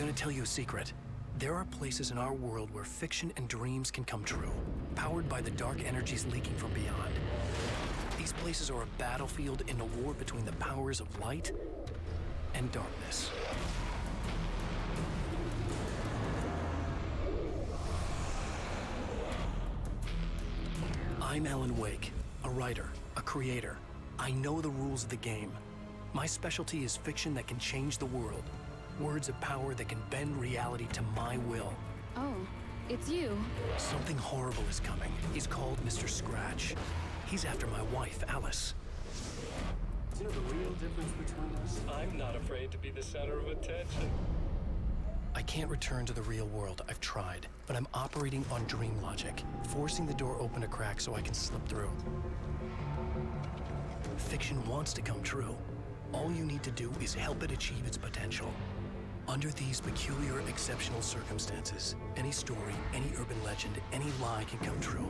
gonna tell you a secret. There are places in our world where fiction and dreams can come true, powered by the dark energies leaking from beyond. These places are a battlefield in a war between the powers of light and darkness. I'm Alan Wake, a writer, a creator. I know the rules of the game. My specialty is fiction that can change the world. Words of power that can bend reality to my will. Oh, it's you. Something horrible is coming. He's called Mr. Scratch. He's after my wife, Alice. Do you know the real difference between us? I'm not afraid to be the center of attention. I can't return to the real world. I've tried, but I'm operating on dream logic, forcing the door open a crack so I can slip through. Fiction wants to come true. All you need to do is help it achieve its potential. Under these peculiar, exceptional circumstances, any story, any urban legend, any lie can come true.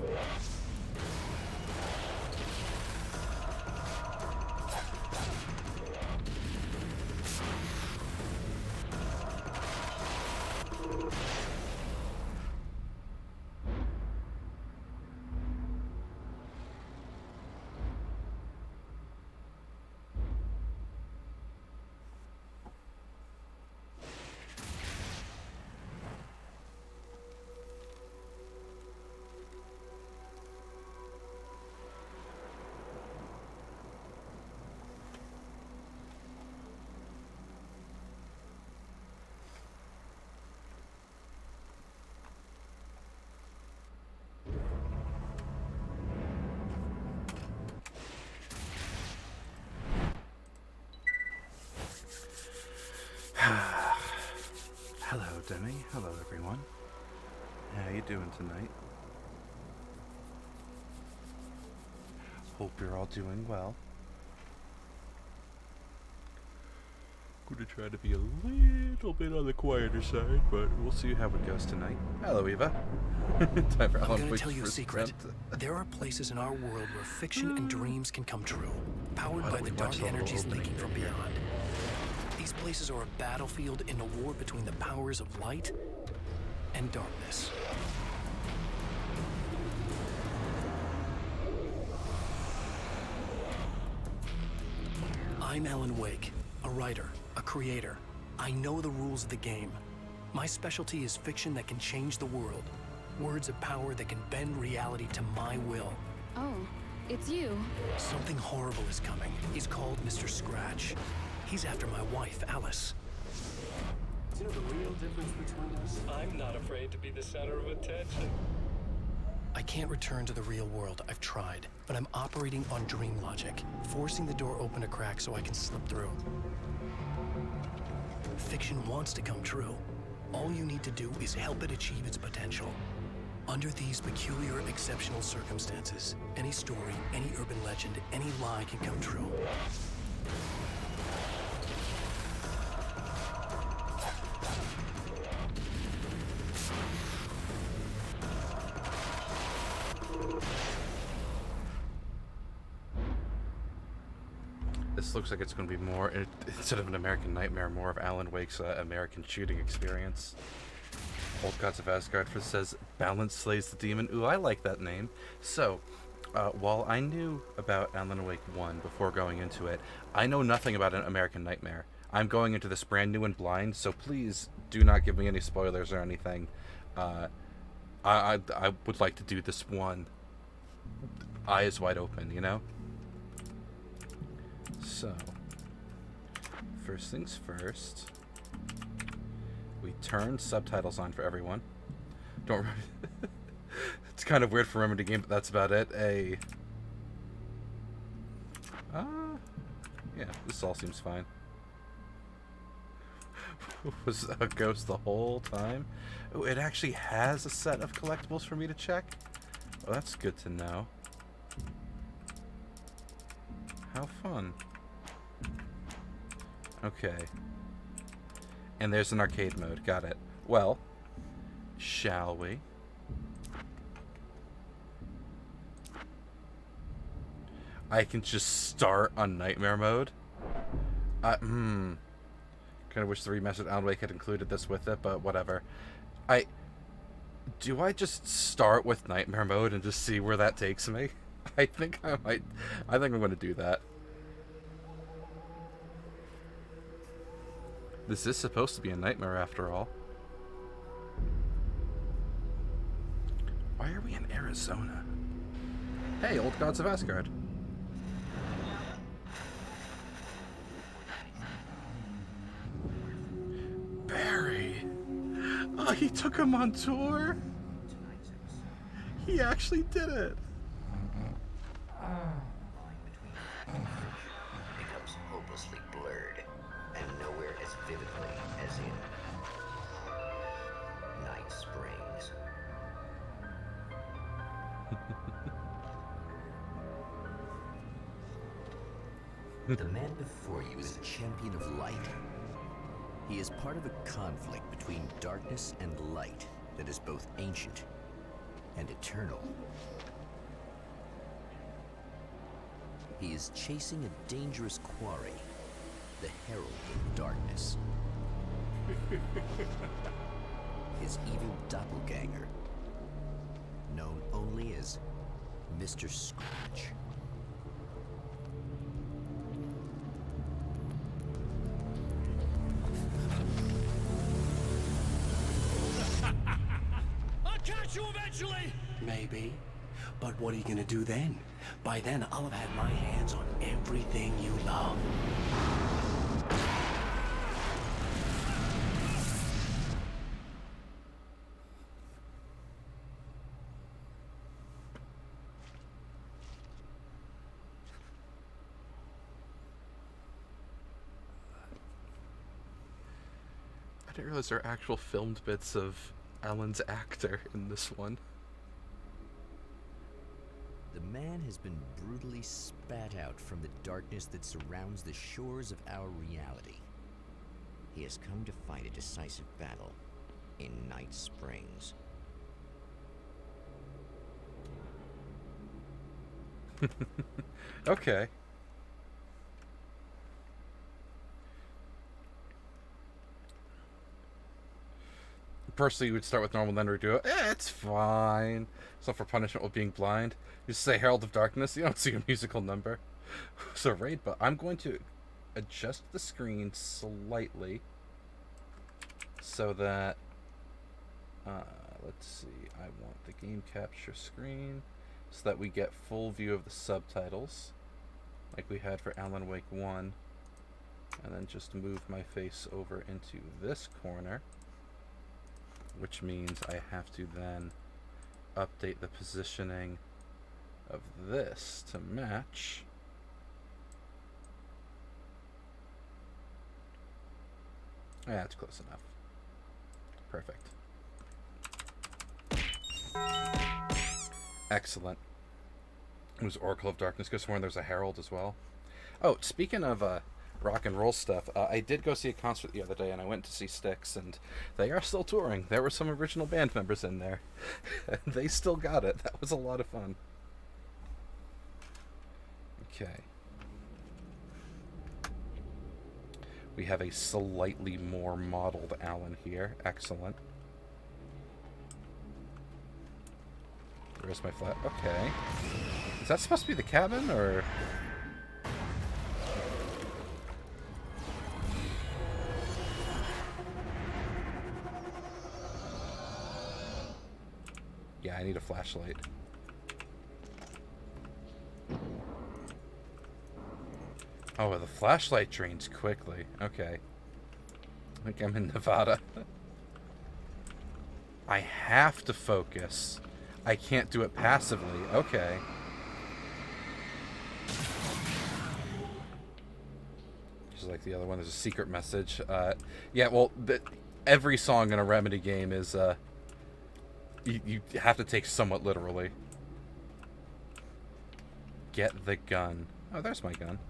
Hello, Demi. Hello, everyone. How you doing tonight? Hope you're all doing well. Gonna try to be a little bit on the quieter side, but we'll see how it goes tonight. Hello, Eva. Time for I'm Alan gonna Wake's tell you a first secret. attempt. There are places in our world where fiction and dreams can come true, powered Why by don't the we watch dark the little energies opening leaking from bit here? beyond. These places are a battlefield in a war between the powers of light and darkness. I'm Alan Wake, a writer, a creator. I know the rules of the game. My specialty is fiction that can change the world. Words of power that can bend reality to my will. Oh, it's you. Something horrible is coming. He's called Mr. Scratch. He's after my wife, Alice. Do you know the real difference between us? I'm not afraid to be the center of attention. I can't return to the real world. I've tried, but I'm operating on dream logic, forcing the door open a crack so I can slip through. Fiction wants to come true. All you need to do is help it achieve its potential. Under these peculiar, exceptional circumstances, any story, any urban legend, any lie can come true. This looks like it's going to be more, instead of an American Nightmare, more of Alan Wake's American shooting experience. Old Gods of Asgard says, Balance slays the demon. Ooh, I like that name. So, while I knew about Alan Wake 1 before going into it, I know nothing about an American Nightmare. I'm going into this brand new and blind, so please do not give me any spoilers or anything. I would like to do this one eyes wide open, you know? So, first things first, we turn subtitles on for everyone. Don't remember. It's kind of weird for Remedy Game, but that's about it. Yeah, this all seems fine. Was a ghost the whole time? Oh, it actually has a set of collectibles for me to check? Oh, that's good to know. How fun. Okay. And there's an arcade mode. Got it. Well, shall we? I can just start on Nightmare mode? Kind of wish the remastered Alan Wake had included this with it, but whatever. Do I just start with Nightmare Mode and just see where that takes me? I think I might. I think I'm going to do that. This is supposed to be a nightmare after all. Why are we in Arizona? Hey, Old Gods of Asgard. Barry! Oh, he took him on tour? He actually did it! Becomes hopelessly blurred, and nowhere as vividly as in Night Springs. The man before you is a champion of light. He is part of a conflict between darkness and light that is both ancient and eternal. He is chasing a dangerous quarry, the Herald of Darkness. His evil doppelganger, known only as Mr. Scratch. I'll catch you eventually! Maybe. But what are you gonna do then? By then, I'll have had my hands on everything you love. I didn't realize there are actual filmed bits of Alan's actor in this one. The man has been brutally spat out from the darkness that surrounds the shores of our reality. He has come to fight a decisive battle in Night Springs. Okay. Personally, you would start with normal, then redo it. It's fine. So for punishment with being blind, you just say Herald of Darkness. You don't see a musical number. So raid, but I'm going to adjust the screen slightly so that let's see. I want the game capture screen so that we get full view of the subtitles, like we had for Alan Wake 1, and then just move my face over into this corner. Which means I have to then update the positioning of this to match. Yeah, that's close enough. Perfect. Excellent. It was Oracle of Darkness. Could have sworn there's a Herald as well. Oh, speaking of rock and roll stuff, I did go see a concert the other day, and I went to see Styx, and they are still touring. There were some original band members in there. They still got it. That was a lot of fun. Okay. We have a slightly more modeled Alan here. Excellent. Where's my flat? Okay. Is that supposed to be the cabin, or... Yeah, I need a flashlight. Oh, the flashlight drains quickly. Okay. I think I'm in Nevada. I have to focus. I can't do it passively. Okay. Just like the other one, there's a secret message. Yeah, well, every song in a Remedy game is... You have to take somewhat literally. Get the gun. Oh, there's my gun.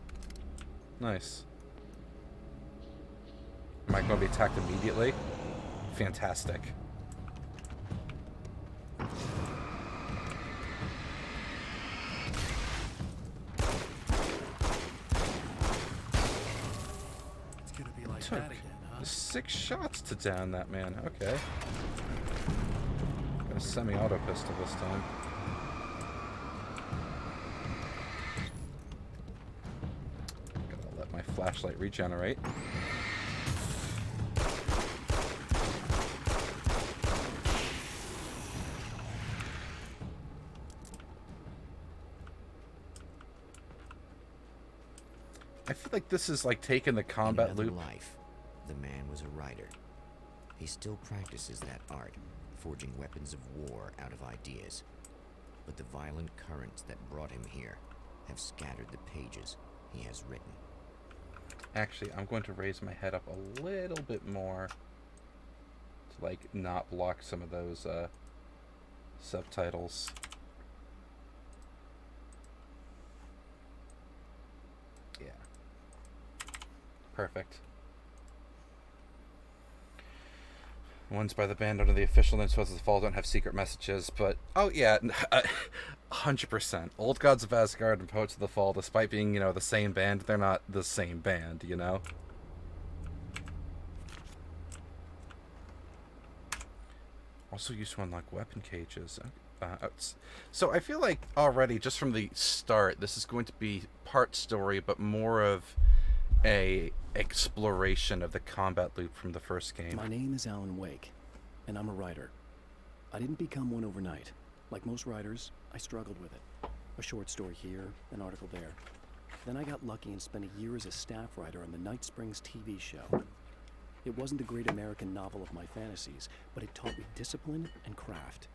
Nice. Am I going to be attacked immediately? Fantastic. It's gonna be like that again, huh? 6 shots to down that man. Okay. Got a semi-auto pistol this time. Gotta let my flashlight regenerate. I feel like this is like taking the combat In another loop. life, the man was a writer. He still practices that art, forging weapons of war out of ideas. But the violent currents that brought him here have scattered the pages he has written. Actually, I'm going to raise my head up a little bit more to like not block some of those subtitles. Yeah. Perfect. Ones by the band under the official name Swords of the Fall don't have secret messages, but oh yeah, 100%. Old Gods of Asgard and Poets of the Fall, despite being, you know, the same band, they're not the same band, you know? Also used to unlock weapon cages. So I feel like already, just from the start, this is going to be part story, but more of a exploration of the combat loop from the first game. My name is Alan Wake, and I'm a writer. I didn't become one overnight. Like most writers, I struggled with it. A short story here, an article there. Then I got lucky and spent a year as a staff writer on the Night Springs TV show. It wasn't the great American novel of my fantasies, but it taught me discipline and craft,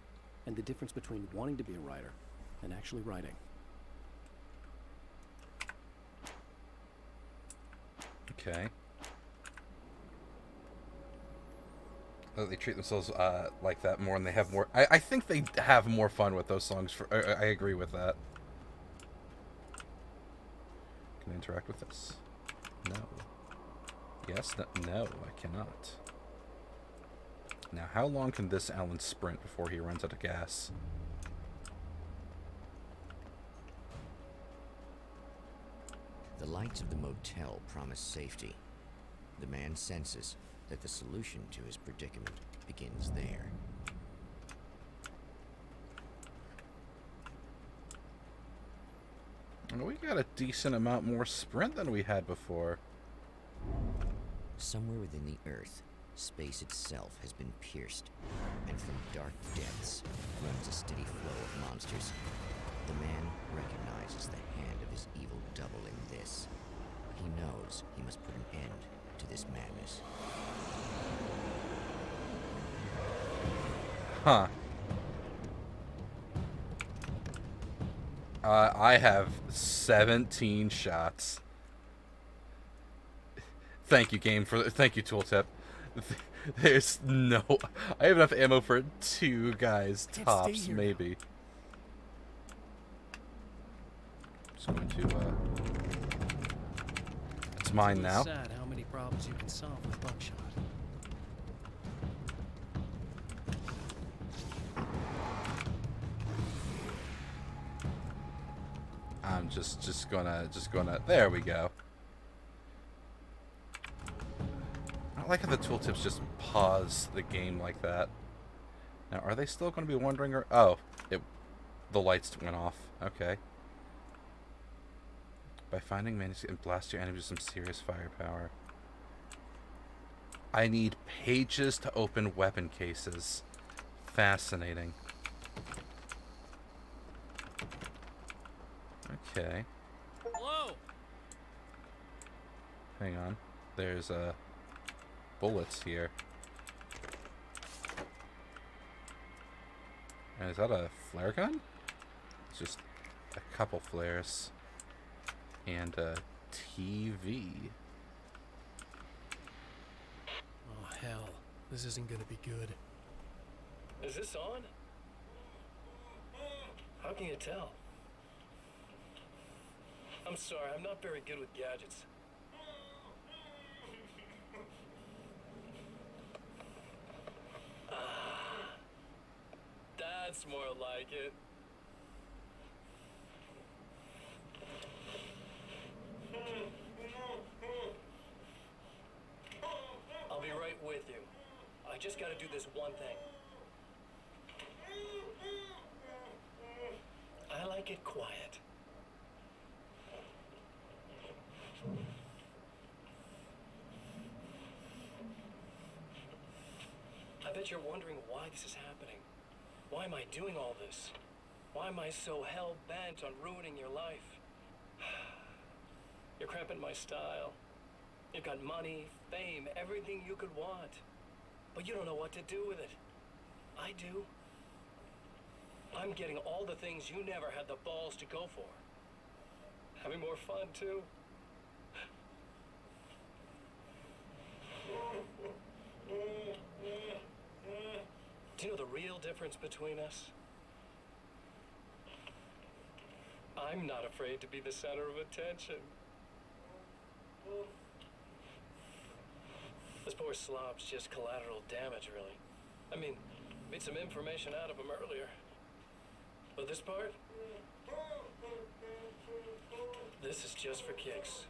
and the difference between wanting to be a writer and actually writing. Okay. They treat themselves like that more, and they have more. I think they have more fun with those songs. I agree with that. Can I interact with this? No. Yes. No, I cannot. Now, how long can this Alan sprint before he runs out of gas? The lights of the motel promise safety. The man senses that the solution to his predicament begins there. We got a decent amount more sprint than we had before. Somewhere within the earth, space itself has been pierced, and from dark depths runs a steady flow of monsters. The man recognizes the hand of his evil double in this. He knows he must put an end to this madness. Huh. I have 17 shots. Thank you, game, thank you, tooltip. There's no... I have enough ammo for 2 guys, tops, maybe. Just going to, It's mine now. It's sad how many problems you can solve with buckshot. I'm just gonna, there we go. I like how the tooltips just pause the game like that. Now, are they still going to be wondering, or... Oh, the lights went off. Okay. By finding manage and blast your enemies with some serious firepower. I need pages to open weapon cases. Fascinating. Okay. Hello. Hang on. There's bullets here. And is that a flare gun? It's just a couple flares. And a TV. Oh, hell. This isn't gonna be good. Is this on? How can you tell? I'm sorry, I'm not very good with gadgets. That's more like it. I'll be I just gotta do this one thing. I like it quiet. I bet you're wondering why this is happening. Why am I doing all this? Why am I so hell-bent on ruining your life? You're cramping my style. You've got money, fame, everything you could want. But you don't know what to do with it. I do. I'm getting all the things you never had the balls to go for. Having more fun, too. Do you know the real difference between us? I'm not afraid to be the center of attention. This poor slob's just collateral damage, really. I mean, made some information out of him earlier. But this part? This is just for kicks.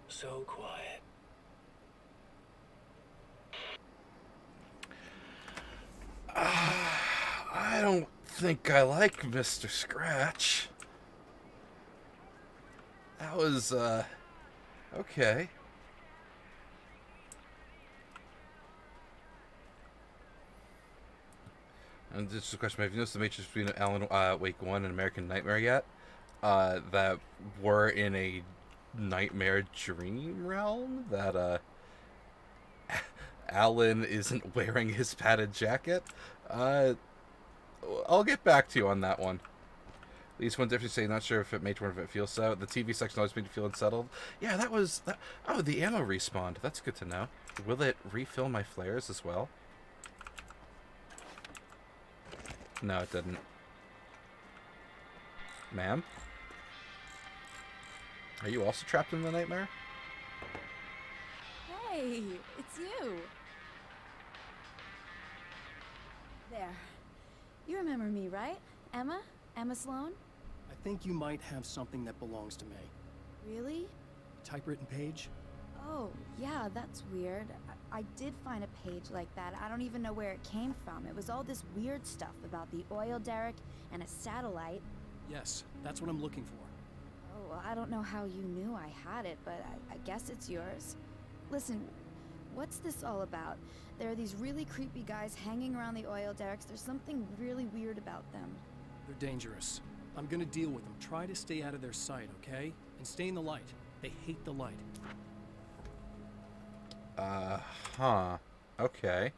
So quiet. I don't think I like Mr. Scratch. That was, okay. And just a question, have you noticed the matrix between Alan Wake 1 and American Nightmare yet? That were in a nightmare dream realm? That, Alan isn't wearing his padded jacket? I'll get back to you on that one. At least one difference say, not sure if it made one if it feels so. The TV section always made you feel unsettled. Yeah, that was... Oh, the ammo respawned. That's good to know. Will it refill my flares as well? No, it didn't. Ma'am? Are you also trapped in the nightmare? Hey, it's you. There. You remember me, right? Emma? Emma Sloan? I think you might have something that belongs to me. Really? Typewritten page? Oh, yeah, that's weird. I did find a page like that. I don't even know where it came from. It was all this weird stuff about the oil derrick and a satellite. Yes, that's what I'm looking for. Oh, well, I don't know how you knew I had it, but I guess it's yours. Listen, what's this all about? There are these really creepy guys hanging around the oil derricks. There's something really weird about them. They're dangerous. I'm gonna deal with them. Try to stay out of their sight, okay? And stay in the light. They hate the light. Okay.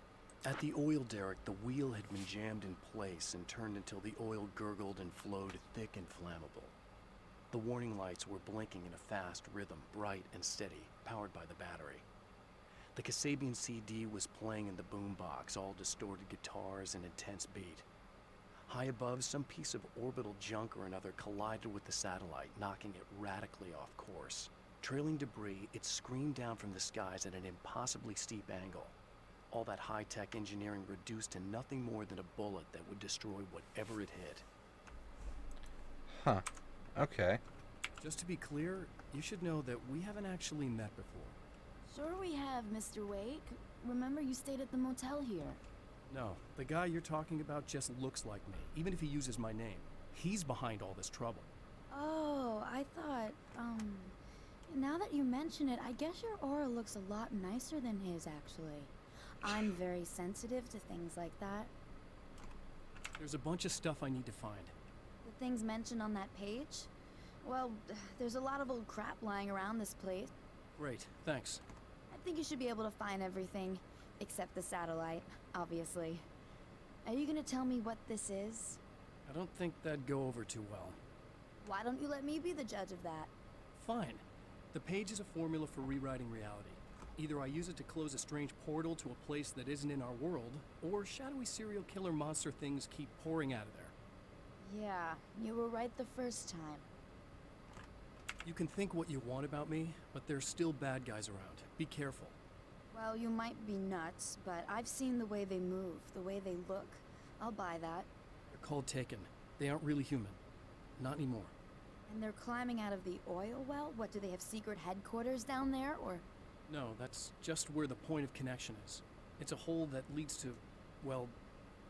At the oil derrick, the wheel had been jammed in place and turned until the oil gurgled and flowed thick and flammable. The warning lights were blinking in a fast rhythm, bright and steady, powered by the battery. The Kasabian CD was playing in the boombox, all distorted guitars and intense beat. High above, some piece of orbital junk or another collided with the satellite, knocking it radically off course. Trailing debris, it screamed down from the skies at an impossibly steep angle. All that high-tech engineering reduced to nothing more than a bullet that would destroy whatever it hit. Huh. Okay. Just to be clear, you should know that we haven't actually met before. Sure we have, Mr. Wake. Remember you stayed at the motel here. No, the guy you're talking about just looks like me, even if he uses my name. He's behind all this trouble. Oh, I thought, now that you mention it, I guess your aura looks a lot nicer than his, actually. I'm very sensitive to things like that. There's a bunch of stuff I need to find. The things mentioned on that page? Well, there's a lot of old crap lying around this place. Great, thanks. I think you should be able to find everything, except the satellite, obviously. Are you gonna tell me what this is? I don't think that'd go over too well. Why don't you let me be the judge of that? Fine. The page is a formula for rewriting reality. Either I use it to close a strange portal to a place that isn't in our world, or shadowy serial killer monster things keep pouring out of there. Yeah, you were right the first time. You can think what you want about me, but there's still bad guys around. Be careful. Well, you might be nuts, but I've seen the way they move, the way they look. I'll buy that. They're called Taken. They aren't really human. Not anymore. And they're climbing out of the oil well? What, do they have secret headquarters down there, or...? No, that's just where the point of connection is. It's a hole that leads to, well,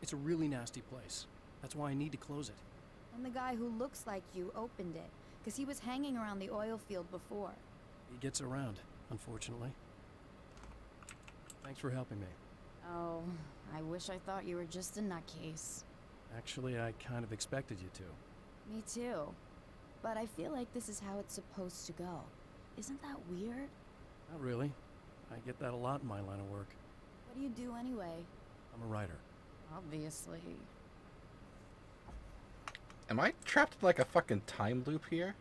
it's a really nasty place. That's why I need to close it. And the guy who looks like you opened it, because he was hanging around the oil field before. He gets around, unfortunately. Thanks for helping me. Oh, I wish I thought you were just a nutcase. Actually, I kind of expected you to. Me too. But I feel like this is how it's supposed to go. Isn't that weird? Not really. I get that a lot in my line of work. What do you do anyway? I'm a writer. Obviously. Am I trapped in like a fucking time loop here?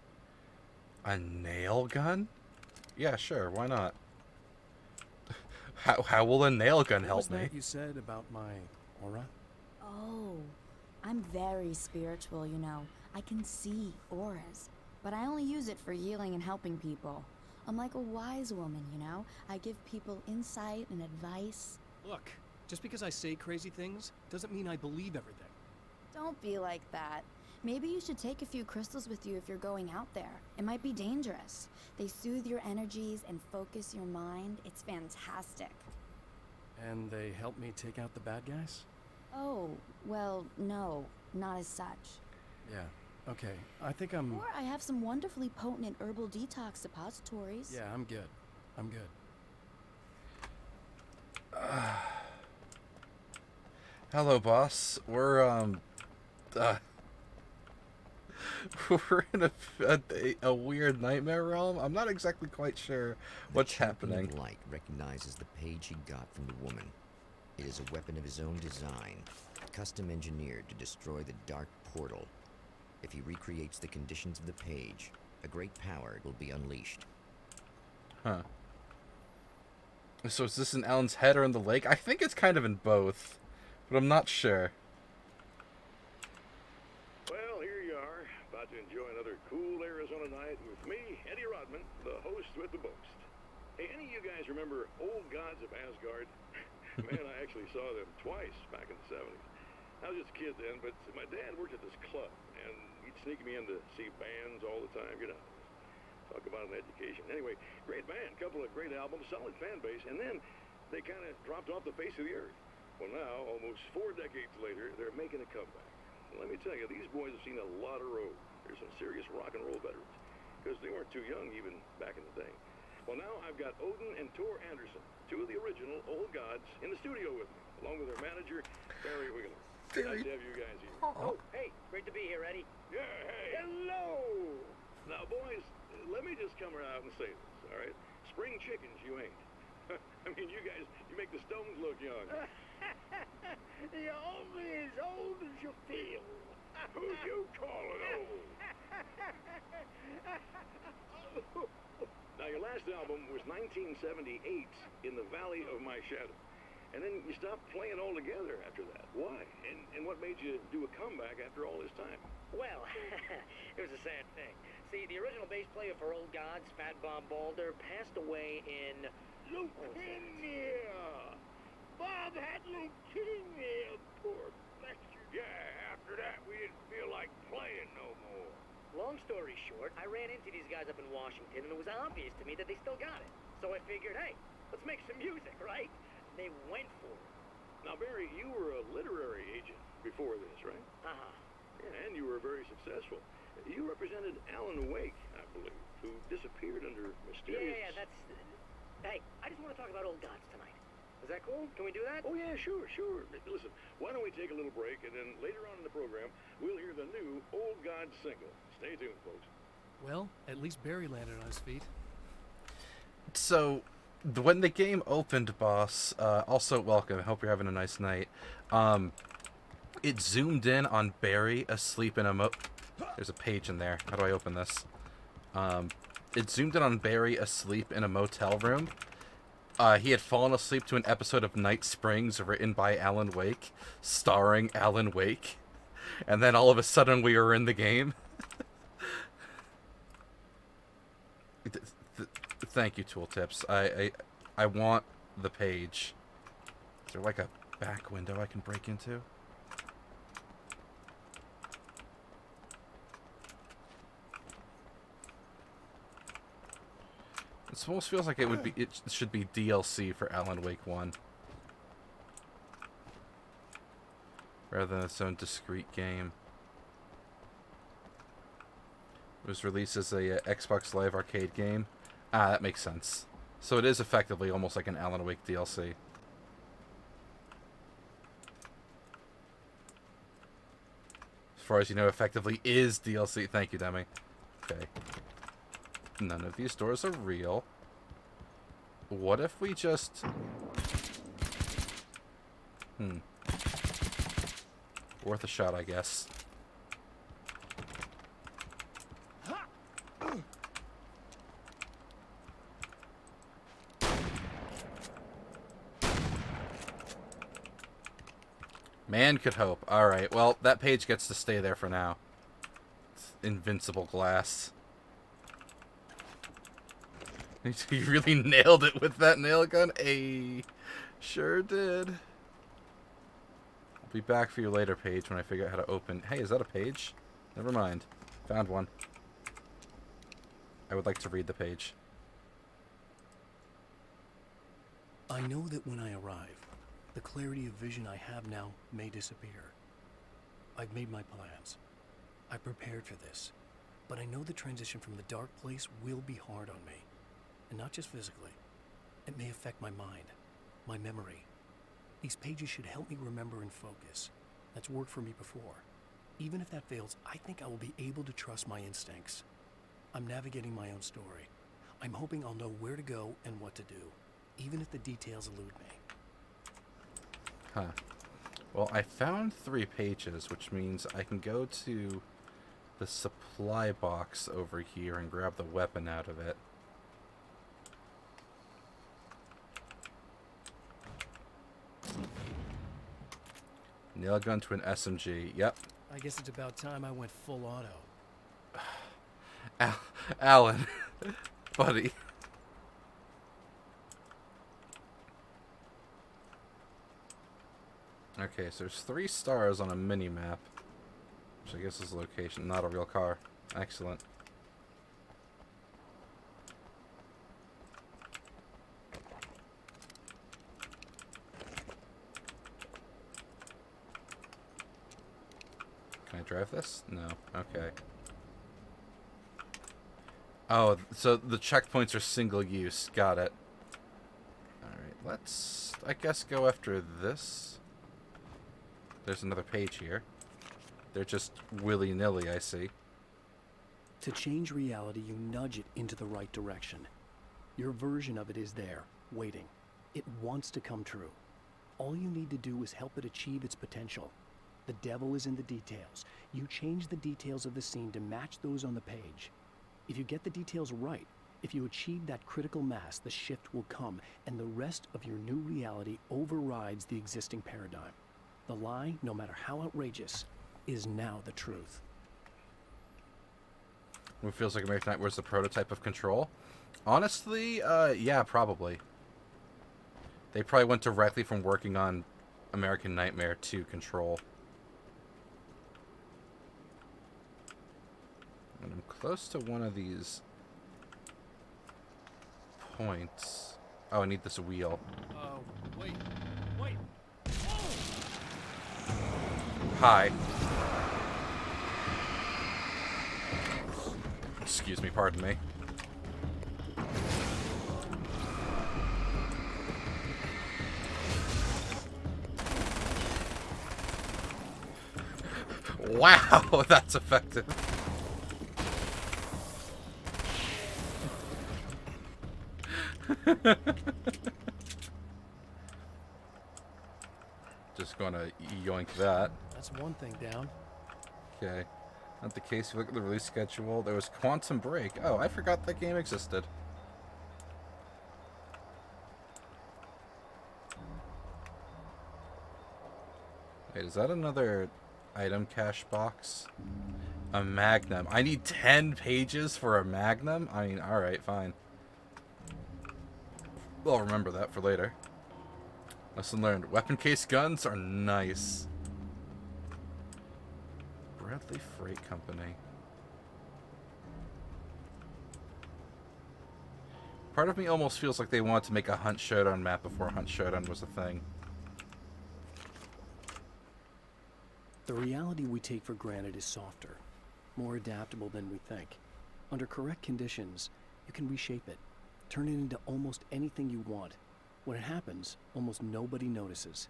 A nail gun? Yeah, sure, why not? How will a nail gun What help was me? that you said about my aura? Oh, I'm very spiritual, you know. I can see auras, but I only use it for healing and helping people. I'm like a wise woman, you know? I give people insight and advice. Look, just because I say crazy things doesn't mean I believe everything. Don't be like that. Maybe you should take a few crystals with you if you're going out there. It might be dangerous. They soothe your energies and focus your mind. It's fantastic. And they help me take out the bad guys? Oh, well, no, not as such. Yeah, okay. I think I'm... Or I have some wonderfully potent herbal detox suppositories. Yeah, I'm good. I'm good. Hello, boss. We're we're in a weird nightmare realm. I'm not exactly quite sure what's The Champion happening. of Light recognizes the page he got from the woman. It is a weapon of his own design, custom engineered to destroy the dark portal. If he recreates the conditions of the page, a great power will be unleashed. Huh. So is this in Alan's head or in the lake? I think it's kind of in both, but I'm not sure. Well, here you are, about to enjoy another cool Arizona night with me, Eddie Rodman, the host with the boast. Hey, any of you guys remember Old Gods of Asgard? Man, I actually saw them twice back in the 70s. I was just a kid then, but my dad worked at this club, and he'd sneak me in to see bands all the time, you know. Talk about an education. Anyway, great band, couple of great albums, solid fan base, and then they kind of dropped off the face of the earth. Well, now, almost 4 decades later, they're making a comeback. And let me tell you, these boys have seen a lot of road. They're some serious rock and roll veterans, because they weren't too young even back in the day. Well, now I've got Odin and Tor Anderson, two of the original Old Gods, in the studio with me, along with their manager, Barry Wheeler. Nice to have you guys here. Oh, hey, great to be here, Eddie. Yeah, hey. Hello. Now, boys, let me just come right out and say this, all right? Spring chickens, you ain't. I mean, you guys, you make the Stones look young. You're only as old as you feel. Who you calling old? Now, your last album was 1978, In the Valley of My Shadow. And then you stopped playing altogether after that. Why? And what made you do a comeback after all this time? Well, it was a sad thing. See, the original bass player for Old Gods, Fat Bob Balder, passed away in... Leukemia! Bob had leukemia, poor bastard. Yeah, after that, we didn't feel like playing no more. Long story short, I ran into these guys up in Washington, and it was obvious to me that they still got it. So I figured, hey, let's make some music, right? They went for it. Now, Barry, you were a literary agent before this, right? Uh-huh. Yeah, and you were very successful. You represented Alan Wake, I believe, who disappeared under mysterious... Yeah, that's... Hey, I just want to talk about Old Gods tonight. Is that cool? Can we do that? Oh, yeah, sure. Listen, why don't we take a little break, and then later on in the program, we'll hear the new Old Gods single. Stay tuned, folks. Well, at least Barry landed on his feet. So, when the game opened, boss, also welcome. I hope you're having a nice night. It zoomed in on Barry asleep in a There's a page in there. How do I open this? It zoomed in on Barry asleep in a motel room. He had fallen asleep to an episode of Night Springs written by Alan Wake, starring Alan Wake. And then all of a sudden we were in the game. Thank you, Tooltips. I want the page. Is there like a back window I can break into? This almost feels like it should be DLC for Alan Wake 1. Rather than its own discrete game. It was released as a Xbox Live Arcade game. Ah, that makes sense. So it is effectively almost like an Alan Wake DLC. As far as you know, effectively is DLC. Thank you, Demi. Okay. None of these doors are real. What if we just... Worth a shot, I guess. Man could hope. Alright, well, that page gets to stay there for now. It's invincible glass. You really nailed it with that nail gun? Ayy. Sure did. I'll be back for you later, Paige, when I figure out how to open... Hey, is that a page? Never mind. Found one. I would like to read the page. I know that when I arrive, the clarity of vision I have now may disappear. I've made my plans. I prepared for this. But I know the transition from the dark place will be hard on me. And not just physically. It may affect my mind, my memory. These pages should help me remember and focus. That's worked for me before. Even if that fails, I think I will be able to trust my instincts. I'm navigating my own story. I'm hoping I'll know where to go and what to do, even if the details elude me. Huh. Well, I found 3 pages, which means I can go to the supply box over here and grab the weapon out of it. Nail gun to an SMG. Yep. I guess it's about time I went full auto. Alan. Buddy. Okay, so there's 3 stars on a mini-map. Which I guess is the location, not a real car. Excellent. Can I drive this? No. Okay. Oh, so the checkpoints are single use. Got it. Alright, let's, I guess, go after this. There's another page here. They're just willy-nilly, I see. To change reality, you nudge it into the right direction. Your version of it is there, waiting. It wants to come true. All you need to do is help it achieve its potential. The devil is in the details. You change the details of the scene to match those on the page. If you get the details right, if you achieve that critical mass, the shift will come, and the rest of your new reality overrides the existing paradigm. The lie, no matter how outrageous, is now the truth. It feels like American Nightmare was the prototype of Control. Honestly, yeah, probably. They probably went directly from working on American Nightmare to Control. And I'm close to one of these points. Oh, I need this wheel. Oh, wait. Hi. Excuse me, pardon me. Wow, that's effective. Just gonna yoink that. That's one thing down. Okay. Not the case. You look at the release schedule. There was Quantum Break. Oh, I forgot that game existed. Wait, is that another item cache box? A Magnum. I need 10 pages for a Magnum? I mean, alright, fine. I'll remember that for later. Lesson learned. Weapon case guns are nice. Bradley Freight Company. Part of me almost feels like they want to make a Hunt Showdown map before Hunt Showdown was a thing. The reality we take for granted is softer, more adaptable than we think. Under correct conditions, you can reshape it, turn it into almost anything you want. When it happens, almost nobody notices.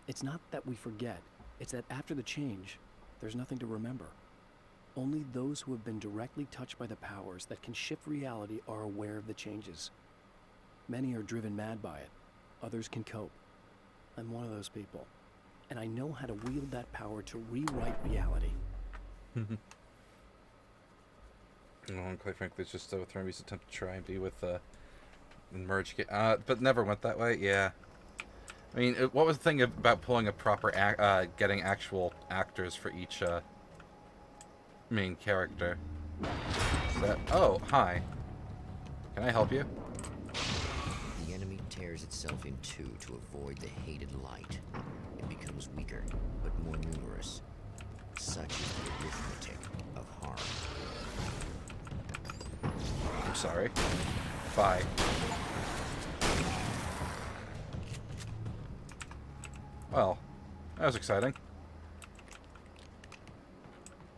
It's not that we forget, it's that after the change, there's nothing to remember. Only those who have been directly touched by the powers that can shift reality are aware of the changes. Many are driven mad by it. Others can cope. I'm one of those people. And I know how to wield that power to rewrite reality. Well, quite frankly, it's just with Remy's attempt to try and be with merge, but never went that way. Yeah, I mean, what was the thing about pulling a proper getting actual actors for each main character? Oh, hi. Can I help you? The enemy tears itself in two to avoid the hated light. It becomes weaker, but more numerous. Such is the arithmetic of harm. I'm sorry. Bye. Well, that was exciting.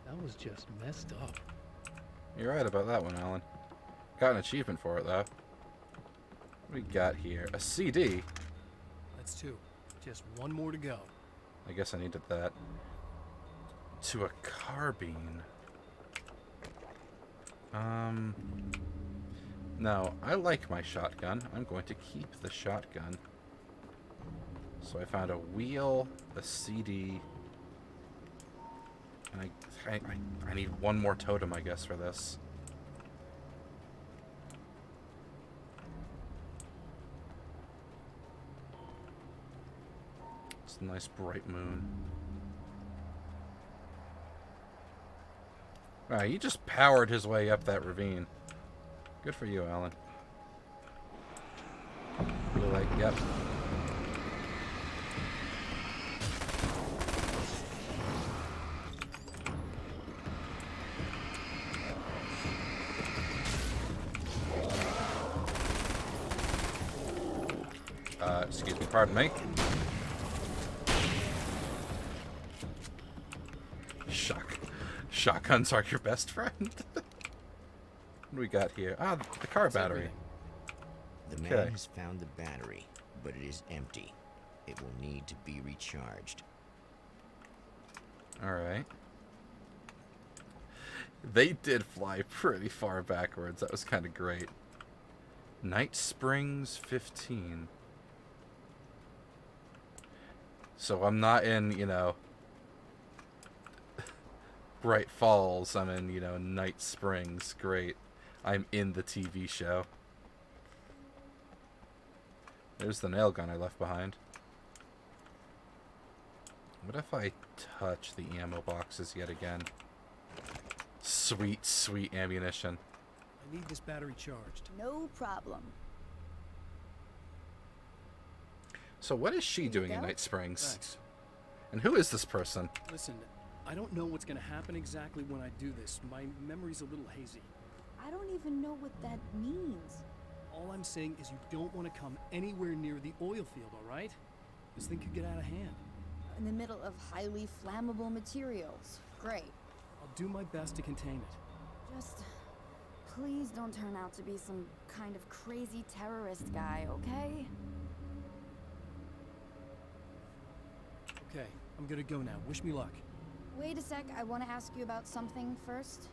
That was just messed up. You're right about that one, Alan. Got an achievement for it, though. What do we got here? A CD. That's 2. Just 1 more to go. I guess I needed that. To a carbine. No, I like my shotgun. I'm going to keep the shotgun. So I found a wheel, a CD, and I need 1 more totem, I guess, for this. It's a nice bright moon. Wow, he just powered his way up that ravine. Good for you, Alan. You're like, yep. Excuse me, pardon me. Shotguns are your best friend. What do we got here? Ah, the car battery. The man has found the battery, but it is empty. It will need to be recharged. Alright. They did fly pretty far backwards. That was kind of great. Night Springs 15. So I'm not in, you know, Bright Falls. I'm in, you know, Night Springs. Great. I'm in the TV show. There's the nail gun I left behind. What if I touch the ammo boxes yet again? Sweet, sweet ammunition. I need this battery charged. No problem. So what is she doing in Night Springs? Thanks. And who is this person? Listen, I don't know what's gonna happen exactly when I do this. My memory's a little hazy. I don't even know what that means. All I'm saying is you don't want to come anywhere near the oil field, all right? This thing could get out of hand. In the middle of highly flammable materials. Great. I'll do my best to contain it. Just please don't turn out to be some kind of crazy terrorist guy, okay? Okay, I'm gonna go now. Wish me luck. Wait a sec, I want to ask you about something first.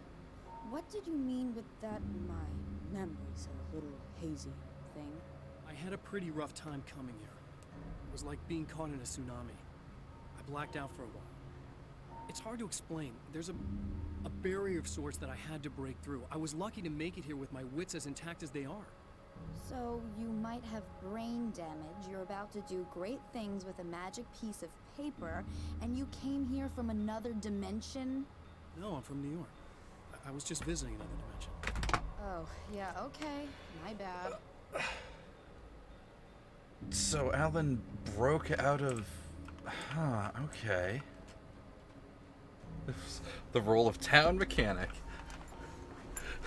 What did you mean with that my memory's a little hazy thing? I had a pretty rough time coming here. It was like being caught in a tsunami. I blacked out for a while. It's hard to explain. There's a barrier of sorts that I had to break through. I was lucky to make it here with my wits as intact as they are. So you might have brain damage, you're about to do great things with a magic piece of paper, and you came here from another dimension? No, I'm from New York. I was just visiting another dimension. Oh, yeah, okay. My bad. So Alan broke out of... Huh, okay. The role of town mechanic.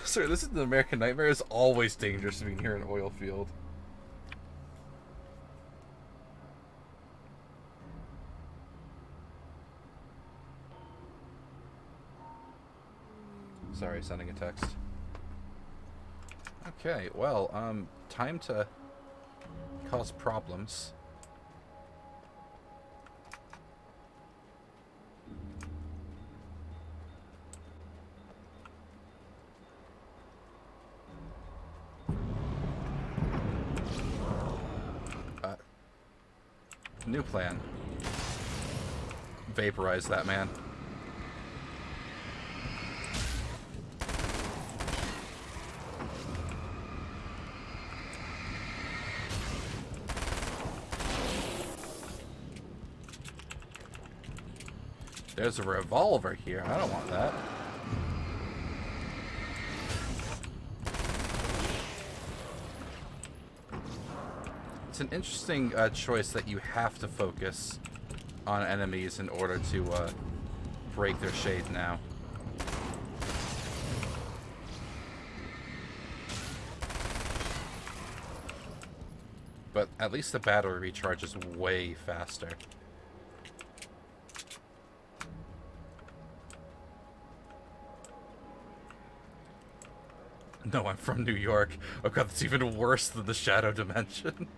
Sir, this is the American Nightmare. It's always dangerous being here in an oil field. Sorry, sending a text. Okay, well, time to cause problems. New plan. Vaporize that man. There's a revolver here. I don't want that. It's an interesting choice that you have to focus on enemies in order to break their shade now. But at least the battery recharges way faster. No, I'm from New York. Oh god, that's even worse than the Shadow Dimension.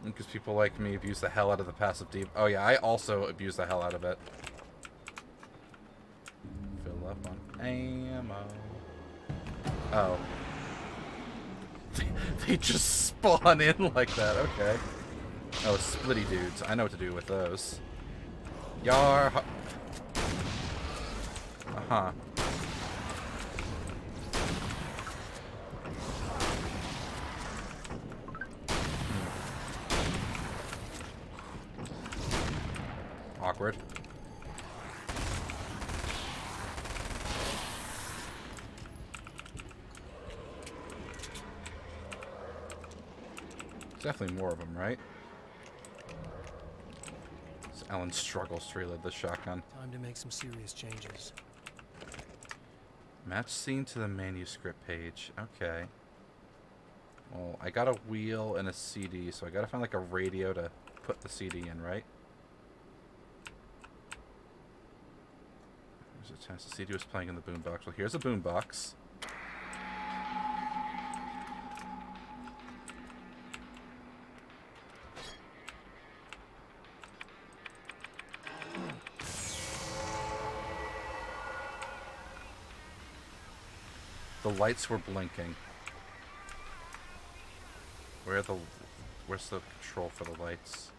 Because people like me abuse the hell out of the passive deep. Oh yeah, I also abuse the hell out of it. Fill up on ammo. Oh. They just spawn in like that, okay. Oh, splitty dudes. I know what to do with those. Yar. Uh-huh. Awkward. There's definitely more of them, right? So Alan struggles to reload the shotgun. Time to make some serious changes. Match scene to the manuscript page. Okay. Well, I got a wheel and a CD, so I gotta find like a radio to put the CD in, right? There's a chance the CD was playing in the boombox. Well, here's a boombox. The lights were blinking. Where's the control for the lights?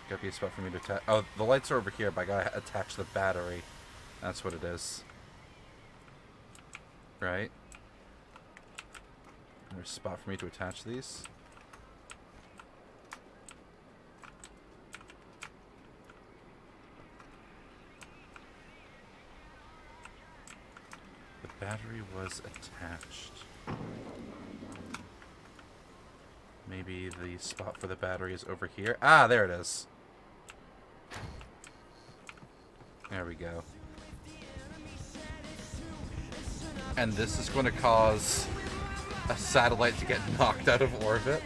Gotta be a spot for me to attach. Oh, the lights are over here, but I gotta attach the battery. That's what it is. Right? There's a spot for me to attach these. The battery was attached. Maybe the spot for the battery is over here. Ah, there it is. There we go. And this is going to cause a satellite to get knocked out of orbit.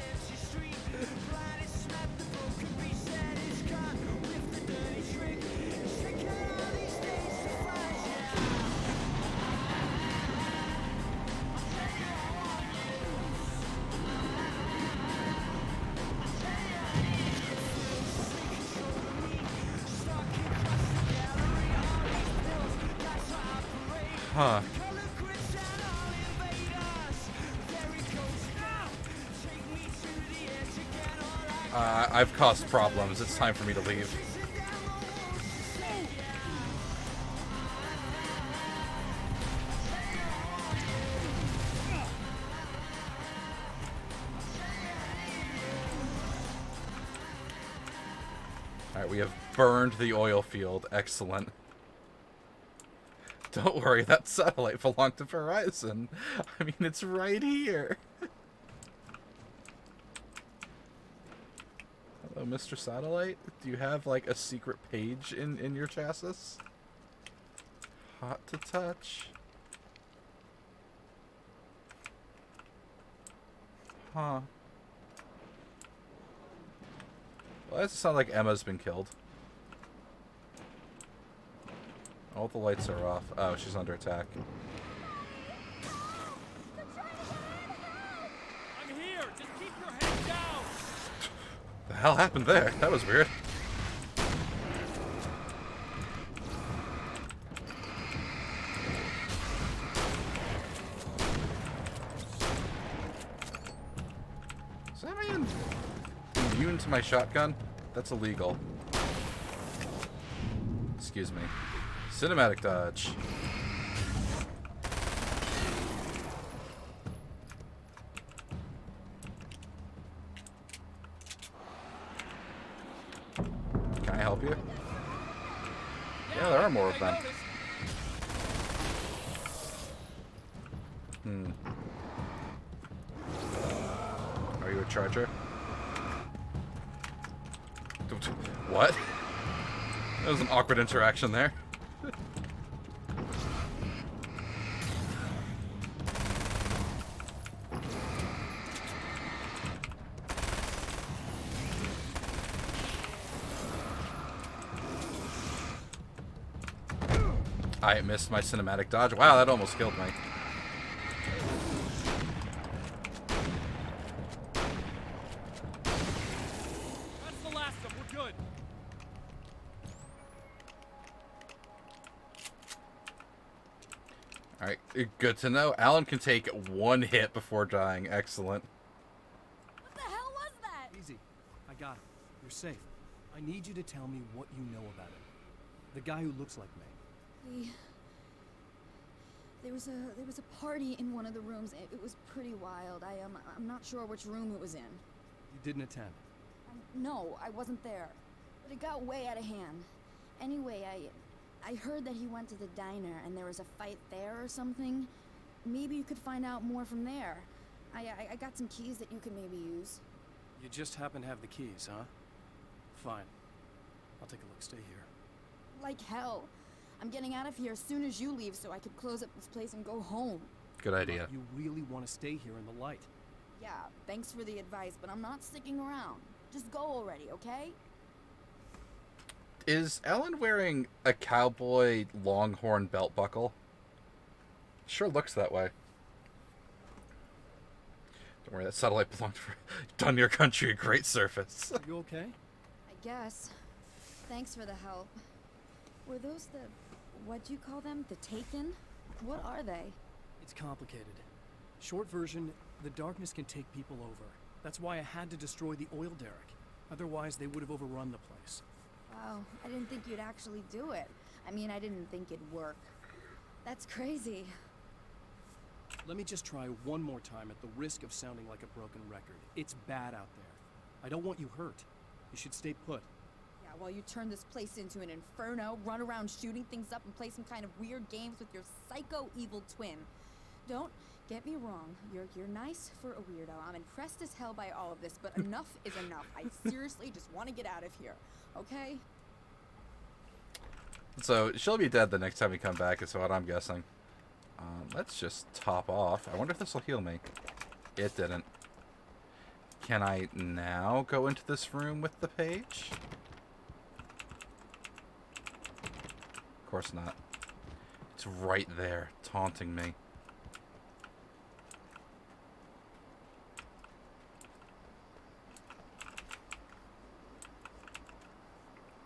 Huh. I've caused problems. It's time for me to leave. Alright, we have burned the oil field. Excellent. Don't worry, that satellite belonged to Verizon. I mean, it's right here. Hello, Mr. Satellite? Do you have, like, a secret page in your chassis? Hot to touch. Huh. Well, that sounds like Emma's been killed. All the lights are off. Oh, she's under attack. I'm here. Just keep your head down. The hell happened there? That was weird. Is that man immune to my shotgun? That's illegal. Excuse me. Cinematic dodge. Can I help you? Yeah, there are more of them. Are you a charger? What? That was an awkward interaction there. I missed my cinematic dodge. Wow, that almost killed me. That's the last of them. We're good. Alright, good to know. Alan can take one hit before dying. Excellent. What the hell was that? Easy. I got it. You're safe. I need you to tell me what you know about him. The guy who looks like me. There was a party in one of the rooms. It was pretty wild. I'm not sure which room it was in. You didn't attend. No, I wasn't there. But it got way out of hand. Anyway, I heard that he went to the diner and there was a fight there or something. Maybe you could find out more from there. I got some keys that you could maybe use. You just happen to have the keys, huh? Fine. I'll take a look. Stay here. Like hell. I'm getting out of here as soon as you leave so I could close up this place and go home. Good idea. You really want to stay here in the light. Yeah, thanks for the advice, but I'm not sticking around. Just go already, okay? Is Alan wearing a cowboy longhorn belt buckle? Sure looks that way. Don't worry, that satellite belonged for done your country a great service. You okay? I guess. Thanks for the help. Were those the... what'd you call them? The Taken? What are they? It's complicated. Short version, the darkness can take people over. That's why I had to destroy the oil derrick. Otherwise, they would have overrun the place. Wow, I didn't think you'd actually do it. I mean, I didn't think it'd work. That's crazy. Let me just try one more time at the risk of sounding like a broken record. It's bad out there. I don't want you hurt. You should stay put. Yeah, while you turn this place into an inferno, run around shooting things up and play some kind of weird games with your psycho evil twin. Don't get me wrong, you're nice for a weirdo. I'm impressed as hell by all of this, but enough is enough. I seriously just want to get out of here, okay? So, she'll be dead the next time we come back, is what I'm guessing. Let's just top off. I wonder if this will heal me. It didn't. Can I now go into this room with the page? Of course not. It's right there, taunting me.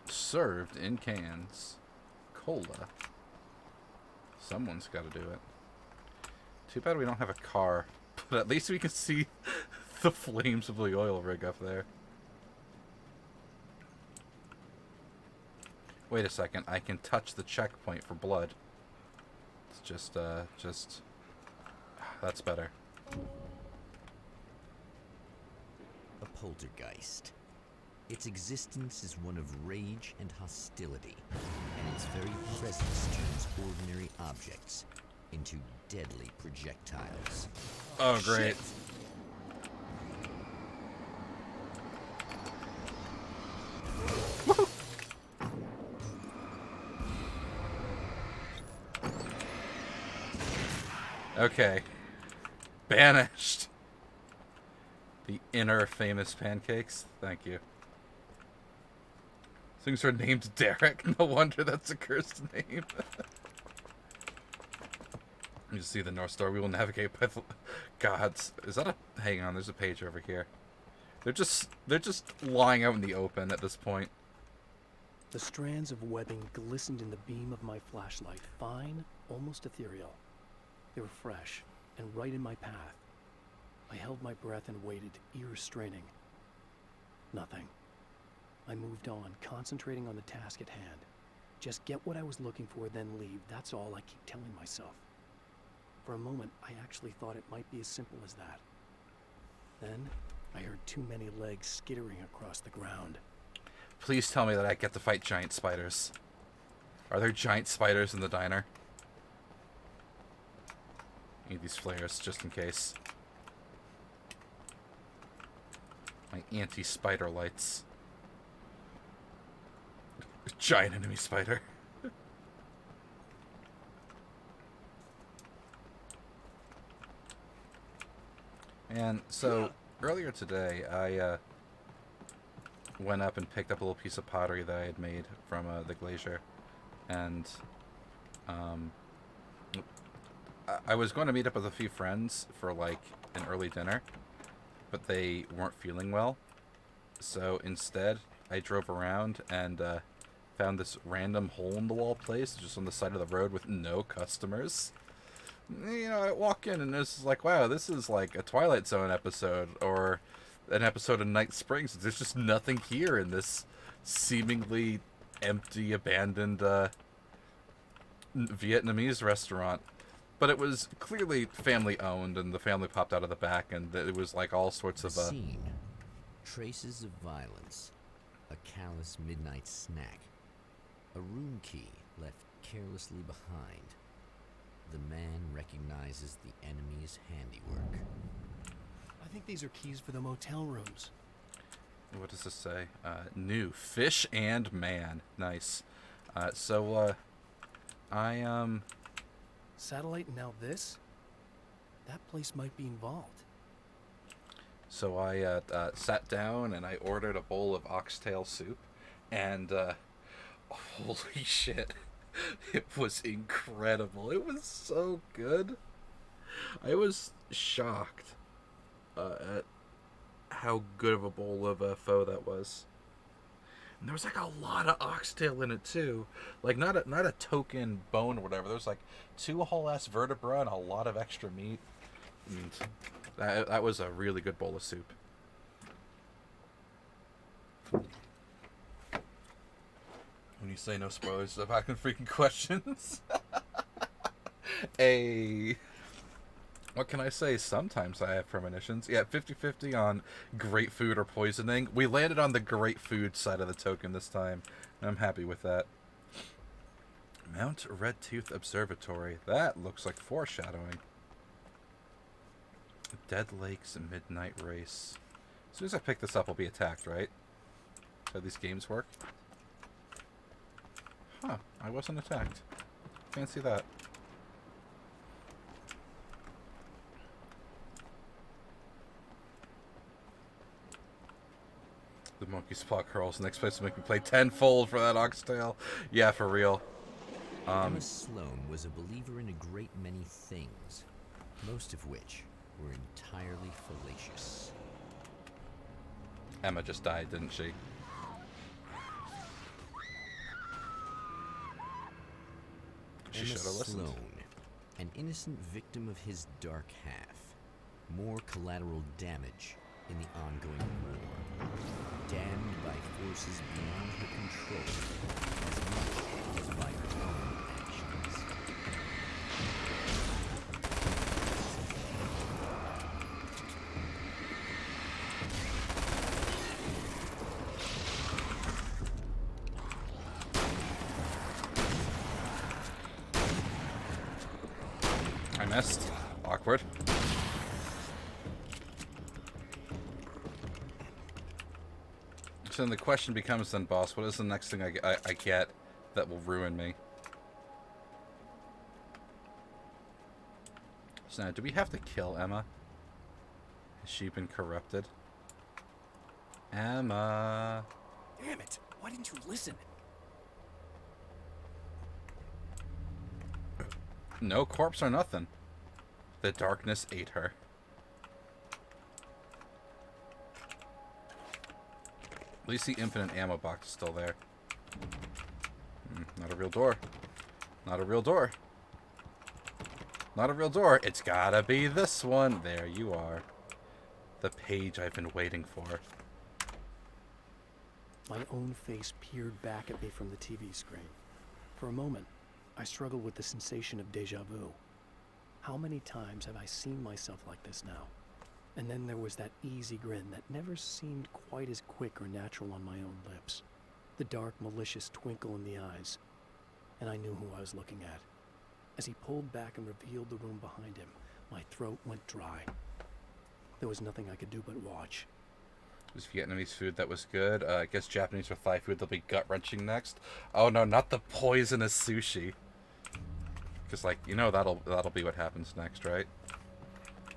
Served in cans. Cola. Someone's got to do it. Too bad we don't have a car. But at least we can see the flames of the oil rig up there. Wait a second. I can touch the checkpoint for blood. It's just... That's better. A poltergeist. Its existence is one of rage and hostility, and its very presence turns ordinary objects into deadly projectiles. Oh, great. Okay. Banished. The inner famous pancakes. Thank you. Things are named Derek. No wonder that's a cursed name. You see the North Star. We will navigate by the gods. Is that a... Hang on, there's a page over here. They're just lying out in the open at this point. The strands of webbing glistened in the beam of my flashlight, fine, almost ethereal. They were fresh and right in my path. I held my breath and waited, ears straining. Nothing. I moved on, concentrating on the task at hand. Just get what I was looking for, then leave. That's all I keep telling myself. For a moment, I actually thought it might be as simple as that. Then, I heard too many legs skittering across the ground. Please tell me that I get to fight giant spiders. Are there giant spiders in the diner? Need these flares just in case. My anti-spider lights. Giant enemy spider. And so earlier today, I went up and picked up a little piece of pottery that I had made from the glacier, and I was going to meet up with a few friends for like an early dinner, but they weren't feeling well. So instead, I drove around and found this random hole-in-the-wall place just on the side of the road with no customers. You know, I walk in and it's like, wow, this is like a Twilight Zone episode or an episode of Night Springs. There's just nothing here in this seemingly empty, abandoned Vietnamese restaurant. But it was clearly family-owned, and the family popped out of the back, and it was like all sorts of... Scene. Traces of violence. A callous midnight snack. A room key left carelessly behind. The man recognizes the enemy's handiwork. I think these are keys for the motel rooms. What does this say? New. Fish and man. Nice. Satellite and now this? That place might be involved. So I sat down and I ordered a bowl of oxtail soup, and holy shit, it was incredible. It was so good. I was shocked at how good of a bowl of pho that was. And there was like a lot of oxtail in it too. Like not a token bone or whatever. There was like 2 whole ass vertebra and a lot of extra meat. And that was a really good bowl of soup. When you say no spoilers, I'm asking freaking questions. What can I say? Sometimes I have premonitions. Yeah, 50-50 on great food or poisoning. We landed on the great food side of the token this time, and I'm happy with that. Mount Redtooth Observatory. That looks like foreshadowing. Dead Lakes Midnight Race. As soon as I pick this up, I'll be attacked, right? That's how these games work. Huh, I wasn't attacked. Fancy that. The monkey's paw curls. Next place to make me play tenfold for that oxtail. Yeah, for real. Emma Sloan was a believer in a great many things, most of which were entirely fallacious. Emma just died, didn't she? She should have listened. Sloan, an innocent victim of his dark half. More collateral damage in the ongoing war. Damned by forces beyond her control, as much as by her own actions. missed. Awkward. So then the question becomes then, boss, what is the next thing I get that will ruin me? So now, do we have to kill Emma? Has she been corrupted? Emma. Damn it! Why didn't you listen? No corpse or nothing. The darkness ate her. At least the infinite ammo box is still there. Not a real door. Not a real door. Not a real door. It's gotta be this one. There you are. The page I've been waiting for. My own face peered back at me from the TV screen. For a moment, I struggled with the sensation of déjà vu. How many times have I seen myself like this now? And then there was that easy grin that never seemed quite as quick or natural on my own lips. The dark, malicious twinkle in the eyes. And I knew who I was looking at. As he pulled back and revealed the room behind him, my throat went dry. There was nothing I could do but watch. Was Vietnamese food that was good? I guess Japanese or Thai food, they'll be gut-wrenching next. Oh no, not the poisonous sushi. Because, like, you know that'll be what happens next, right?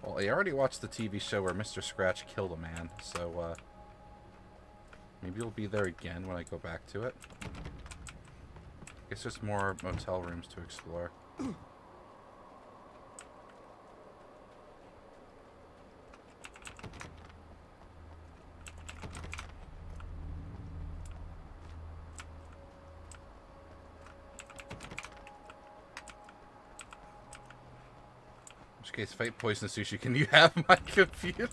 Well, I already watched the TV show where Mr. Scratch killed a man, so, maybe it'll be there again when I go back to it. I guess there's more motel rooms to explore. In which case, fight poison sushi. Can you have my computer?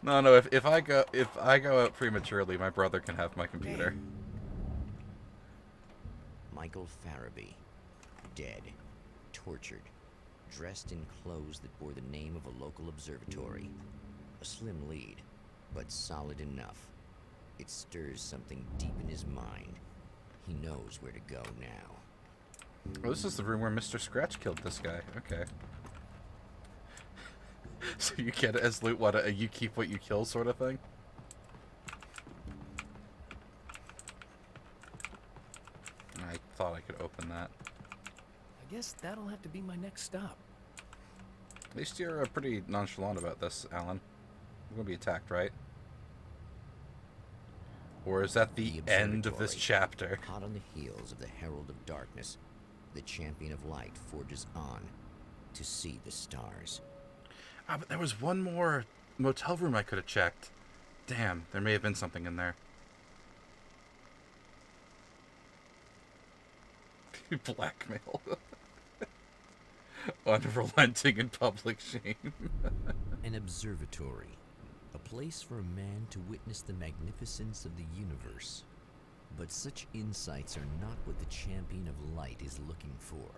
No. If I go out prematurely, my brother can have my computer. Michael Farabee, dead, tortured, dressed in clothes that bore the name of a local observatory. A slim lead, but solid enough. It stirs something deep in his mind. He knows where to go now. Oh, this is the room where Mr. Scratch killed this guy. Okay. So you get it as loot, what, you keep what you kill sort of thing? I thought I could open that. I guess that'll have to be my next stop. At least you're pretty nonchalant about this, Alan. We're gonna be attacked, right? Or is that the end of this chapter? Hot on the heels of the Herald of Darkness, the Champion of Light forges on to see the stars. Ah, but there was one more motel room I could have checked. Damn, there may have been something in there. Blackmail. Unrelenting in public shame. An observatory. A place for a man to witness the magnificence of the universe. But such insights are not what the Champion of Light is looking for.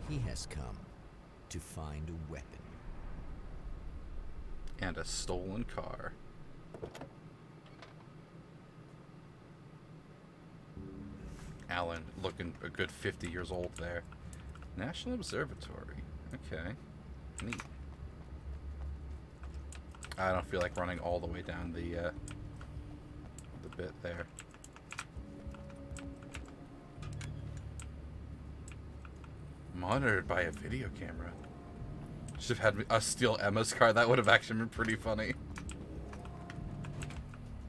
He has come to find a weapon. And a stolen car. Alan looking a good 50 years old there. National Observatory. Okay. Neat. I don't feel like running all the way down the bit there. Monitored by a video camera. Should have had us steal Emma's car. That would have actually been pretty funny.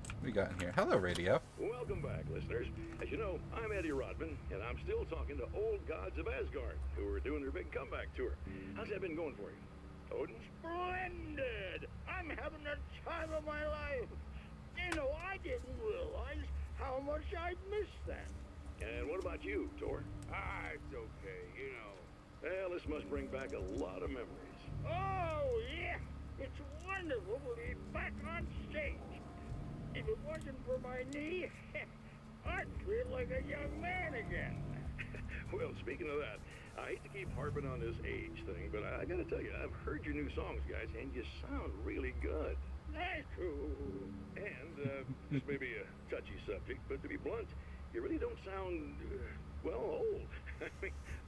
What we got in here? Hello, radio. Welcome back, listeners. As you know, I'm Eddie Rodman, and I'm still talking to old gods of Asgard, who are doing their big comeback tour. How's that been going for you? Odin? Splendid! I'm having the time of my life. You know, I didn't realize how much I'd missed that. And what about you, Tor? It's okay, you know. Well, this must bring back a lot of memories. Oh, yeah. It's wonderful to be back on stage. If it wasn't for my knee, I'd feel like a young man again. Well, speaking of that, I hate to keep harping on this age thing, but I gotta tell you, I've heard your new songs, guys, and you sound really good. Thank you. And, this may be a touchy subject, but to be blunt, you really don't sound, well, old.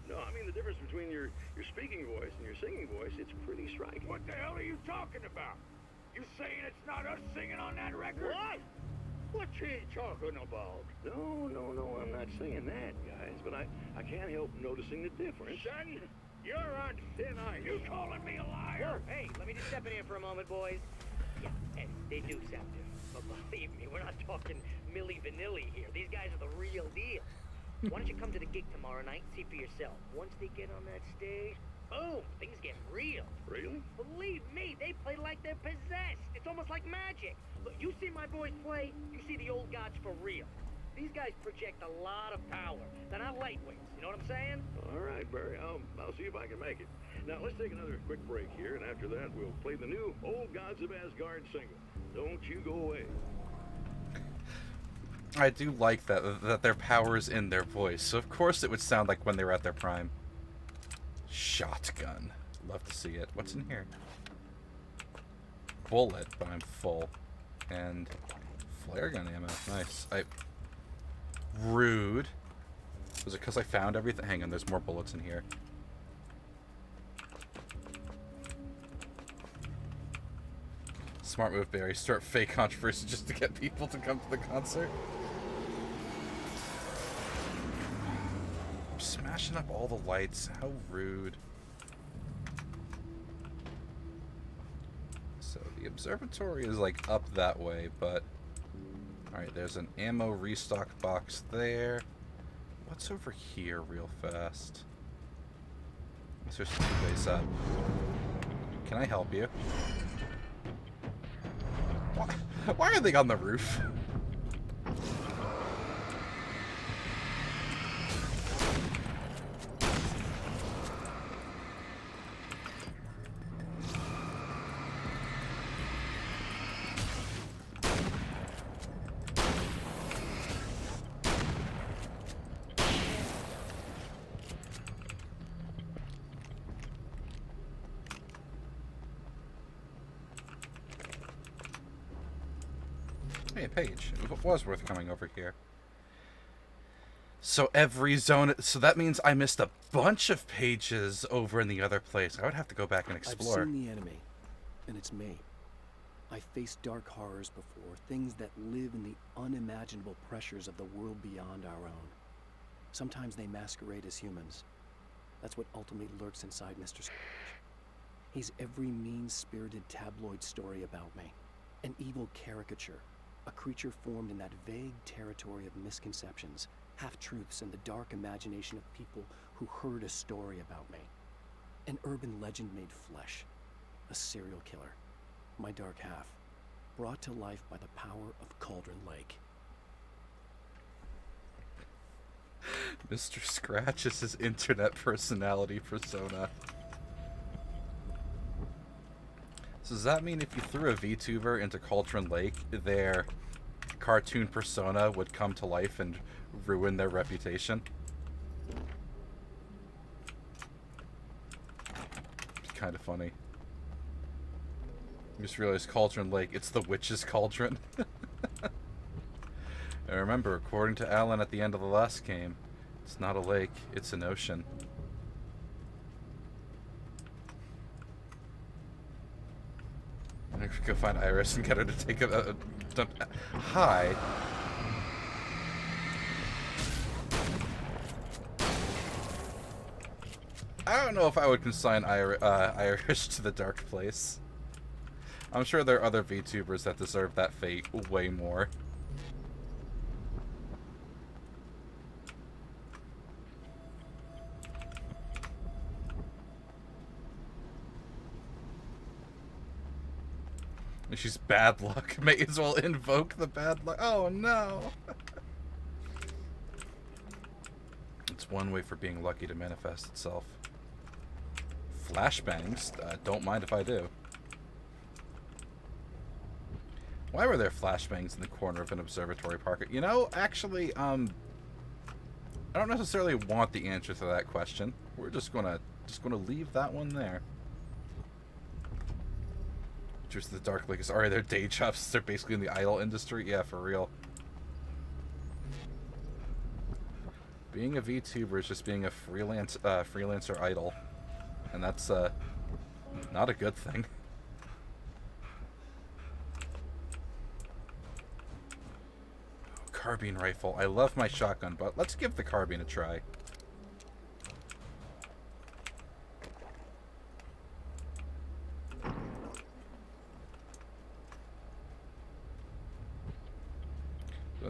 No, I mean the difference between your speaking voice and your singing voice, it's pretty striking. What the hell are you talking about? You saying it's not us singing on that record? What? What's he talking about? No, I'm not saying that, guys, but I can't help noticing the difference. Son, you're on thin ice. You calling me a liar? Hey, let me just step in here for a moment, boys. Yeah, hey, they do sound different. But believe me, we're not talking Milli Vanilli here. These guys are the real deal. Why don't you come to the gig tomorrow night and see for yourself? Once they get on that stage, boom, things get real. Really? Believe me, they play like they're possessed. It's almost like magic. Look, you see my boys play, you see the old gods for real. These guys project a lot of power. They're not lightweights, you know what I'm saying? All right, Barry, I'll see if I can make it. Now, let's take another quick break here, and after that, we'll play the new Old Gods of Asgard single. Don't you go away. I do like that their power is in their voice, so of course it would sound like when they were at their prime. Shotgun. Love to see it. What's in here? Bullet, but I'm full. And flare gun ammo. Nice. Rude. Was it because I found everything? Hang on, there's more bullets in here. Smart move, Barry. Start fake controversy just to get people to come to the concert. Smashing up all the lights. How rude. So the observatory is like up that way, but... Alright, there's an ammo restock box there. What's over here real fast? There's 2 ways up. Can I help you? Why are they on the roof? Hey, a page. It was worth coming over here. So every zone... So that means I missed a bunch of pages over in the other place. I would have to go back and explore. I've seen the enemy, and it's me. I faced dark horrors before, things that live in the unimaginable pressures of the world beyond our own. Sometimes they masquerade as humans. That's what ultimately lurks inside Mr. Scrooge. He's every mean-spirited tabloid story about me. An evil caricature. A creature formed in that vague territory of misconceptions, half-truths, and the dark imagination of people who heard a story about me. An urban legend made flesh. A serial killer. My dark half. Brought to life by the power of Cauldron Lake. Mr. Scratch is his internet personality persona. So does that mean if you threw a VTuber into Cauldron Lake, their cartoon persona would come to life and ruin their reputation? It's kind of funny. I just realized Cauldron Lake, it's the witch's cauldron. And remember, according to Alan at the end of the last game, it's not a lake, it's an ocean. I'm gonna go find Iris and get her to take a dump. Hi. I don't know if I would consign Iris to the dark place. I'm sure there are other VTubers that deserve that fate way more. She's bad luck. May as well invoke the bad luck. Oh no! It's one way for being lucky to manifest itself. Flashbangs? Don't mind if I do. Why were there flashbangs in the corner of an observatory park? You know, actually, I don't necessarily want the answer to that question. We're just gonna leave that one there. Just the Dark Lake is already their day jobs. They're basically in the idol industry. Yeah, for real. Being a VTuber is just being a freelancer idol. And that's not a good thing. Carbine rifle. I love my shotgun, but let's give the carbine a try.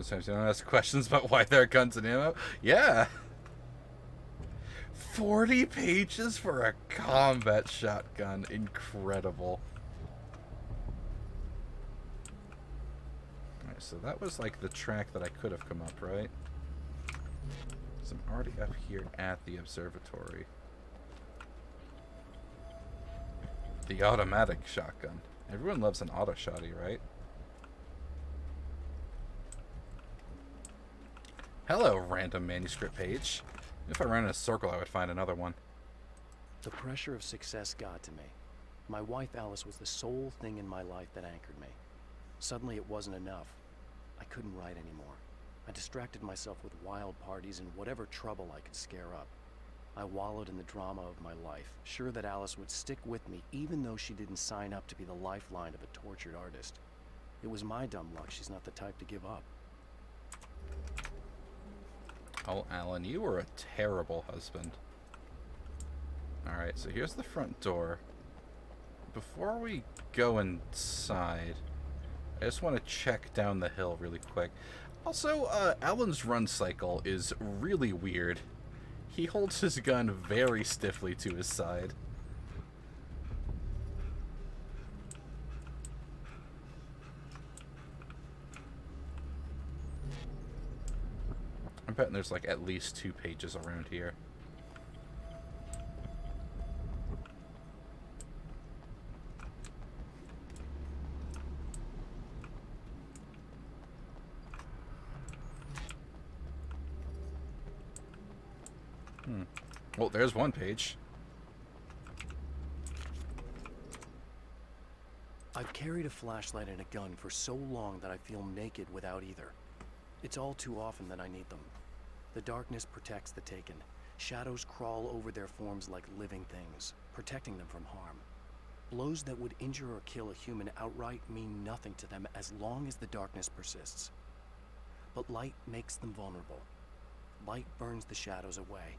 Sometimes you don't ask questions about why there are guns and ammo. Yeah. 40 pages for a combat shotgun. Incredible. Alright, so that was like the track that I could have come up, right? So I'm already up here at the observatory. The automatic shotgun. Everyone loves an auto shotty, right? Hello, random manuscript page. If I ran in a circle, I would find another one. The pressure of success got to me. My wife Alice was the sole thing in my life that anchored me. Suddenly it wasn't enough. I couldn't write anymore. I distracted myself with wild parties and whatever trouble I could scare up. I wallowed in the drama of my life, sure that Alice would stick with me even though she didn't sign up to be the lifeline of a tortured artist. It was my dumb luck she's not the type to give up. Oh, Alan, you were a terrible husband. Alright, so here's the front door. Before we go inside, I just want to check down the hill really quick. Also, Alan's run cycle is really weird. He holds his gun very stiffly to his side. I'm betting there's like at least 2 pages around here. Well, there's one page. I've carried a flashlight and a gun for so long that I feel naked without either. It's all too often that I need them. The darkness protects the taken. Shadows crawl over their forms like living things, protecting them from harm. Blows that would injure or kill a human outright mean nothing to them as long as the darkness persists. But light makes them vulnerable. Light burns the shadows away.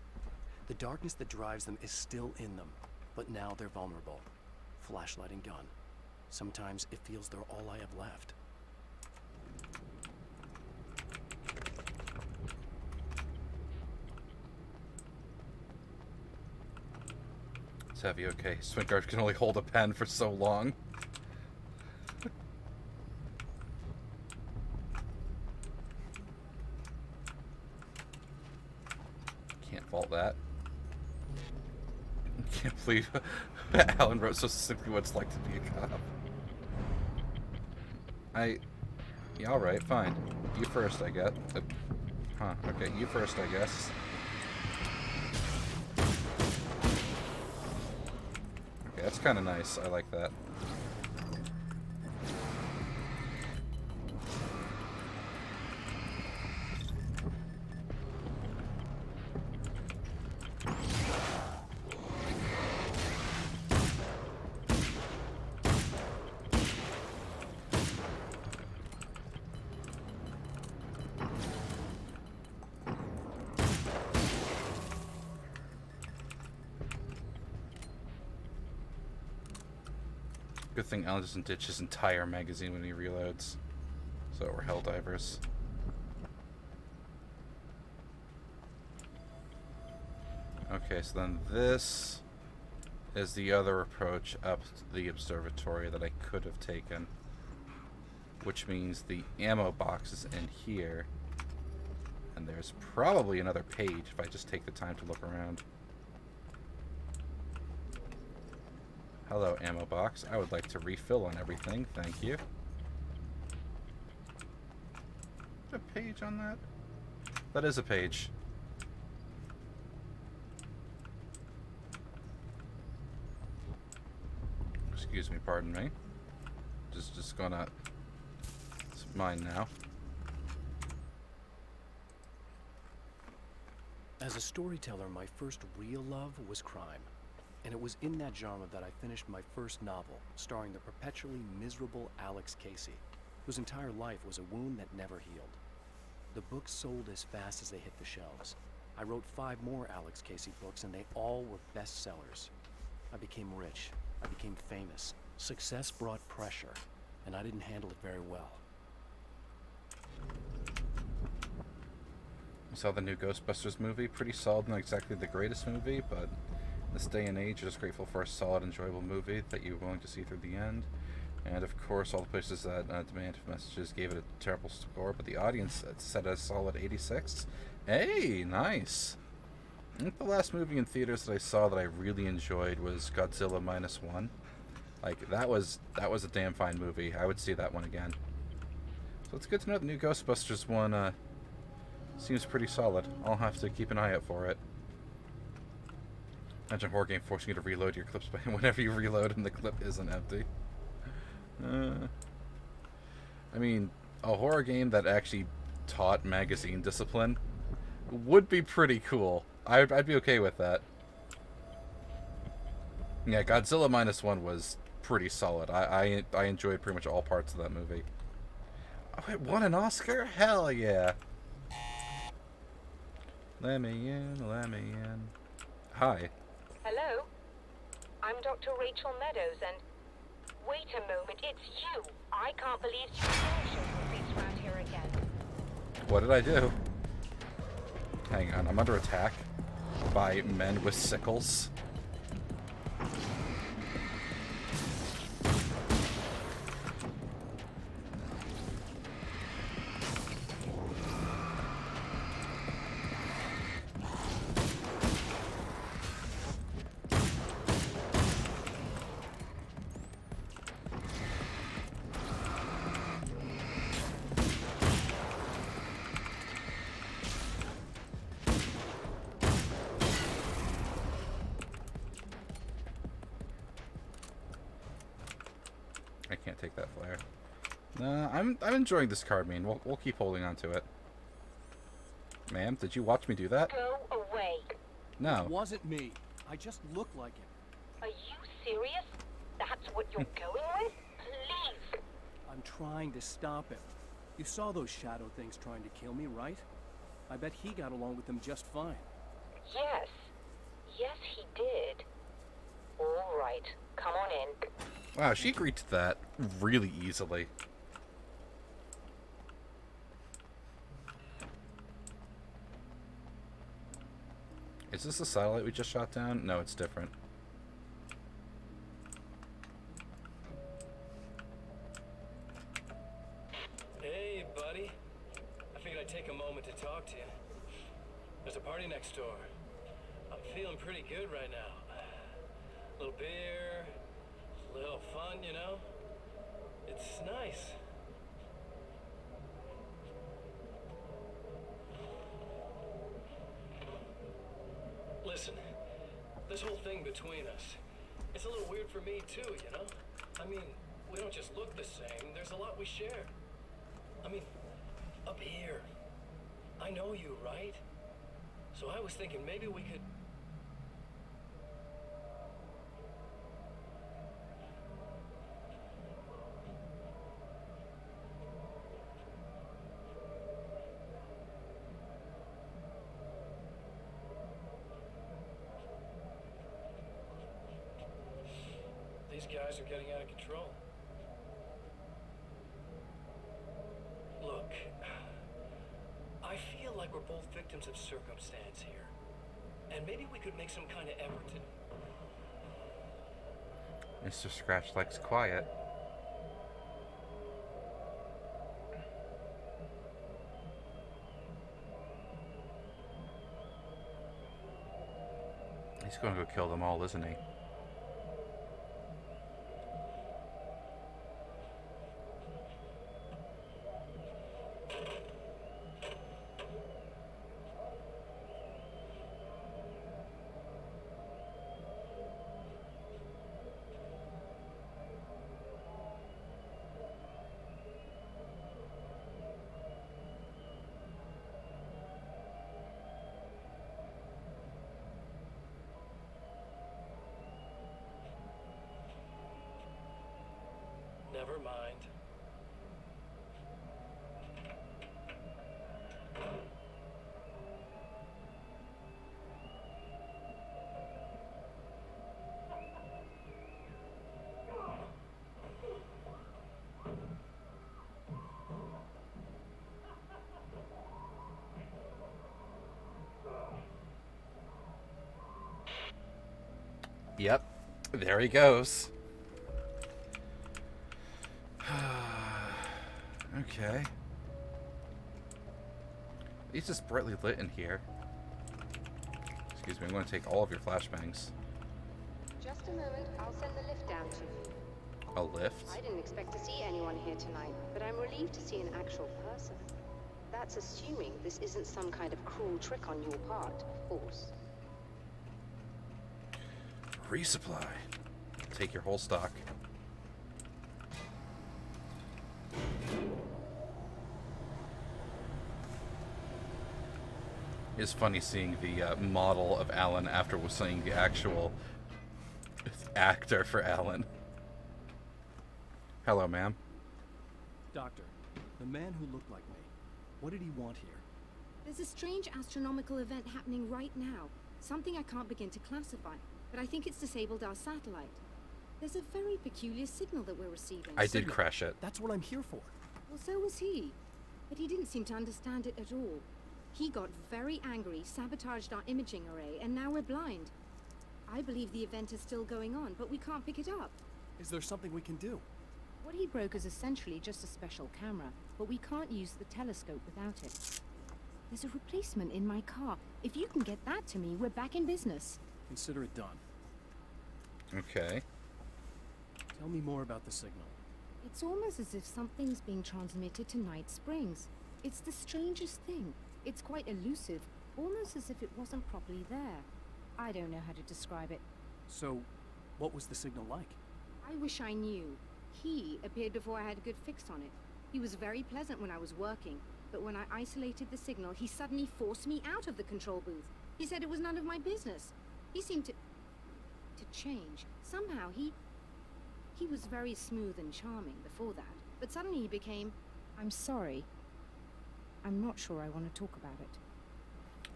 The darkness that drives them is still in them, but now they're vulnerable. Flashlight and gun. Sometimes it feels they're all I have left. It's heavy, okay. Swingard can only hold a pen for so long. Can't fault that. Can't believe Alan wrote so succinctly what it's like to be a cop. Yeah, alright, fine. You first, I guess. Okay, you first, I guess. Okay, that's kind of nice. I like that. Good thing Alan doesn't ditch his entire magazine when he reloads. So we're Helldivers. Okay, so then this is the other approach up to the observatory that I could have taken. Which means the ammo box is in here. And there's probably another page if I just take the time to look around. Hello, ammo box. I would like to refill on everything. Thank you. A page on that? That is a page. Excuse me, pardon me. Just gonna... It's mine now. As a storyteller, my first real love was crime. And it was in that genre that I finished my first novel, starring the perpetually miserable Alex Casey, whose entire life was a wound that never healed. The books sold as fast as they hit the shelves. I wrote 5 more Alex Casey books, and they all were bestsellers. I became rich. I became famous. Success brought pressure, and I didn't handle it very well. I saw the new Ghostbusters movie. Pretty solid, not exactly the greatest movie, but in this day and age, just grateful for a solid, enjoyable movie that you're willing to see through the end. And of course, all the places that demand messages gave it a terrible score, but the audience set a solid 86. Hey, nice. I think the last movie in theaters that I saw that I really enjoyed was Godzilla -1. Like, that was a damn fine movie. I would see that one again. So it's good to know the new Ghostbusters one seems pretty solid. I'll have to keep an eye out for it. Imagine a horror game forcing you to reload your clips whenever you reload and the clip isn't empty. I mean, a horror game that actually taught magazine discipline would be pretty cool. I'd be okay with that. Yeah, Godzilla -1 was pretty solid. I enjoyed pretty much all parts of that movie. Oh, it won an Oscar? Hell yeah. Let me in, let me in. Hi. Hello? I'm Dr. Rachel Meadows, and... Wait a moment, it's you! I can't believe you showed your face around here again. What did I do? Hang on, I'm under attack by men with sickles. I can't take that flare. I'm enjoying this card, man. We'll keep holding on to it. Ma'am, did you watch me do that? Go away. No. It wasn't me. I just looked like him. Are you serious? That's what you're going with? Please. I'm trying to stop him. You saw those shadow things trying to kill me, right? I bet he got along with them just fine. Yes. Yes, he did. All right. Come on in. Wow, she agreed to that really easily. Is this the satellite we just shot down? No, it's different. Hey, buddy. I figured I'd take a moment to talk to you. There's a party next door. I'm feeling pretty good right now. A little beer, a little fun, you know? It's nice. Listen, this whole thing between us, it's a little weird for me too, you know? I mean, we don't just look the same, there's a lot we share. I mean, up here, I know you, right? So I was thinking maybe we could... These guys are getting out of control. Look, I feel like we're both victims of circumstance here. And maybe we could make some kind of effort to... Mr. Scratch likes quiet. He's going to go kill them all, isn't he? Never mind. Yep, there he goes. Okay. At least it's brightly lit in here. Excuse me, I'm going to take all of your flashbangs. Just a moment, I'll send the lift down to you. A lift? I didn't expect to see anyone here tonight, but I'm relieved to see an actual person. That's assuming this isn't some kind of cruel trick on your part, of course. Resupply. Take your whole stock. It's funny seeing the model of Alan after seeing the actual actor for Alan. Hello, ma'am. Doctor, the man who looked like me, what did he want here? There's a strange astronomical event happening right now. Something I can't begin to classify, but I think it's disabled our satellite. There's a very peculiar signal that we're receiving. I did crash it. That's what I'm here for. Well, so was he. But he didn't seem to understand it at all. He got very angry, sabotaged our imaging array, and now we're blind. I believe the event is still going on, but we can't pick it up. Is there something we can do? What he broke is essentially just a special camera, but we can't use the telescope without it. There's a replacement in my car. If you can get that to me, we're back in business. Consider it done. Okay. Tell me more about the signal. It's almost as if something's being transmitted to Night Springs. It's the strangest thing. It's quite elusive, almost as if it wasn't properly there. I don't know how to describe it. So, what was the signal like? I wish I knew. He appeared before I had a good fix on it. He was very pleasant when I was working, but when I isolated the signal, he suddenly forced me out of the control booth. He said it was none of my business. He seemed to change. Somehow he was very smooth and charming before that, but suddenly he became, I'm sorry. I'm not sure I want to talk about it.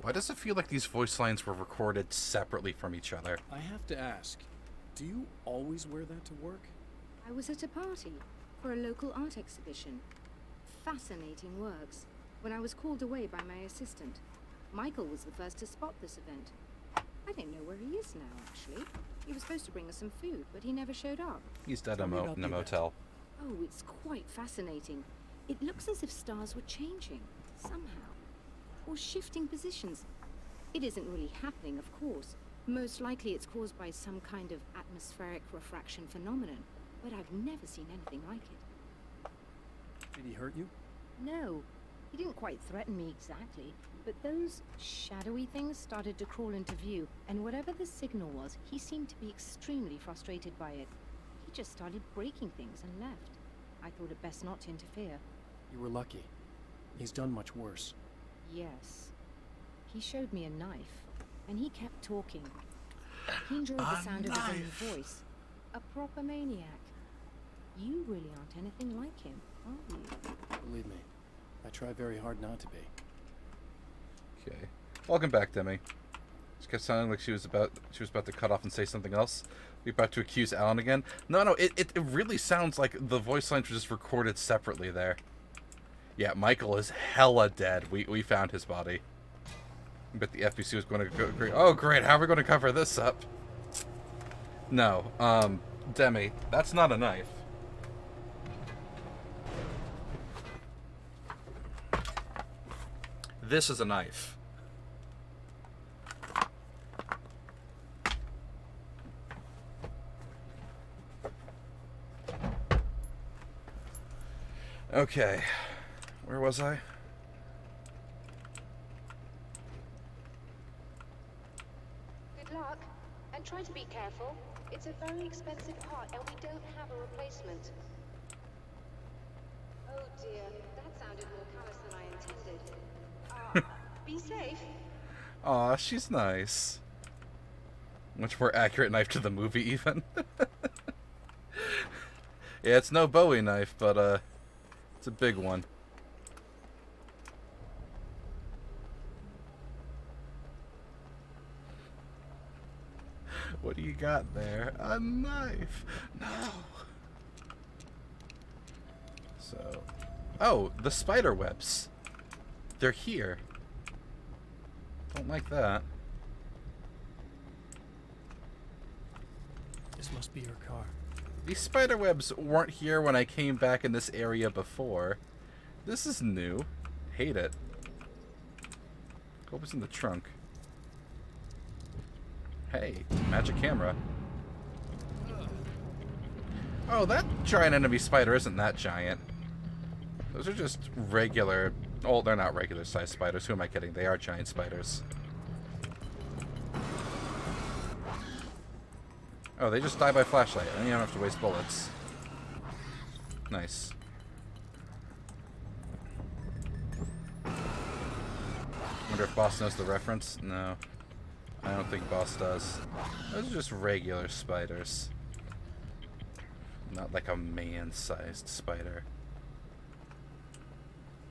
Why does it feel like these voice lines were recorded separately from each other? I have to ask, do you always wear that to work? I was at a party for a local art exhibition. Fascinating works. When I was called away by my assistant, Michael was the first to spot this event. I don't know where he is now, actually. He was supposed to bring us some food, but he never showed up. He's dead in a motel. Oh, it's quite fascinating. It looks as if stars were changing, somehow. Or shifting positions. It isn't really happening, of course. Most likely it's caused by some kind of atmospheric refraction phenomenon, but I've never seen anything like it. Did he hurt you? No, he didn't quite threaten me exactly, but those shadowy things started to crawl into view, and whatever the signal was, he seemed to be extremely frustrated by it. He just started breaking things and left. I thought it best not to interfere. You were lucky. He's done much worse. Yes. He showed me a knife, and he kept talking. He enjoyed the sound of his own voice. A proper maniac. You really aren't anything like him, are you? Believe me, I try very hard not to be. Okay. Welcome back, Demi. She kept sounding like she was about to cut off and say something else. We about to accuse Alan again. No, it really sounds like the voice lines were just recorded separately there. Yeah, Michael is hella dead. We found his body. But the FBC was going to go. Oh, great. How are we going to cover this up? No. Demi, that's not a knife. This is a knife. Okay. Where was I? Good luck, and try to be careful. It's a very expensive part, and we don't have a replacement. Oh dear, that sounded more callous than I intended. Be safe. Aw, she's nice. Much more accurate knife to the movie, even. Yeah, it's no Bowie knife, but it's a big one. What do you got there? A knife! No! So... Oh, the spider webs. They're here. Don't like that. This must be your car. These spider webs weren't here when I came back in this area before. This is new. Hate it. Hope it's in the trunk. Hey, magic camera. Oh, that giant enemy spider isn't that giant. Those are just regular... Oh, they're not regular sized spiders. Who am I kidding? They are giant spiders. Oh, they just die by flashlight. And you don't have to waste bullets. Nice. Wonder if Boss knows the reference? No. I don't think Boss does. Those are just regular spiders. Not like a man-sized spider.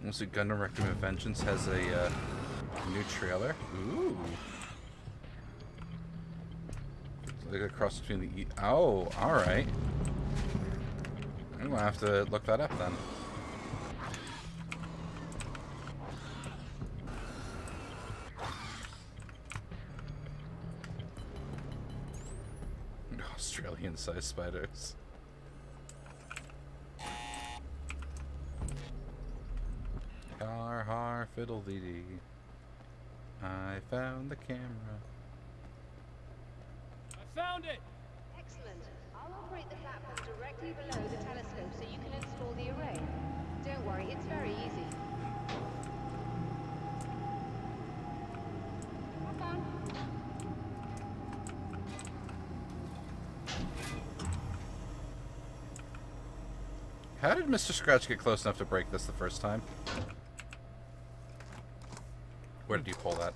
Also, Gundam Requiem of Vengeance has a new trailer. Ooh. It's like a cross between the... Oh, alright. I'm gonna have to look that up then. Australian-sized spiders. Har har fiddle dee dee. I found the camera. I found it! Excellent. I'll operate the platform directly below the telescope so you can install the array. Don't worry, it's very easy. Hop on. How did Mr. Scratch get close enough to break this the first time? Where did you pull that?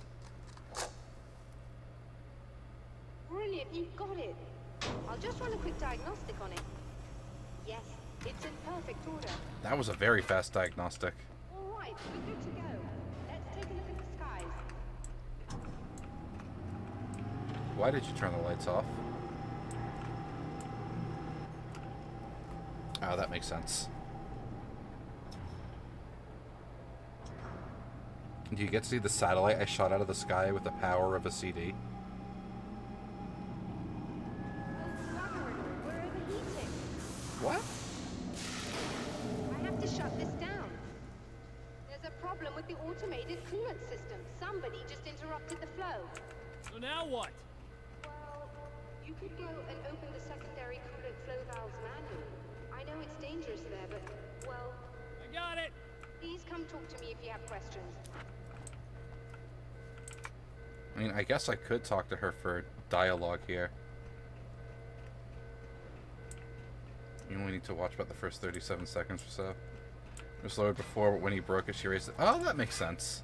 Brilliant, you got it. I'll just run a quick diagnostic on it. Yes, it's in perfect order. That was a very fast diagnostic. All right, we're good to go. Let's take a look at the skies. Why did you turn the lights off? Oh, that makes sense. Do you get to see the satellite I shot out of the sky with the power of a CD? We're overheating. What? I have to shut this down. There's a problem with the automated coolant system. Somebody just interrupted the flow. So now what? Well, you could go and open the secondary coolant flow valves manually. I know it's dangerous there, but, well... I got it! Please come talk to me if you have questions. I mean, I guess I could talk to her for dialogue here. You only need to watch about the first 37 seconds or so. It was lowered before, but when he broke it, she raised it. Oh, that makes sense.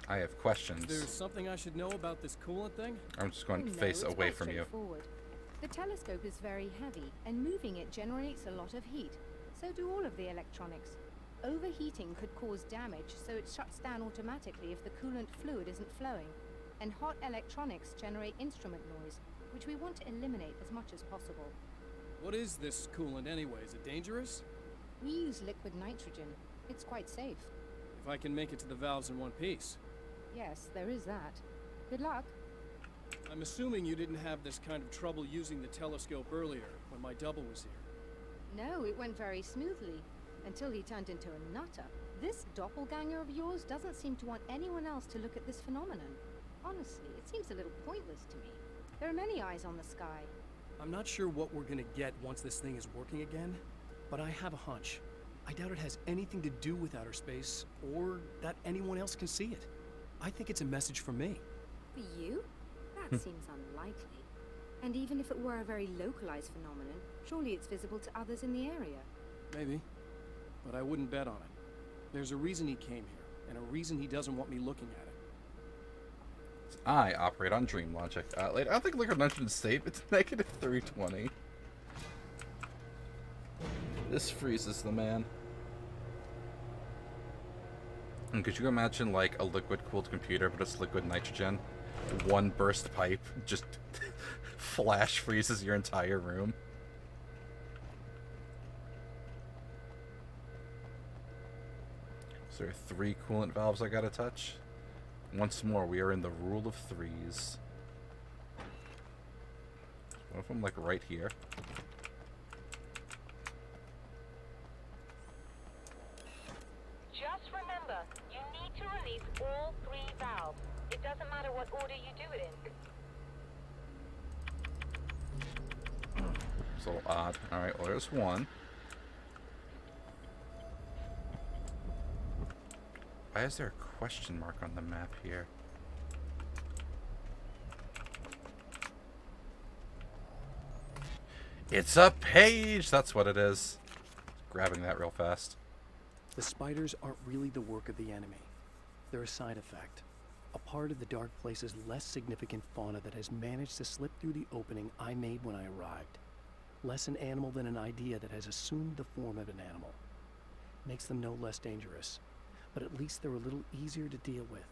I have questions. Is there something I should know about this coolant thing? I'm just going to face it's away quite from you. straightforward. The telescope is very heavy, and moving it generates a lot of heat. So do all of the electronics. Overheating could cause damage, so it shuts down automatically if the coolant fluid isn't flowing. And hot electronics generate instrument noise, which we want to eliminate as much as possible. What is this coolant anyway? Is it dangerous? We use liquid nitrogen. It's quite safe. If I can make it to the valves in one piece. Yes, there is that. Good luck. I'm assuming you didn't have this kind of trouble using the telescope earlier, when my double was here. No, it went very smoothly, until he turned into a nutter. This doppelganger of yours doesn't seem to want anyone else to look at this phenomenon. Honestly, it seems a little pointless to me. There are many eyes on the sky. I'm not sure what we're gonna get once this thing is working again, but I have a hunch. I doubt it has anything to do with outer space, or that anyone else can see it. I think it's a message from me. For you? That seems unlikely. And even if it were a very localized phenomenon, surely it's visible to others in the area. Maybe. But I wouldn't bet on it. There's a reason he came here. and a reason he doesn't want me looking at it. I operate on dream logic. Later, I don't think Liquid Nitrogen save. It's negative 320. This freezes the man. And could you imagine like a liquid-cooled computer, but it's liquid nitrogen? One burst pipe just flash freezes your entire room. Is there 3 coolant valves I gotta touch? Once more, we are in the rule of 3s. One of them, like, right here. Just remember, you need to release all 3 valves. It doesn't matter what order you do it in. It's a little odd. Alright, well, there's one. Why is there a question mark on the map here? It's a page! That's what it is. Grabbing that real fast. The spiders aren't really the work of the enemy. They're a side effect. A part of the Dark Place's less significant fauna that has managed to slip through the opening I made when I arrived. Less an animal than an idea that has assumed the form of an animal. Makes them no less dangerous. But at least they're a little easier to deal with.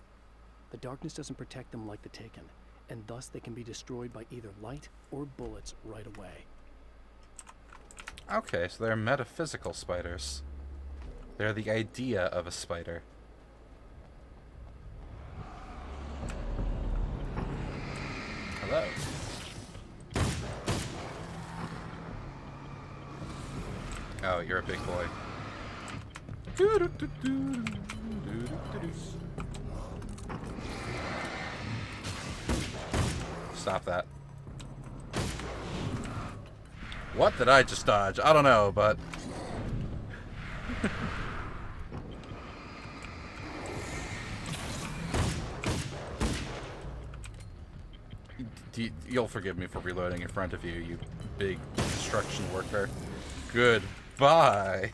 The darkness doesn't protect them like the Taken, and thus they can be destroyed by either light or bullets right away. Okay, so they're metaphysical spiders. They're the idea of a spider. Hello. Oh, you're a big boy. Stop that. What did I just dodge? I don't know, but... You'll forgive me for reloading in front of you, you big construction worker. Goodbye.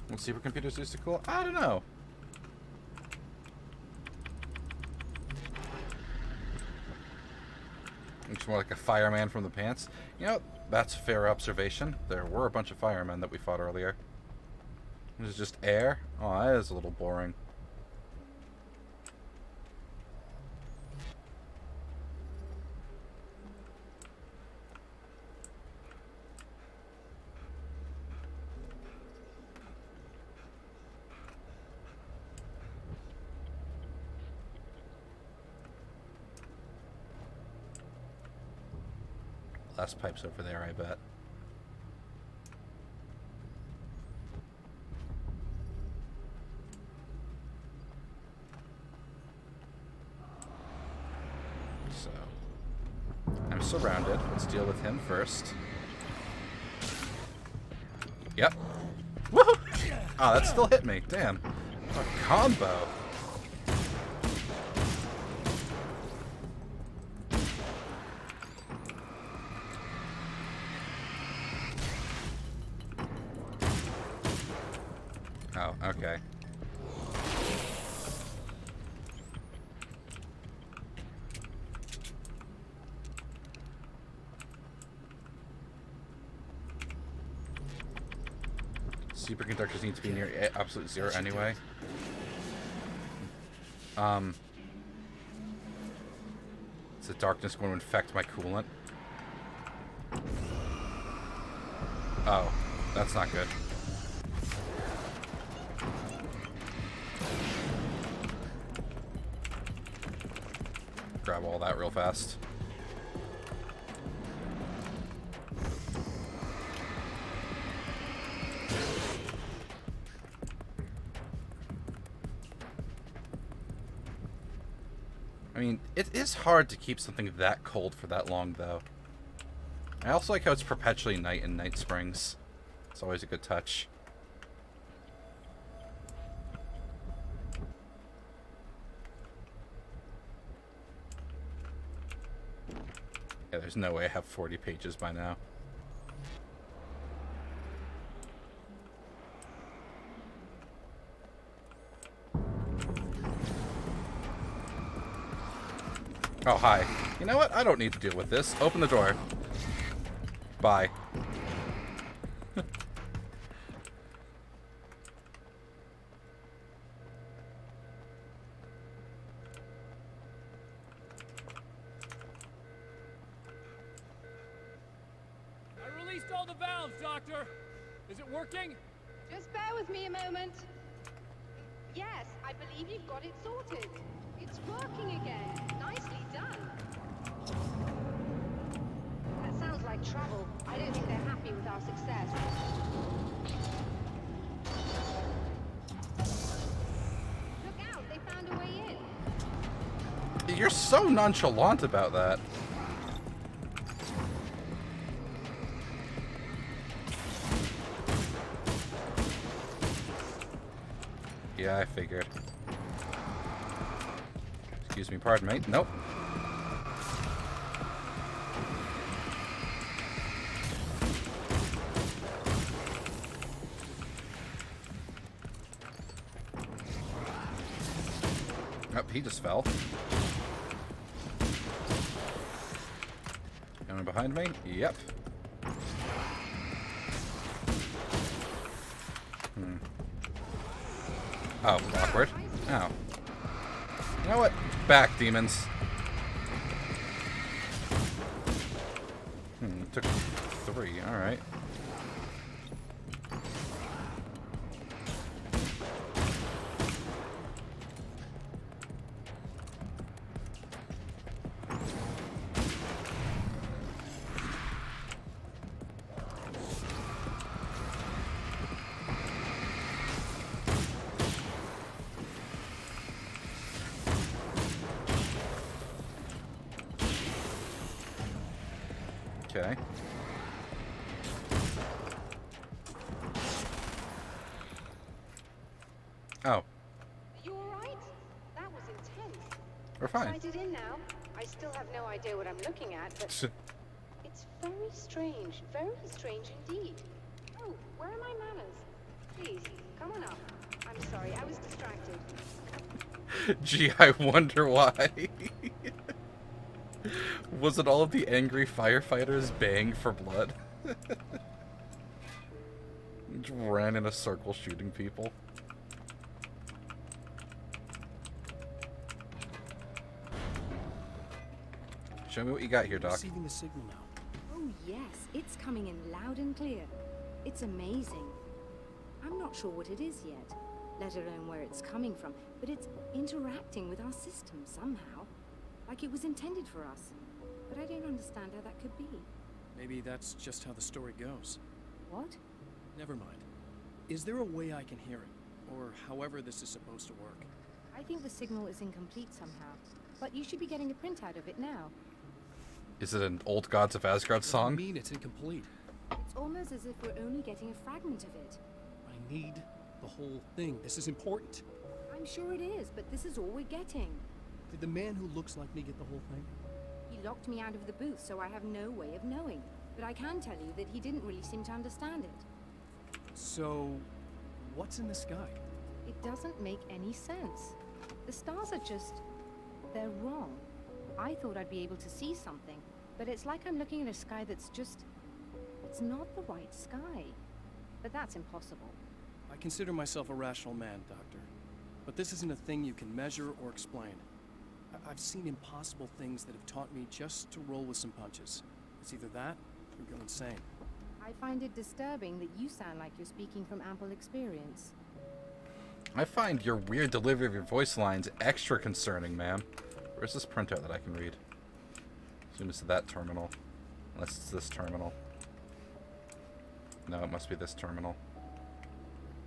What supercomputers used to cool? I don't know. Looks more like a fireman from the pants. You know, that's a fair observation. There were a bunch of firemen that we fought earlier. This is just air? Oh, that is a little boring. Last pipe's over there, I bet. So, I'm surrounded. Let's deal with him first. Yep. Woohoo! Oh, that still hit me. Damn. A combo. Oh, okay. Superconductors need to be near absolute zero anyway. Is the darkness going to infect my coolant? Oh, that's not good. Grab all that real fast. I mean, it is hard to keep something that cold for that long, though. I also like how it's perpetually night in Night Springs. It's always a good touch. Yeah, there's no way I have 40 pages by now. Oh, hi. You know what? I don't need to deal with this. Open the door. Bye. I released all the valves, Doctor. Is it working? Just bear with me a moment. Yes, I believe you've got it sorted. It's working again. Nicely done. That sounds like trouble. I don't think they're happy with our success. Look out, they found a way in. You're so nonchalant about that. Yeah, I figured. Excuse me, pardon me. Nope. Oh, he just fell. Anyone behind me? Yep. Oh, awkward. Oh. You know what? Back, demons. Took 3. Alright. Okay. Oh. You alright? That was intense. We're fine. Sighted in now. I still have no idea what I'm looking at, but it's very strange indeed. Oh, where are my manners? Please, come on up. I'm sorry, I was distracted. Gee, I wonder why. Was it all of the angry firefighters baying for blood? Just ran in a circle shooting people. Show me what you got here, Doc. Receiving the signal now. Oh yes, it's coming in loud and clear. It's amazing. I'm not sure what it is yet, let alone where it's coming from, but it's interacting with our system somehow. Like it was intended for us. But I don't understand how that could be. Maybe that's just how the story goes. What? Never mind. Is there a way I can hear it? Or however this is supposed to work? I think the signal is incomplete somehow. But you should be getting a printout of it now. Is it an Old Gods of Asgard song? I mean it's incomplete. It's almost as if we're only getting a fragment of it. I need the whole thing. This is important. I'm sure it is, but this is all we're getting. Did the man who looks like me get the whole thing? He locked me out of the booth, so I have no way of knowing. But I can tell you that he didn't really seem to understand it. So, what's in the sky? It doesn't make any sense. The stars are just... they're wrong. I thought I'd be able to see something, but it's like I'm looking at a sky that's just... it's not the right sky. But that's impossible. I consider myself a rational man, Doctor. But this isn't a thing you can measure or explain. I've seen impossible things that have taught me just to roll with some punches. It's either that, or go insane. I find it disturbing that you sound like you're speaking from ample experience. I find your weird delivery of your voice lines extra concerning, ma'am. Where's this printout that I can read? Assume it's that terminal. Unless it's this terminal. No, it must be this terminal.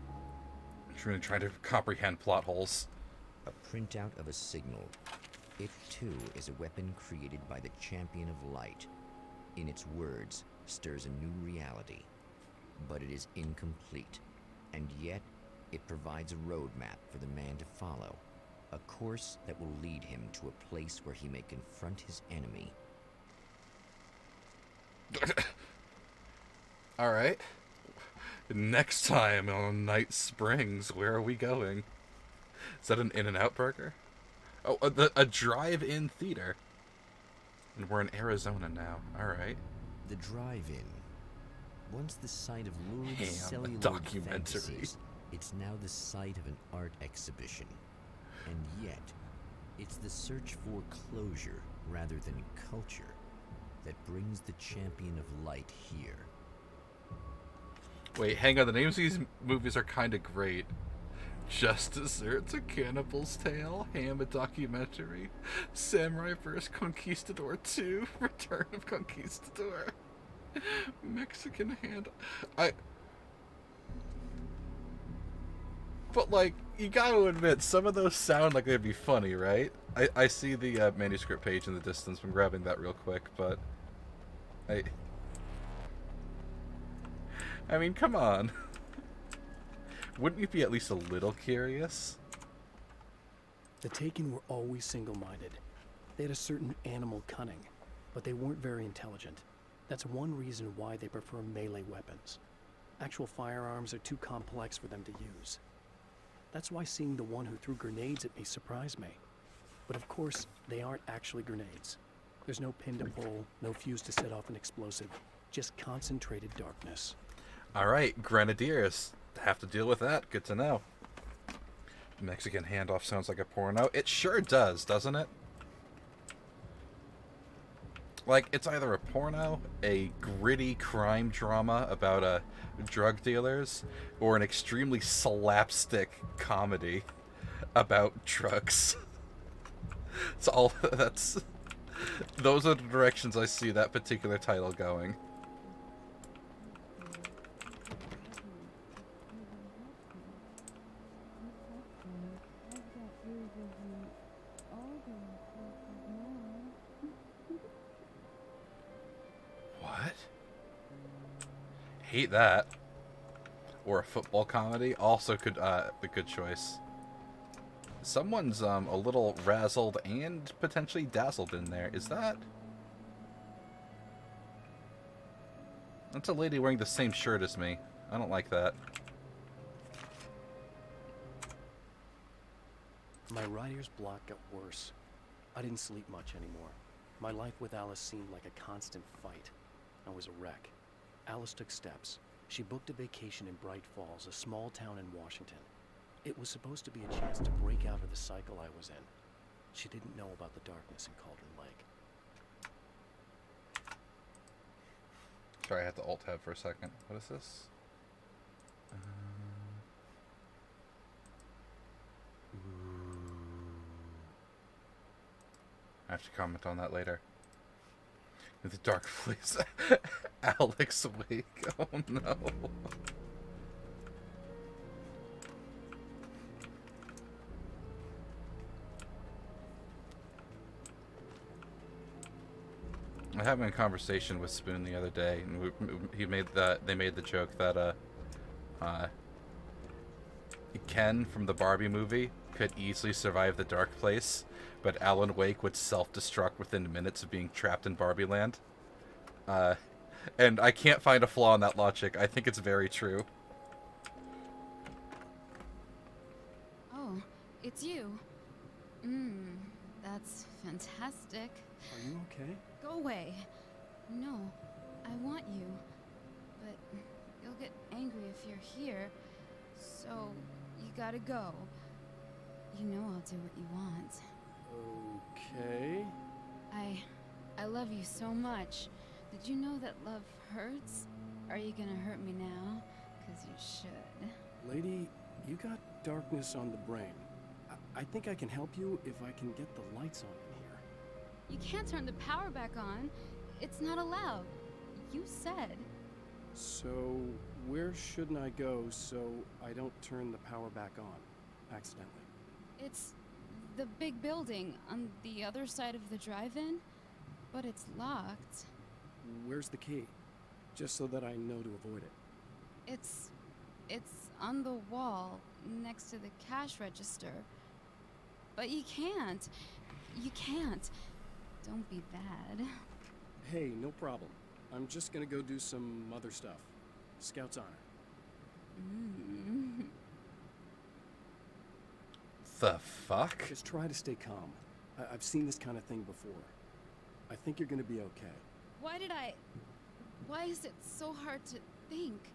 I'm really trying to comprehend plot holes. A printout of a signal. It, too, is a weapon created by the Champion of Light. In its words, stirs a new reality. But it is incomplete. And yet, it provides a roadmap for the man to follow. A course that will lead him to a place where he may confront his enemy. Alright. Next time on Night Springs, where are we going? Is that an In-N-Out burger? Oh, a drive-in theater. And we're in Arizona now. Alright. The drive-in. Once the site of lurid Ham cellular documentary. fantasies, it's now the site of an art exhibition. And yet, it's the search for closure rather than culture that brings the champion of light here. Wait, hang on. The names of these movies are kind of great. Just Desserts, A Cannibal's Tale, Ham, a Documentary, Samurai vs. Conquistador 2, Return of Conquistador, Mexican Hand. But, like, you gotta admit, some of those sound like they'd be funny, right? I see the manuscript page in the distance. I'm grabbing that real quick, but... I mean, come on. Wouldn't you be at least a little curious? The Taken were always single-minded. They had a certain animal cunning, but they weren't very intelligent. That's one reason why they prefer melee weapons. Actual firearms are too complex for them to use. That's why seeing the one who threw grenades at me surprised me. But of course, they aren't actually grenades. There's no pin to pull, no fuse to set off an explosive, just concentrated darkness. Alright, Grenadiers. Have to deal with that. Good to know. Mexican Handoff sounds like a porno. It sure does, doesn't it? Like, it's either a porno, a gritty crime drama about drug dealers, or an extremely slapstick comedy about drugs. It's all... Those are the directions I see that particular title going. What? Hate that. Or a football comedy also could be a good choice. Someone's a little razzled and potentially dazzled in there. Is that? That's a lady wearing the same shirt as me. I don't like that. My writer's block got worse. I didn't sleep much anymore. My life with Alice seemed like a constant fight. I was a wreck. Alice took steps. She booked a vacation in Bright Falls, a small town in Washington. It was supposed to be a chance to break out of the cycle I was in. She didn't know about the darkness in Cauldron Lake. Sorry, I had to alt-tab for a second. What is this? I have to comment on that later. The dark place. Alex Wake. Oh no. I was having a conversation with Spoon the other day, and they made the joke that Ken from the Barbie movie could easily survive the dark place, but Alan Wake would self-destruct within minutes of being trapped in Barbie Land. And I can't find a flaw in that logic. I think it's very true. Oh, it's you. That's fantastic. Are you okay? Go away. No, I want you. But you'll get angry if you're here. So, you gotta go. You know I'll do what you want. Okay. I love you so much. Did you know that love hurts? Are you gonna hurt me now? 'Cause you should. Lady, you got darkness on the brain. I think I can help you if I can get the lights on in here. You can't turn the power back on. It's not allowed. You said. So, where shouldn't I go so I don't turn the power back on accidentally? It's the big building on the other side of the drive-in, but it's locked. Where's the key? Just so that I know to avoid it. It's on the wall next to the cash register. But you can't. You can't. Don't be bad. Hey, no problem. I'm just gonna go do some other stuff. Scout's honor. The fuck? Just try to stay calm. I've seen this kind of thing before. I think you're gonna be okay. Why is it so hard to think?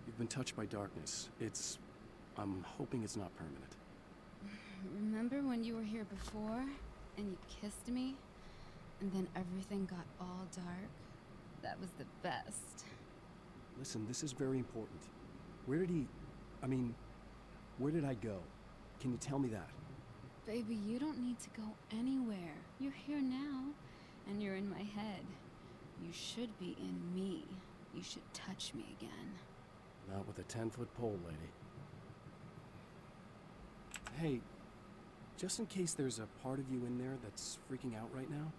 You've been touched by darkness. I'm hoping it's not permanent. Remember when you were here before and you kissed me? And then everything got all dark? That was the best. Listen, this is very important. Where did I go? Can you tell me that? Baby, you don't need to go anywhere. You're here now, and you're in my head. You should be in me. You should touch me again. Not with a 10-foot pole, lady. Hey, just in case there's a part of you in there that's freaking out right now,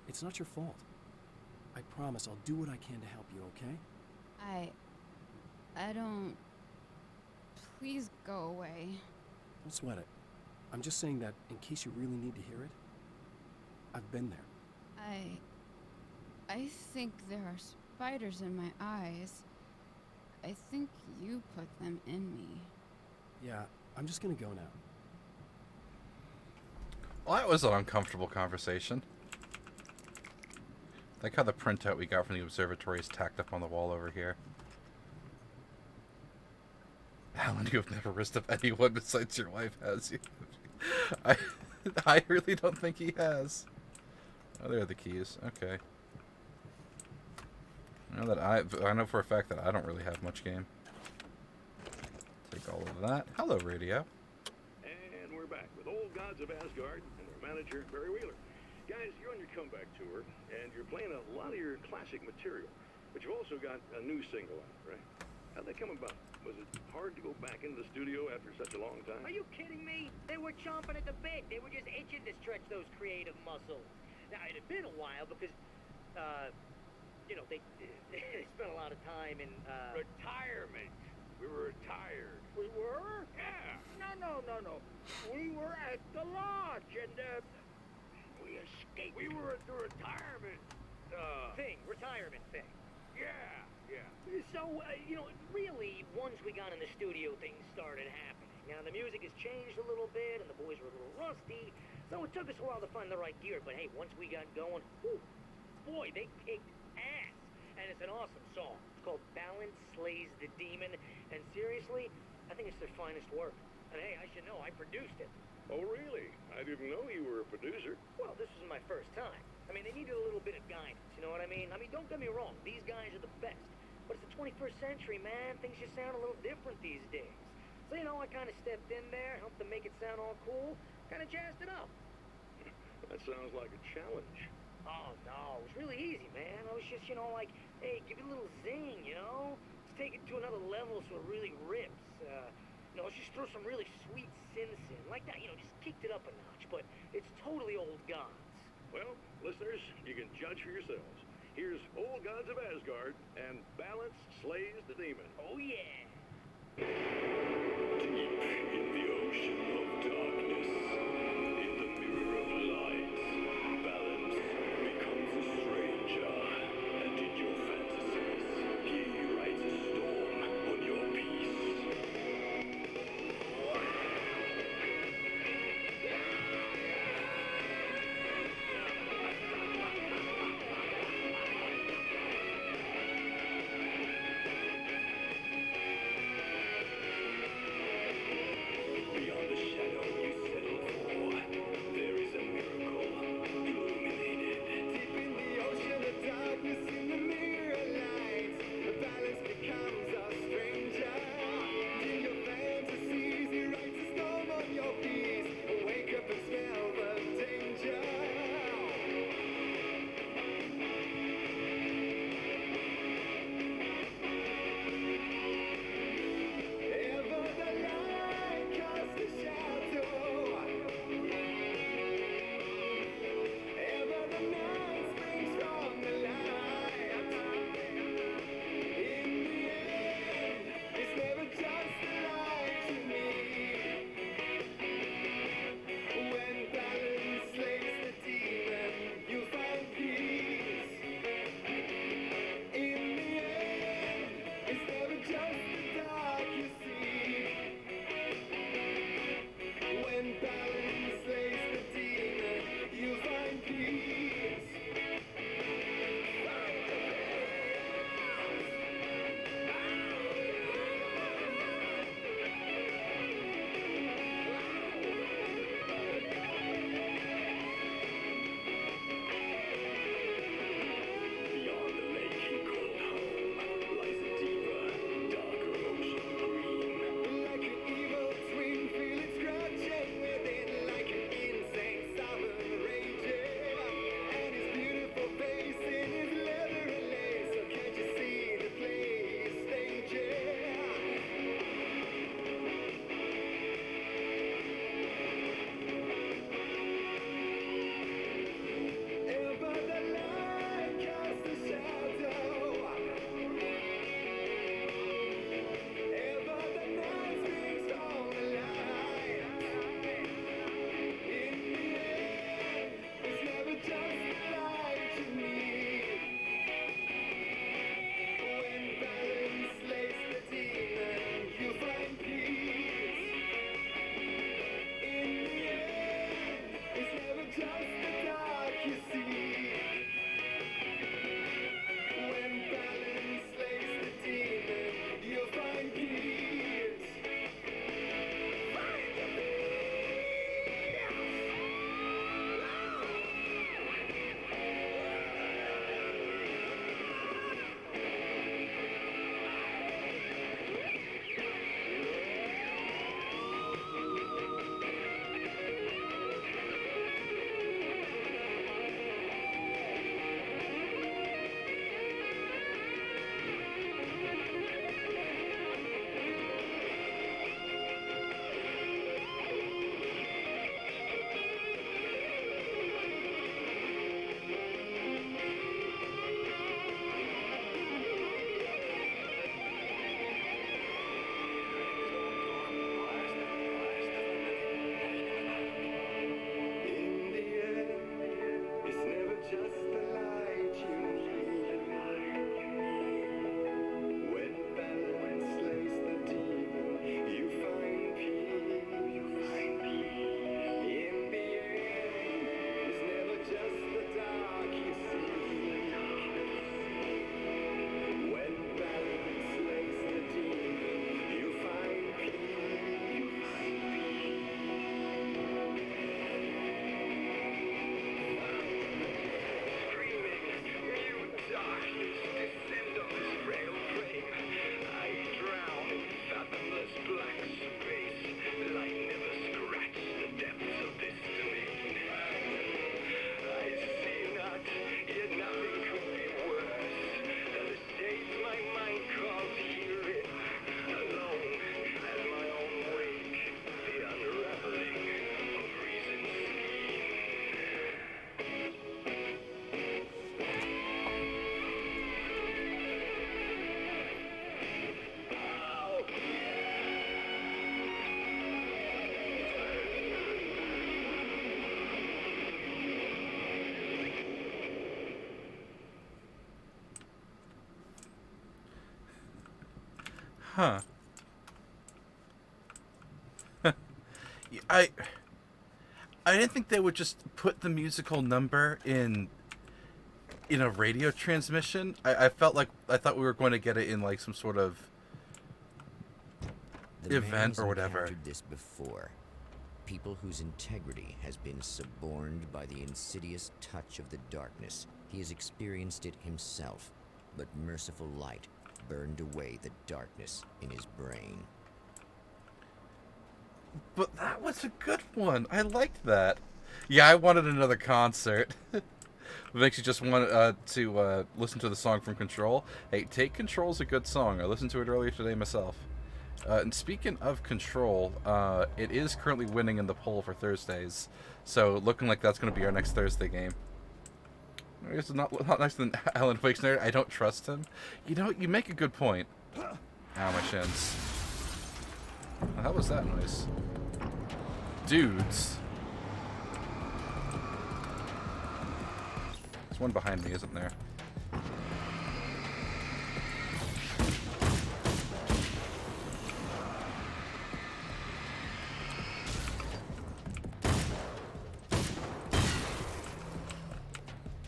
it's not your fault. I promise I'll do what I can to help you, okay? I don't... Please go away. Don't sweat it. I'm just saying that in case you really need to hear it. I've been there. I think there are spiders in my eyes. I think you put them in me. Yeah, I'm just gonna go now. Well, that was an uncomfortable conversation. Like how the printout we got from the observatory is tacked up on the wall over here. Alan, you have never risked of anyone besides your wife, has you? I really don't think he has. Oh, there are the keys. Okay. I know for a fact that I don't really have much game. Take all of that. Hello, radio. And we're back with Old Gods of Asgard and their manager, Barry Wheeler. Guys, you're on your comeback tour, and you're playing a lot of your classic material, but you've also got a new single out, right? How'd that come about? Was it hard to go back into the studio after such a long time? Are you kidding me? They were chomping at the bit. They were just itching to stretch those creative muscles. Now, it had been a while because, you know, they spent a lot of time in, Retirement. We were retired. We were? Yeah. No. We were at the lodge, and, We escaped. We were at the retirement, retirement thing. Yeah. So, you know, really, once we got in the studio, things started happening. Now, the music has changed a little bit, and the boys were a little rusty, so it took us a while to find the right gear. But hey, once we got going, whew, boy, they kicked ass. And it's an awesome song. It's called Balance Slays the Demon, and seriously, I think it's their finest work. And hey, I should know, I produced it. Oh, really? I didn't know you were a producer. Well, this is my first time. I mean, they needed a little bit of guidance, you know what I mean? I mean, don't get me wrong, these guys are the best. But it's the 21st century, man. Things just sound a little different these days. So, you know, I kind of stepped in there, helped them make it sound all cool, kind of jazzed it up. That sounds like a challenge. Oh, no, it was really easy, man. I was just, you know, like, hey, give it a little zing, you know? Let's take it to another level so it really rips. You know, let's just throw some really sweet synths in. Like that, you know, just kicked it up a notch. But it's totally Old Gods. Well, listeners, you can judge for yourselves. Here's Old Gods of Asgard and Balance Slays the Demon. Oh, yeah. Deep in the ocean of darkness, in the mirror of light, Balance becomes a stranger, and in your fantasies, he rides a storm on your peace. Huh. I didn't think they would just put the musical number in a radio transmission. I thought we were going to get it in like some sort of event or whatever. Encountered this before. People whose integrity has been suborned by the insidious touch of the darkness. He has experienced it himself, but merciful light burned away the darkness in his brain. But that was a good one. I liked that. Yeah, I wanted another concert. It makes you just want to listen to the song from Control. Hey, Take Control's a good song. I listened to it earlier today myself. And speaking of Control, it is currently winning in the poll for Thursdays. So looking like that's going to be our next Thursday game. It's not nicer than Alan Wake's nerd. I don't trust him. You know, you make a good point. Ow, my shins. How was that noise? Dudes. There's one behind me, isn't there?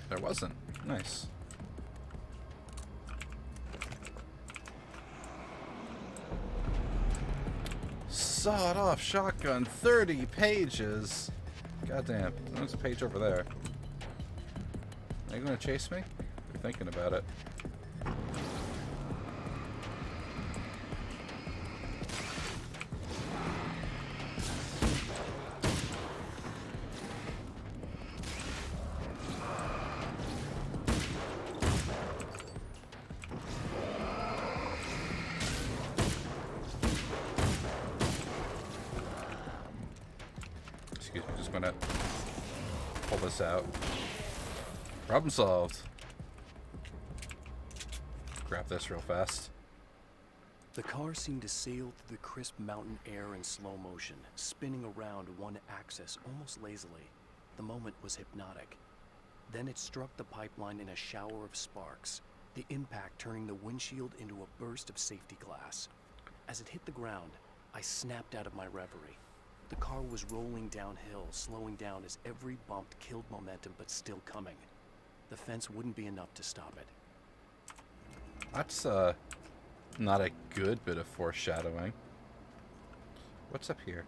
There wasn't. Nice. Sawed-off shotgun, 30 pages. Goddamn. There's a page over there. Are you gonna chase me? You're thinking about it. Excuse me, just gonna pull this out. Problem solved. Grab this real fast. The car seemed to sail through the crisp mountain air in slow motion, spinning around one axis almost lazily. The moment was hypnotic. Then it struck the pipeline in a shower of sparks, the impact turning the windshield into a burst of safety glass. As it hit the ground, I snapped out of my reverie. The car was rolling downhill, slowing down as every bump killed momentum, but still coming. The fence wouldn't be enough to stop it. That's, not a good bit of foreshadowing. What's up here?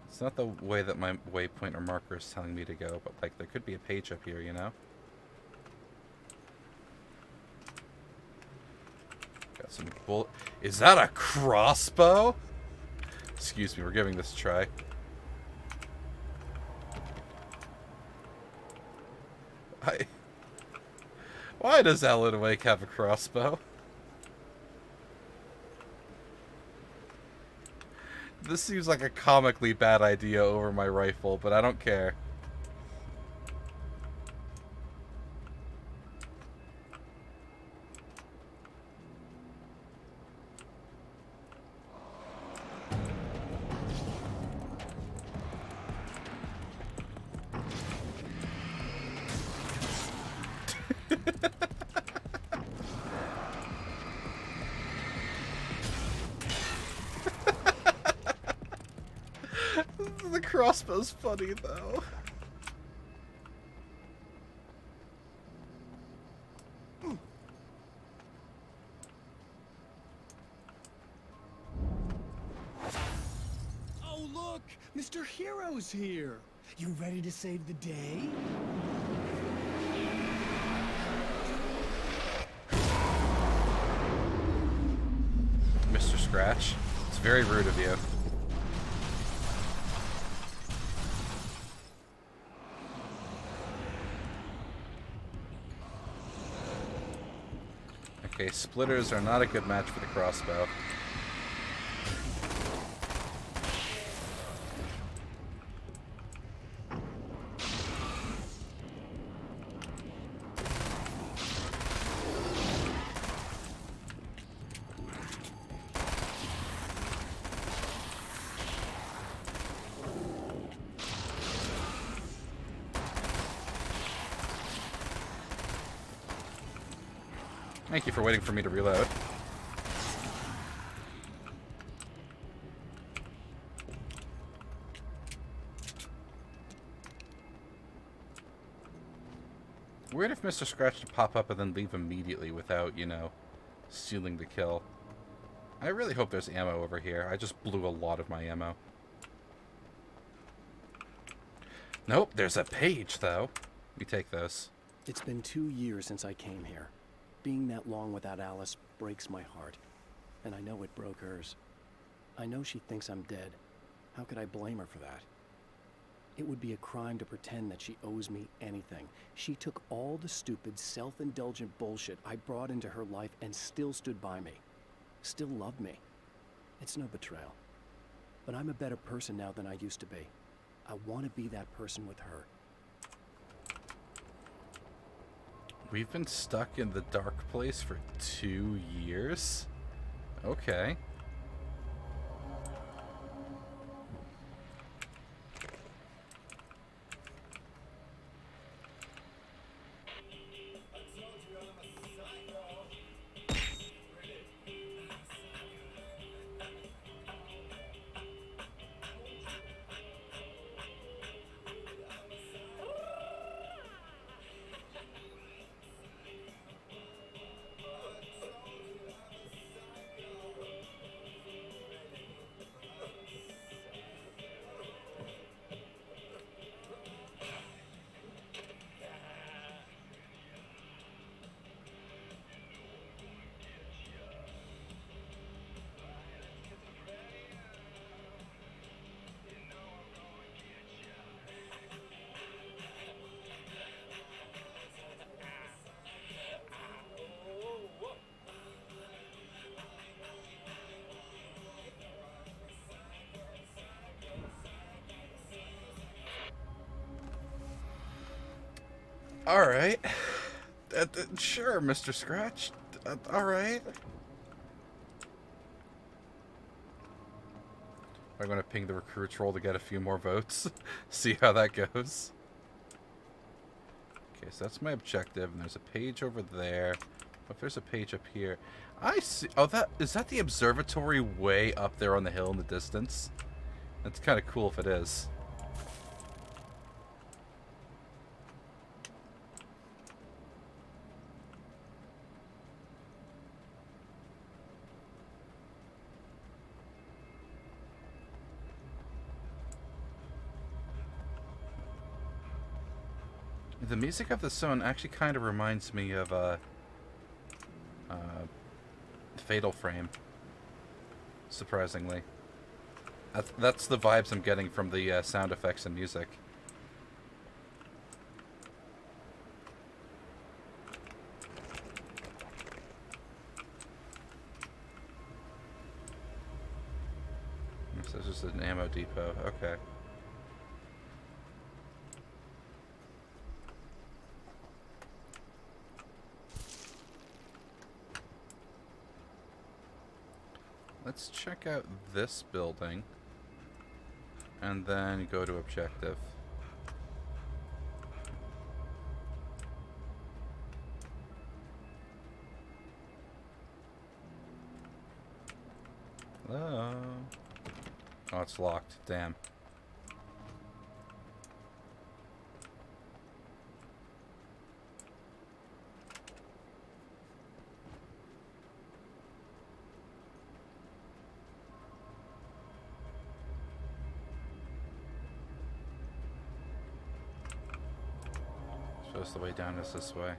It's not the way that my waypoint or marker is telling me to go, but, like, there could be a page up here, you know? Got some bull... Is that a crossbow? Excuse me, we're giving this a try. Why does Alan Wake have a crossbow? This seems like a comically bad idea over my rifle, but I don't care. The crossbow's funny, though. Oh, look! Mr. Hero's here! You ready to save the day? Mr. Scratch, it's very rude of you. Okay, splitters are not a good match for the crossbow. Thank you for waiting for me to reload. Weird if Mr. Scratch to pop up and then leave immediately without, you know, sealing the kill. I really hope there's ammo over here. I just blew a lot of my ammo. Nope, there's a page, though. We take those. It's been 2 years since I came here. Being that long without Alice breaks my heart. And I know it broke hers. I know she thinks I'm dead. How could I blame her for that? It would be a crime to pretend that she owes me anything. She took all the stupid, self-indulgent bullshit I brought into her life and still stood by me. Still loved me. It's no betrayal. But I'm a better person now than I used to be. I want to be that person with her. We've been stuck in the dark place for 2 years? Okay. Alright. Sure, Mr. Scratch. Alright. I'm gonna ping the recruits roll to get a few more votes. See how that goes. Okay, so that's my objective, and there's a page over there. If there's a page up here. I see. Oh, is that the observatory way up there on the hill in the distance? That's kind of cool if it is. The music of the song actually kind of reminds me of Fatal Frame. Surprisingly, that's the vibes I'm getting from the sound effects and music. So this is an ammo depot. Okay. Let's check out this building and then go to objective. Hello? Oh, it's locked. Damn. Suppose the way down is this way.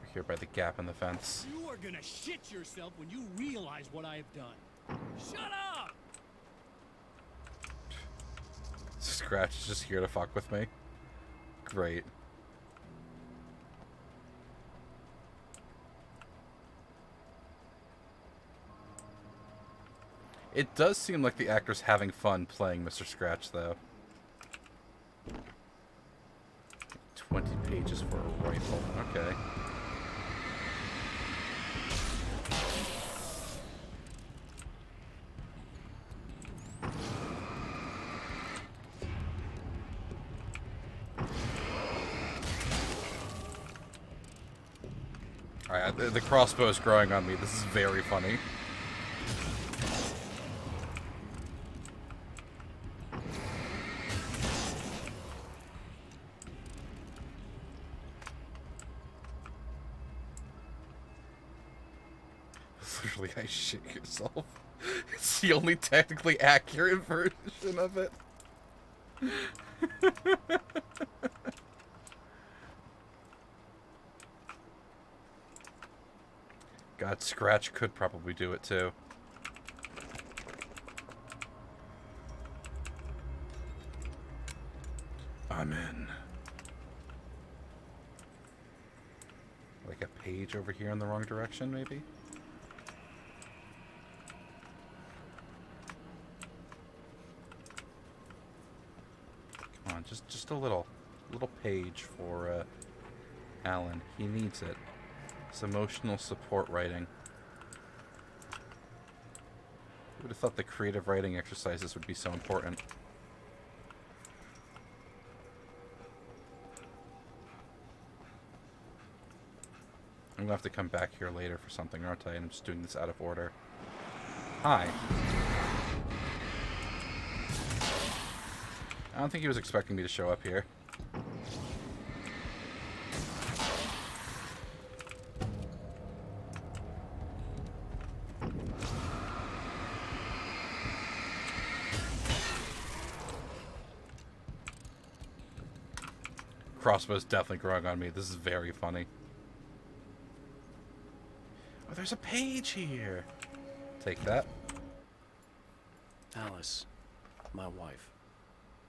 We're here by the gap in the fence. You are gonna shit yourself when you realize what I have done. Shut up! Scratch is just here to fuck with me. Great. It does seem like the actor's having fun playing Mr. Scratch, though. 20 pages for a rifle. Okay. Alright, the crossbow is growing on me. This is very funny. Literally, I shit yourself. It's the only technically accurate version of it. God, Scratch could probably do it too. I'm in. Like a page over here in the wrong direction, maybe? Come on, just a little page for Alan. He needs it. It's emotional support writing. Who would have thought the creative writing exercises would be so important? I'm gonna have to come back here later for something, aren't I? And I'm just doing this out of order. Hi. I don't think he was expecting me to show up here. Crossbow's definitely growing on me. This is very funny. Oh, there's a page here. Take that. Alice, my wife.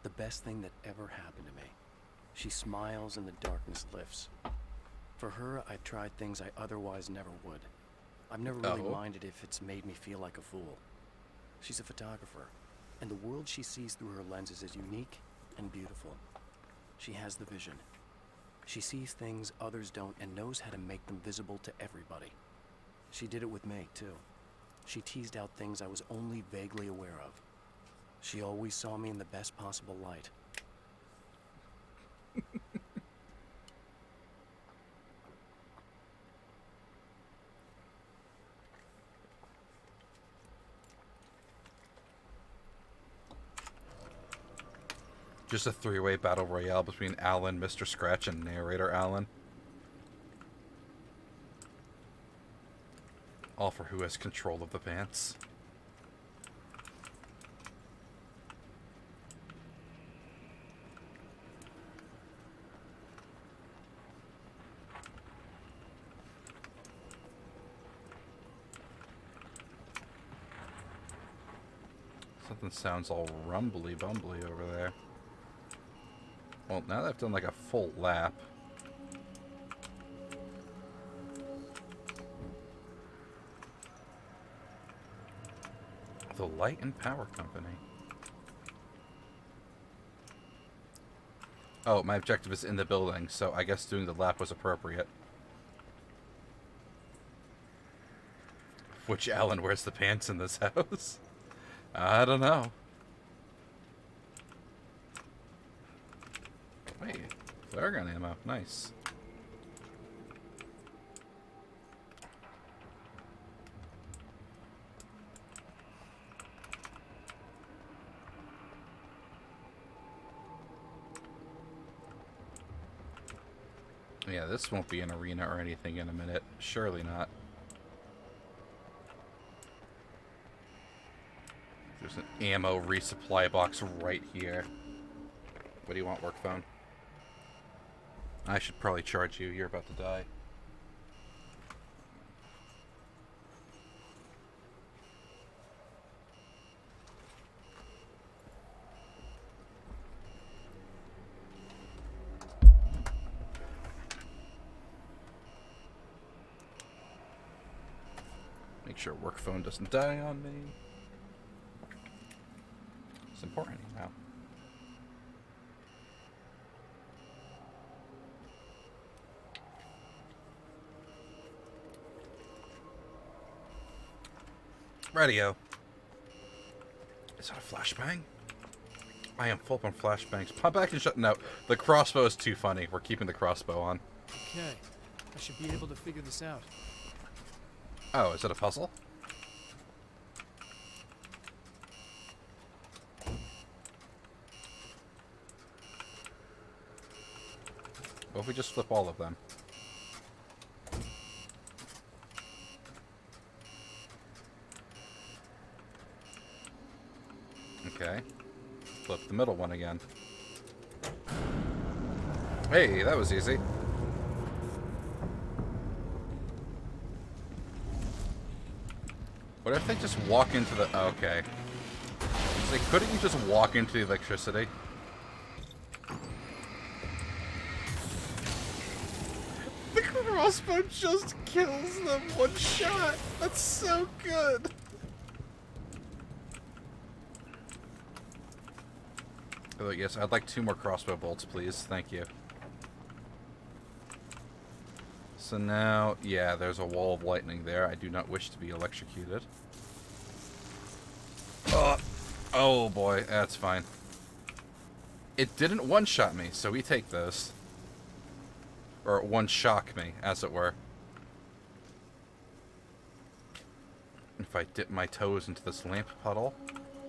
The best thing that ever happened to me. She smiles and the darkness lifts. For her, I've tried things I otherwise never would. I've never really minded if it's made me feel like a fool. She's a photographer, and the world she sees through her lenses is unique and beautiful. She has the vision. She sees things others don't and knows how to make them visible to everybody. She did it with me, too. She teased out things I was only vaguely aware of. She always saw me in the best possible light. Just a three-way battle royale between Alan, Mr. Scratch, and narrator Alan. All for who has control of the pants. Something sounds all rumbly-bumbly over there. Well, now that I've done like a full lap. The Light and Power Company. Oh, my objective is in the building, so I guess doing the lap was appropriate. Which Alan wears the pants in this house? I don't know. Wait, flare gun ammo. Nice. Yeah, this won't be an arena or anything in a minute. Surely not. There's an ammo resupply box right here. What do you want, work phone? I should probably charge you. You're about to die. Make sure work phone doesn't die on me. It's important now. Radio. Is that a flashbang? I am full on flashbangs. Pop back and shut. No, the crossbow is too funny. We're keeping the crossbow on. Okay. I should be able to figure this out. Oh, is it a puzzle? What if we just flip all of them? Okay. Flip the middle one again. Hey, that was easy. What if they just walk into the... Okay. So couldn't you just walk into the electricity? The crossbow just kills them one shot. That's so good. Oh, yes, I'd like 2 more crossbow bolts, please. Thank you. So now, yeah, there's a wall of lightning there. I do not wish to be electrocuted. Oh boy, that's fine. It didn't one-shot me, so we take those. Or one-shock me, as it were. If I dip my toes into this lamp puddle,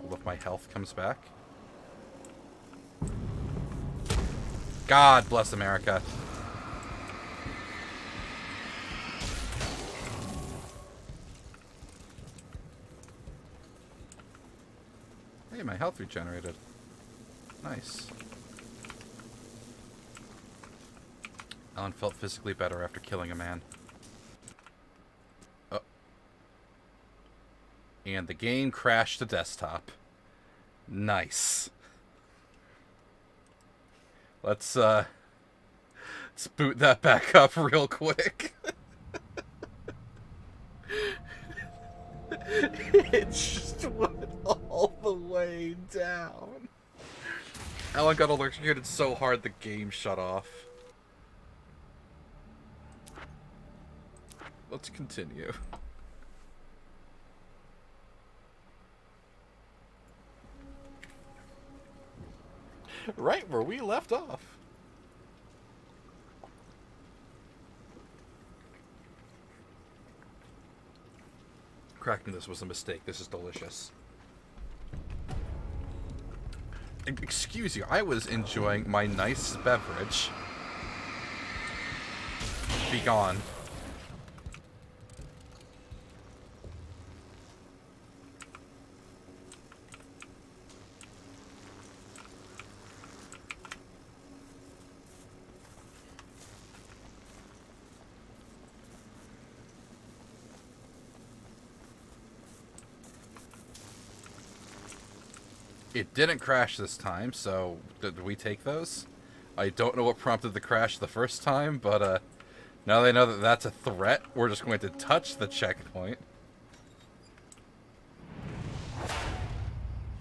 all of my health comes back. God bless America. Hey, my health regenerated. Nice. Alan felt physically better after killing a man. Oh. And the game crashed to desktop. Nice. Let's boot that back up real quick. It just went all the way down. Alan got electrocuted so hard the game shut off. Let's continue. Right where we left off. Cracking this was a mistake. This is delicious. Excuse you, I was enjoying my nice beverage. Be gone. It didn't crash this time, so did we take those? I don't know what prompted the crash the first time, but now they know that that's a threat, we're just going to touch the checkpoint.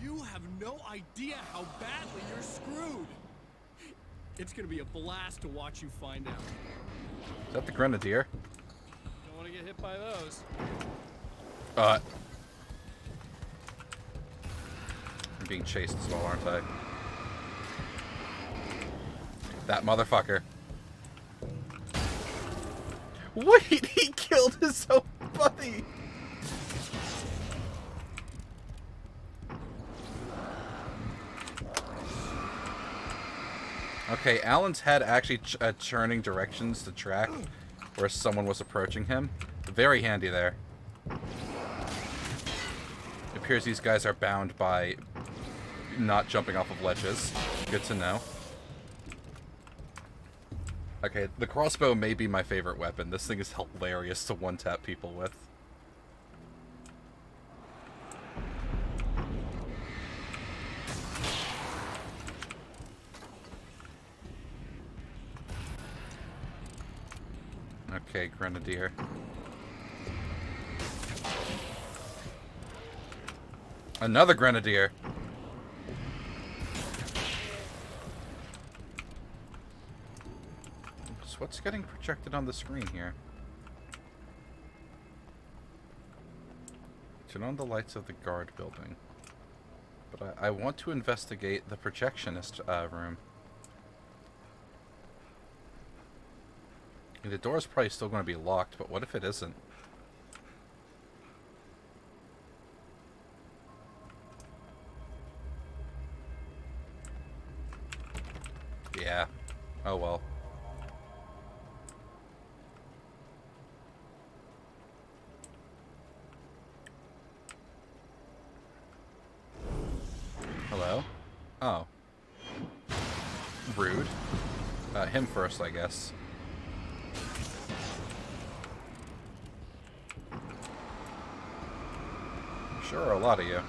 You have no idea how badly you're screwed. It's gonna be a blast to watch you find out. Is that the Grenadier? Don't want to get hit by those. I'm being chased as well, aren't I? That motherfucker. Wait, he killed his own buddy! Okay, Alan's head actually churning directions to track where someone was approaching him. Very handy there. It appears these guys are bound by not jumping off of ledges. Good to know. Okay, the crossbow may be my favorite weapon. This thing is hilarious to one-tap people with. Okay, Grenadier. Another Grenadier! So what's getting projected on the screen here? Turn on the lights of the guard building. But I want to investigate the projectionist room. mean, the door's probably still going to be locked, but what if it isn't? Yeah. Oh well. Hello? Oh. Rude. Him first, I guess. Sure, a lot of you.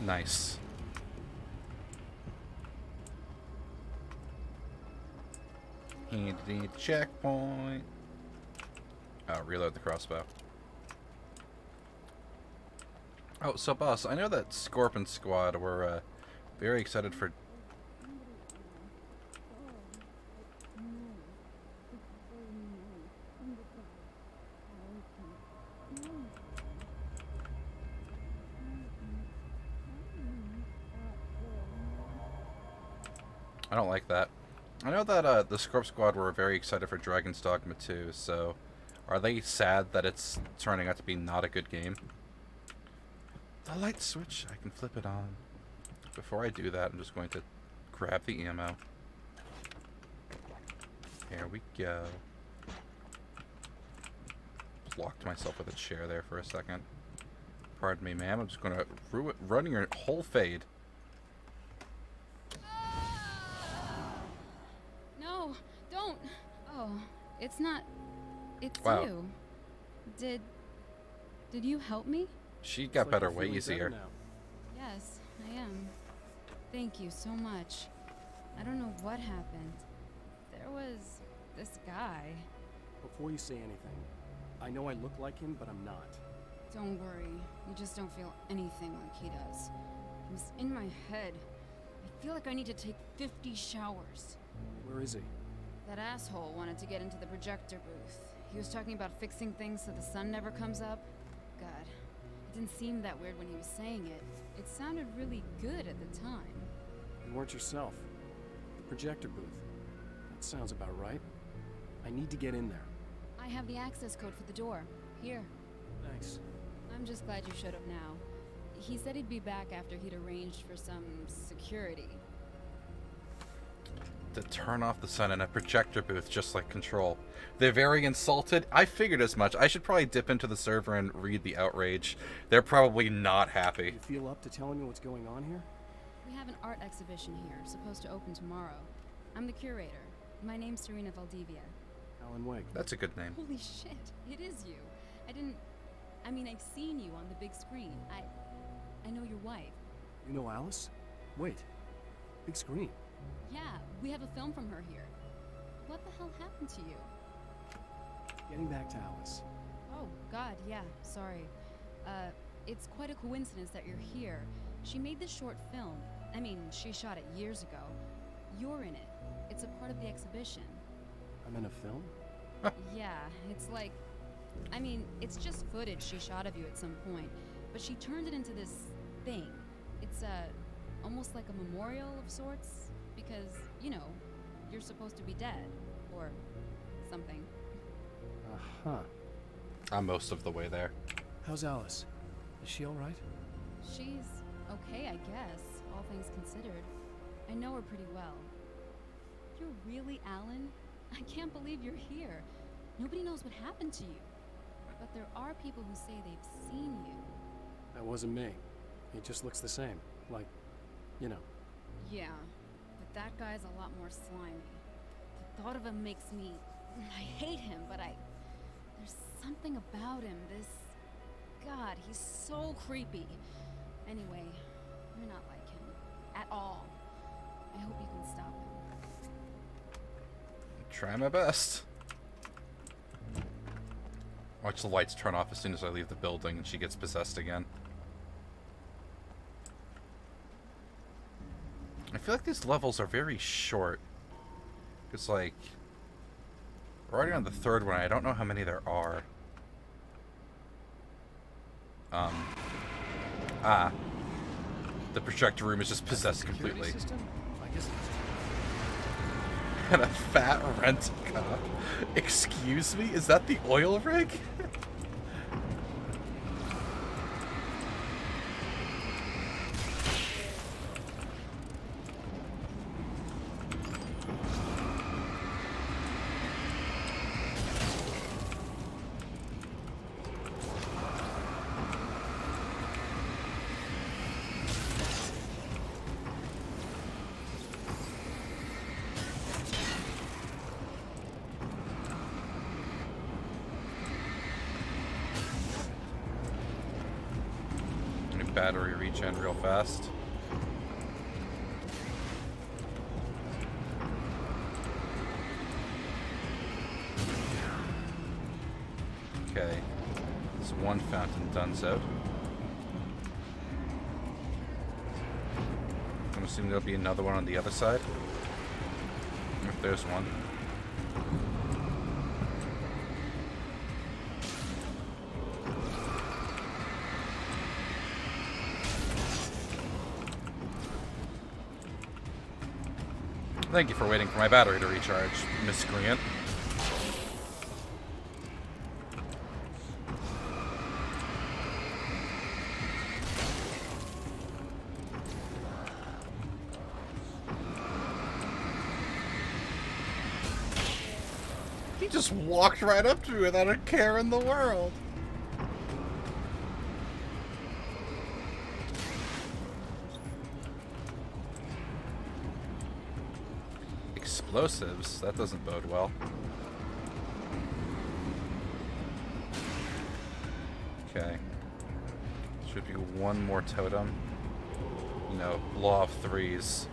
Nice. Handy checkpoint. Oh, reload the crossbow. Oh, so boss, I know that Scorpion Squad were very excited for... I don't like that. I know that the Scorp Squad were very excited for Dragon's Dogma 2, so are they sad that it's turning out to be not a good game? The light switch, I can flip it on. Before I do that, I'm just going to grab the ammo. Here we go. Blocked myself with a chair there for a second. Pardon me, ma'am. I'm just going to run your whole fade. No, don't. Oh, it's not. It's Wow. you. Did you help me? She got better way easier. Yes, I am. Thank you so much. I don't know what happened. There was this guy. Before you say anything, I know I look like him, but I'm not. Don't worry. You just don't feel anything like he does. He's in my head. I feel like I need to take 50 showers. Where is he? That asshole wanted to get into the projector booth. He was talking about fixing things so the sun never comes up. God, it didn't seem that weird when he was saying it. It sounded really good at the time. You weren't yourself. The projector booth. That sounds about right. I need to get in there. I have the access code for the door. Here. Thanks. I'm just glad you showed up now. He said he'd be back after he'd arranged for some security. To turn off the sun in a projector booth just like Control. They're very insulted. I figured as much. I should probably dip into the server and read the outrage. They're probably not happy. You feel up to telling me what's going on here? We have an art exhibition here, supposed to open tomorrow. I'm the curator. My name's Serena Valdivia. Alan Wake. That's a good name. Holy shit, it is you. I've seen you on the big screen. I know your wife. You know Alice? Wait. Big screen. Yeah, we have a film from her here. What the hell happened to you? Getting back to Alice. Oh, God, yeah, sorry. It's quite a coincidence that you're here. She made this short film. I mean, she shot it years ago. You're in it. It's a part of the exhibition. I'm in a film? Yeah, it's like... it's just footage she shot of you at some point. But she turned it into this thing. It's, almost like a memorial of sorts. Because, you're supposed to be dead. Or something. Uh-huh. I'm most of the way there. How's Alice? Is she alright? She's okay, I guess, all things considered. I know her pretty well. You're really Alan? I can't believe you're here. Nobody knows what happened to you. But there are people who say they've seen you. That wasn't me. He just looks the same. Like, Yeah, but that guy's a lot more slimy. The thought of him makes me... I hate him, but there's something about him, this... God, he's so creepy. Anyway, you're not like him. At all. I hope you can stop him. Try my best. Watch the lights turn off as soon as I leave the building and she gets possessed again. I feel like these levels are very short. It's like... we're already on the third one. I don't know how many there are. The projector room is just possessed completely. I guess And a fat rent-a-cop. Excuse me? Is that the oil rig? Battery regen real fast. Okay, there's one fountain donezo. I'm assuming there'll be another one on the other side. If there's one. Thank you for waiting for my battery to recharge, miscreant. He just walked right up to me without a care in the world. Explosives? That doesn't bode well. Okay. Should be one more totem. You know, law of threes.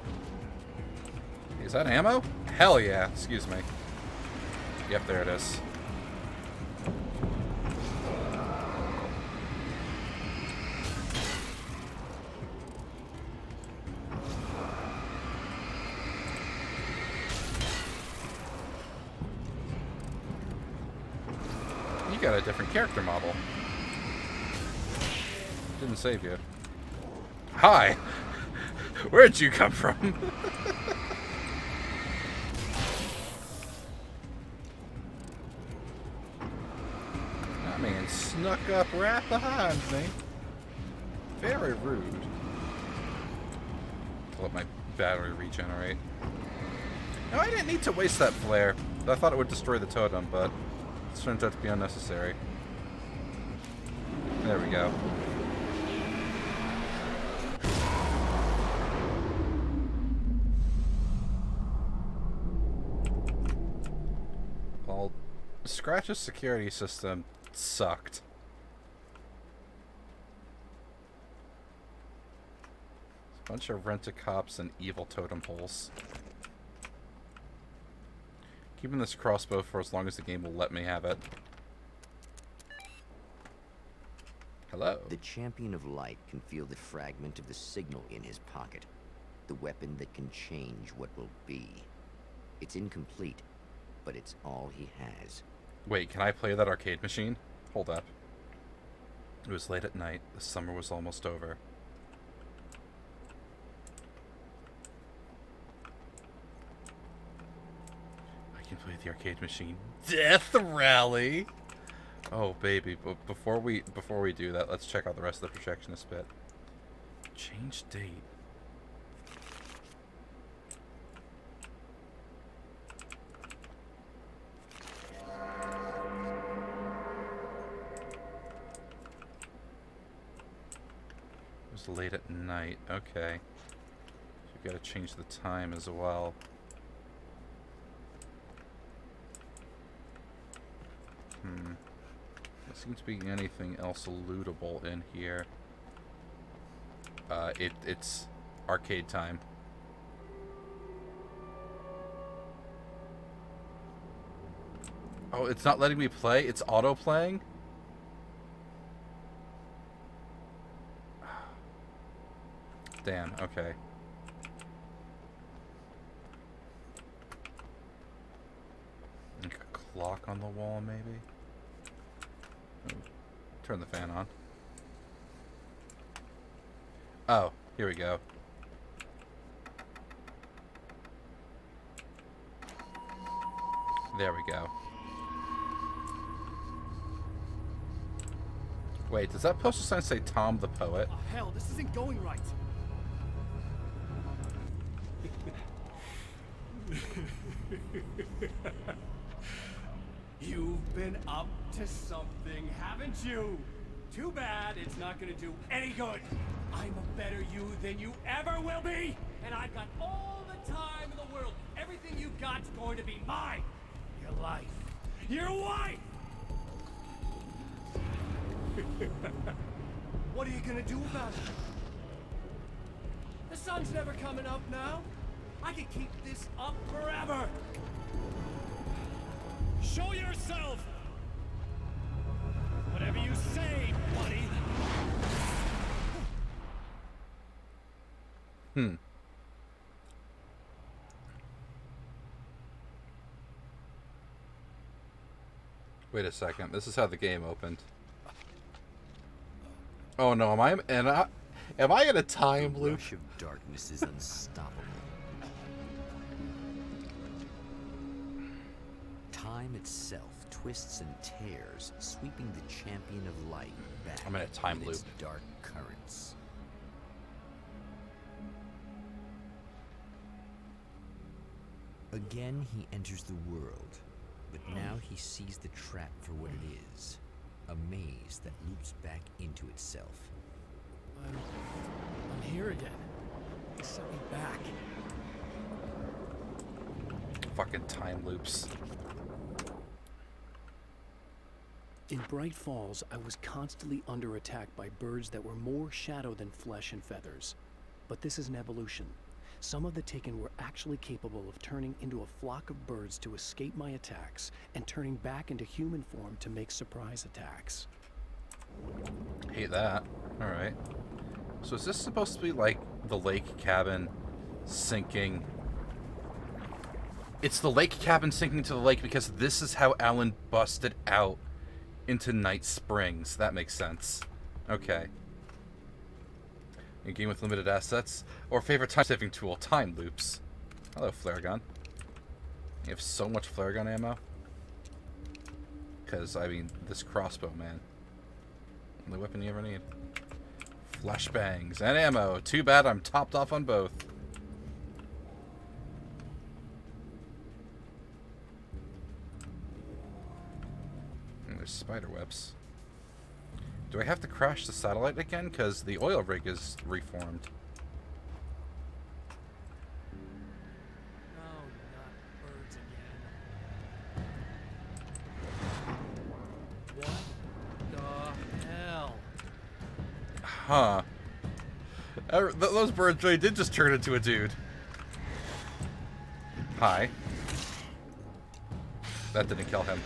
Is that ammo? Hell yeah. Excuse me. Yep, there it is. You got a different character model. Didn't save you. Hi! Where'd you come from? That man snuck up right behind me. Very rude. To let my battery regenerate. No, I didn't need to waste that flare. I thought it would destroy the totem, but it turns out to be unnecessary. There we go. Well, Scratch's security system sucked. A bunch of rent-a-cops and evil totem holes. Keeping this crossbow for as long as the game will let me have it. Hello. The Champion of Light can feel the fragment of the signal in his pocket. The weapon that can change what will be. It's incomplete, but it's all he has. Wait, can I play that arcade machine? Hold up. It was late at night. The summer was almost over. I can play the arcade machine. Death Rally! Oh baby, but before we do that, let's check out the rest of the projectionist bit. Change date. It was late at night. Okay. So we gotta change the time as well. There seems to be anything else lootable in here. It's arcade time. Oh, it's not letting me play? It's auto-playing? Damn, okay. Like a clock on the wall, maybe? Ooh. Turn the fan on. Oh, here we go. There we go. Wait, does that postal sign say Tom the Poet? Oh, hell, this isn't going right. You've been up to something, haven't you? Too bad it's not gonna do any good. I'm a better you than you ever will be, and I've got all the time in the world. Everything you got's going to be mine. Your life. Your wife! What are you gonna do about it? The sun's never coming up now. I can keep this up forever. Show yourself! Whatever you say, buddy. Wait a second. This is how the game opened. Oh no, am I in a time The loop? rush of darkness is unstoppable. Time itself twists and tears, sweeping the champion of light back I'm in a time with its loop. dark currents. Again, he enters the world, but now he sees the trap for what it is. A maze that loops back into itself. I'm here again. They set me back. Fucking time loops. In Bright Falls, I was constantly under attack by birds that were more shadow than flesh and feathers. But this is an evolution. Some of the Taken were actually capable of turning into a flock of birds to escape my attacks, and turning back into human form to make surprise attacks. Hate that. Alright. So is this supposed to be like the lake cabin sinking? It's the lake cabin sinking to the lake because this is how Alan busted out into Night Springs. That makes sense. Okay. A game with limited assets. Or favorite time-saving tool, time loops. Hello, flare gun. You have so much flare gun ammo. Because, I mean, this crossbow, man. Only weapon you ever need. Flashbangs and ammo. Too bad I'm topped off on both. And there's spider webs. Do I have to crash the satellite again? Because the oil rig is reformed. No, not birds again. What the hell? Huh. Those birds really did just turn into a dude. Hi. That didn't kill him.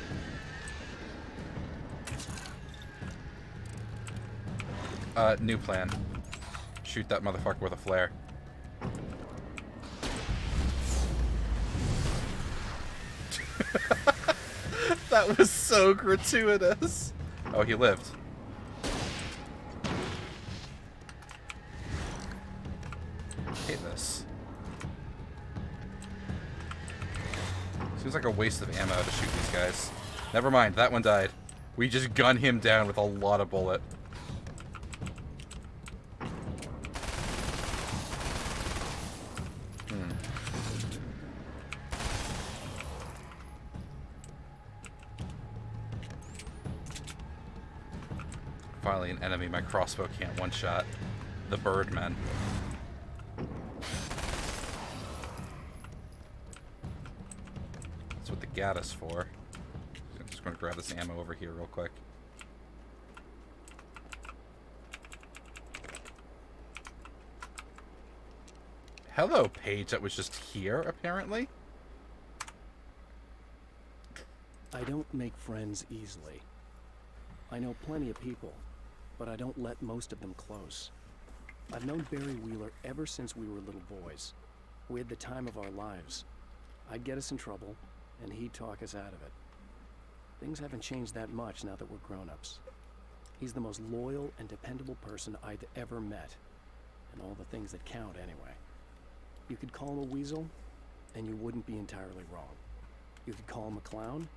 New plan. Shoot that motherfucker with a flare. That was so gratuitous. Oh, he lived. Hate this. Seems like a waste of ammo to shoot these guys. Never mind, that one died. We just gun him down with a lot of bullet. Finally an enemy my crossbow can't one-shot. The Birdmen. That's what the GAT is for. I'm just going to grab this ammo over here real quick. Hello, Paige that was just here, apparently. I don't make friends easily. I know plenty of people, but I don't let most of them close. I've known Barry Wheeler ever since we were little boys. We had the time of our lives. I'd get us in trouble, and he'd talk us out of it. Things haven't changed that much now that we're grown-ups. He's the most loyal and dependable person I'd ever met. And all the things that count, anyway. You could call him a weasel, and you wouldn't be entirely wrong. You could call him a clown,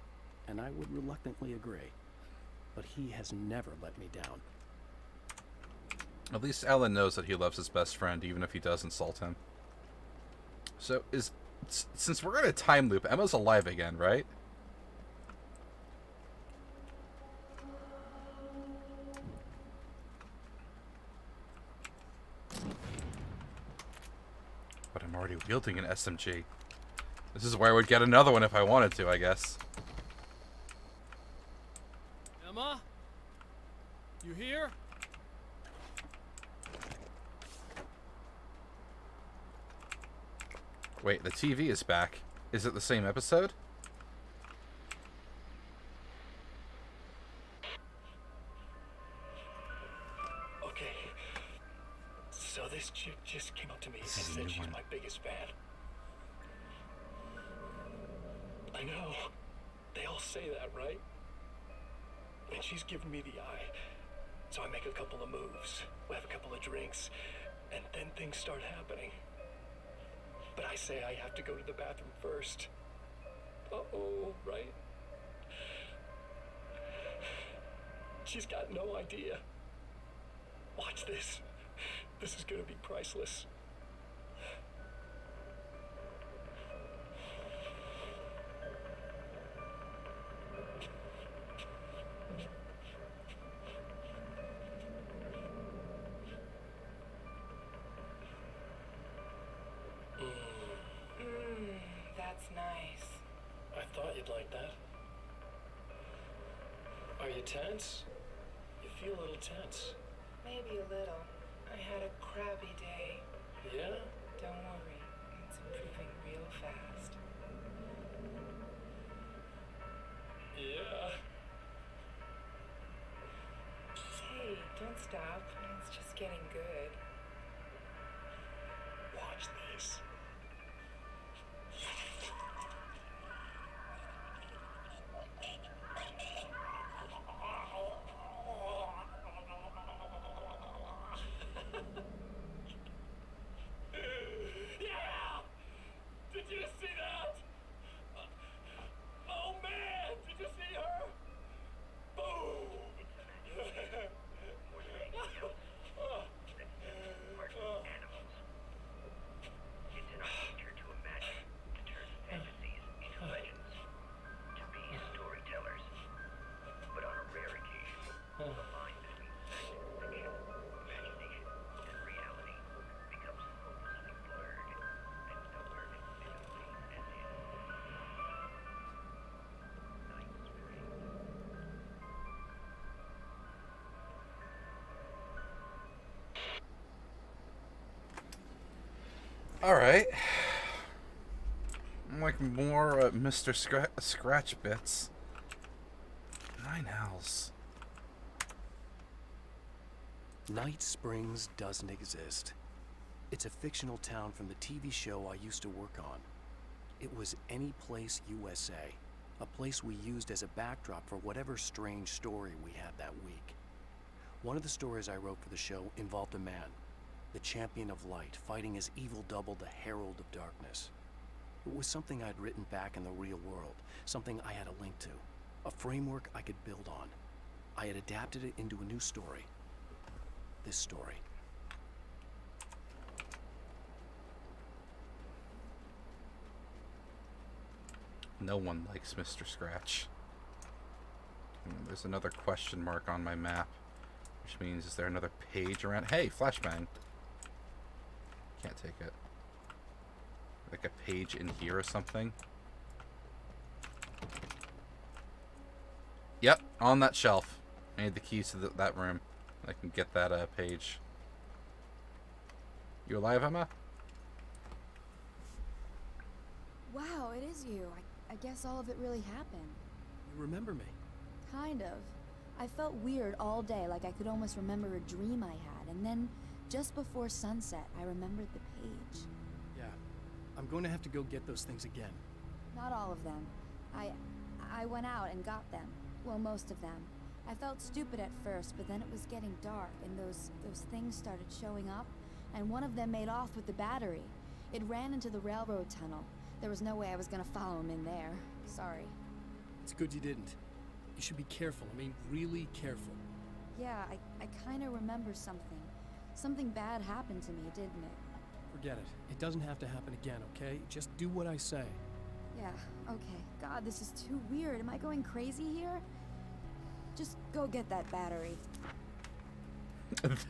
and I would reluctantly agree. But he has never let me down. At least Alan knows that he loves his best friend, even if he does insult him. So, since we're in a time loop, Emma's alive again, right? But I'm already wielding an SMG. This is where I would get another one if I wanted to, I guess. Emma? You here? Wait, the TV is back. Is it the same episode? Okay. So this chick just came up to me and said she's my biggest fan. I know. They all say that, right? And she's giving me the eye. So I make a couple of moves. We have a couple of drinks. And then things start happening. But I say I have to go to the bathroom first. Uh-oh, right? She's got no idea. Watch this. This is gonna be priceless. That's nice. I thought you'd like that. Are you tense? You feel a little tense. Maybe a little. I had a crabby day. Yeah? Don't worry. It's improving real fast. Yeah. Hey, don't stop. It's just getting good. Watch this. Yeah! Did you see that? Oh man, did you see her? Boom! It's in our nature to imagine, to turn fantasies into legends, to be storytellers. But on a rare occasion, the line between fact and fiction, imagination and reality, becomes hopelessly blurred, and nowhere as visibly as in Night Springs. Alright. I'm like more Mr. Scratch bits. 9 hells. Night Springs doesn't exist. It's a fictional town from the TV show I used to work on. It was Any Place USA, a place we used as a backdrop for whatever strange story we had that week. One of the stories I wrote for the show involved a man, the champion of light, fighting his evil double, the Herald of Darkness. It was something I'd written back in the real world, something I had a link to, a framework I could build on. I had adapted it into a new story. This story. No one likes Mr. Scratch. There's another question mark on my map, which means is there another page around? Hey, flashbang. Can't take it. Like a page in here or something. Yep, on that shelf. I need the keys to that room. I can get that page. You alive, Emma? Wow, it is you. I guess all of it really happened. You remember me? Kind of. I felt weird all day, like I could almost remember a dream I had, and then Just before sunset, I remembered the page. Yeah. I'm going to have to go get those things again. Not all of them. I went out and got them. Well, most of them. I felt stupid at first, but then it was getting dark, and those things started showing up, and one of them made off with the battery. It ran into the railroad tunnel. There was no way I was gonna follow him in there. Sorry. It's good you didn't. You should be careful. I mean, really careful. Yeah, I kinda remember something. Something bad happened to me, didn't it? Forget it. It doesn't have to happen again, okay? Just do what I say. Yeah, okay. God, this is too weird. Am I going crazy here? Just go get that battery.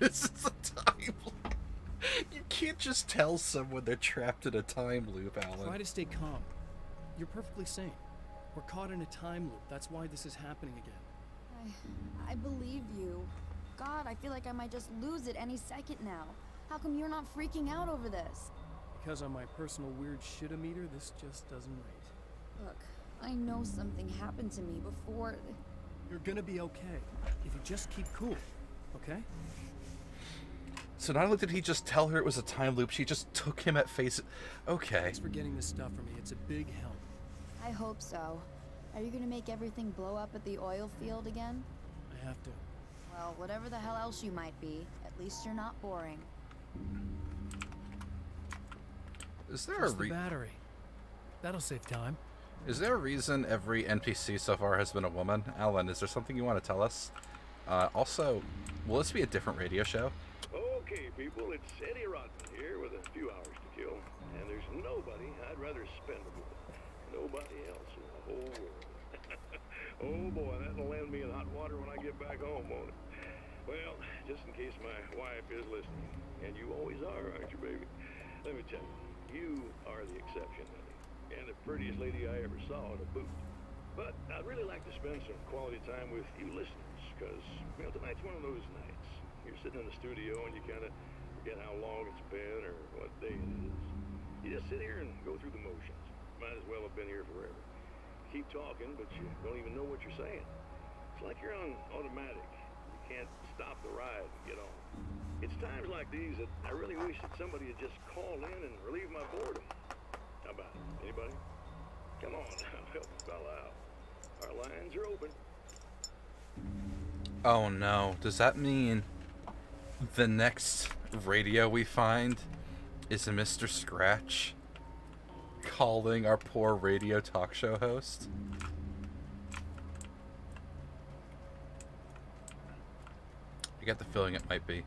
This is a time loop. You can't just tell someone they're trapped in a time loop, Alan. Try to stay calm. You're perfectly sane. We're caught in a time loop. That's why this is happening again. I believe you. God, I feel like I might just lose it any second now. How come you're not freaking out over this? Because on my personal weird shit-o-meter, this just doesn't rate. Look, I know something happened to me before... You're gonna be okay, if you just keep cool, okay? So not only did he just tell her it was a time loop, she just took him at face... Okay. Thanks for getting this stuff for me. It's a big help. I hope so. Are you gonna make everything blow up at the oil field again? I have to. Well, whatever the hell else you might be, at least you're not boring. Is there Just a the battery. That'll save time. Is there a reason every NPC so far has been a woman? Alan, is there something you want to tell us? Also, will this be a different radio show? Okay, people, it's Eddie Rodman here with a few hours to kill, and there's nobody I'd rather spend it with. Nobody else in the whole world. Oh boy, that'll land me in hot water when I get back home, won't it? Well, just in case my wife is listening, and you always are, aren't you, baby? Let me tell you, you are the exception, honey, and the prettiest lady I ever saw at a boot. But I'd really like to spend some quality time with you listeners, because, you know, tonight's one of those nights. You're sitting in the studio and you kind of forget how long it's been or what day it is. You just sit here and go through the motions. Might as well have been here forever. Keep talking, but you don't even know what you're saying. It's like you're on automatic. You can't stop the ride and get on. It's times like these that I really wish that somebody would just call in and relieve my boredom. How about it? Anybody? Come on now, help a fella out. Our lines are open. Oh no, does that mean the next radio we find is a Mr. Scratch calling our poor radio talk show host? I get the feeling it might be.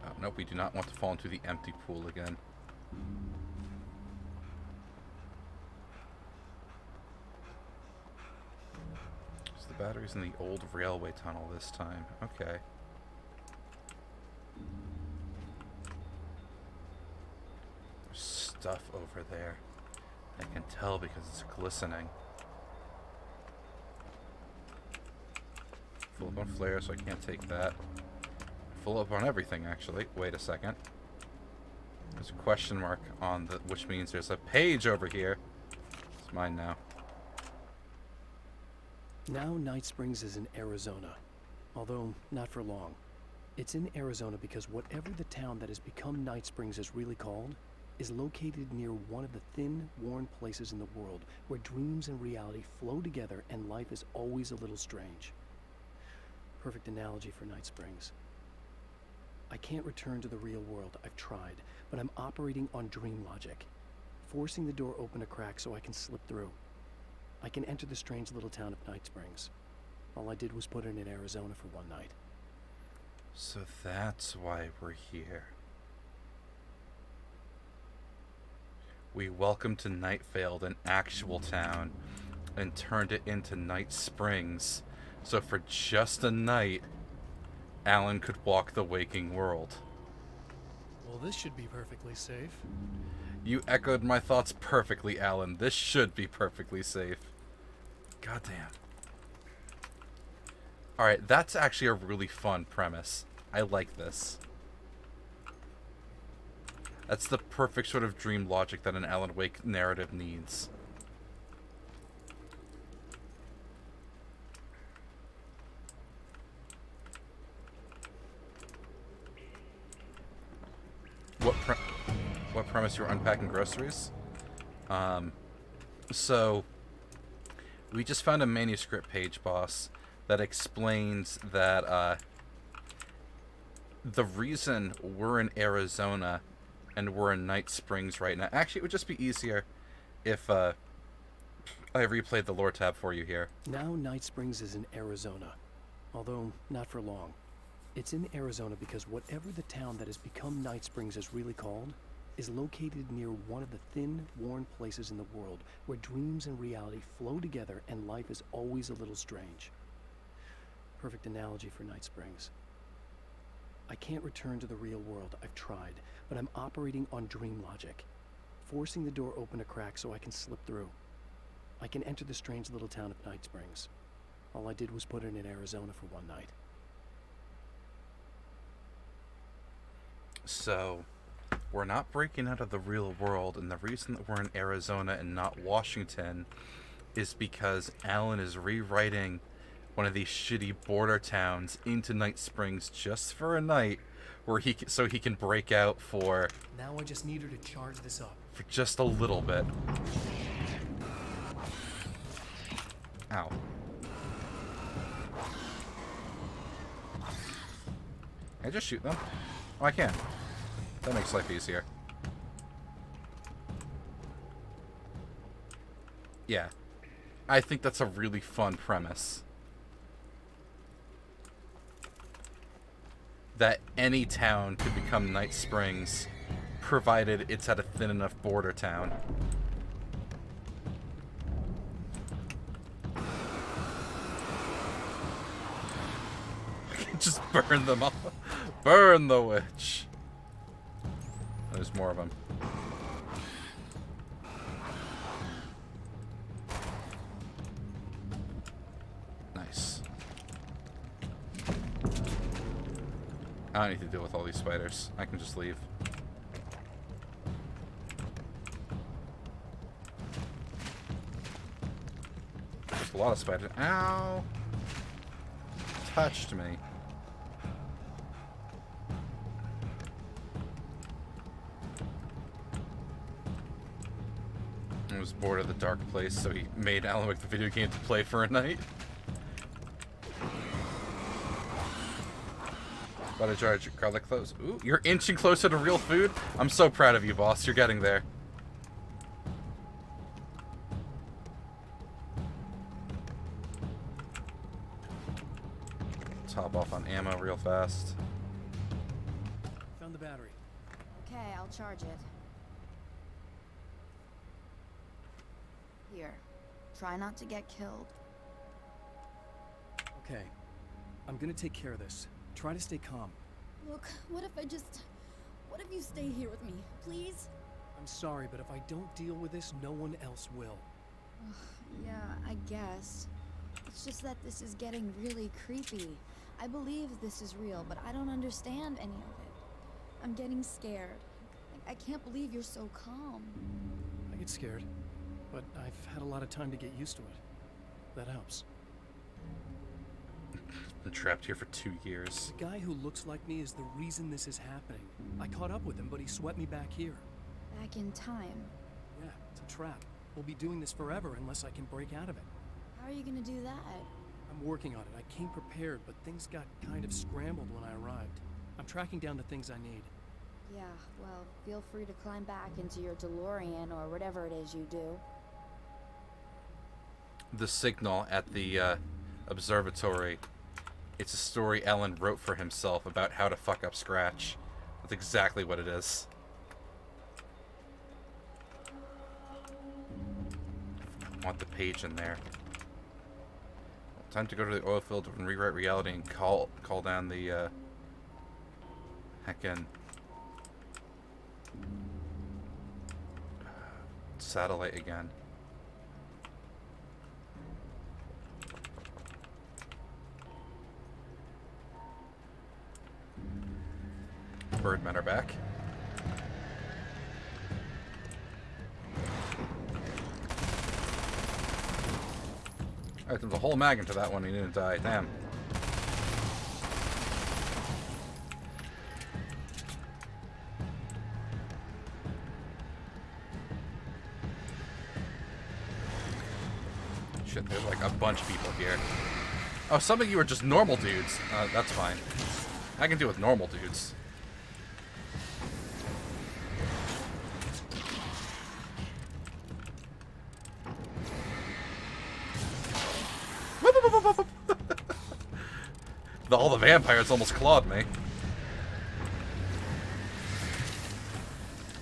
Oh, nope, we do not want to fall into the empty pool again. So the battery's in the old railway tunnel this time. Okay. There's stuff over there. I can tell because it's glistening. Full up on flare, so I can't take that. Full up on everything, actually. Wait a second. There's a question mark on the, which means there's a page over here. It's mine now. Now Night Springs is in Arizona, although not for long. It's in Arizona because whatever the town that has become Night Springs is really called is located near one of the thin, worn places in the world where dreams and reality flow together and life is always a little strange. Perfect analogy for Night Springs. I can't return to the real world. I've tried, but I'm operating on dream logic, forcing the door open a crack so I can slip through. I can enter the strange little town of Night Springs. All I did was put it in Arizona for one night. So that's why we're here. We welcomed to Nightfield an actual town and turned it into Night Springs. So for just a night, Alan could walk the waking world. Well, this should be perfectly safe. You echoed my thoughts perfectly, Alan. This should be perfectly safe. Goddamn. Alright, that's actually a really fun premise. I like this. That's the perfect sort of dream logic that an Alan Wake narrative needs. what premise you were unpacking groceries. So we just found a manuscript page, boss, that explains that the reason we're in Arizona and we're in Night Springs right now. Actually, it would just be easier if I replayed the lore tab for you here. Now Night Springs is in Arizona, although not for long. It's in Arizona because whatever the town that has become Night Springs is really called is located near one of the thin, worn places in the world where dreams and reality flow together and life is always a little strange. Perfect analogy for Night Springs. I can't return to the real world. I've tried, but I'm operating on dream logic, forcing the door open a crack so I can slip through. I can enter the strange little town of Night Springs. All I did was put it in Arizona for one night. So, we're not breaking out of the real world, and the reason that we're in Arizona and not Washington is because Alan is rewriting one of these shitty border towns into Night Springs just for a night, where he can break out for Now I just need her to charge this up. for just a little bit. Ow. Can I just shoot them? Oh, I can. That makes life easier. Yeah. I think that's a really fun premise. That any town could become Night Springs, provided it's at a thin enough border town. Just burn them all. Burn the witch. There's more of them. Nice. I don't need to deal with all these spiders. I can just leave. There's a lot of spiders. Ow! Touched me. I was bored of the dark place, so he made Alan Wake the video game to play for a night. About to charge garlic cloves. Ooh, you're inching closer to real food? I'm so proud of you, boss. You're getting there. Top off on ammo real fast. Found the battery. Okay, I'll charge it. Here. Try not to get killed. Okay. I'm gonna take care of this. Try to stay calm. Look, what if you stay here with me, please? I'm sorry, but if I don't deal with this, no one else will. Yeah, I guess. It's just that this is getting really creepy. I believe this is real, but I don't understand any of it. I'm getting scared. I can't believe you're so calm. I get scared, but I've had a lot of time to get used to it. That helps. Been trapped here for 2 years. The guy who looks like me is the reason this is happening. I caught up with him, but he swept me back here. Back in time. Yeah, it's a trap. We'll be doing this forever unless I can break out of it. How are you gonna do that? I'm working on it. I came prepared, but things got kind of scrambled when I arrived. I'm tracking down the things I need. Yeah, well, feel free to climb back into your DeLorean or whatever it is you do. The signal at the observatory. It's a story Alan wrote for himself about how to fuck up Scratch. That's exactly what it is. I want the page in there. Time to go to the oil field and rewrite reality and call down the heckin' satellite again. Birdmen are back. Alright, there's a whole mag into that one, he didn't die. Damn. shit, there's like a bunch of people here. Oh, some of you are just normal dudes. That's fine. I can deal with normal dudes. All the vampires almost clawed me.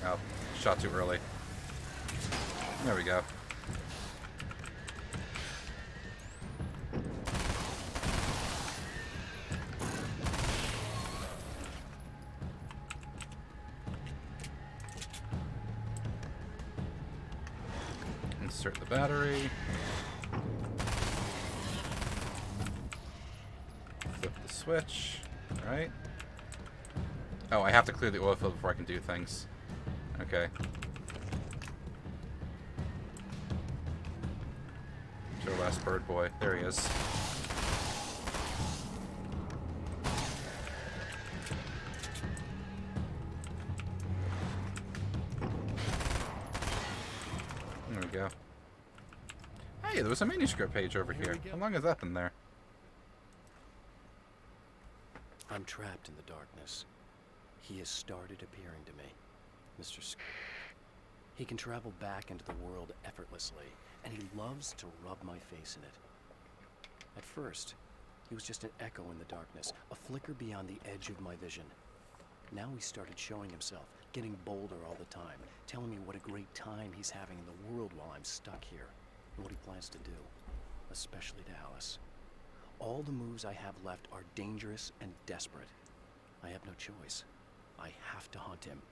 Oh, shot too early. There we go. Insert the battery. Flip the switch. Alright. Oh, I have to clear the oil field before I can do things. Okay. Joe Last Bird Boy. There he is. There we go. Hey, there was a manuscript page over here. How long has that been there? I'm trapped in the darkness. He has started appearing to me. Mr. He can travel back into the world effortlessly, and he loves to rub my face in it. At first, he was just an echo in the darkness, a flicker beyond the edge of my vision. Now he started showing himself, getting bolder all the time, telling me what a great time he's having in the world while I'm stuck here, and what he plans to do, especially to Alice. All the moves I have left are dangerous and desperate. I have no choice. I have to hunt him.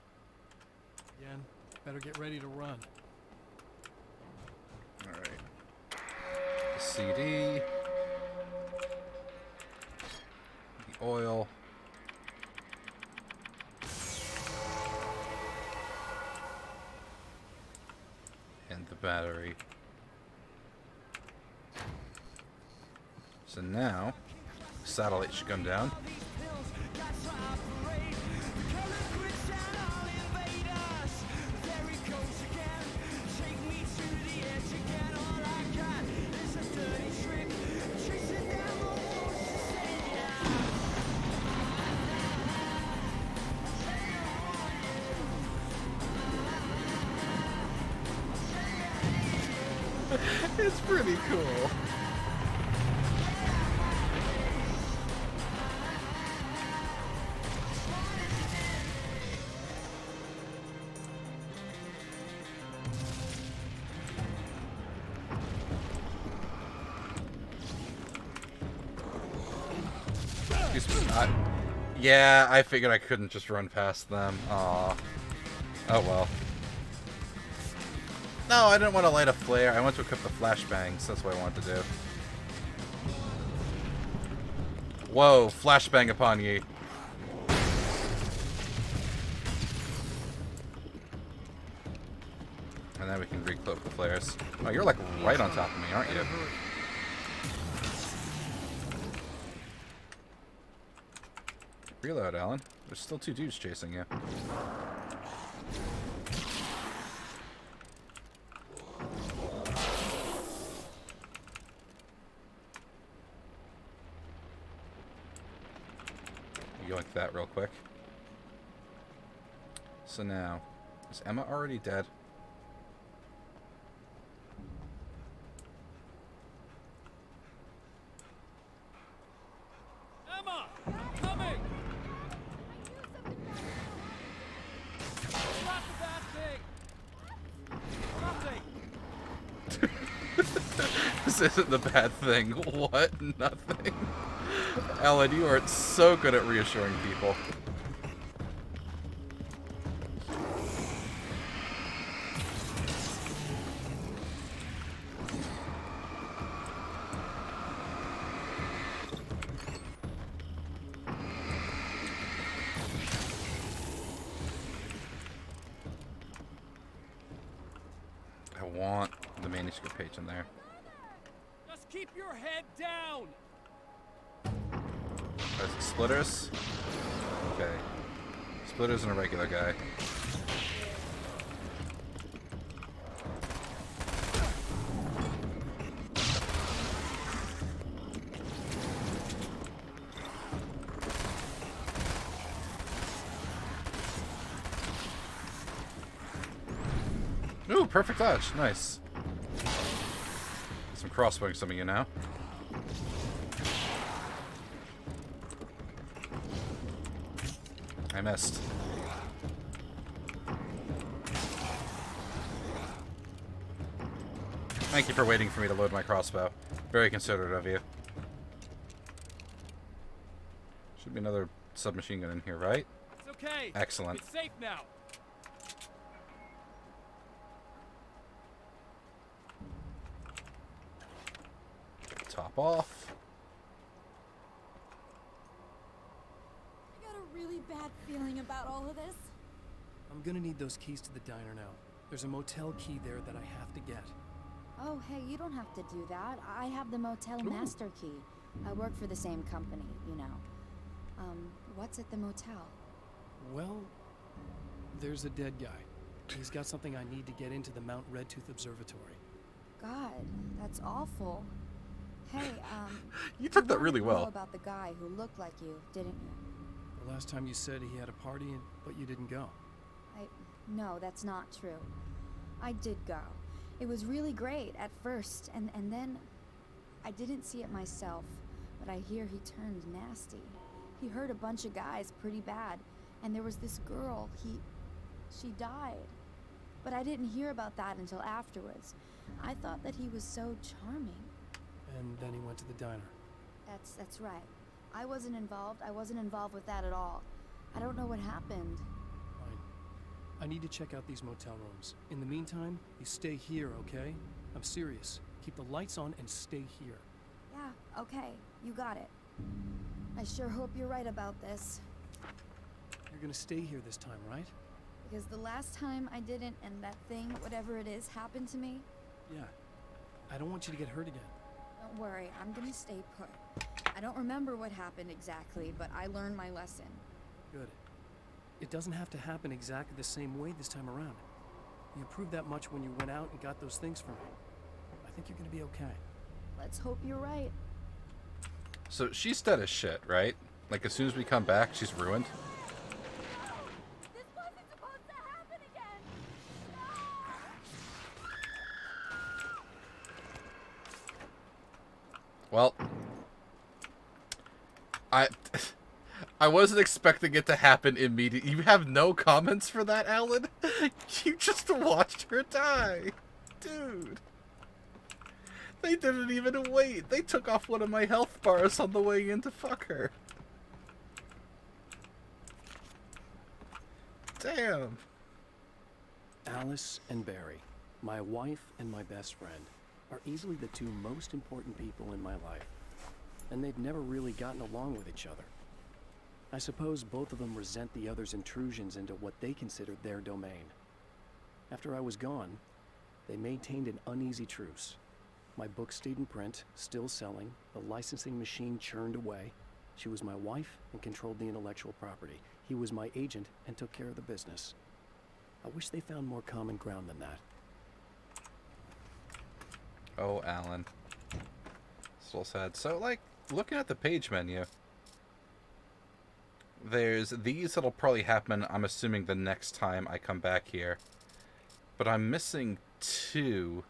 Yen, better get ready to run. Alright. CD. The oil. And the battery. So now, satellite should come down. It's pretty cool. Excuse me. Yeah, I figured I couldn't just run past them. Aw. Oh well. No, I didn't want to light a flare. I want to equip the flashbangs. That's what I wanted to do. Whoa, flashbang upon ye. And then we can recloak the flares. Oh, you're like right on top of me, aren't you? Reload, Alan. There's still two dudes chasing you. Yoink that real quick. So now, is Emma already dead? Emma! I'm coming! Not the bad thing! Nothing! This isn't the bad thing. What? Nothing? Alan, you are so good at reassuring people. I want the manuscript page in there. Just keep your head down! Is it Splitters? Okay. Splitters and a regular guy. Ooh, perfect dodge. Nice. Some crossbowing some of you now. I missed. Thank you for waiting for me to load my crossbow. Very considerate of you. Should be another submachine gun in here, right? It's okay. Excellent. It's safe now. Top off. I got a really bad feeling about all of this. I'm gonna need those keys to the diner now. There's a motel key there that I have to get. Oh, hey, you don't have to do that. I have the motel master key. I work for the same company, you know. What's at the motel? Well, there's a dead guy. He's got something I need to get into the Mount Redtooth Observatory. God, that's awful. Hey, You took that wanted really to well. know about the guy who looked like you, didn't you? The last time you said he had a party, but you didn't go. No, that's not true. I did go. It was really great at first, and then I didn't see it myself, but I hear he turned nasty. He hurt a bunch of guys pretty bad, and there was this girl, she died. But I didn't hear about that until afterwards. I thought that he was so charming. And then he went to the diner. That's right. I wasn't involved. I wasn't involved with that at all. I don't know what happened. Fine. I need to check out these motel rooms. In the meantime, you stay here, okay? I'm serious. Keep the lights on and stay here. Yeah, okay. You got it. I sure hope you're right about this. You're gonna stay here this time, right? Because the last time I didn't, and that thing, whatever it is, happened to me. Yeah. I don't want you to get hurt again. Don't worry, I'm gonna stay put. I don't remember what happened exactly, but I learned my lesson. Good. It doesn't have to happen exactly the same way this time around. You proved that much when you went out and got those things for me. I think you're gonna be okay. Let's hope you're right. So she's dead as shit, right? Like as soon as we come back, she's ruined. This wasn't supposed to happen again! Well, I wasn't expecting it to happen immediately. You have no comments for that, Alan? You just watched her die. Dude. They didn't even wait. They took off one of my health bars on the way in to fuck her. Damn. Alice and Barry, my wife and my best friend, are easily the two most important people in my life. And they've never really gotten along with each other. I suppose both of them resent the other's intrusions into what they considered their domain. After I was gone, they maintained an uneasy truce. My book stayed in print, still selling, the licensing machine churned away. She was my wife and controlled the intellectual property. He was my agent and took care of the business. I wish they found more common ground than that. Oh, Alan. Still sad. So, like, looking at the page menu, there's these that'll probably happen, I'm assuming, the next time I come back here. But I'm missing 2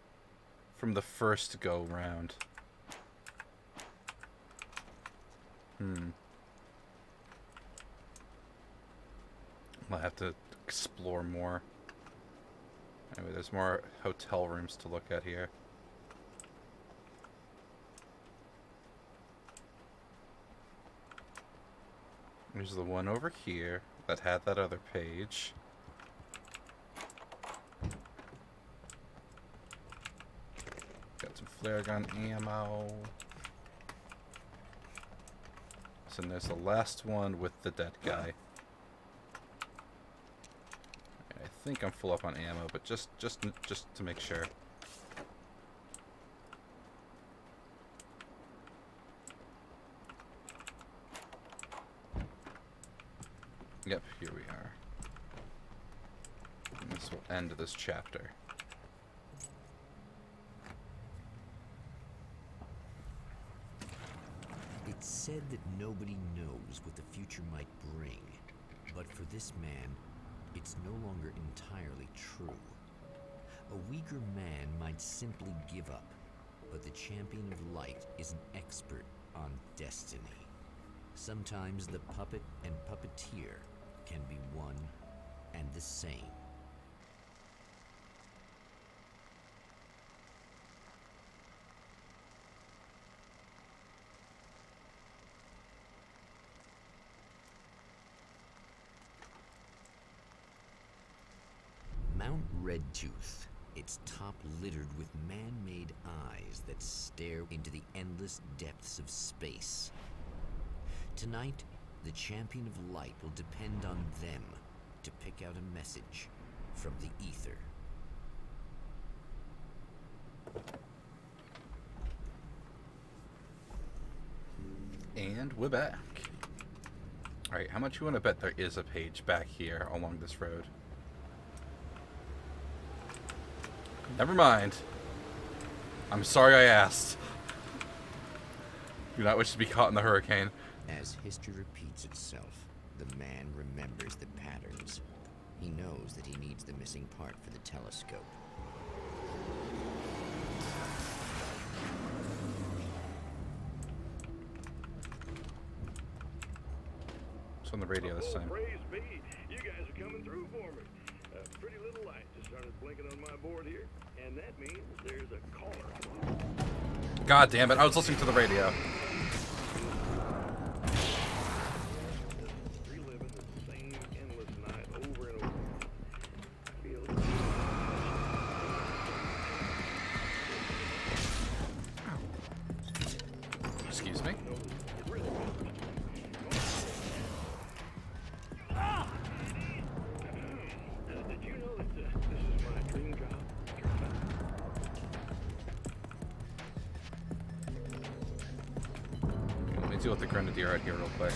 from the first go-round. I'll have to explore more. Anyway, there's more hotel rooms to look at here. There's the one over here that had that other page. Got some flare gun ammo. So there's the last one with the dead guy. I think I'm full up on ammo, but just to make sure. Yep, here we are. And this will end this chapter. It's said that nobody knows what the future might bring, but for this man, it's no longer entirely true. A weaker man might simply give up, but the champion of light is an expert on destiny. Sometimes the puppet and puppeteer can be one and the same. Mount Redtooth, its top littered with man-made eyes that stare into the endless depths of space. Tonight, the champion of light will depend on them to pick out a message from the ether. And we're back. Alright, how much you want to bet there is a page back here along this road? Never mind. I'm sorry I asked. Do not wish to be caught in the hurricane. As history repeats itself, the man remembers the patterns. He knows that he needs the missing part for the telescope. It's on the radio this time. Praise be. You guys are coming through for me. A pretty little light just started blinking on my board here, and that means there's a caller. God damn it, I was listening to the radio. Reliving the same endless night over and over. Excuse me? Did you know that this is my dream job? Let me deal with the Grenadier out here real quick.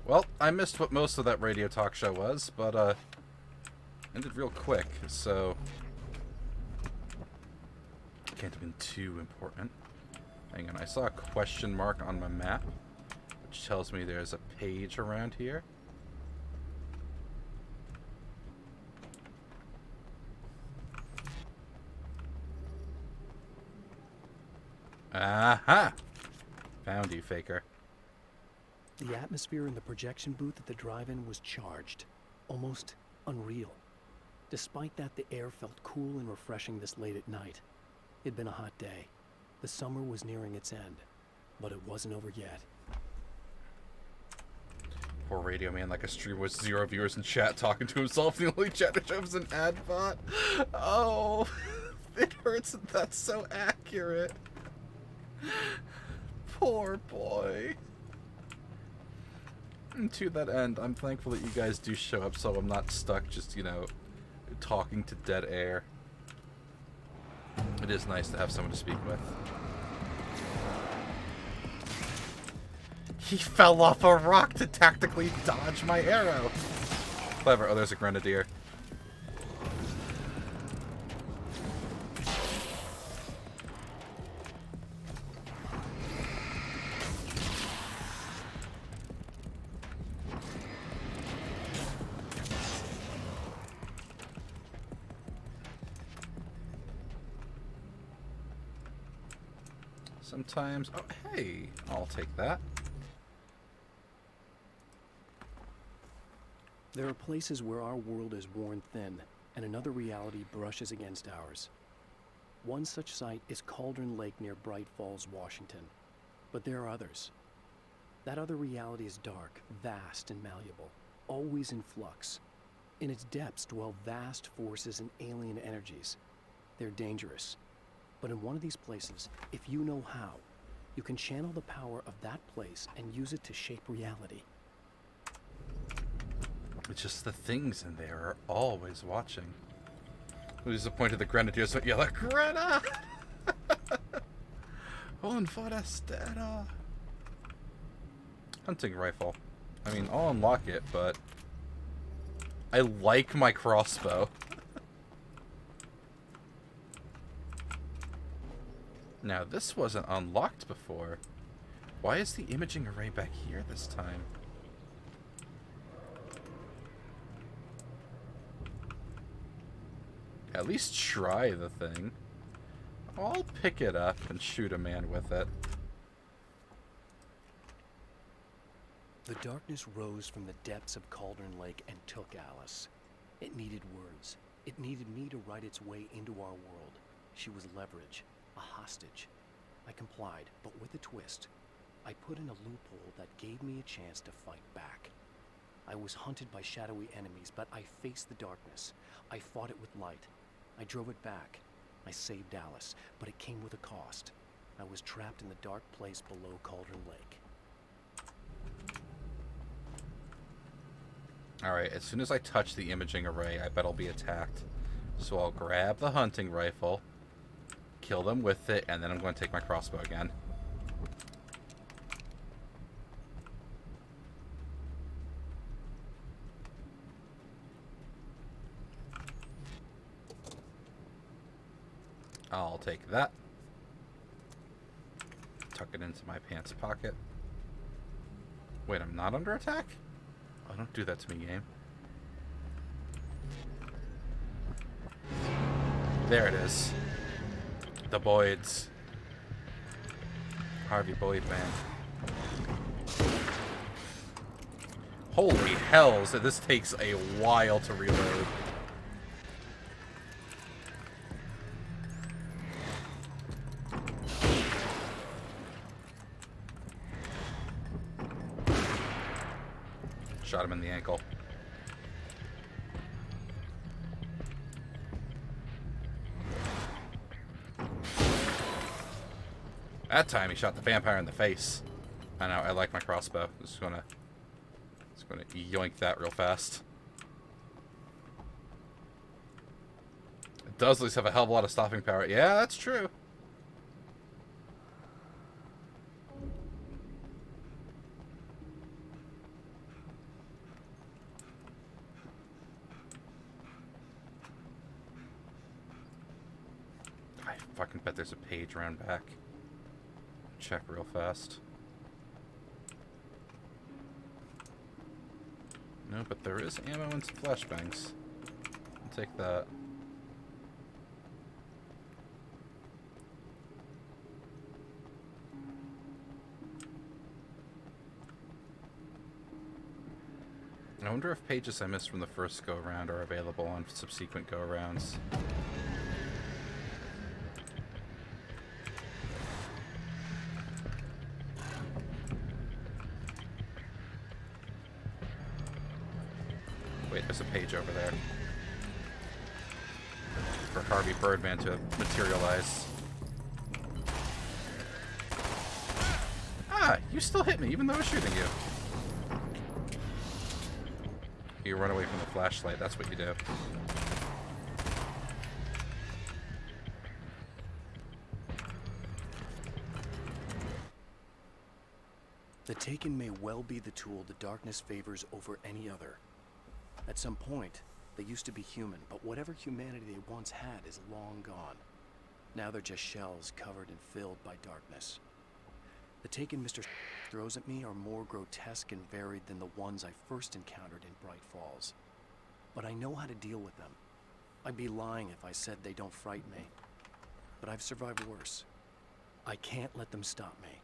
Well, I missed what most of that radio talk show was, but ended real quick, so can't have been too important. Hang on, I saw a question mark on my map, which tells me there's a page around here. Aha! Found you, faker. The atmosphere in the projection booth at the drive-in was charged, almost unreal. Despite that, the air felt cool and refreshing this late at night. It'd been a hot day. The summer was nearing its end, but it wasn't over yet. Poor radio man, like a stream with 0 viewers in chat talking to himself. The only chat to show was an ad bot. Oh, it hurts that that's so accurate. Poor boy. And to that end, I'm thankful that you guys do show up so I'm not stuck just, you know, talking to dead air. It is nice to have someone to speak with. He fell off a rock to tactically dodge my arrow. Clever. Oh, there's a Grenadier. Sometimes... Oh, hey! I'll take that. There are places where our world is worn thin, and another reality brushes against ours. One such site is Cauldron Lake near Bright Falls, Washington. But there are others. That other reality is dark, vast, and malleable, always in flux. In its depths dwell vast forces and alien energies. They're dangerous. But in one of these places, if you know how, you can channel the power of that place and use it to shape reality. It's just the things in there are always watching. I'm disappointed the Grenadiers don't yell at Greta! Un forastero! Hunting rifle. I mean, I'll unlock it, but I like my crossbow. Now, this wasn't unlocked before. Why is the imaging array back here this time? At least try the thing. I'll pick it up and shoot a man with it. The darkness rose from the depths of Cauldron Lake and took Alice. It needed words. It needed me to write its way into our world. She was leverage, a hostage. I complied, but with a twist. I put in a loophole that gave me a chance to fight back. I was hunted by shadowy enemies, but I faced the darkness. I fought it with light. I drove it back. I saved Alice, but it came with a cost. I was trapped in the dark place below Cauldron Lake. Alright, as soon as I touch the imaging array, I bet I'll be attacked. So I'll grab the hunting rifle, kill them with it, and then I'm going to take my crossbow again. I'll take that. Tuck it into my pants pocket. Wait, I'm not under attack? Oh, don't do that to me, game. There it is. The Boyds. Harvey Boyd, man. Holy hells, this takes a while to reload. Shot him in the ankle. That time he shot the vampire in the face. I know, I like my crossbow. Just gonna yoink that real fast. It does at least have a hell of a lot of stopping power. Yeah, that's true. I fucking bet there's a page around back. Check real fast. No, but there is ammo and some flashbangs. I'll take that. I wonder if pages I missed from the first go-around are available on subsequent go-arounds. Wait, there's a page over there. For Harvey Birdman to materialize. Ah, you still hit me even though I was shooting you. You run away from the flashlight, that's what you do. The Taken may well be the tool the darkness favors over any other. At some point, they used to be human, but whatever humanity they once had is long gone. Now they're just shells covered and filled by darkness. The Taken Mr. throws at me are more grotesque and varied than the ones I first encountered in Bright Falls. But I know how to deal with them. I'd be lying if I said they don't frighten me. But I've survived worse. I can't let them stop me.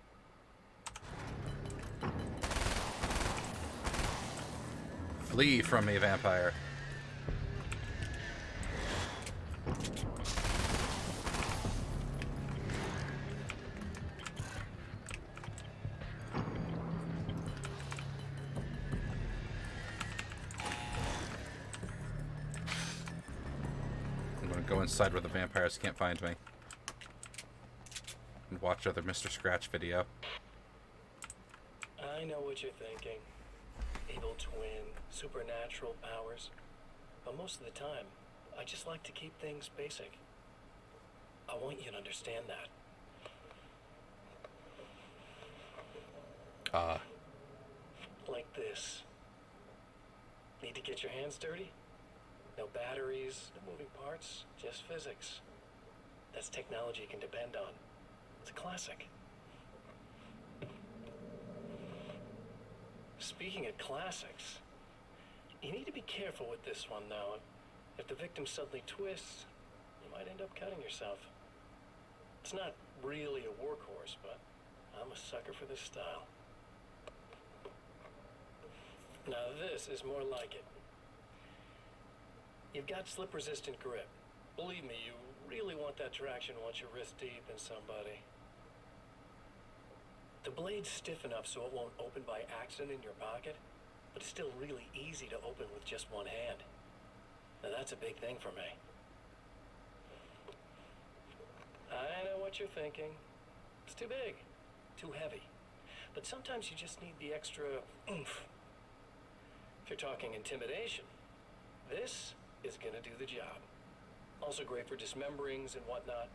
Flee from me, vampire. I'm gonna go inside where the vampires can't find me. And watch other Mr. Scratch video. I know what you're thinking. Evil twin, supernatural powers. But most of the time, I just like to keep things basic. I want you to understand that. Like this. Need to get your hands dirty? No batteries, no moving parts, just physics. That's technology you can depend on. It's a classic. Speaking of classics, you need to be careful with this one, though. If the victim suddenly twists, might end up cutting yourself. It's not really a workhorse, but I'm a sucker for this style. Now this is more like it. You've got slip-resistant grip. Believe me, you really want that traction once you're wrist deep in somebody. The blade's stiff enough so it won't open by accident in your pocket, but it's still really easy to open with just one hand. Now that's a big thing for me. I know what you're thinking. It's too big, too heavy. But sometimes you just need the extra oomph. If you're talking intimidation, this is gonna do the job. Also great for dismemberings and whatnot.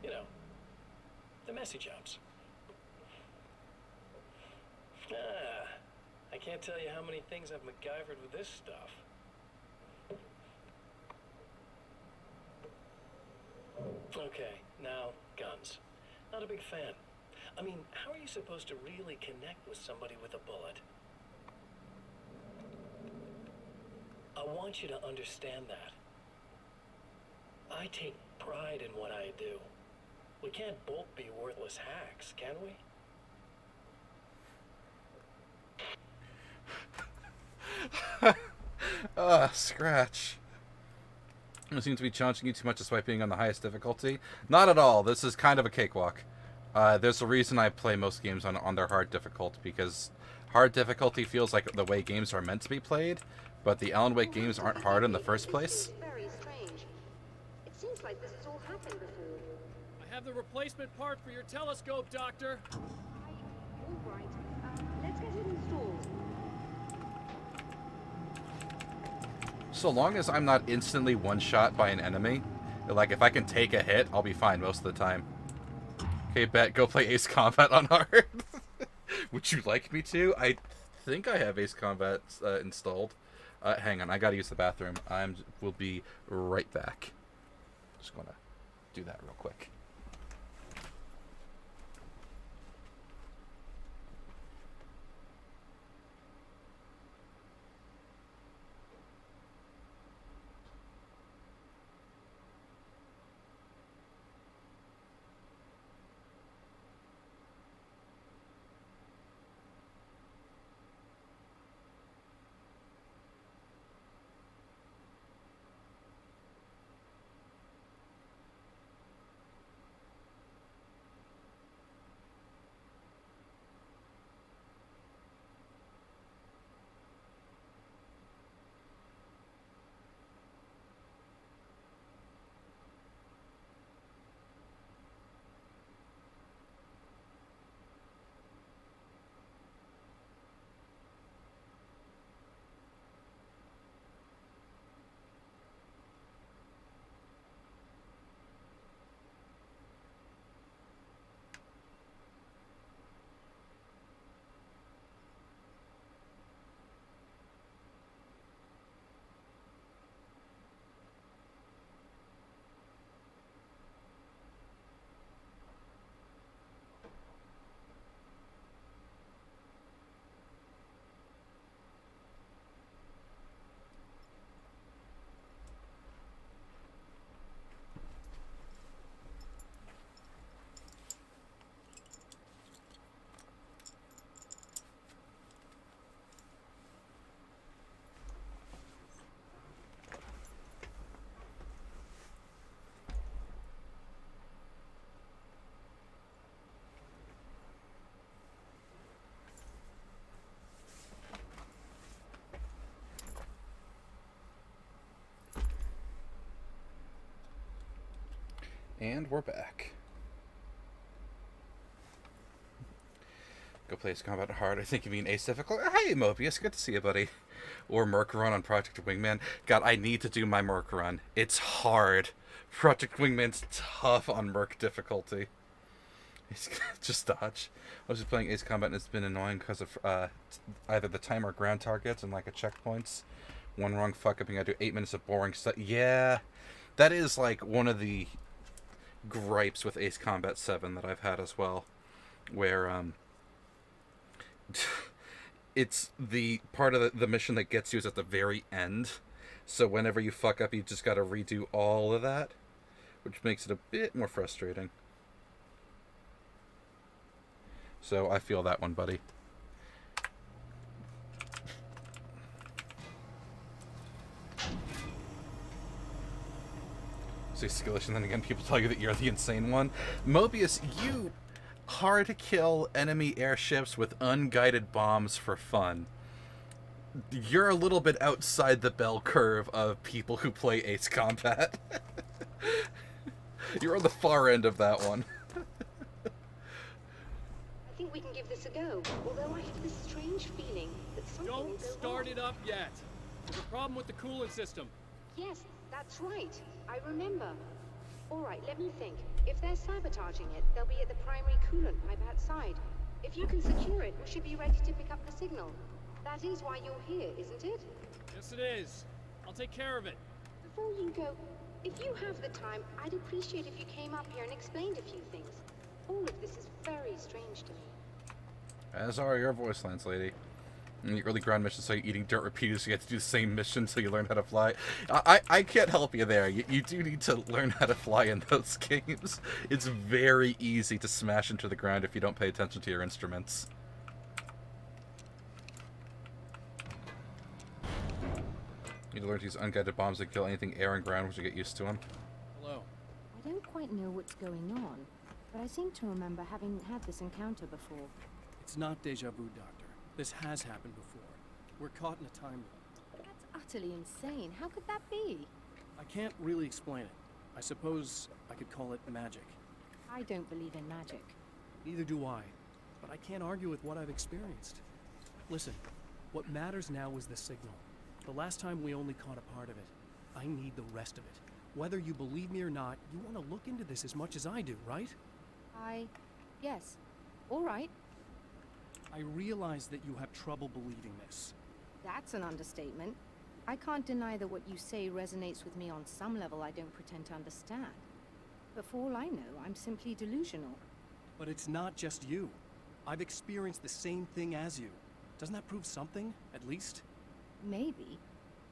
You know, the messy jobs. I can't tell you how many things I've MacGyvered with this stuff. Okay, now, guns. Not a big fan. I mean, how are you supposed to really connect with somebody with a bullet? I want you to understand that. I take pride in what I do. We can't both be worthless hacks, can we? Scratch. It seems to be challenging you too much despite being on the highest difficulty. Not at all. This is kind of a cakewalk. There's a reason I play most games on their hard difficulty, because hard difficulty feels like the way games are meant to be played, but the Alan Wake games aren't hard in the first place. Very strange. It seems like this has all happened before. I have the replacement part for your telescope, Doctor. All right. Let's get it installed. So long as I'm not instantly one-shot by an enemy, like if I can take a hit, I'll be fine most of the time. Okay, bet, go play Ace Combat on hard. Would you like me to? I think I have Ace Combat installed. Hang on, I gotta use the bathroom. We'll be right back. Just gonna do that real quick. And we're back. Go play Ace Combat hard. I think you mean Ace difficult. Hey, Mobius, good to see you, buddy. Or Merc Run on Project Wingman. God, I need to do my Merc Run. It's hard. Project Wingman's tough on Merc difficulty. Just dodge. I was just playing Ace Combat and it's been annoying because of either the time or ground targets and like a checkpoints. One wrong fuck up and I do 8 minutes of boring stuff. Yeah, that is like one of the gripes with Ace Combat 7 that I've had as well, where it's the part of the mission that gets you is at the very end, so whenever you fuck up you just gotta redo all of that. which makes it a bit more frustrating. So I feel that one, buddy. Say skillish, and then again people tell you that you're the insane one. Mobius, you hard-to-kill enemy airships with unguided bombs for fun. You're a little bit outside the bell curve of people who play Ace Combat. You're on the far end of that one. I think we can give this a go, although I have this strange feeling that something will Don't go start wrong. it up yet. There's a problem with the coolant system. Yes, that's right. I remember. All right, let me think. If they're sabotaging it, they'll be at the primary coolant pipe outside. If you can secure it, we should be ready to pick up the signal. That is why you're here, isn't it? Yes, it is. I'll take care of it. Before you go, if you have the time, I'd appreciate if you came up here and explained a few things. All of this is very strange to me. As are your voice lines, lady. In the early ground missions, so you're eating dirt repeatedly, so you have to do the same mission so you learn how to fly. I can't help you there. You do need to learn how to fly in those games. It's very easy to smash into the ground if you don't pay attention to your instruments. You need to learn to use unguided bombs that kill anything air and ground once you get used to them. Hello. I don't quite know what's going on, but I seem to remember having had this encounter before. It's not deja vu, Doctor. This has happened before. We're caught in a time loop. That's utterly insane. How could that be? I can't really explain it. I suppose I could call it magic. I don't believe in magic. Neither do I. But I can't argue with what I've experienced. Listen, what matters now is the signal. The last time we only caught a part of it. I need the rest of it. Whether you believe me or not, you want to look into this as much as I do, right? Yes. All right. I realize that you have trouble believing this. That's an understatement. I can't deny that what you say resonates with me on some level I don't pretend to understand. But for all I know, I'm simply delusional. But it's not just you. I've experienced the same thing as you. Doesn't that prove something, at least? Maybe.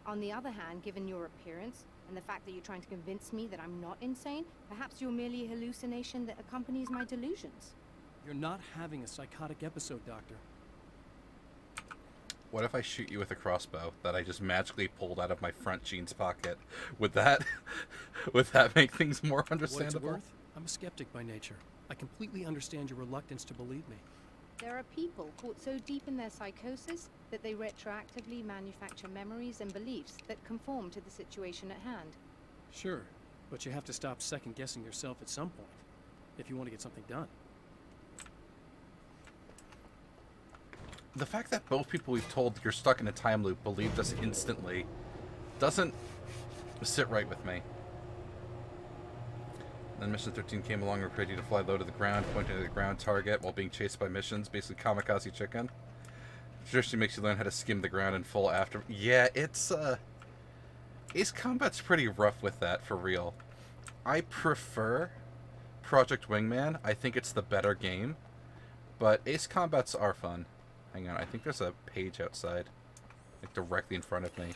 On the other hand, given your appearance, and the fact that you're trying to convince me that I'm not insane, perhaps you're merely a hallucination that accompanies my delusions. You're not having a psychotic episode, Doctor. What if I shoot you with a crossbow that I just magically pulled out of my front jeans pocket? Would that make things more understandable? What it's worth, I'm a skeptic by nature. I completely understand your reluctance to believe me. There are people caught so deep in their psychosis that they retroactively manufacture memories and beliefs that conform to the situation at hand. Sure, but you have to stop second-guessing yourself at some point, if you want to get something done. The fact that both people we've told you're stuck in a time loop believed us instantly doesn't sit right with me. Then Mission 13 came along and required you to fly low to the ground, pointing to the ground target while being chased by missions, basically kamikaze chicken. Traditionally makes you learn how to skim the ground in full after... Yeah, it's, Ace Combat's pretty rough with that, for real. I prefer Project Wingman. I think it's the better game. But Ace Combats are fun. Hang on, I think there's a page outside. Like, directly in front of me.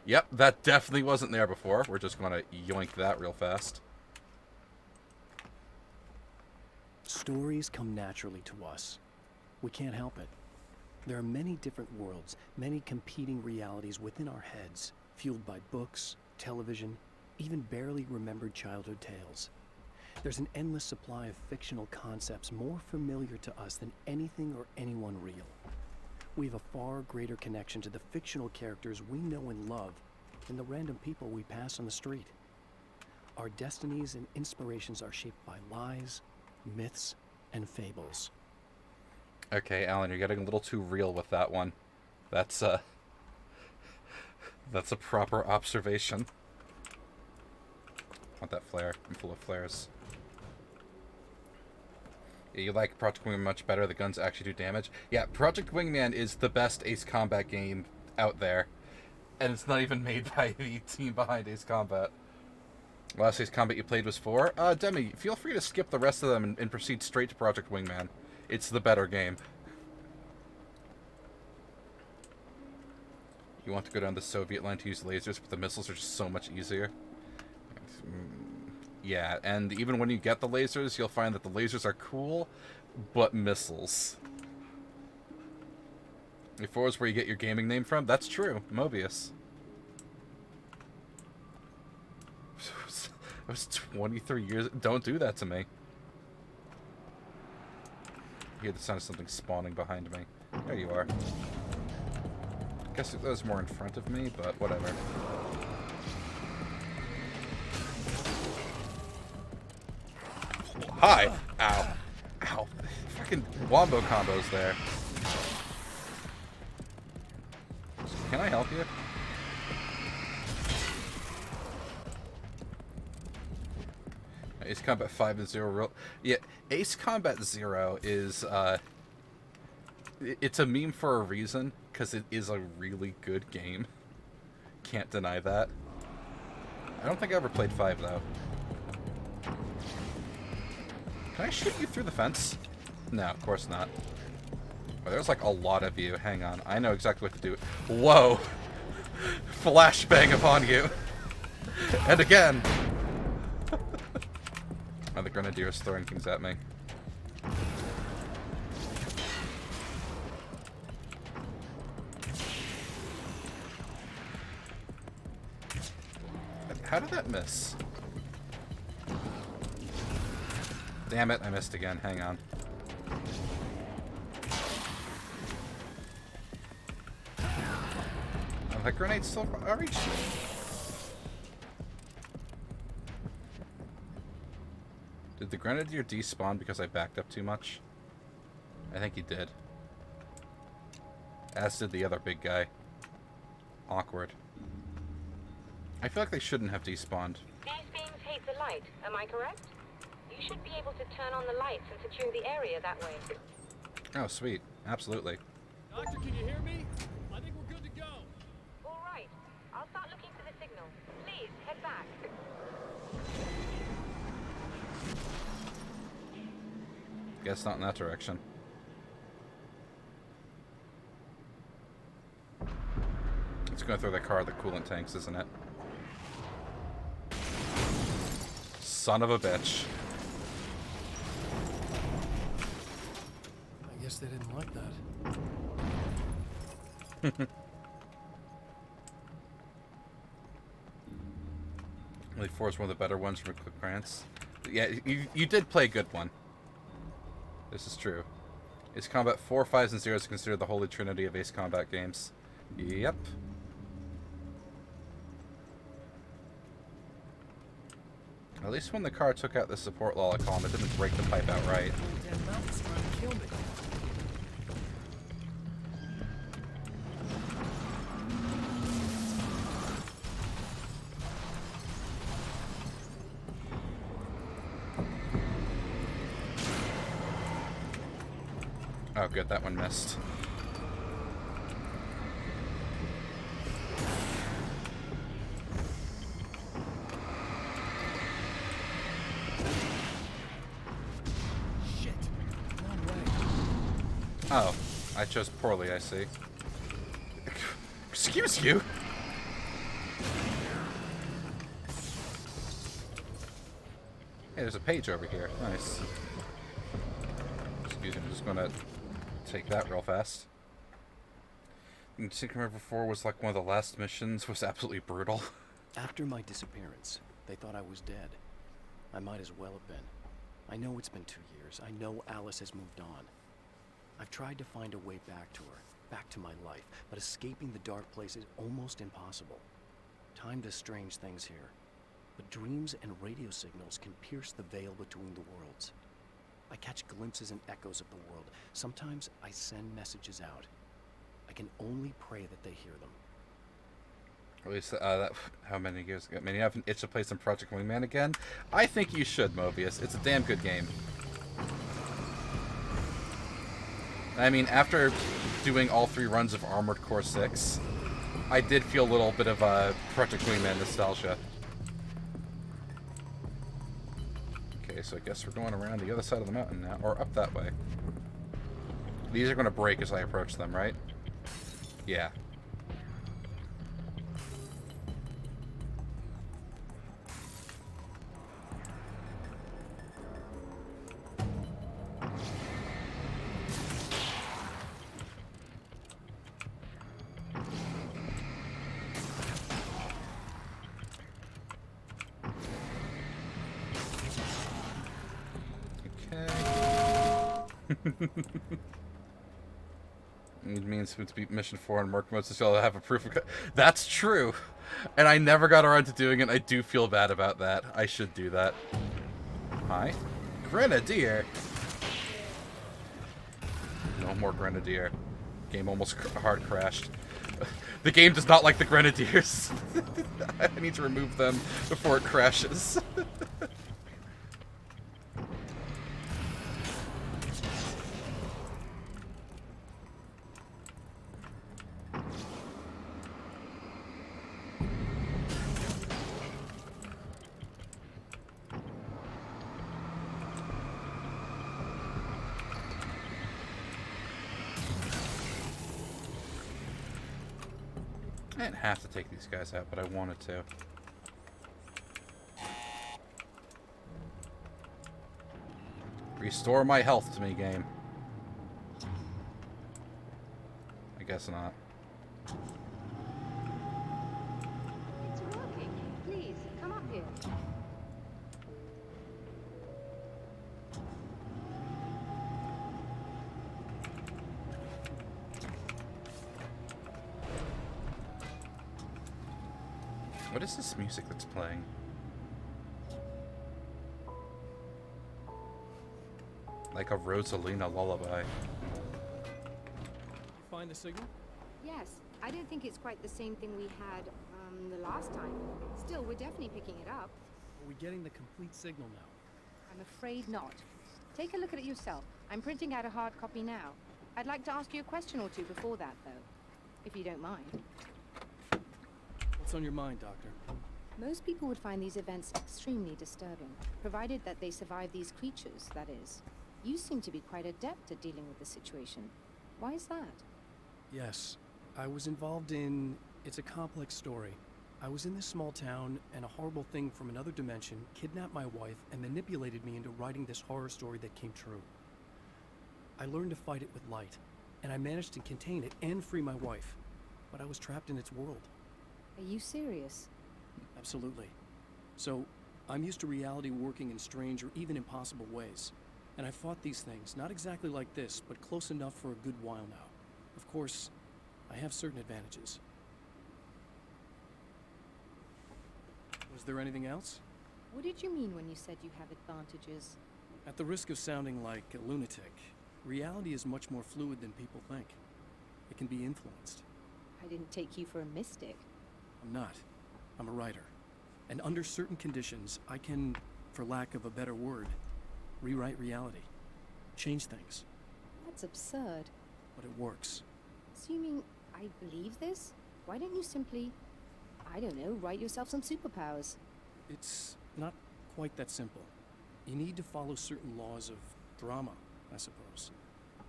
Yep, that definitely wasn't there before. We're just going to yoink that real fast. Stories come naturally to us. We can't help it. There are many different worlds, many competing realities within our heads, fueled by books, television, even barely remembered childhood tales. There's an endless supply of fictional concepts more familiar to us than anything or anyone real. We have a far greater connection to the fictional characters we know and love than the random people we pass on the street. Our destinies and inspirations are shaped by lies, myths, and fables. Okay, Alan, you're getting a little too real with that one. That's a proper observation. I want that flare. I'm full of flares. Yeah, you like Project Wingman much better. The guns actually do damage. Yeah, Project Wingman is the best Ace Combat game out there. And it's not even made by the team behind Ace Combat. Last Ace Combat you played was 4? Demi, feel free to skip the rest of them and proceed straight to Project Wingman. It's the better game. You want to go down the Soviet line to use lasers, but the missiles are just so much easier. Yeah, and even when you get the lasers, you'll find that the lasers are cool, but missiles. If it was where you get your gaming name from, that's true. Mobius. It was 23 years. Don't do that to me. I hear the sound of something spawning behind me. There you are. Guess that was more in front of me, but whatever. Hi! Ow. Ow. Fucking wombo combos there. Can I help you? Ace Combat 5 and 0 real... Yeah, Ace Combat 0 is, it's a meme for a reason, because it is a really good game. Can't deny that. I don't think I ever played 5, though. Can I shoot you through the fence? No, of course not. Oh, there's like a lot of you. Hang on. I know exactly what to do. Whoa! Flashbang upon you! And again! Oh, the Grenadier is throwing things at me. How did that miss? Damn it, I missed again. Hang on. Oh, that grenade still reached me. Did the Grenadier despawn because I backed up too much? I think he did. As did the other big guy. Awkward. I feel like they shouldn't have despawned. These beams hate the light, am I correct? You should be able to turn on the lights and secure the area that way. Oh, sweet. Absolutely. Doctor, can you hear me? I think we're good to go. All right. I'll start looking for the signal. Please, head back. Guess not in that direction. It's going through the car, the coolant tanks, isn't it? Son of a bitch. I guess they didn't like that. Elite 4 is one of the better ones from Quick Grants. Yeah, you did play a good one. This is true. Ace Combat 4, 5s, and 0s is considered the holy trinity of Ace Combat games. Yep. At least when the car took out the support lolicon, it didn't break the pipe outright. Damn mountain's trying to kill me. Oh, good, that one missed. Shit. No way. Oh, I chose poorly, I see. Excuse you? Hey, there's a page over here. Nice. Excuse me, I'm just gonna take that real fast. Secret River 4 was like one of the last missions, was absolutely brutal. After my disappearance, they thought I was dead. I might as well have been. I know it's been 2 years. I know Alice has moved on. I've tried to find a way back to her, back to my life, but escaping the dark place is almost impossible. Time does strange things here, but dreams and radio signals can pierce the veil between the worlds. I catch glimpses and echoes of the world. Sometimes I send messages out. I can only pray that they hear them. At least, how many years ago? I mean, you haven't itched to play some Project Wingman again? I think you should, Mobius. It's a damn good game. I mean, after doing all 3 runs of Armored Core 6, I did feel a little bit of Project Wingman nostalgia. Okay, so I guess we're going around the other side of the mountain now, or up that way. These are going to break as I approach them, right? Yeah. It means to beat Mission 4 and Merc Mode, so I'll have a proof of... That's true! And I never got around to doing it. I do feel bad about that. I should do that. Hi. Grenadier! No more Grenadier. Game almost hard crashed. The game does not like the Grenadiers. I need to remove them before it crashes. I didn't have to take these guys out, but I wanted to. Restore my health to me, game. I guess not. It's working. Please, come up here. What is this music that's playing? Like a Rosalina lullaby. Find the signal? Yes, I don't think it's quite the same thing we had the last time. Still, we're definitely picking it up. Are we getting the complete signal now? I'm afraid not. Take a look at it yourself. I'm printing out a hard copy now. I'd like to ask you a question or two before that, though, if you don't mind. What's on your mind, Doctor? Most people would find these events extremely disturbing, provided that they survive these creatures, that is. You seem to be quite adept at dealing with the situation. Why is that? Yes. I was involved in... It's a complex story. I was in this small town, and a horrible thing from another dimension kidnapped my wife and manipulated me into writing this horror story that came true. I learned to fight it with light, and I managed to contain it and free my wife. But I was trapped in its world. Are you serious? Absolutely. So, I'm used to reality working in strange or even impossible ways. And I've fought these things, not exactly like this, but close enough for a good while now. Of course, I have certain advantages. Was there anything else? What did you mean when you said you have advantages? At the risk of sounding like a lunatic, reality is much more fluid than people think. It can be influenced. I didn't take you for a mystic. I'm not. I'm a writer. And under certain conditions, I can, for lack of a better word, rewrite reality. Change things. That's absurd. But it works. Assuming I believe this, why don't you simply, I don't know, write yourself some superpowers? It's not quite that simple. You need to follow certain laws of drama, I suppose.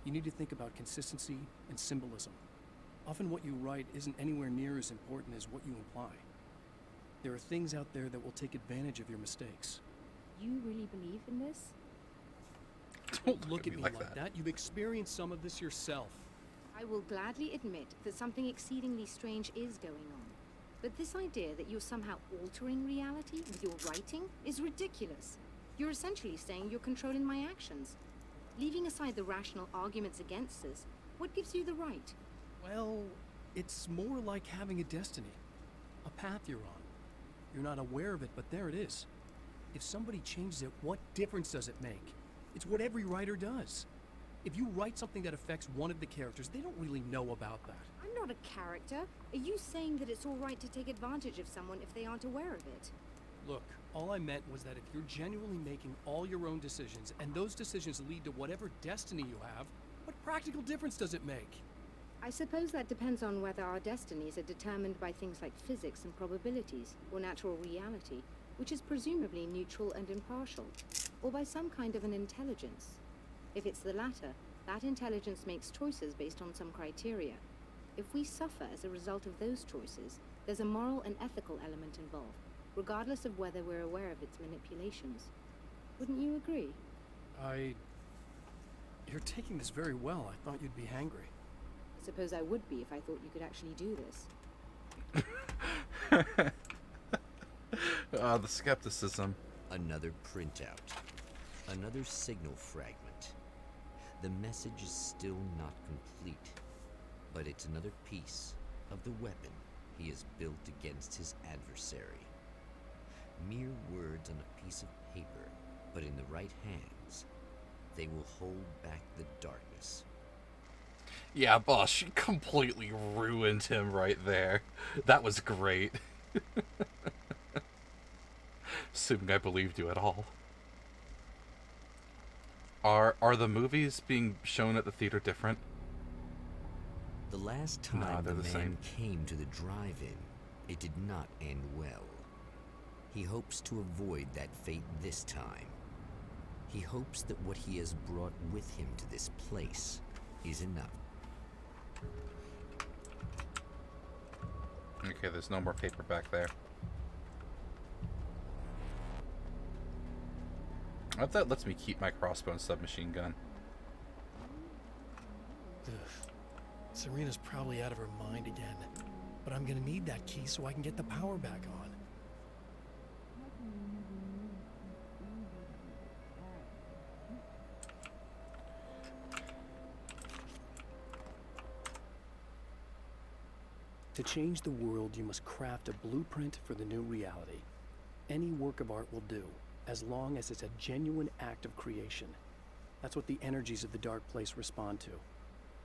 You need to think about consistency and symbolism. Often what you write isn't anywhere near as important as what you imply. There are things out there that will take advantage of your mistakes. You really believe in this? Don't look at me like that. You've experienced some of this yourself. I will gladly admit that something exceedingly strange is going on. But this idea that you're somehow altering reality with your writing is ridiculous. You're essentially saying you're controlling my actions. Leaving aside the rational arguments against this, what gives you the right? Well, it's more like having a destiny. A path you're on. You're not aware of it, but there it is. If somebody changes it, what difference does it make? It's what every writer does. If you write something that affects one of the characters, they don't really know about that. I'm not a character. Are you saying that it's all right to take advantage of someone if they aren't aware of it? Look, all I meant was that if you're genuinely making all your own decisions, and those decisions lead to whatever destiny you have, what practical difference does it make? I suppose that depends on whether our destinies are determined by things like physics and probabilities, or natural reality, which is presumably neutral and impartial, or by some kind of an intelligence. If it's the latter, that intelligence makes choices based on some criteria. If we suffer as a result of those choices, there's a moral and ethical element involved, regardless of whether we're aware of its manipulations. Wouldn't you agree? You're taking this very well. I thought you'd be hangry. I suppose I would be if I thought you could actually do this. The skepticism. Another printout. Another signal fragment. The message is still not complete, but it's another piece of the weapon he has built against his adversary. Mere words on a piece of paper, but in the right hands, they will hold back the darkness. Yeah, boss, she completely ruined him right there. That was great. Assuming I believed you at all. Are the movies being shown at the theater different? The last time they're the the man same. came to the drive-in, it did not end well. He hopes to avoid that fate this time. He hopes that what he has brought with him to this place is enough. Okay, there's no more paper back there. I hope that lets me keep my crossbow and submachine gun. Ugh. Serena's probably out of her mind again. But I'm gonna need that key so I can get the power back on. To change the world, you must craft a blueprint for the new reality. Any work of art will do, as long as it's a genuine act of creation. That's what the energies of the dark place respond to.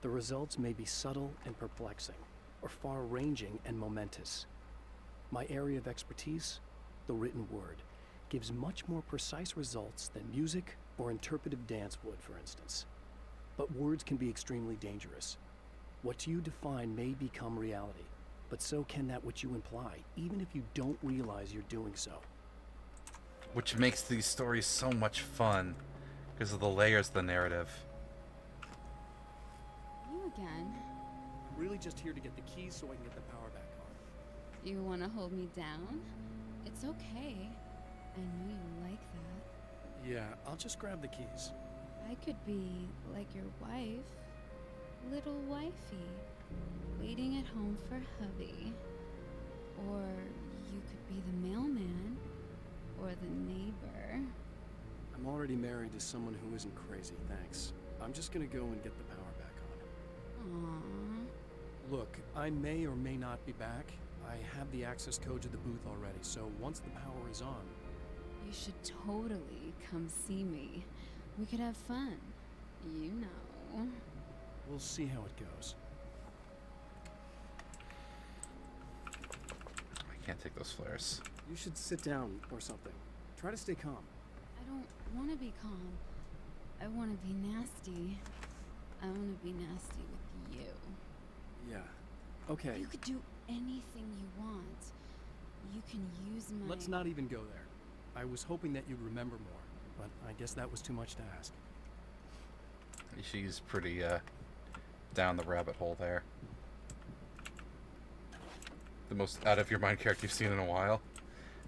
The results may be subtle and perplexing, or far-ranging and momentous. My area of expertise, the written word, gives much more precise results than music or interpretive dance would, for instance. But words can be extremely dangerous. What you define may become reality, but so can that which you imply, even if you don't realize you're doing so. Which makes these stories so much fun, because of the layers of the narrative. You again? I'm really just here to get the keys so I can get the power back on. You want to hold me down? It's okay. I know you like that. Yeah, I'll just grab the keys. I could be like your wife, little wifey, waiting at home for hubby. Or you could be the mailman, or the neighbor. I'm already married to someone who isn't crazy, thanks. I'm just gonna go and get the power back on. Aww. Look, I may or may not be back. I have the access code to the booth already, so once the power is on... You should totally come see me. We could have fun. You know. We'll see how it goes. I can't take those flares. You should sit down or something. Try to stay calm. I don't want to be calm. I want to be nasty. I want to be nasty with you. Yeah. Okay. You could do anything you want. You can use my... Let's not even go there. I was hoping that you'd remember more, but I guess that was too much to ask. She's pretty, down the rabbit hole there. The most out-of-your-mind character you've seen in a while.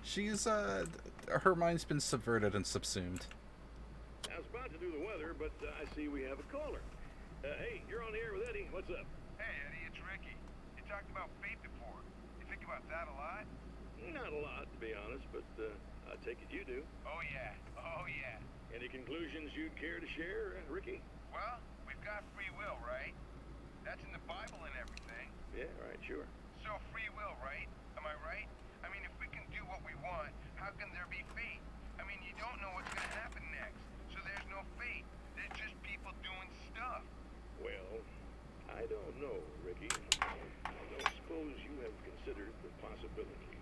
She's, her mind's been subverted and subsumed. I was about to do the weather, but I see we have a caller. Hey, you're on the air with Eddie. What's up? Hey, Eddie, it's Ricky. You talked about fate before. You think about that a lot? Not a lot, to be honest, but I take it you do. Oh, yeah. Oh, yeah. Any conclusions you'd care to share, Ricky? Well, we've got free will, right? That's in the Bible and everything. Yeah, right, sure. So free will, right? Am I right? I mean, if we can do what we want, how can there be fate? I mean, you don't know what's going to happen next, so there's no fate. There's just people doing stuff. Well, I don't know, Ricky. I don't suppose you have considered the possibility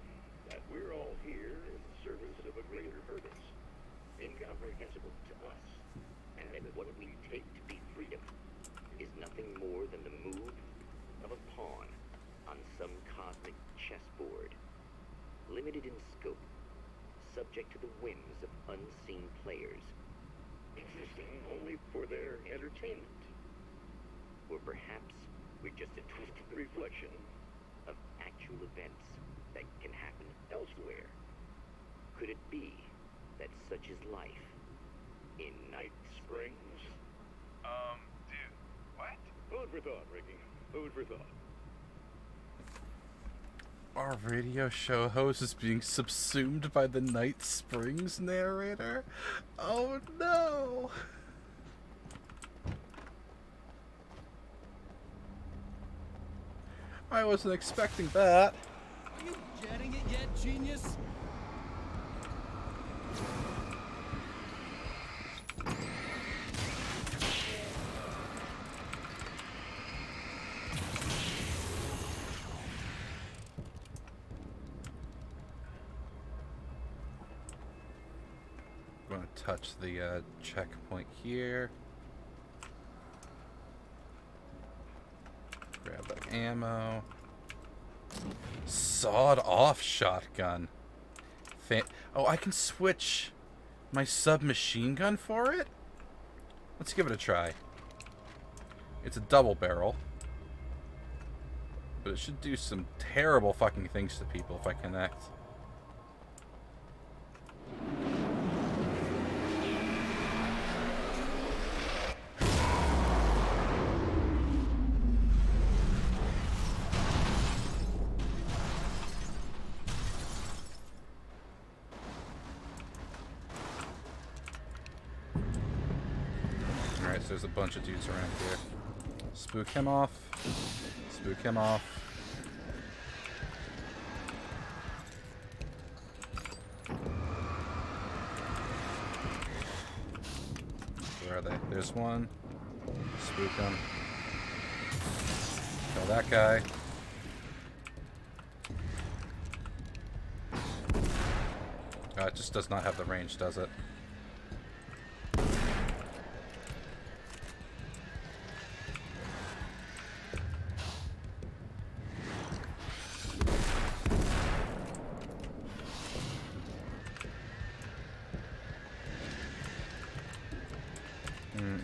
that we're all here in service of a greater purpose, incomprehensible to us, and that what we take to be freedom is nothing more than the move of a pawn on some cosmic chessboard, limited in scope, subject to the whims of unseen players, existing only for their entertainment. Or perhaps we're just a twisted reflection of actual events that can happen elsewhere. Could it be that such is life in Night Springs? Dude, what? Food for thought, Ricky. Food for thought. Our radio show host is being subsumed by the Night Springs narrator? Oh no! I wasn't expecting that. Are you getting it yet, genius? I'm going to touch the checkpoint here. Grab that ammo. Sawed-off shotgun. Oh, I can switch my submachine gun for it? Let's give it a try. It's a double barrel. But it should do some terrible fucking things to people if I connect. There's a bunch of dudes around here. Spook him off. Spook him off. Where are they? There's one. Spook him. Kill that guy. It just does not have the range, does it?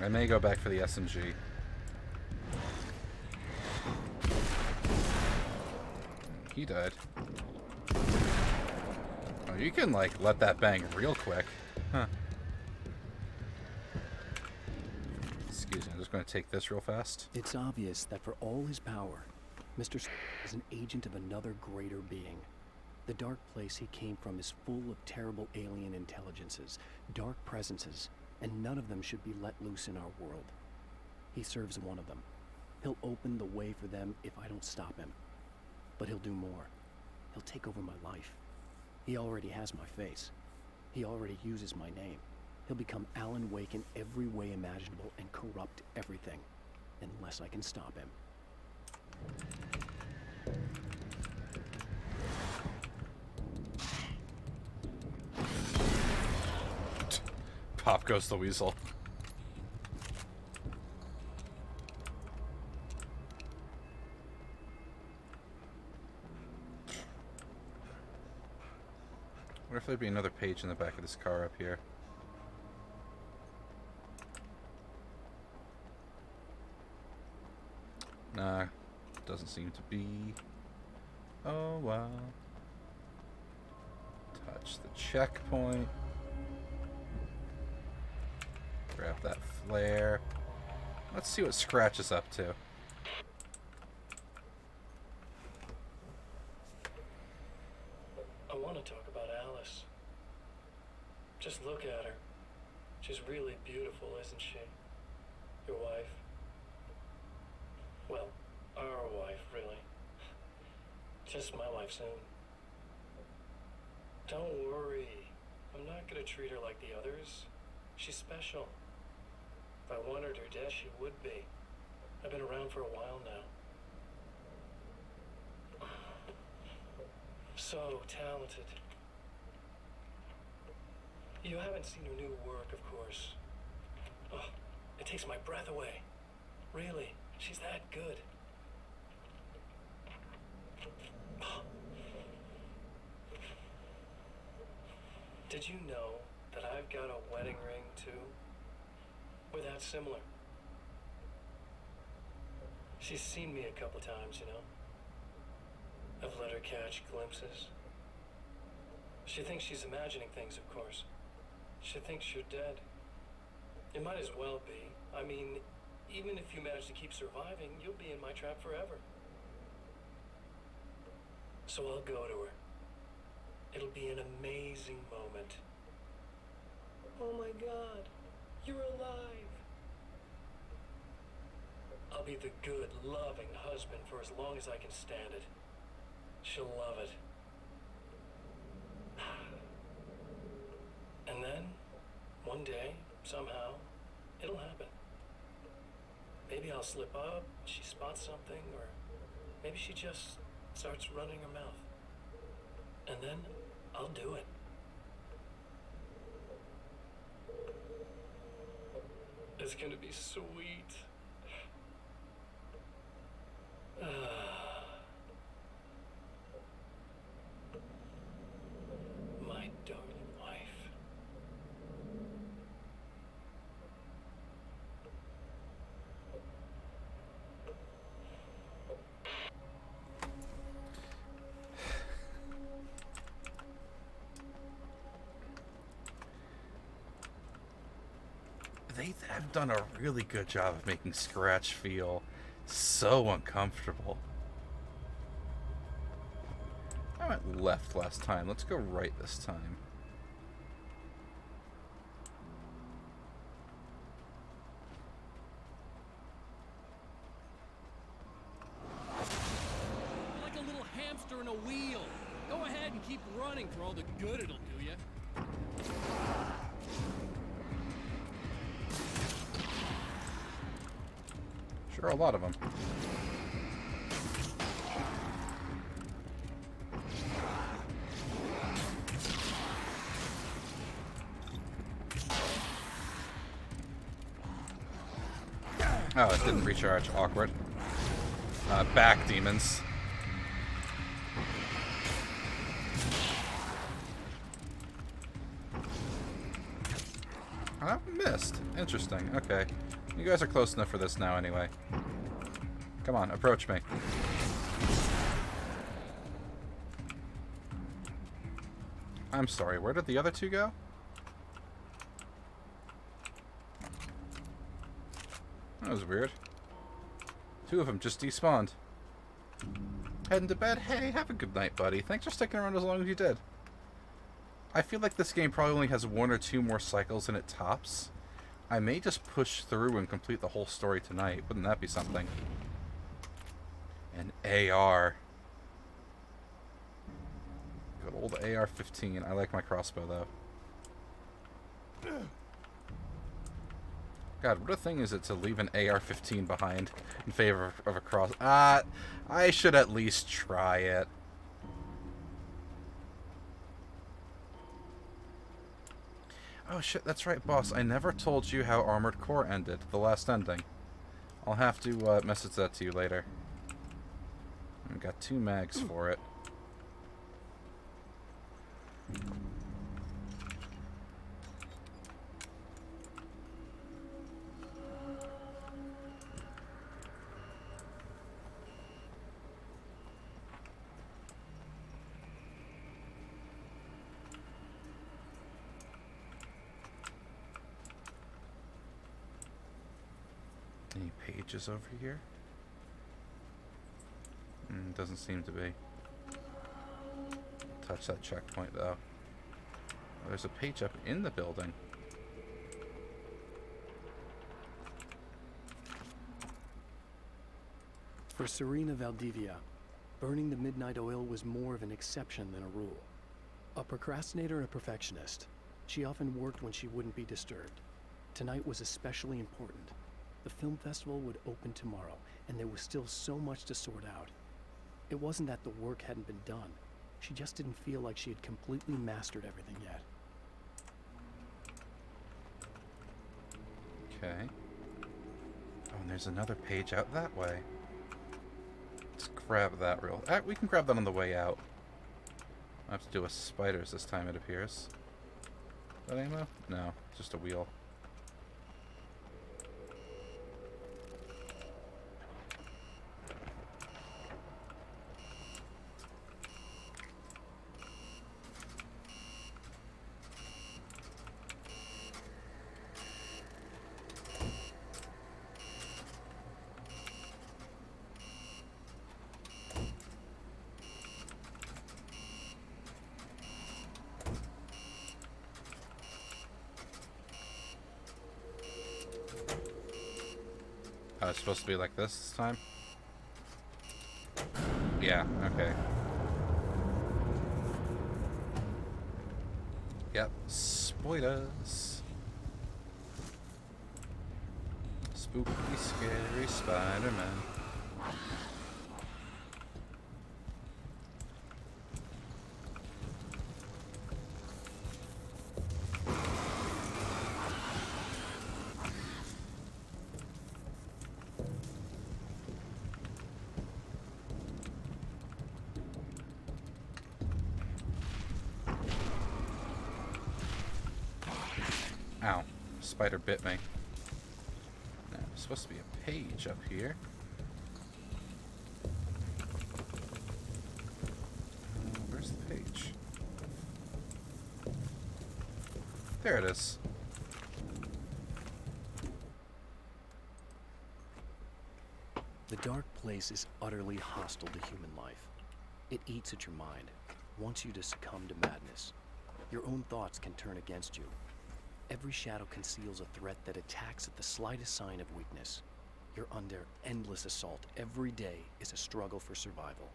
I may go back for the SMG. He died. Oh, you can, like, let that bang real quick. Huh. Excuse me, I'm just going to take this real fast. It's obvious that for all his power, Mr. is an agent of another greater being. The dark place he came from is full of terrible alien intelligences, dark presences, and none of them should be let loose in our world. He serves one of them. He'll open the way for them if I don't stop him. But he'll do more. He'll take over my life. He already has my face. He already uses my name. He'll become Alan Wake in every way imaginable and corrupt everything, unless I can stop him. Pop goes the weasel. What if there'd be another page in the back of this car up here? Nah, doesn't seem to be. Oh wow. Touch the checkpoint. Grab that flare. Let's see what Scratch is up to. I want to talk about Alice. Just look at her. She's really beautiful, isn't she? Your wife. Well, our wife, really. Just my wife soon. Don't worry. I'm not gonna treat her like the others. She's special. If I wanted her dead, she would be. I've been around for a while now. So talented. You haven't seen her new work, of course. Oh, it takes my breath away. Really, she's that good. Did you know that I've got a wedding ring, too? We're that similar. She's seen me a couple times, you know? I've let her catch glimpses. She thinks she's imagining things, of course. She thinks you're dead. It might as well be. I mean, even if you manage to keep surviving, you'll be in my trap forever. So I'll go to her. It'll be an amazing moment. Oh my God, you're alive. I'll I'll be the good, loving husband for as long as I can stand it. She'll love it. And then, one day, somehow, it'll happen. Maybe I'll slip up, she spots something, or maybe she just starts running her mouth. And then, I'll do it. It's gonna be sweet. My darling wife. They have done a really good job of making Scratch feel so uncomfortable. I went left last time. Let's go right this time. You're like a little hamster in a wheel. Go ahead and keep running for all the good it'll do you. Sure, a lot of them. Oh, it didn't recharge. Awkward. Back demons. I missed. Interesting. Okay. You guys are close enough for this now anyway. Come on, approach me. I'm sorry, where did the other two go? That was weird. Two of them just despawned. Heading to bed? Hey, have a good night, buddy. Thanks for sticking around as long as you did. I feel like this game probably only has 1 or 2 more cycles in it tops. I may just push through and complete the whole story tonight. Wouldn't that be something? An AR. Good old AR-15. I like my crossbow, though. God, what a thing is it to leave an AR-15 behind in favor of a cross... I should at least try it. Oh shit, that's right, boss. I never told you how Armored Core ended, the last ending. I'll have to message that to you later. I've got 2 mags for it. Any pages over here? Doesn't seem to be. Touch that checkpoint though. Oh, there's a page up in the building. For Serena Valdivia, burning the midnight oil was more of an exception than a rule. A procrastinator and a perfectionist, she often worked when she wouldn't be disturbed. Tonight was especially important. The film festival would open tomorrow, and there was still so much to sort out. It wasn't that the work hadn't been done. She just didn't feel like she had completely mastered everything yet. Okay. Oh, and there's another page out that way. Let's grab that real... we can grab that on the way out. I have to deal with spiders this time, it appears. Is that ammo? No, just a wheel. Oh, it's supposed to be like this time? Yeah, okay. Yep, spoilers. Spooky, scary Spider-Man. Ow. Spider bit me. Now, there's supposed to be a page up here. Where's the page? There it is. The dark place is utterly hostile to human life. It eats at your mind, wants you to succumb to madness. Your own thoughts can turn against you. Every shadow conceals a threat that attacks at the slightest sign of weakness. You're under endless assault. Every day is a struggle for survival.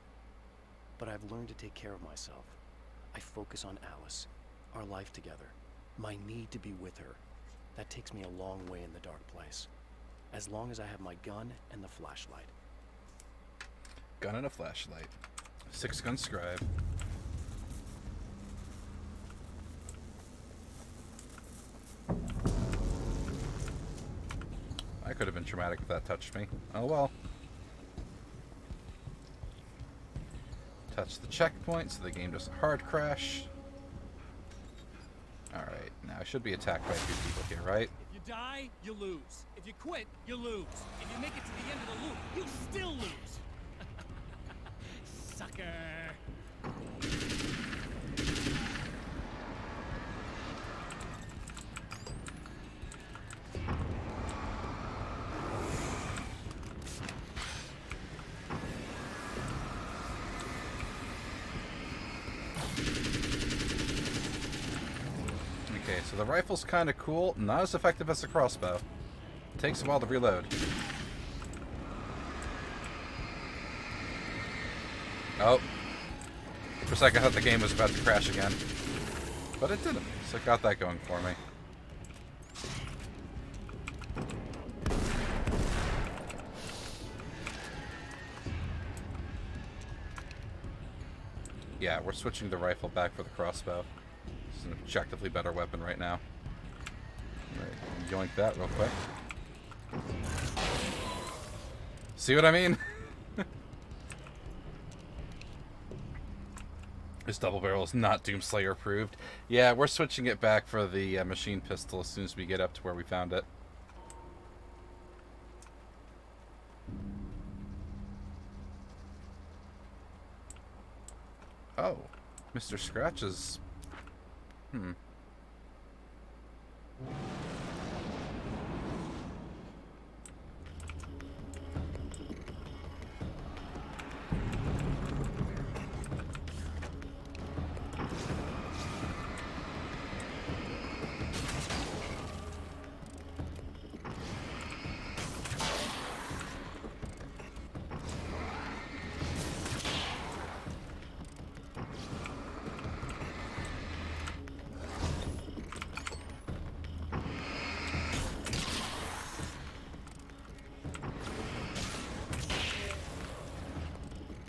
But I've learned to take care of myself. I focus on Alice, our life together, my need to be with her. That takes me a long way in the dark place. As long as I have my gun and the flashlight. Gun and a flashlight. 6-gun scribe. I could have been traumatic if that touched me. Oh well. Touch the checkpoint so the game doesn't hard crash. Alright, now I should be attacked by a few people here, right? If you die, you lose. If you quit, you lose. If you make it to the end of the loop, you still lose. Sucker. Okay, so the rifle's kind of cool, not as effective as the crossbow. Takes a while to reload. Oh. For a second I thought the game was about to crash again. But it didn't, so it got that going for me. Yeah, we're switching the rifle back for the crossbow. It's an objectively better weapon right now. Right, yoink that real quick. See what I mean? This double barrel is not Doomslayer approved. Yeah, we're switching it back for the machine pistol as soon as we get up to where we found it. Oh, Mr. Scratch is...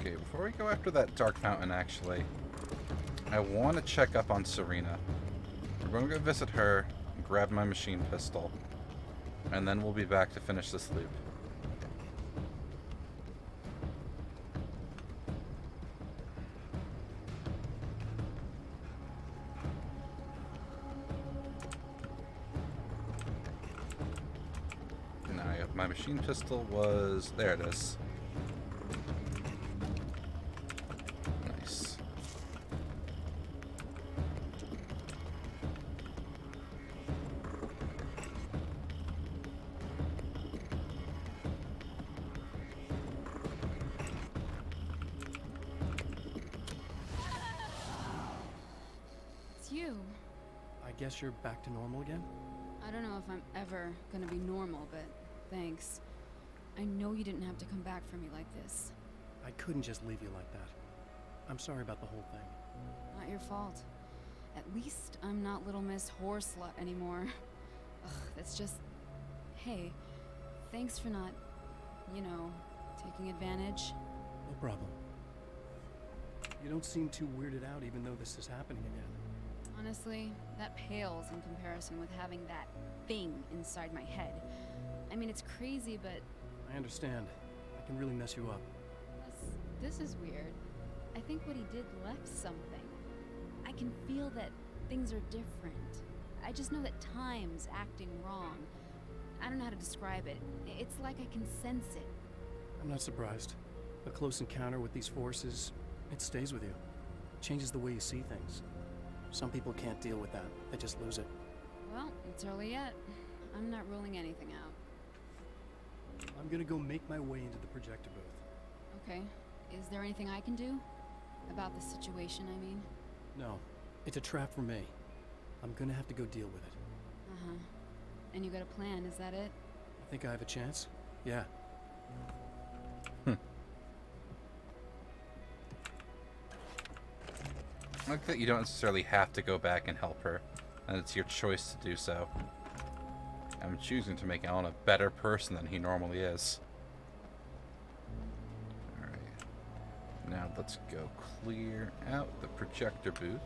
Okay, before we go after that Dark Fountain, actually, I want to check up on Serena. We're going to go visit her, grab my machine pistol, and then we'll be back to finish this loop. Now, my machine pistol was... there it is. Nice. It's you. I guess you're back to normal again? I don't know if I'm ever gonna be normal, but thanks. I know you didn't have to come back for me like this. I couldn't just leave you like that. I'm sorry about the whole thing. Not your fault. At least I'm not Little Miss Horslut anymore. Ugh, that's just... Hey, thanks for not, you know, taking advantage. No problem. You don't seem too weirded out even though this is happening again. Honestly, that pales in comparison with having that thing inside my head. I mean, it's crazy, but I understand. I can really mess you up. this is weird. I think what he did left something. I can feel that things are different. I just know that time's acting wrong. I don't know how to describe it. It's like I can sense it. I'm not surprised. A close encounter with these forces, it stays with you. It changes the way you see things. Some people can't deal with that. They just lose it. Well, it's early yet. I'm not ruling anything out. I'm gonna go make my way into the projector booth. Okay. Is there anything I can do? About the situation, I mean? No. It's a trap for me. I'm gonna have to go deal with it. Uh-huh. And you got a plan, is that it? I think I have a chance? Yeah. I like that you don't necessarily have to go back and help her, and it's your choice to do so. I'm choosing to make Alan a better person than he normally is. Alright. Now let's go clear out the projector booth.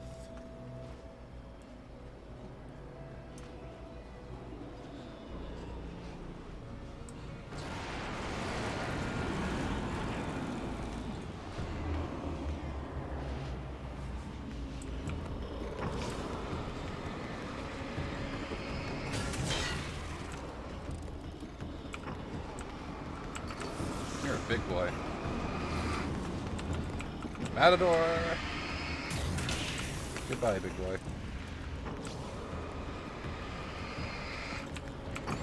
You're a big boy. Matador! Goodbye, big boy.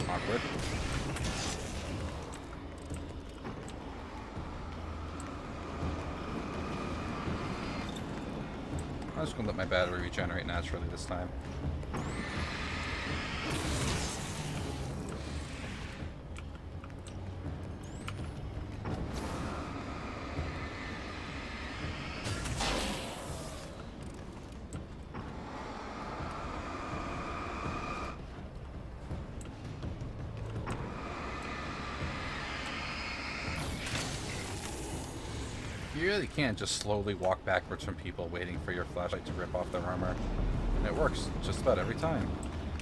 Awkward. I'm just gonna let my battery regenerate naturally this time. You really can't just slowly walk backwards from people waiting for your flashlight to rip off their armor. And it works just about every time.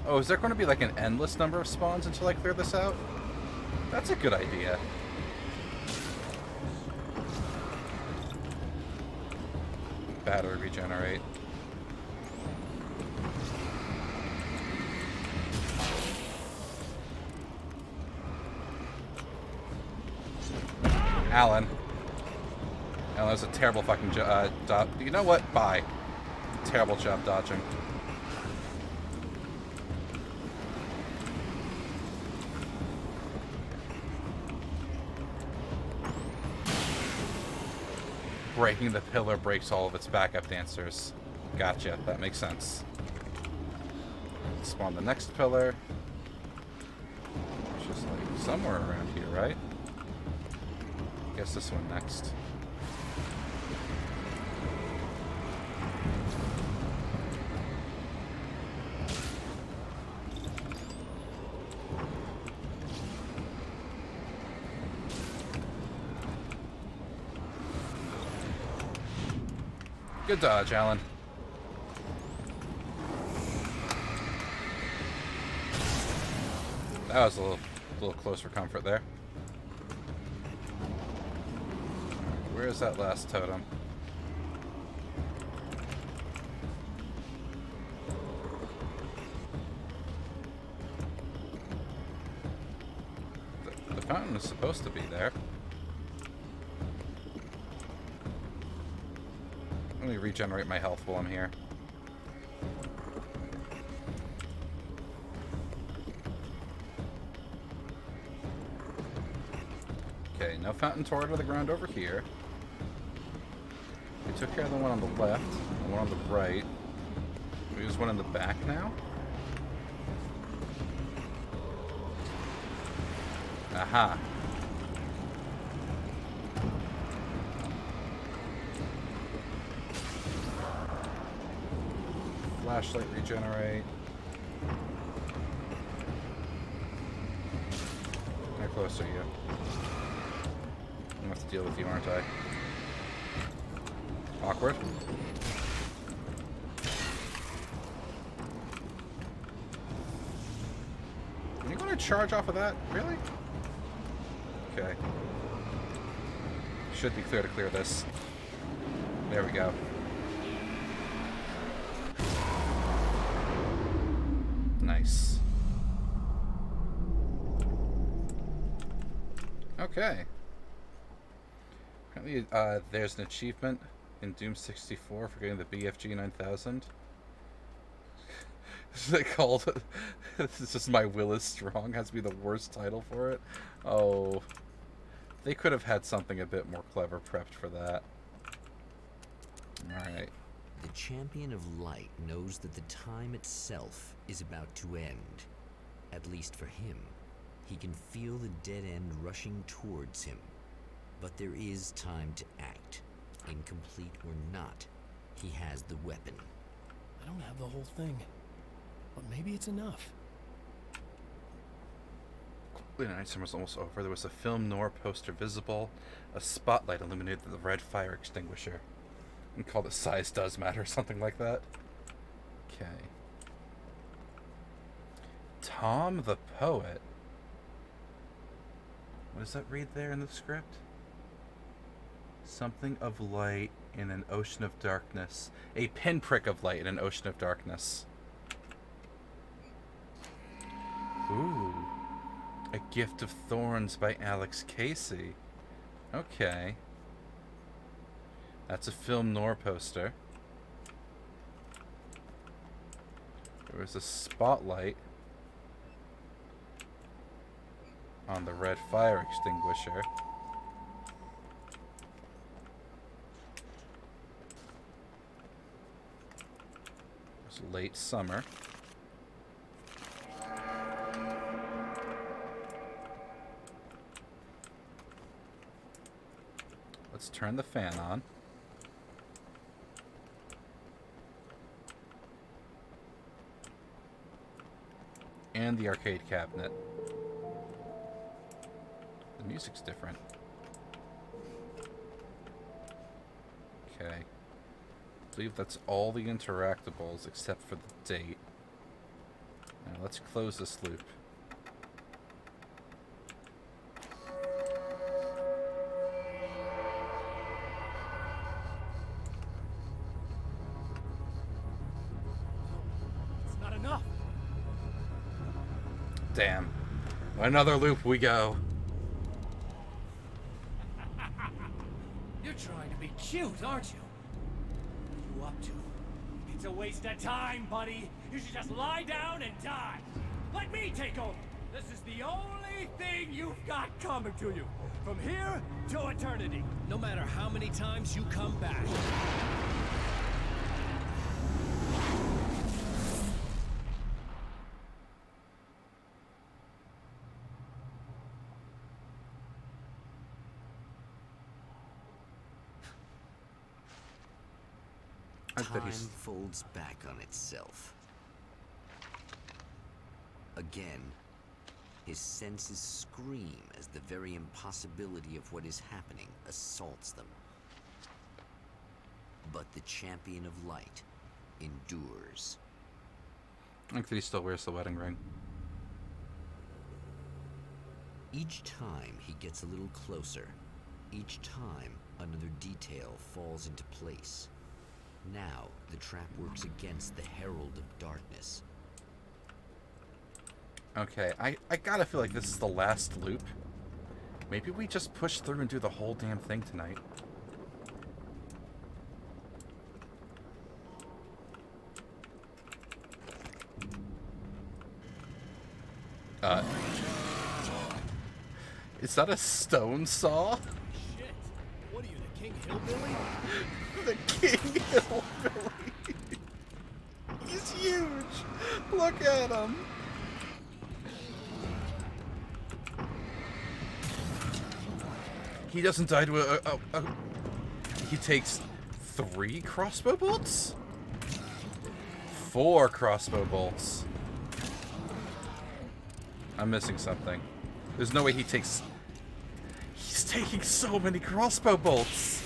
Oh, is there going to be like an endless number of spawns until I clear this out? That's a good idea. Battery regenerate. Alan. That was a terrible fucking job. You know what? Bye. Terrible job dodging. Breaking the pillar breaks all of its backup dancers. Gotcha. That makes sense. Spawn the next pillar. It's just like somewhere around here, right? Guess this one next. Good dodge, Alan. That was a little close for comfort there. Where is that last totem? The fountain is supposed to be there. Let me regenerate my health while I'm here. Okay, no fountain toward the ground over here. We took care of the one on the left, the one on the right. We use one in the back now. Aha. flashlight regenerate? How close are you? I'm gonna have to deal with you, aren't I? Awkward. Are you going to charge off of that? Really? Okay. Should be clear to clear this. There we go. Nice. Okay. Apparently, there's an achievement in Doom 64 for getting the BFG 9000. Is it called? This is just My Will is Strong. Has to be the worst title for it. Oh. They could have had something a bit more clever prepped for that. Alright. The Champion of Light knows that the time itself is about to end. At least for him. He can feel the dead end rushing towards him. But there is time to act. Incomplete or not, he has the weapon. I don't have the whole thing. But maybe it's enough. The night summer's almost over. There was a film noir poster visible. A spotlight illuminated the red fire extinguisher. And called it Size Does Matter, something like that. Okay. Tom the Poet. What does that read there in the script? Something of light in an ocean of darkness. A pinprick of light in an ocean of darkness. Ooh. A Gift of Thorns by Alex Casey. Okay. That's a film noir poster. There was a spotlight on the red fire extinguisher. It was late summer. Let's turn the fan on. And the arcade cabinet. The music's different. Okay. I believe that's all the interactables except for the date. Now let's close this loop. It's not enough. Damn. Another loop we go. You're trying to be cute, aren't you? What are you up to? It's a waste of time, buddy. You should just lie down and die. Let me take over. This is the only thing you've got coming to you. From here to eternity. No matter how many times you come back. Time folds back on itself. Again, his senses scream as the very impossibility of what is happening assaults them. But the Champion of Light endures. I think that he still wears the wedding ring. Each time he gets a little closer, each time another detail falls into place. Now, the trap works against the Herald of Darkness. Okay, I gotta feel like this is the last loop. Maybe we just push through and do the whole damn thing tonight. Is that a stone saw? Shit. What are you, the King Hillbilly? The King Hillbilly. He's huge. Look at him. He doesn't die to he takes 3 crossbow bolts? 4 crossbow bolts. I'm missing something. There's no way he takes... He's taking so many crossbow bolts.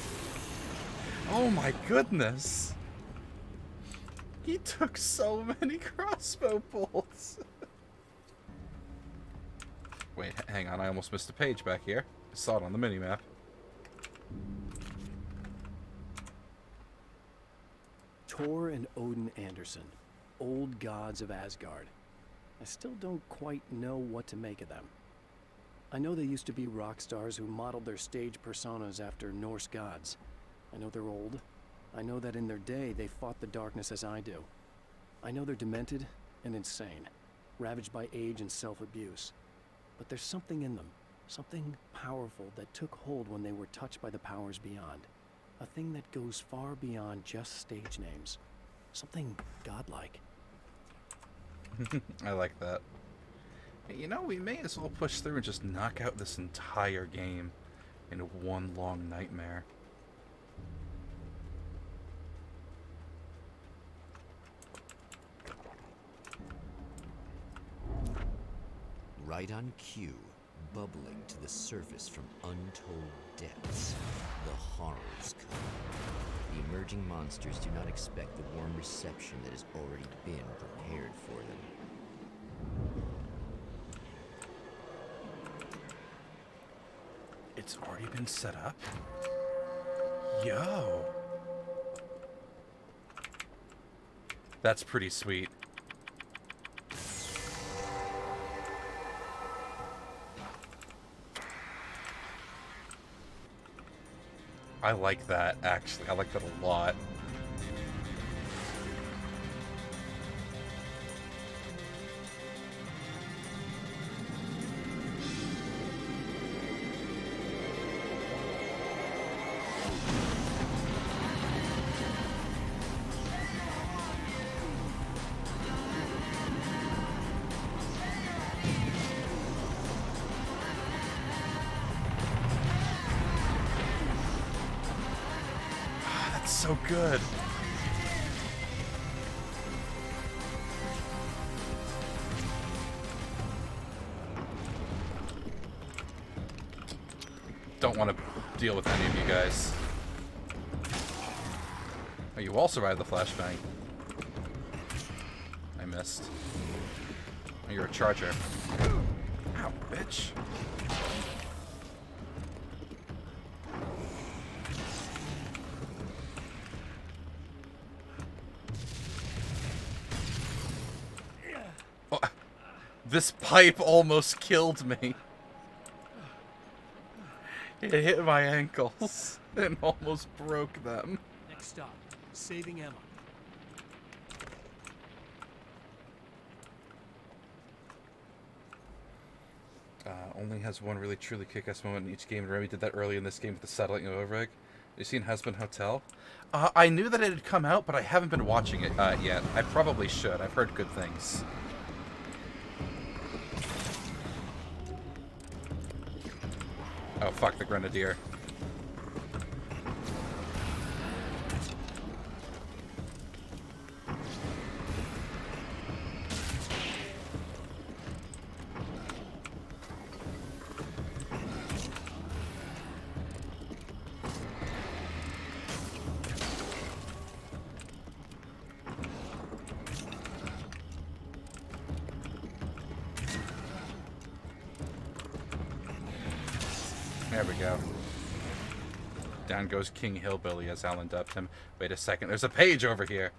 Oh my goodness. He took so many crossbow bolts. Wait, hang on. I almost missed a page back here. I saw it on the minimap. Thor and Odin Anderson, old gods of Asgard. I still don't quite know what to make of them. I know they used to be rock stars who modeled their stage personas after Norse gods. I know they're old. I know that in their day they fought the darkness as I do. I know they're demented and insane, ravaged by age and self-abuse. But there's something in them, something powerful that took hold when they were touched by the powers beyond. A thing that goes far beyond just stage names. Something godlike. I like that. Hey, you know, we may as well push through and just knock out this entire game in one long nightmare. Right on cue, bubbling to the surface from untold depths, the horrors come. The emerging monsters do not expect the warm reception that has already been prepared for them. It's already been set up? Yo! That's pretty sweet. I like that, actually. I like that a lot. So good. Don't want to deal with any of you guys. Oh, you all survived the flashbang. I missed. Oh, you're a charger. Ow, bitch. This pipe almost killed me. It hit my ankles and almost broke them. Next stop, saving Emma. Only has one really truly kick-ass moment in each game, and Remy did that early in this game with the satellite Nova rig. You seen Husband Hotel? I knew that it had come out, but I haven't been watching it yet. I probably should. I've heard good things. Oh, fuck the Grenadier. There we go. Down goes King Hillbilly, as Alan dubbed him. Wait a second, there's a page over here.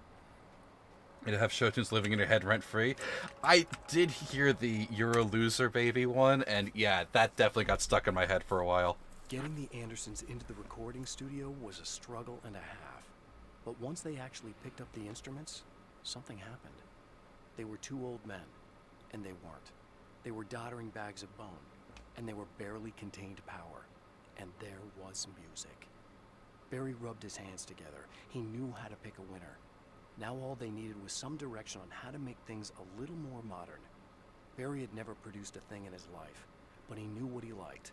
You have Shotuns living in your head rent-free. I did hear the "You're a loser, baby" one, and yeah, that definitely got stuck in my head for a while. Getting the Andersons into the recording studio was a struggle and a half. But once they actually picked up the instruments, something happened. They were two old men, and they weren't. They were doddering bags of bone, and they were barely contained power. And there was music. Barry rubbed his hands together. He knew how to pick a winner. Now all they needed was some direction on how to make things a little more modern. Barry had never produced a thing in his life, but he knew what he liked.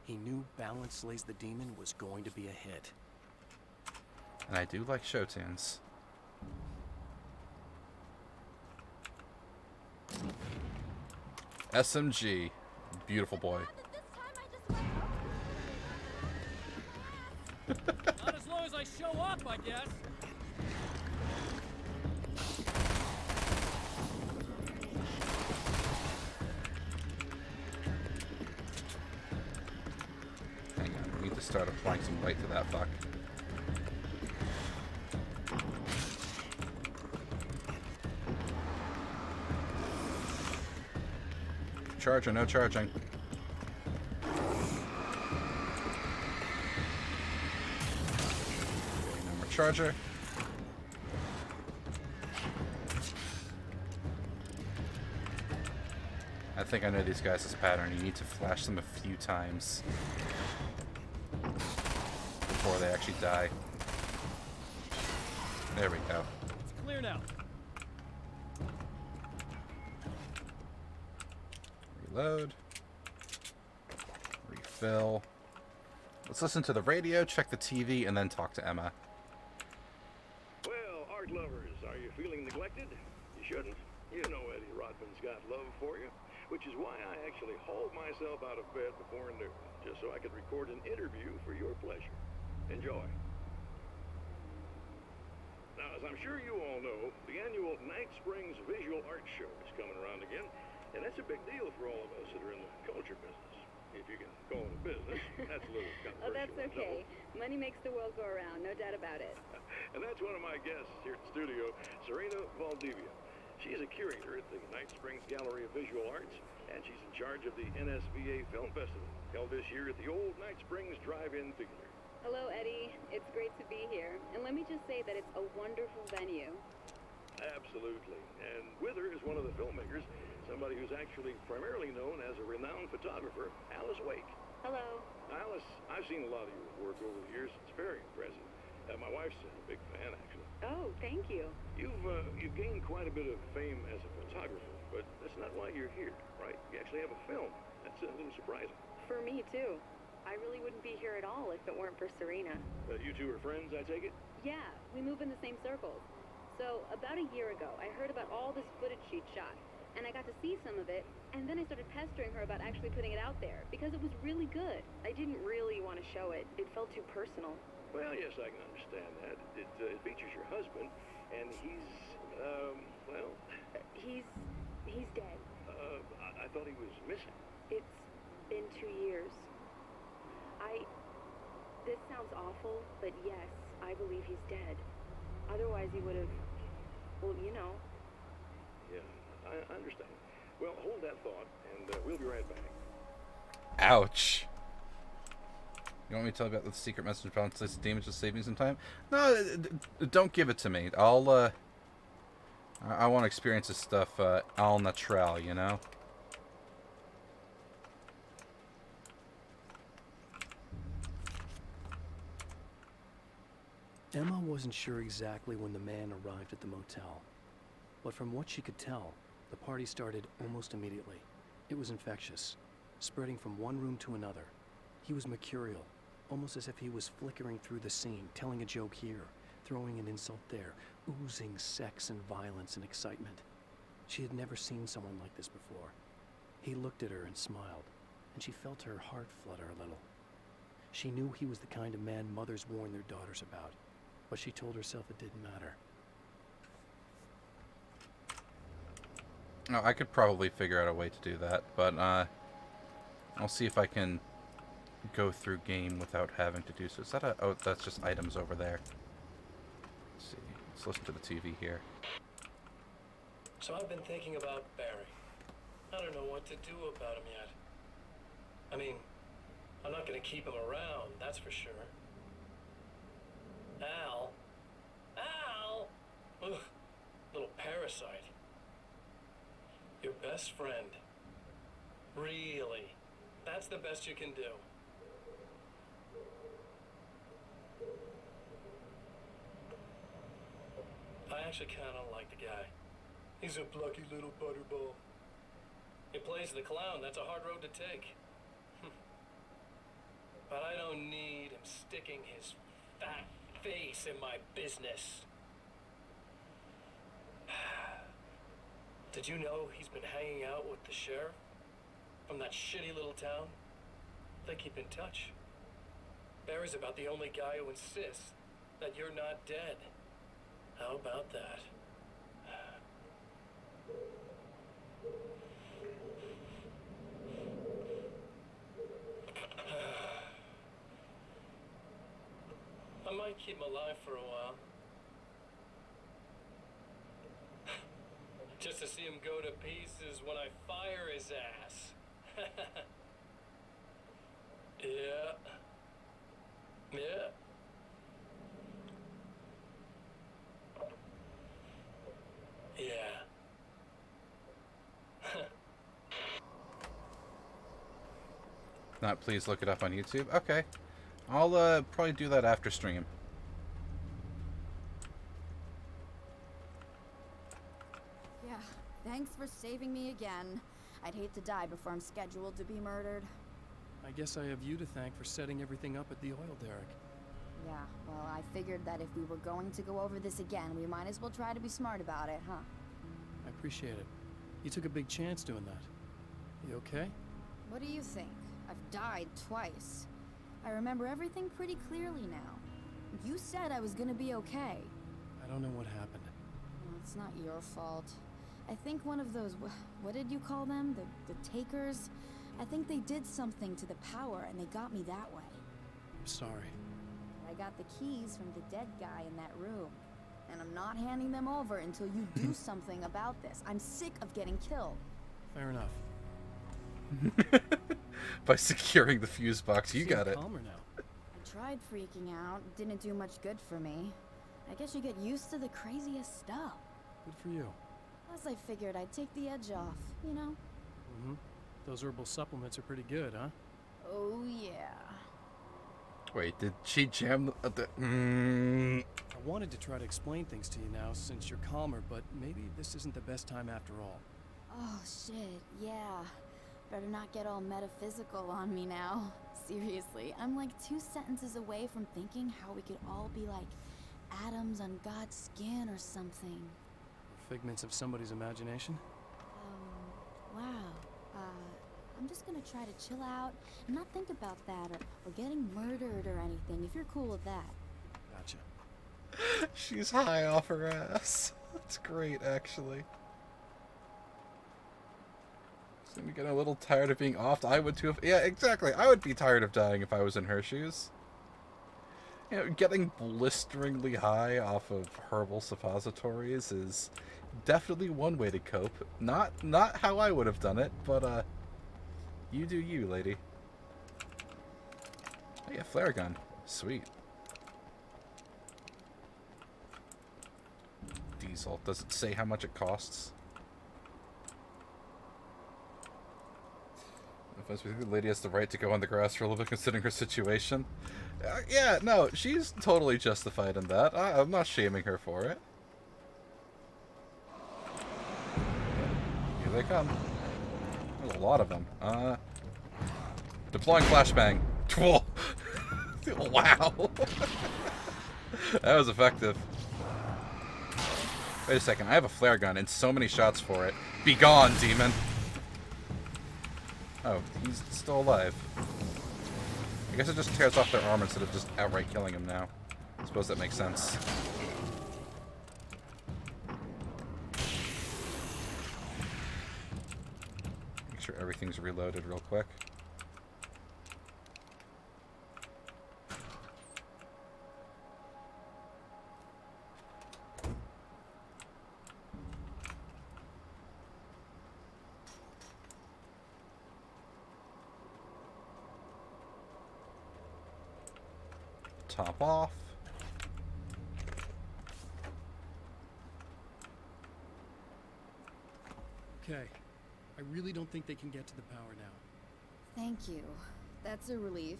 He knew Balance Slays the Demon was going to be a hit. And I do like show tunes. SMG. Beautiful boy. Not as long as I show up, I guess. Hang on, we need to start applying some light to that fuck. Charger, no charging. Okay, no more charger. I think I know these guys' pattern. You need to flash them a few times before they actually die. There we go. It's clear now. Reload. Refill. Let's listen to the radio, check the TV, and then talk to Emma. Well, art lovers, are you feeling neglected? You shouldn't. You know Eddie Rodman's got love for you, which is why I actually hauled myself out of bed before noon, just so I could record an interview for your pleasure. Enjoy. Now, as I'm sure you all know, the annual Night Springs Visual Art Show is coming around again, and that's a big deal for all of us that are in the culture business. If you can call it a business, that's a little controversial. Oh, that's okay. Money makes the world go around, no doubt about it. And that's one of my guests here at the studio, Serena Valdivia. She's a curator at the Night Springs Gallery of Visual Arts, and she's in charge of the NSVA Film Festival, held this year at the old Night Springs Drive-In Theater. Hello, Eddie. It's great to be here. And let me just say that it's a wonderful venue. Absolutely. And with her is one of the filmmakers, somebody who's actually primarily known as a renowned photographer, Alice Wake. Hello. Alice, I've seen a lot of your work over the years. It's very impressive. My wife's a big fan, actually. Oh, thank you. You've gained quite a bit of fame as a photographer, but that's not why you're here, right? You actually have a film. That's a little surprising. For me, too. I really wouldn't be here at all if it weren't for Serena. You two are friends, I take it? Yeah, we move in the same circles. So, about a year ago, I heard about all this footage she'd shot, and I got to see some of it, and then I started pestering her about actually putting it out there, because it was really good. I didn't really want to show it. It felt too personal. Well, yes, I can understand that. It features your husband, and he's, well... He's dead. I thought he was missing. It's been 2 years. This sounds awful, but yes, I believe he's dead. Otherwise he would have, well, you know. Yeah, I understand. Well, hold that thought, and we'll be right back. Ouch. You want me to tell you about the secret message balance list demons to save me some time? No, don't give it to me. I want to experience this stuff al natural, you know? Emma wasn't sure exactly when the man arrived at the motel, but from what she could tell, the party started almost immediately. It was infectious, spreading from one room to another. He was mercurial, almost as if he was flickering through the scene, telling a joke here, throwing an insult there, oozing sex and violence and excitement. She had never seen someone like this before. He looked at her and smiled, and she felt her heart flutter a little. She knew he was the kind of man mothers warn their daughters about, but she told herself it didn't matter. Oh, I could probably figure out a way to do that, but I'll see if I can go through game without having to do so. Is that a... Oh, that's just items over there. Let's see. Let's listen to the TV here. So I've been thinking about Barry. I don't know what to do about him yet. I mean, I'm not going to keep him around, that's for sure. Al? Ugh, little parasite. Your best friend. Really? That's the best you can do. I actually kind of like the guy. He's a plucky little butterball. He plays the clown. That's a hard road to take. But I don't need him sticking his fat face in my business. Did you know he's been hanging out with the sheriff? from that shitty little town, they keep in touch. Barry's about the only guy who insists that you're not dead. How about that? I might keep him alive for a while. Just to see him go to pieces when I fire his ass. Yeah. Yeah. Yeah. Not, please look it up on YouTube. Okay. I'll probably do that after stream. Yeah, thanks for saving me again. I'd hate to die before I'm scheduled to be murdered. I guess I have you to thank for setting everything up at the oil derrick. Yeah, well, I figured that if we were going to go over this again, we might as well try to be smart about it, huh? I appreciate it. You took a big chance doing that. You okay? What do you think? I've died twice. I remember everything pretty clearly now. You said I was gonna be okay. I don't know what happened. Well, it's not your fault. I think one of those, what did you call them? The takers? I think they did something to the power and they got me that way. I'm sorry. I got the keys from the dead guy in that room. And I'm not handing them over until you do something about this. I'm sick of getting killed. Fair enough. By securing the fuse box, you got it. Calmer now. I tried freaking out. Didn't do much good for me. I guess you get used to the craziest stuff. Good for you. Plus, I figured I'd take the edge off, you know? Mm-hmm. Those herbal supplements are pretty good, huh? Oh, yeah. Wait, did she jam the... I wanted to try to explain things to you now since you're calmer, but maybe this isn't the best time after all. Oh, shit, yeah. Better not get all metaphysical on me now. Seriously, I'm like 2 sentences away from thinking how we could all be like atoms on God's skin or something. Figments of somebody's imagination? Wow. I'm just gonna try to chill out and not think about that or getting murdered or anything, if you're cool with that. Gotcha. She's high off her ass. That's great, actually. I'm getting a little tired of being offed. I would too. Yeah, exactly. I would be tired of dying if I was in her shoes. You know, getting blisteringly high off of herbal suppositories is definitely one way to cope. Not how I would have done it, but you do you, lady. Oh yeah, flare gun. Sweet. Diesel. Does it say how much it costs? The lady has the right to go on the grass for a little bit considering her situation. Yeah, no, she's totally justified in that. I'm not shaming her for it. Here they come. There's a lot of them. Deploying flashbang. Wow. That was effective. Wait a second, I have a flare gun and so many shots for it. Be gone, demon. Oh, he's still alive. I guess it just tears off their armor instead of just outright killing him now. I suppose that makes sense. Make sure everything's reloaded real quick. Top off. Okay. I really don't think they can get to the power now. Thank you. That's a relief.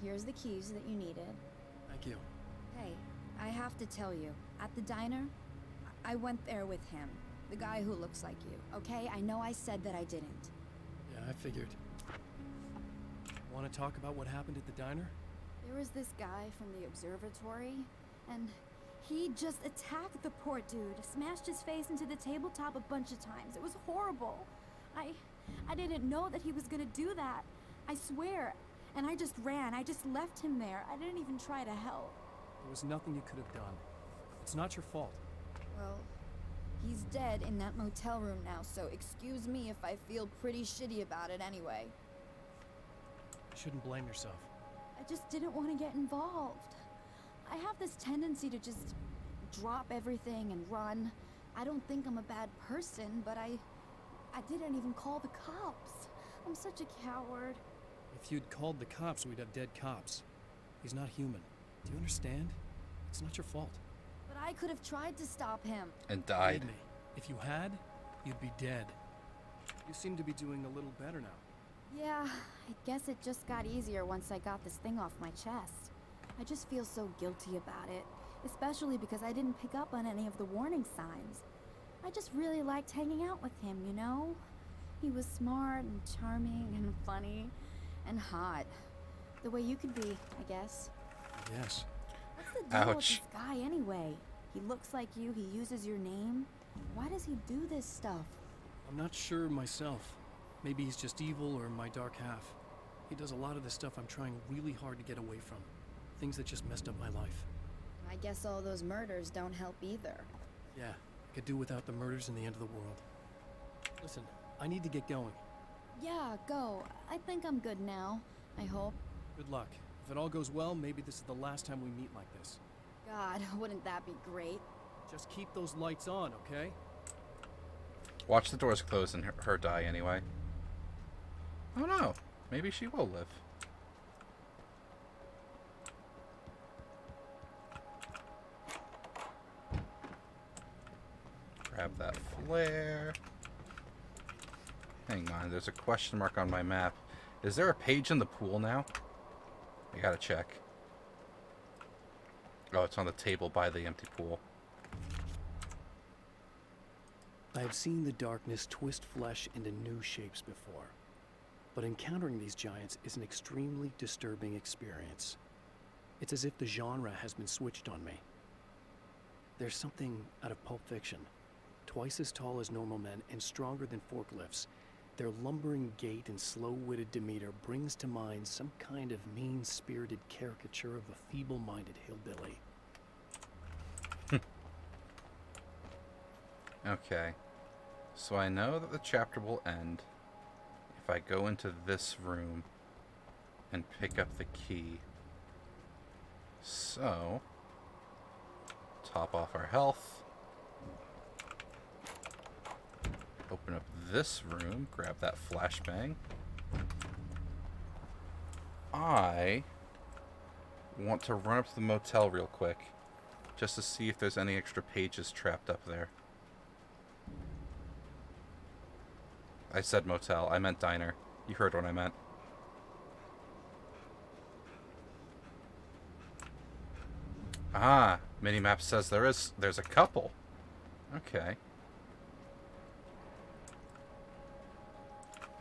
Here's the keys that you needed. Thank you. Hey, I have to tell you, at the diner, I went there with him. The guy who looks like you, okay? I know I said that I didn't. Yeah, I figured. Want to talk about what happened at the diner? There was this guy from the observatory, and he just attacked the poor dude, smashed his face into the tabletop a bunch of times. It was horrible. I didn't know that he was gonna do that. I swear. And I just ran. I just left him there. I didn't even try to help. There was nothing you could have done. It's not your fault. Well, he's dead in that motel room now, so excuse me if I feel pretty shitty about it anyway. You shouldn't blame yourself. I just didn't want to get involved. I have this tendency to just drop everything and run. I don't think I'm a bad person, but I didn't even call the cops. I'm such a coward. If you'd called the cops, we'd have dead cops. He's not human. Do you understand? It's not your fault. But I could have tried to stop him. And died. Believe me, if you had, you'd be dead. You seem to be doing a little better now. Yeah, I guess it just got easier once I got this thing off my chest. I just feel so guilty about it, especially because I didn't pick up on any of the warning signs. I just really liked hanging out with him, you know? He was smart and charming and funny and hot. The way you could be, I guess. Yes. What's the deal with Ouch. this guy anyway? He looks like you, he uses your name. Why does he do this stuff? I'm not sure myself. Maybe he's just evil or my dark half. He does a lot of the stuff I'm trying really hard to get away from. Things that just messed up my life. I guess all those murders don't help either. Yeah, I could do without the murders and the end of the world. Listen, I need to get going. Yeah, go. I think I'm good now. I hope. Good luck. If it all goes well, maybe this is the last time we meet like this. God, wouldn't that be great? Just keep those lights on, okay? Watch the doors close and her die anyway. Oh no, maybe she will live. Grab that flare. Hang on, there's a question mark on my map. Is there a page in the pool now? I gotta check. Oh, it's on the table by the empty pool. I have seen the darkness twist flesh into new shapes before, but encountering these giants is an extremely disturbing experience. It's as if the genre has been switched on me. There's something out of Pulp Fiction. Twice as tall as normal men and stronger than forklifts, their lumbering gait and slow-witted demeanor brings to mind some kind of mean-spirited caricature of a feeble-minded hillbilly. Okay. So I know that the chapter will end if I go into this room and pick up the key. So, top off our health. Open up this room, grab that flashbang. I want to run up to the motel real quick, just to see if there's any extra pages trapped up there. I said motel, I meant diner. You heard what I meant. Ah, minimap says there's a couple. Okay.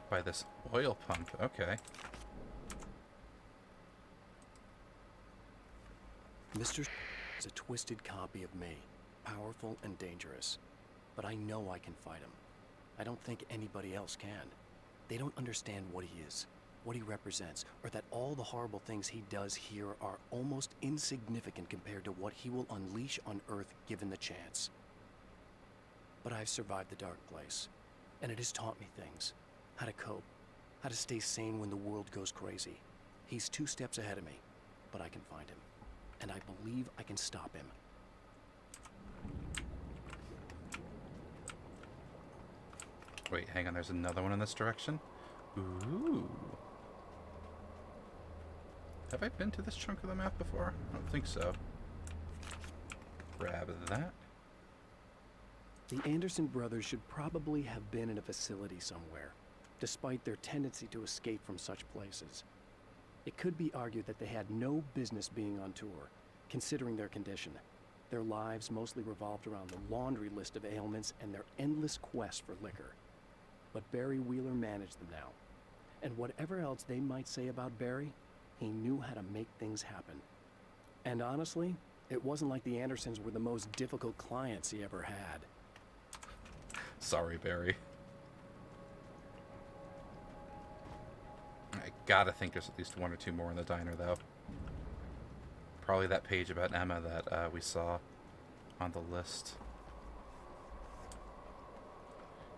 By this oil pump, okay. Mr. is a twisted copy of me, powerful and dangerous. But I know I can fight him. I don't think anybody else can. They don't understand what he is, what he represents, or that all the horrible things he does here are almost insignificant compared to what he will unleash on Earth given the chance. But I've survived the dark place, and it has taught me things. How to cope, how to stay sane when the world goes crazy. He's 2 steps ahead of me, but I can find him. And I believe I can stop him. Wait, hang on, there's another one in this direction? Ooh. Have I been to this chunk of the map before? I don't think so. Grab that. The Anderson brothers should probably have been in a facility somewhere, despite their tendency to escape from such places. It could be argued that they had no business being on tour, considering their condition. Their lives mostly revolved around the laundry list of ailments and their endless quest for liquor. But Barry Wheeler managed them now. And whatever else they might say about Barry, he knew how to make things happen. And honestly, it wasn't like the Andersons were the most difficult clients he ever had. Sorry, Barry. gotta think there's at least one or two more in the diner, though. Probably that page about Emma that we saw on the list.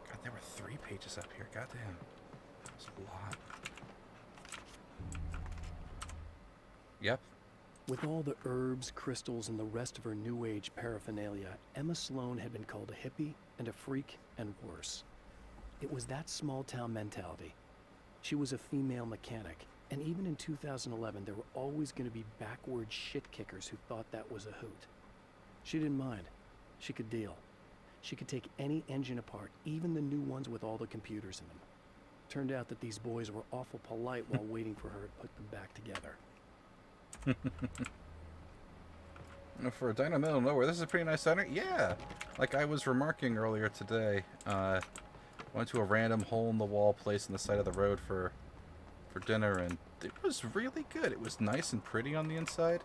God, there were 3 pages up here. Goddamn. That was a lot. Yep. With all the herbs, crystals, and the rest of her New Age paraphernalia, Emma Sloan had been called a hippie and a freak and worse. It was that small-town mentality. She was a female mechanic, and even in 2011, there were always going to be backward shit-kickers who thought that was a hoot. She didn't mind. She could deal. She could take any engine apart, even the new ones with all the computers in them. Turned out that these boys were awful polite while waiting for her to put them back together. For a diner in the middle of nowhere, this is a pretty nice diner. Yeah, like I was remarking earlier today, went to a random hole-in-the-wall place on the side of the road for dinner, and it was really good. It was nice and pretty on the inside,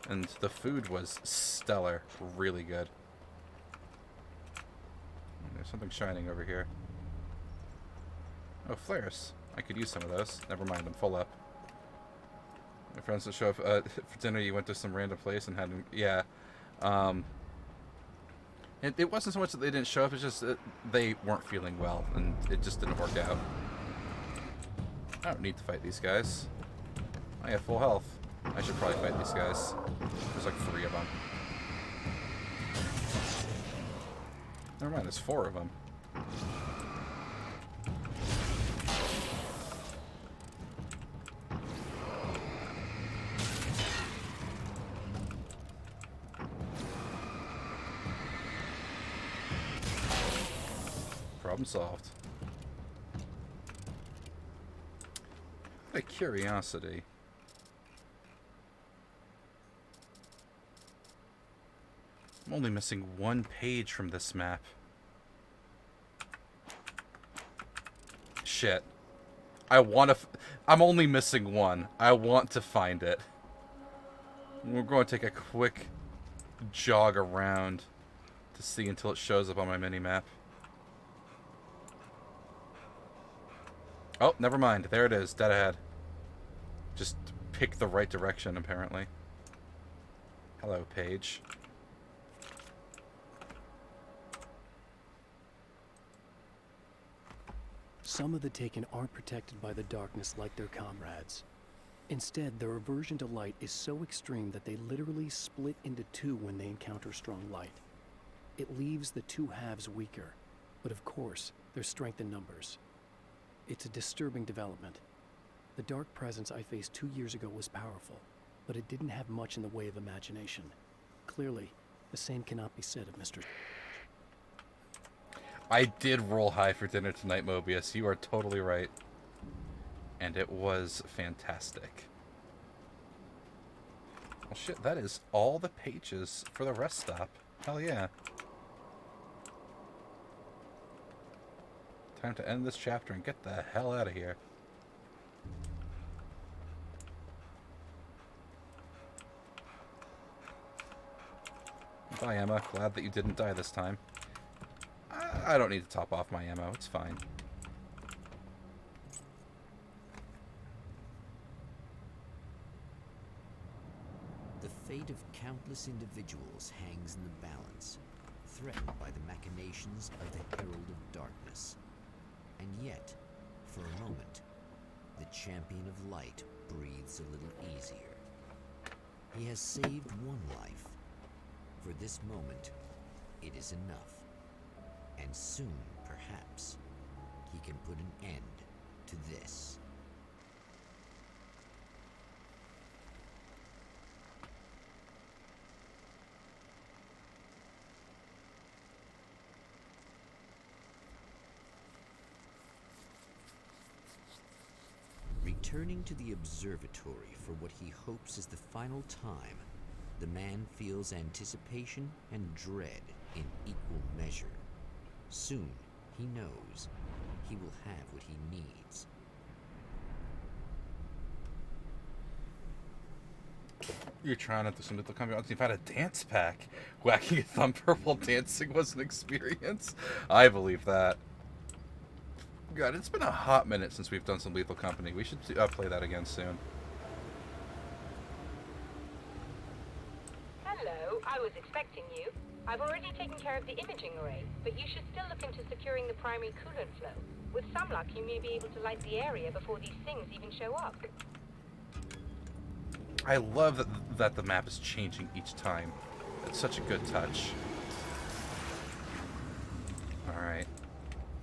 and the food was stellar, really good. There's something shining over here. Oh, flares. I could use some of those. Never mind, I'm full up. My friends that show up for dinner, you went to some random place and had... Yeah. It wasn't so much that they didn't show up, it's just that they weren't feeling well, and it just didn't work out. I don't need to fight these guys. I have full health. I should probably fight these guys. There's like 3 of them. Never mind, there's 4 of them. Problem solved. Out of curiosity, I'm only missing 1 page from this map. Shit. I'm only missing 1. I want to find it. We're going to take a quick jog around to see until it shows up on my mini-map. Oh, never mind. There it is. Dead ahead. Just pick the right direction, apparently. Hello, Paige. Some of the Taken aren't protected by the darkness like their comrades. Instead, their aversion to light is so extreme that they literally split into 2 when they encounter strong light. It leaves the 2 halves weaker, but of course, there's strength in numbers. It's a disturbing development. The dark presence I faced 2 years ago was powerful, but it didn't have much in the way of imagination. Clearly, the same cannot be said of Mr. I did roll high for dinner tonight, Mobius. You are totally right. And it was fantastic. Well, shit, that is all the pages for the rest stop. Hell yeah. Time to end this chapter and get the hell out of here. Bye, Emma. Glad that you didn't die this time. I don't need to top off my ammo. It's fine. The fate of countless individuals hangs in the balance, threatened by the machinations of the Herald of Darkness. And yet, for a moment, the Champion of Light breathes a little easier. He has saved 1 life. For this moment, it is enough. And soon, perhaps, he can put an end to this. Returning to the observatory for what he hopes is the final time, the man feels anticipation and dread in equal measure. Soon, he knows, he will have what he needs. You're trying to do some little comedy. You've had a dance pack. Whacking a thumper while dancing was an experience. I believe that. God, it's been a hot minute since we've done some Lethal Company. We should play that again soon. Hello, I was expecting you. I've already taken care of the imaging array, but you should still look into securing the primary coolant flow. With some luck, you may be able to light the area before these things even show up. I love that the map is changing each time. It's such a good touch. Alright.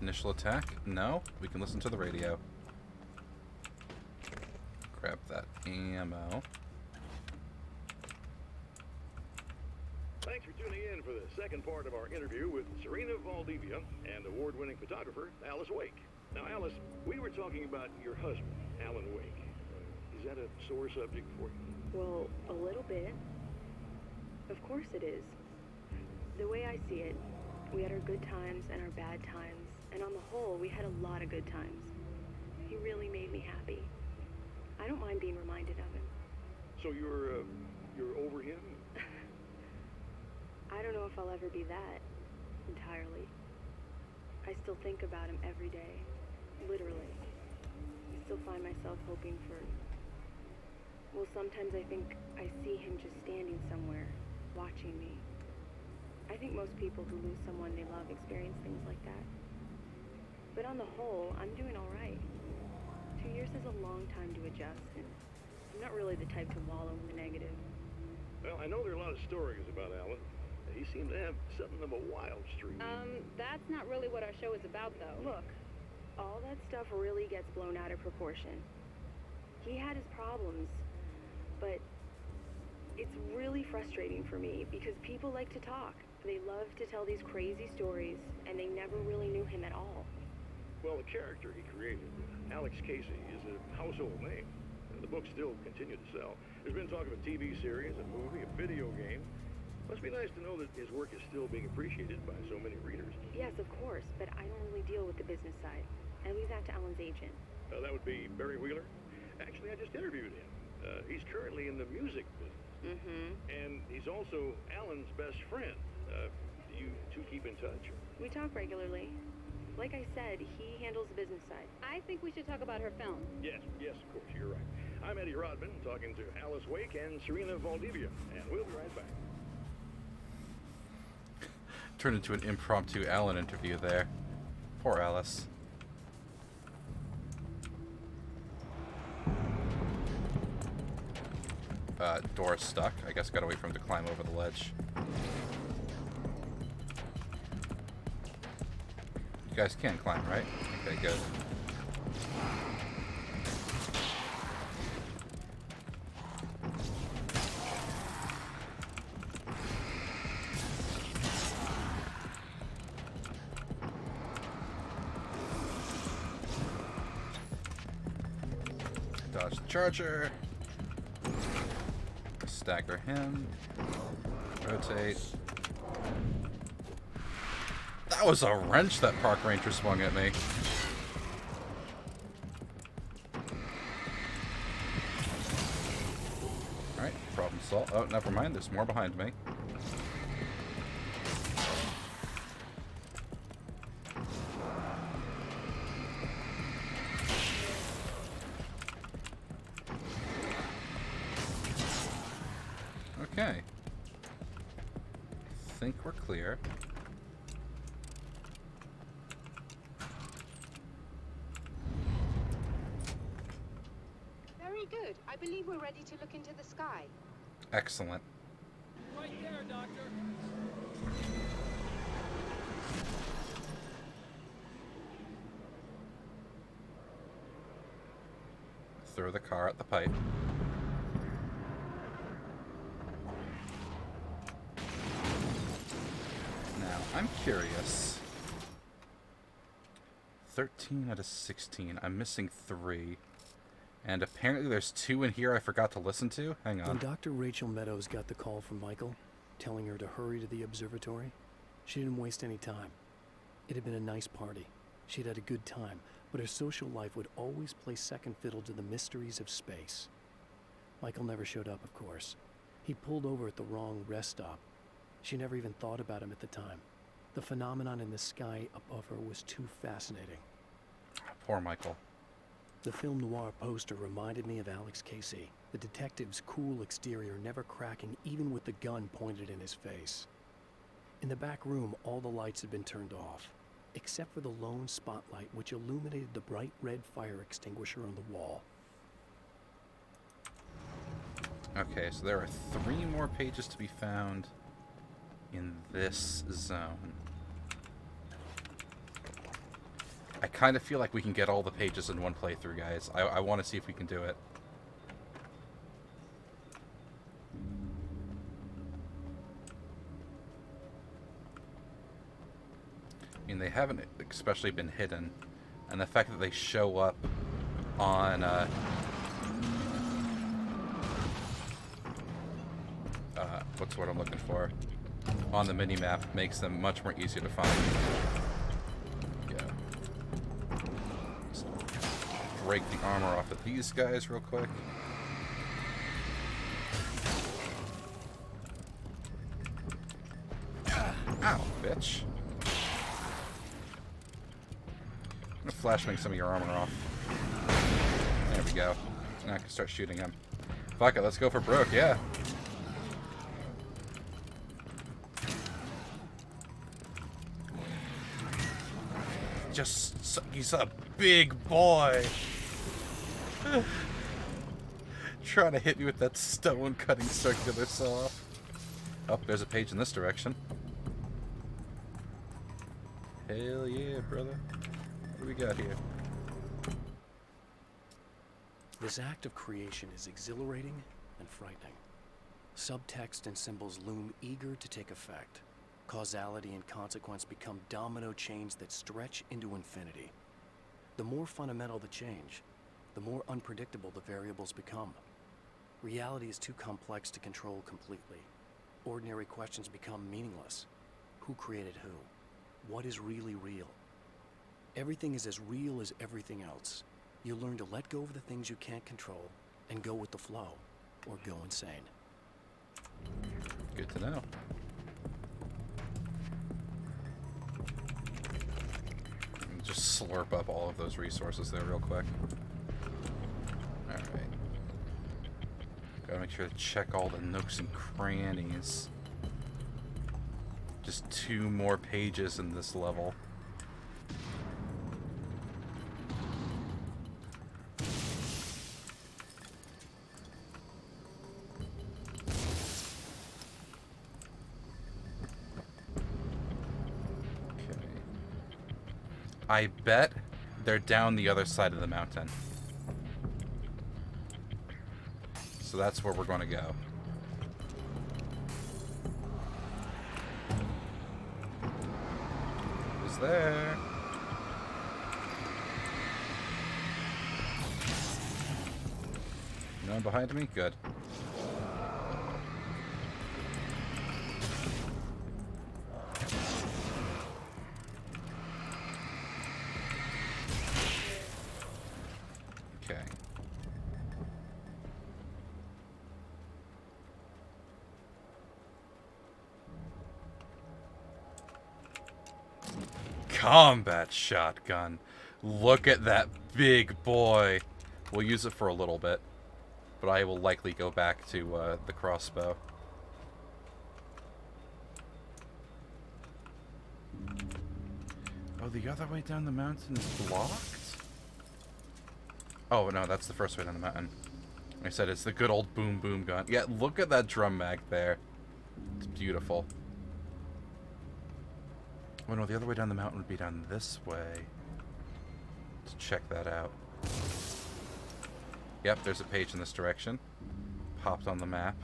Initial attack? No? We can listen to the radio. Grab that ammo. Thanks for tuning in for the second part of our interview with Serena Valdivia and award-winning photographer Alice Wake. Now, Alice, we were talking about your husband, Alan Wake. Is that a sore subject for you? Well, a little bit. Of course it is. The way I see it, we had our good times and our bad times, and on the whole, we had a lot of good times. He really made me happy. I don't mind being reminded of him. So you're over him? I don't know if I'll ever be that, entirely. I still think about him every day, literally. I still find myself hoping for... Well, sometimes I think I see him just standing somewhere, watching me. I think most people who lose someone they love experience things like that. But on the whole, I'm doing all right. 2 years is a long time to adjust, and I'm not really the type to wallow in the negative. Well, I know there are a lot of stories about Alan. He seemed to have something of a wild streak. That's not really what our show is about, though. Look, all that stuff really gets blown out of proportion. He had his problems, but it's really frustrating for me because people like to talk. They love to tell these crazy stories, and they never really knew him at all. Well, the character he created, Alex Casey, is a household name. The books still continue to sell. There's been talk of a TV series, a movie, a video game. Must be nice to know that his work is still being appreciated by so many readers. Yes, of course, but I don't really deal with the business side. I leave that to Alan's agent. That would be Barry Wheeler. Actually, I just interviewed him. He's currently in the music business. Mm-hmm. And he's also Alan's best friend. Do you two keep in touch? We talk regularly. Like I said, he handles the business side. I think we should talk about her film. Yes, of course, you're right. I'm Eddie Rodman, talking to Alice Wake and Serena Valdivia, and we'll be right back. Turned into an impromptu Alan interview there. Poor Alice. Door's stuck. I guess gotta wait for him to climb over the ledge. You guys can climb, right? Okay, good. Dodge the charger. Stagger him. Rotate. That was a wrench that park ranger swung at me. Alright, problem solved. Oh, never mind. There's more behind me. Okay. I think we're clear. Very good. I believe we're ready to look into the sky. Excellent. Right there, Doctor. Throw the car at the pipe. Now, I'm curious. 13 out of 16. I'm missing 3. And apparently there's 2 in here I forgot to listen to. Hang on. When Dr. Rachel Meadows got the call from Michael, telling her to hurry to the observatory, she didn't waste any time. It had been a nice party. She'd had a good time, but her social life would always play second fiddle to the mysteries of space. Michael never showed up, of course. He pulled over at the wrong rest stop. She never even thought about him at the time. The phenomenon in the sky above her was too fascinating. Poor Michael. The film noir poster reminded me of Alex Casey, the detective's cool exterior never cracking even with the gun pointed in his face. In the back room, all the lights had been turned off, except for the lone spotlight which illuminated the bright red fire extinguisher on the wall. Okay, so there are 3 more pages to be found in this zone. I kind of feel like we can get all the pages in one playthrough, guys. I want to see if we can do it. I mean, they haven't especially been hidden. And the fact that they show up on... what's what I'm looking for? On the mini-map makes them much more easier to find. Break the armor off of these guys real quick. Ow, bitch. I'm gonna flashbang some of your armor off. There we go. Now I can start shooting him. Fuck it, let's go for broke, yeah. He's a big boy. Trying to hit me with that stone cutting circular saw. Oh, there's a page in this direction. Hell yeah, brother. What do we got here? This act of creation is exhilarating and frightening. Subtext and symbols loom eager to take effect. Causality and consequence become domino chains that stretch into infinity. The more fundamental the change, the more unpredictable the variables become. Reality is too complex to control completely. Ordinary questions become meaningless. Who created who? What is really real? Everything is as real as everything else. You learn to let go of the things you can't control and go with the flow, or go insane. Good to know. Just slurp up all of those resources there real quick. Alright. Gotta make sure to check all the nooks and crannies. Just 2 more pages in this level. I bet they're down the other side of the mountain. So that's where we're going to go. Who's there? No one behind me? Good. Combat shotgun. Look at that big boy. We'll use it for a little bit, but I will likely go back to the crossbow. Oh, the other way down the mountain is blocked? Oh, no, that's the first way down the mountain. Like I said, it's the good old boom boom gun. Yeah, look at that drum mag there. It's beautiful. Oh no, the other way down the mountain would be down this way. Let's check that out. Yep, there's a page in this direction. Popped on the map.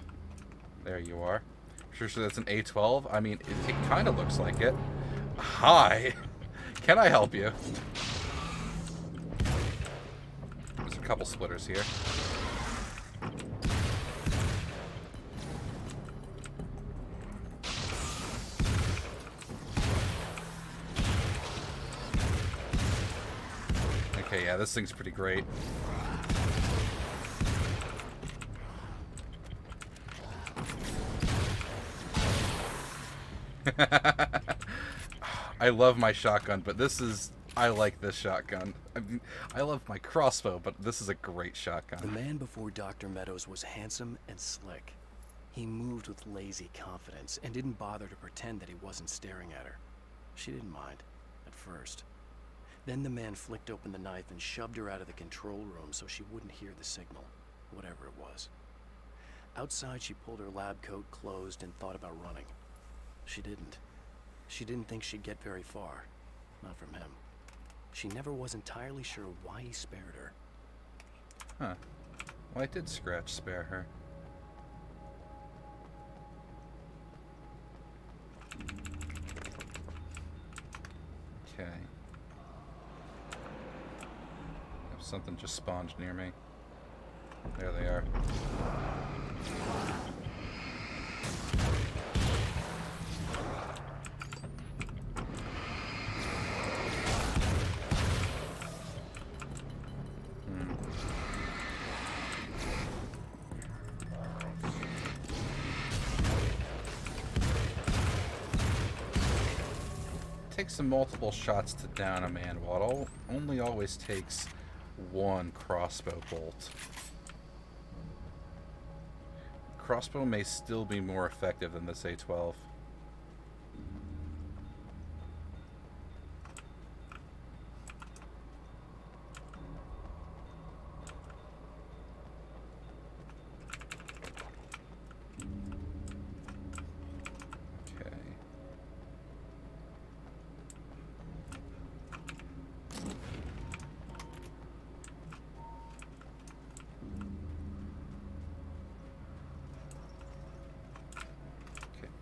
There you are. Sure that's an A12? I mean, it kind of looks like it. Hi! Can I help you? There's a couple splitters here. Okay, yeah, this thing's pretty great. I love my shotgun, but this is I like this shotgun. I mean, I love my crossbow, but this is a great shotgun. The man before Dr. Meadows was handsome and slick. He moved with lazy confidence and didn't bother to pretend that he wasn't staring at her. She didn't mind, at first. Then the man flicked open the knife and shoved her out of the control room so she wouldn't hear the signal, whatever it was. Outside, she pulled her lab coat closed and thought about running. She didn't. She didn't think she'd get very far. Not from him. She never was entirely sure why he spared her. Huh. Well, I did spare her. Okay. Something just spawned near me. There they are. Takes multiple shots to down a man, while it only always takes one crossbow bolt. Crossbow may still be more effective than this A12.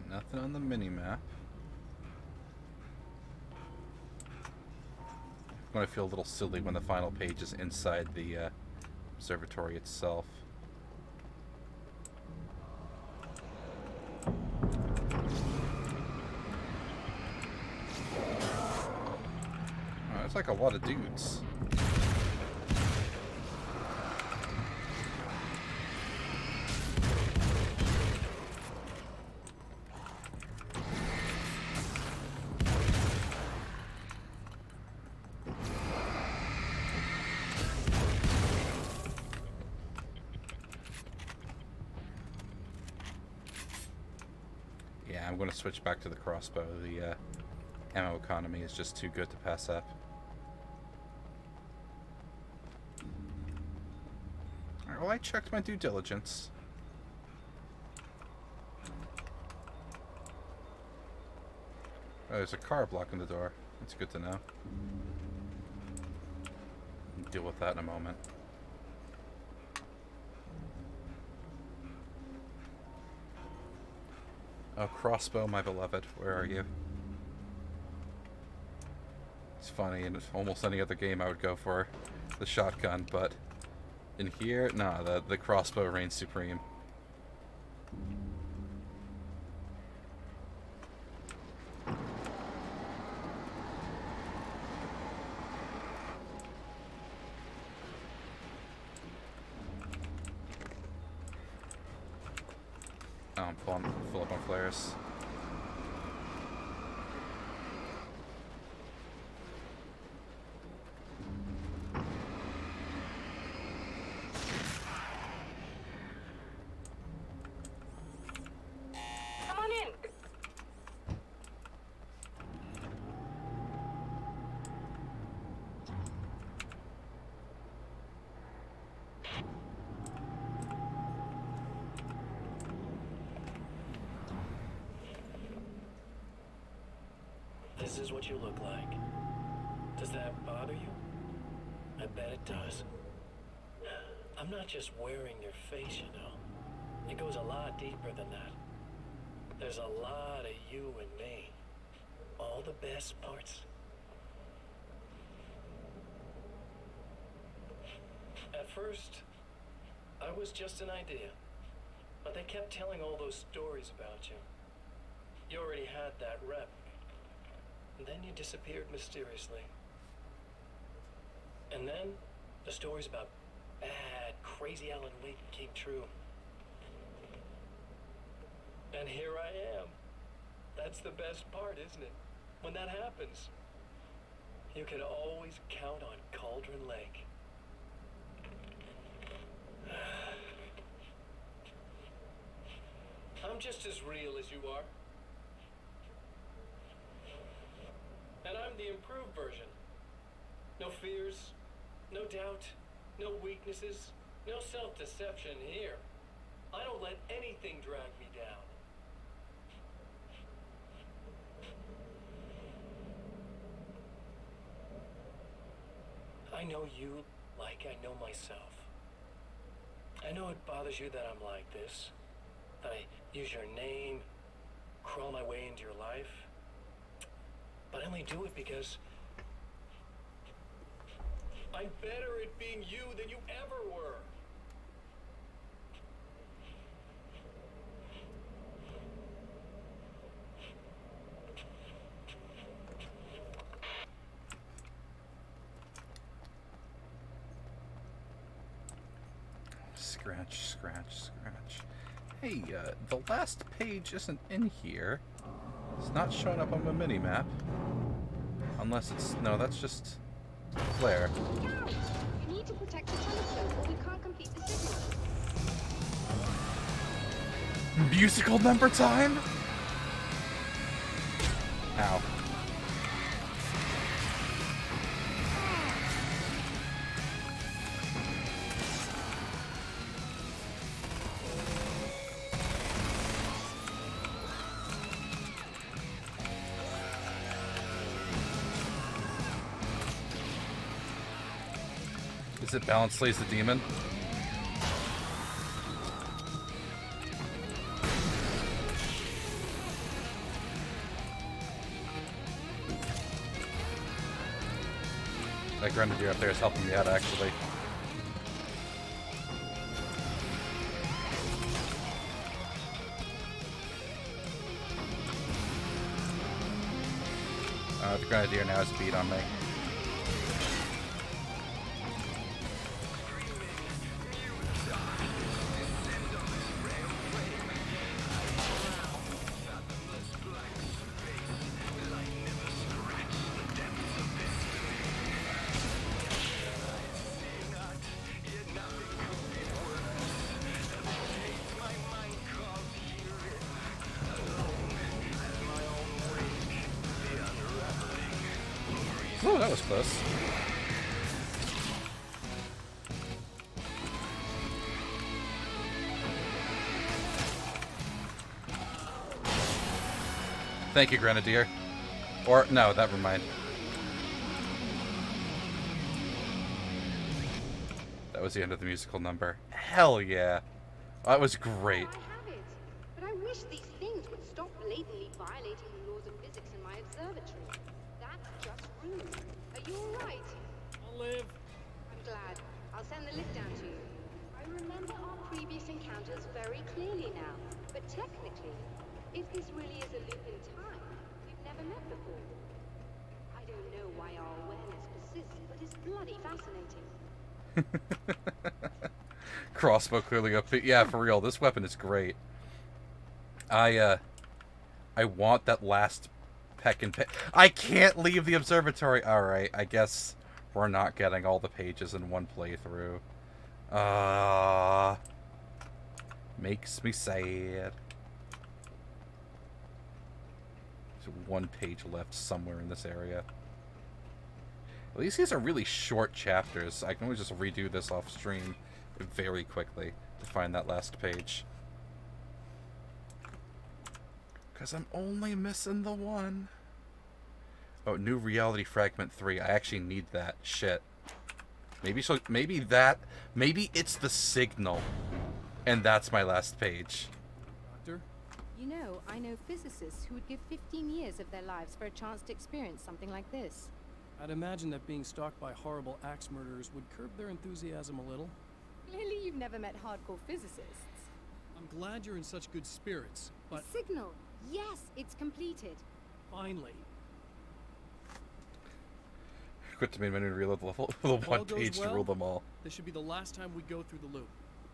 Nothing on the mini-map. I'm going to feel a little silly when the final page is inside the observatory itself. Oh, there's like a lot of dudes. I'm going to switch back to the crossbow. The ammo economy is just too good to pass up. Alright, well, I checked my due diligence. Oh, there's a car blocking the door. That's good to know. I'll deal with that in a moment. Oh, crossbow, my beloved, where are you? It's funny, in almost any other game I would go for the shotgun, but in here, nah, the crossbow reigns supreme. Oh, I'm full up on flares. Come on in. This is what you look like. Does that bother you? I bet it does. I'm not just wearing your face, you know. It goes a lot deeper than that. There's a lot of you and me. All the best parts. At first, I was just an idea. But they kept telling all those stories about you. You already had that rep. And then you disappeared mysteriously. And then the stories about bad, crazy Alan Wake came true. And here I am. That's the best part, isn't it? When that happens, You can always count on Cauldron Lake. I'm just as real as you are. And I'm the improved version. No fears, no doubt, no weaknesses, no self-deception here. I don't let anything drag me down. I know you like I know myself. I know it bothers you that I'm like this. That I use your name, crawl my way into your life. But I only do it because I'm better at being you than you ever were. Scratch, scratch, scratch. Hey, the last page isn't in here. It's not showing up on my mini-map. Unless it's... No, that's just... Flare. You need to protect the telescope or we can't complete the signal. Musical number time? Ow. Is it Balance Slays the Demon? That Grenadier up there is helping me out, actually. The Grenadier now has a beat on me. Oh, that was close. Thank you, Grenadier. Or, no, never mind. That was the end of the musical number. Hell yeah. That was great. I have it. But I wish these things would stop blatantly violating the laws of physics in my observatory. That's just rude. Are you alright? I'll live. I'm glad. I'll send the lift down to you. I remember our previous encounters very clearly now. But technically, if this really is a loop in time, we've never met before. I don't know why our awareness persists, but it's bloody fascinating. Crossbow clearly up. Yeah, for real, this weapon is great. I want that last peck and pick. I can't leave the observatory. Alright, I guess we're not getting all the pages in one playthrough. Makes me sad. There's one page left somewhere in this area. At least these are really short chapters. I can always just redo this off stream very quickly to find that last page. Because I'm only missing the one. Oh, New Reality Fragment 3. I actually need that. Shit. Maybe it's the signal. And that's my last page. Doctor? You know, I know physicists who would give 15 years of their lives for a chance to experience something like this. I'd imagine that being stalked by horrible axe murderers would curb their enthusiasm a little. Clearly you've never met hardcore physicists. I'm glad you're in such good spirits, but... The signal! Yes, it's completed. Finally. Quit to main menu to reload the level. The one page to rule them all. This should be the last time we go through the loop.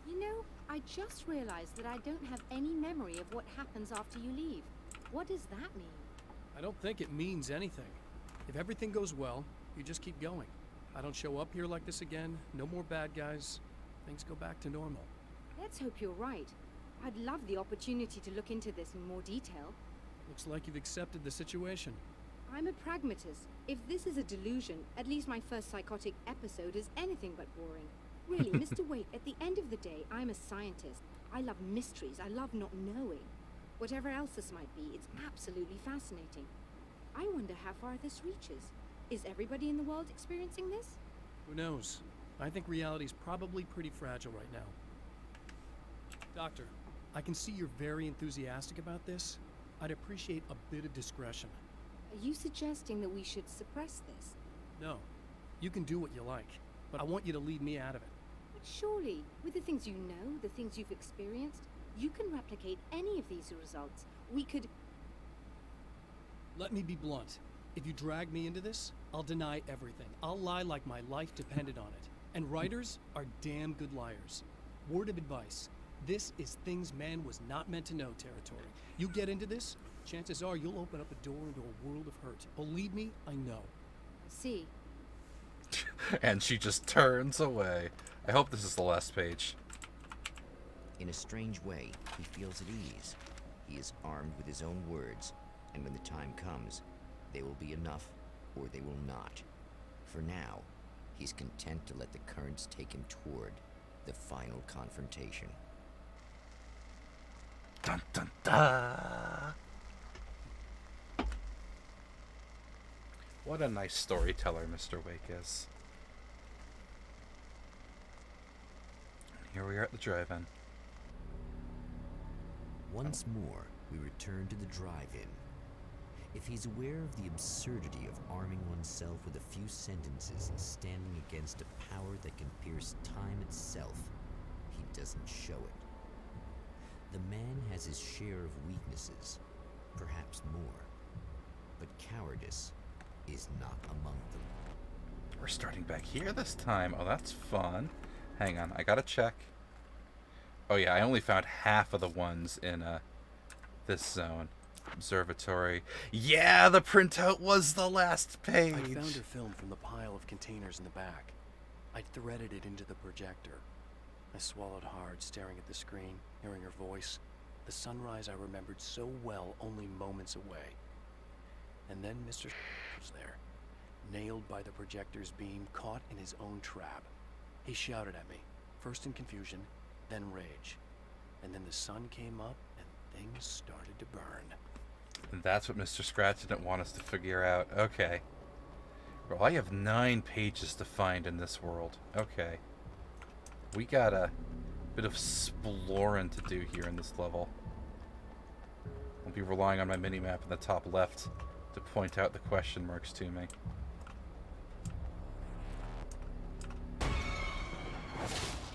You know, I just realized that I don't have any memory of what happens after you leave. What does that mean? I don't think it means anything. If everything goes well, You just keep going. I don't show up here like this again. No more bad guys. Things go back to normal. Let's hope you're right. I'd love the opportunity to look into this in more detail. Looks like you've accepted the situation. I'm a pragmatist. If this is a delusion, at least my first psychotic episode is anything but boring. Really, Mr. Wake, at the end of the day, I'm a scientist. I love mysteries. I love not knowing. Whatever else this might be, it's absolutely fascinating. I wonder how far this reaches. Is everybody in the world experiencing this? Who knows? I think reality's probably pretty fragile right now. Doctor, I can see you're very enthusiastic about this. I'd appreciate a bit of discretion. Are you suggesting that we should suppress this? No. You can do what you like, but I want you to leave me out of it. But surely, with the things you know, the things you've experienced, you can replicate any of these results. We could... Let me be blunt. If you drag me into this, I'll deny everything. I'll lie like my life depended on it. And writers are damn good liars. Word of advice. This is things man was not meant to know territory. You get into this, chances are you'll open up a door into a world of hurt. Believe me, I know. See. And she just turns away. I hope this is the last page. In a strange way, he feels at ease. He is armed with his own words, and when the time comes, they will be enough, or they will not. For now, he's content to let the currents take him toward the final confrontation. Dun dun dun! What a nice storyteller Mr. Wake is. Here we are at the drive-in. Once more, we return to the drive-in. If he's aware of the absurdity of arming oneself with a few sentences and standing against a power that can pierce time itself, he doesn't show it. The man has his share of weaknesses, perhaps more, but cowardice is not among them. We're starting back here this time. Oh, that's fun. Hang on, I gotta check. Oh yeah, I only found half of the ones in this zone. Observatory. Yeah, the printout was the last page. I found her film from the pile of containers in the back. I threaded it into the projector. I swallowed hard, staring at the screen, hearing her voice. The sunrise I remembered so well only moments away. And then Mr. was there, nailed by the projector's beam, caught in his own trap. He shouted at me, first in confusion, then rage. And then the sun came up and things started to burn. And that's what Mr. Scratch didn't want us to figure out. Okay. Well, I have 9 pages to find in this world. Okay. We got a bit of exploring to do here in this level. I'll be relying on my mini-map in the top left to point out the question marks to me.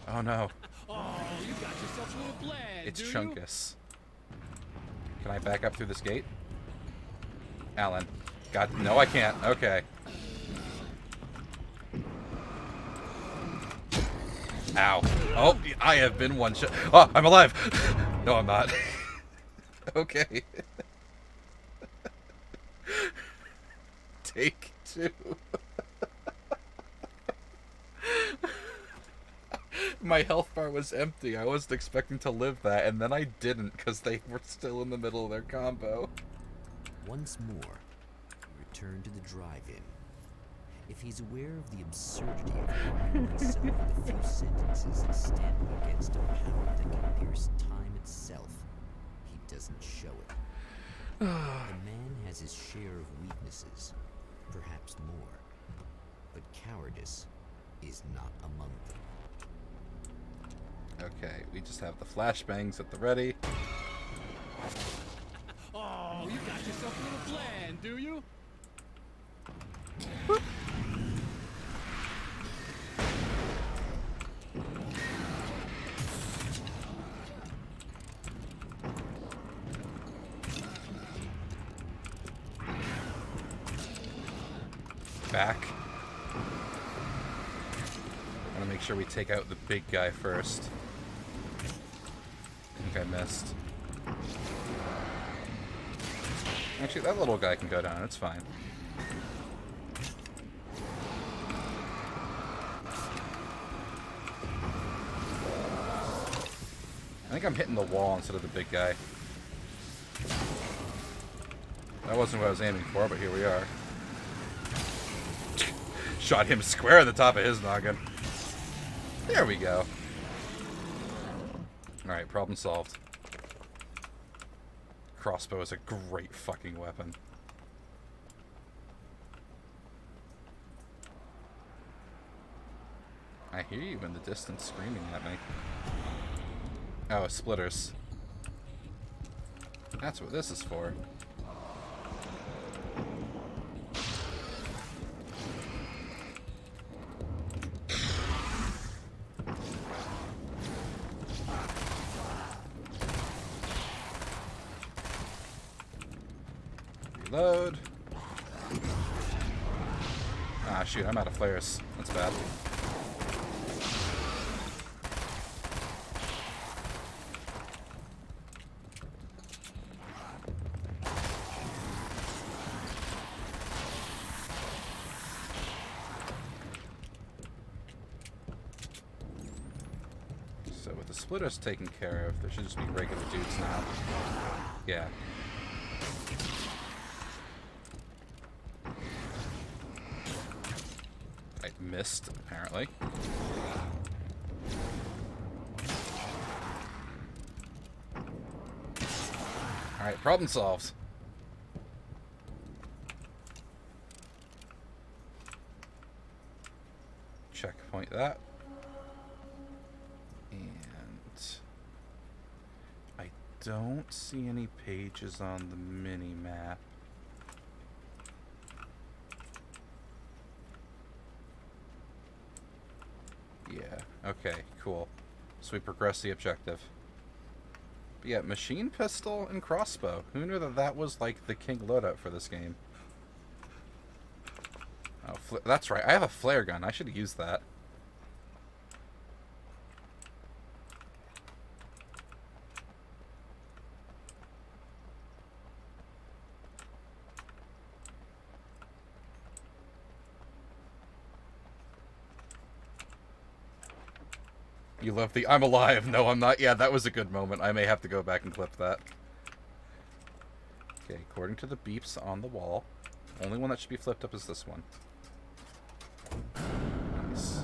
Oh no. Oh, you got yourself a little bland, It's do Chunkus. Can I back up through this gate? Alan. God, no I can't. Okay. Ow. Oh, I have been one shot. Oh, I'm alive. No, I'm not. Okay. Take 2. My health bar was empty. I wasn't expecting to live that, and then I didn't because they were still in the middle of their combo. Once more, we return to the drive-in. If he's aware of the absurdity of arming himself with a few sentences and standing against a power that can pierce time itself, he doesn't show it. The man has his share of weaknesses, perhaps more, but cowardice is not among them. Okay, we just have the flashbangs at the ready. Oh, you got yourself a little bland, do you? Back. I want to make sure we take out the big guy first. I think I missed. Actually, that little guy can go down. It's fine. think I'm hitting the wall instead of the big guy. That wasn't what I was aiming for, but here we are. Shot him square in the top of his noggin. There we go. Alright, problem solved. Crossbow is a great fucking weapon. I hear you in the distance screaming at me. Oh, splitters. That's what this is for. Reload. Ah, shoot, I'm out of flares. That's bad. So with the splitters taken care of, there should just be regular dudes now. Yeah. I missed, apparently. Alright, problem solved. Checkpoint that. And I don't see any pages on the mini-map. Yeah, okay, cool. So we progress the objective. But yeah, machine pistol and crossbow. Who knew that that was like the king loadout for this game? Oh, that's right. I have a flare gun. I should have used that. You love the I'm alive. No, I'm not. Yeah, that was a good moment. I may have to go back and clip that. Okay, according to the beeps on the wall, only one that should be flipped up is this one. Nice.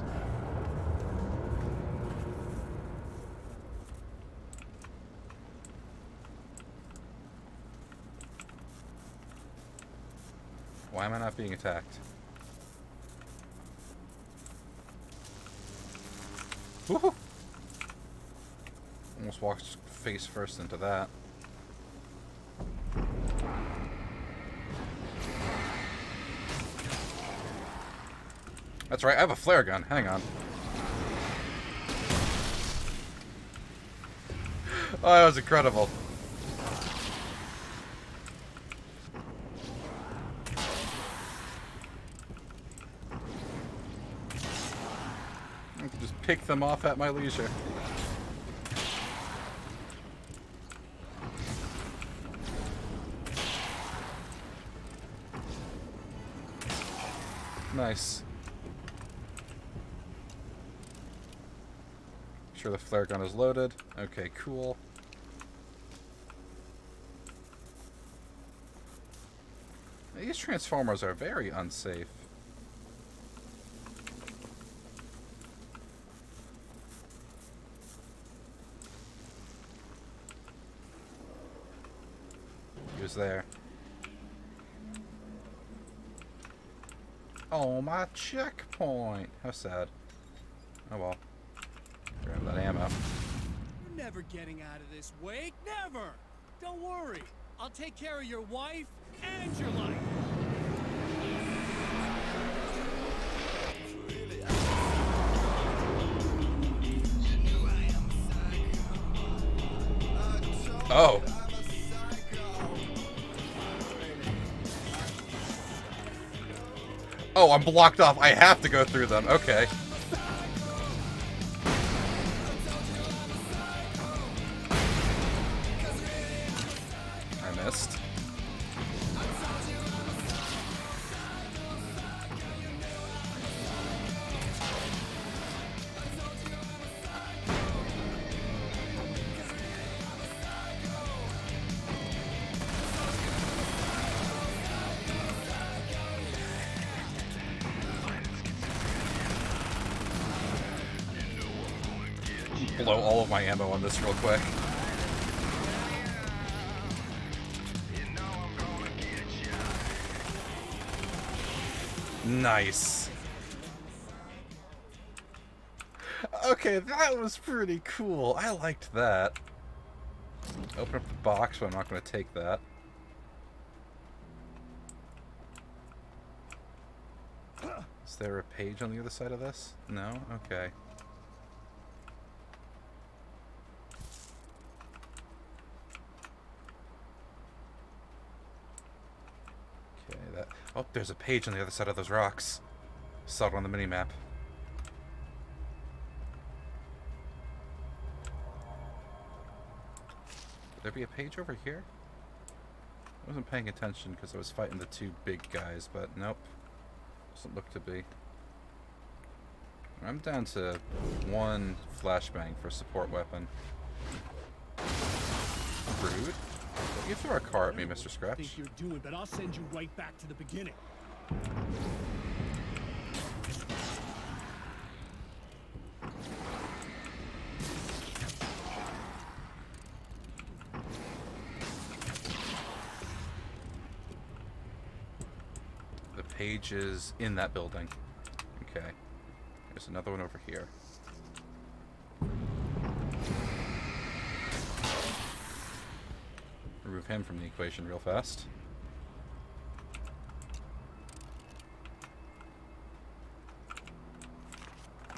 Why am I not being attacked? Woohoo! Almost walked face first into that. That's right, I have a flare gun. Hang on. Oh, that was incredible. I can just pick them off at my leisure. Nice. Sure the flare gun is loaded. Okay, cool. These transformers are very unsafe. He was there. Oh, my checkpoint. How sad. Oh well. Grab that ammo. You're never getting out of this, Wake. Never! Don't worry. I'll take care of your wife and your life. Oh. Oh, I'm blocked off. I have to go through them. Okay. I missed. blow all of my ammo on this real quick. Nice. Okay, that was pretty cool. I liked that. Open up the box, but I'm not going to take that. Is there a page on the other side of this? No? Okay. Okay, that... Oh, there's a page on the other side of those rocks. Saw it on the minimap. Would there be a page over here? I wasn't paying attention because I was fighting the two big guys, but nope. Doesn't look to be. I'm down to 1 flashbang for a support weapon. Rude. Don't you throw a car at me, Mr. Scratch. Think you're doing, but I'll send you right back to the beginning. The page is in that building. Okay. There's another one over here. Remove him from the equation real fast.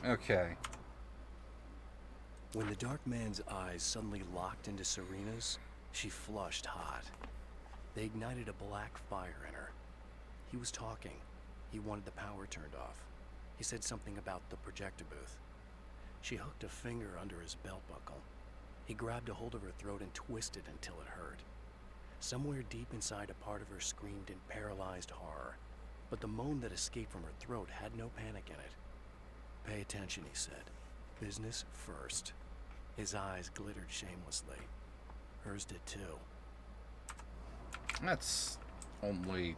Okay. When the Dark Man's eyes suddenly locked into Serena's, she flushed hot. They ignited a black fire in her. He was talking. He wanted the power turned off. He said something about the projector booth. She hooked a finger under his belt buckle. He grabbed a hold of her throat and twisted until it hurt. Somewhere deep inside, a part of her screamed in paralyzed horror, but the moan that escaped from her throat had no panic in it. Pay attention, he said. Business first. His eyes glittered shamelessly. Hers did too. That's only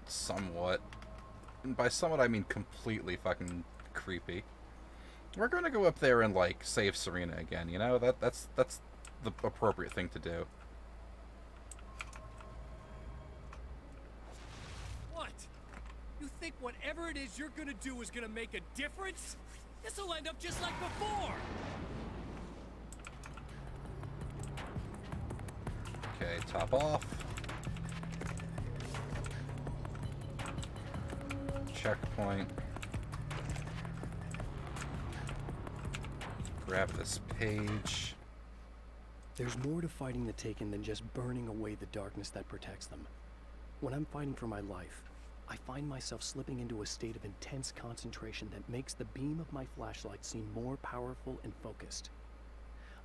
somewhat, and by somewhat I mean completely fucking creepy. We're gonna go up there and like save Serena again, you know? That's the appropriate thing to do. What? You think whatever it is you're gonna do is gonna make a difference? This'll end up just like before! Okay, top off. Checkpoint. Grab this page. There's more to fighting the Taken than just burning away the darkness that protects them. When I'm fighting for my life, I find myself slipping into a state of intense concentration that makes the beam of my flashlight seem more powerful and focused.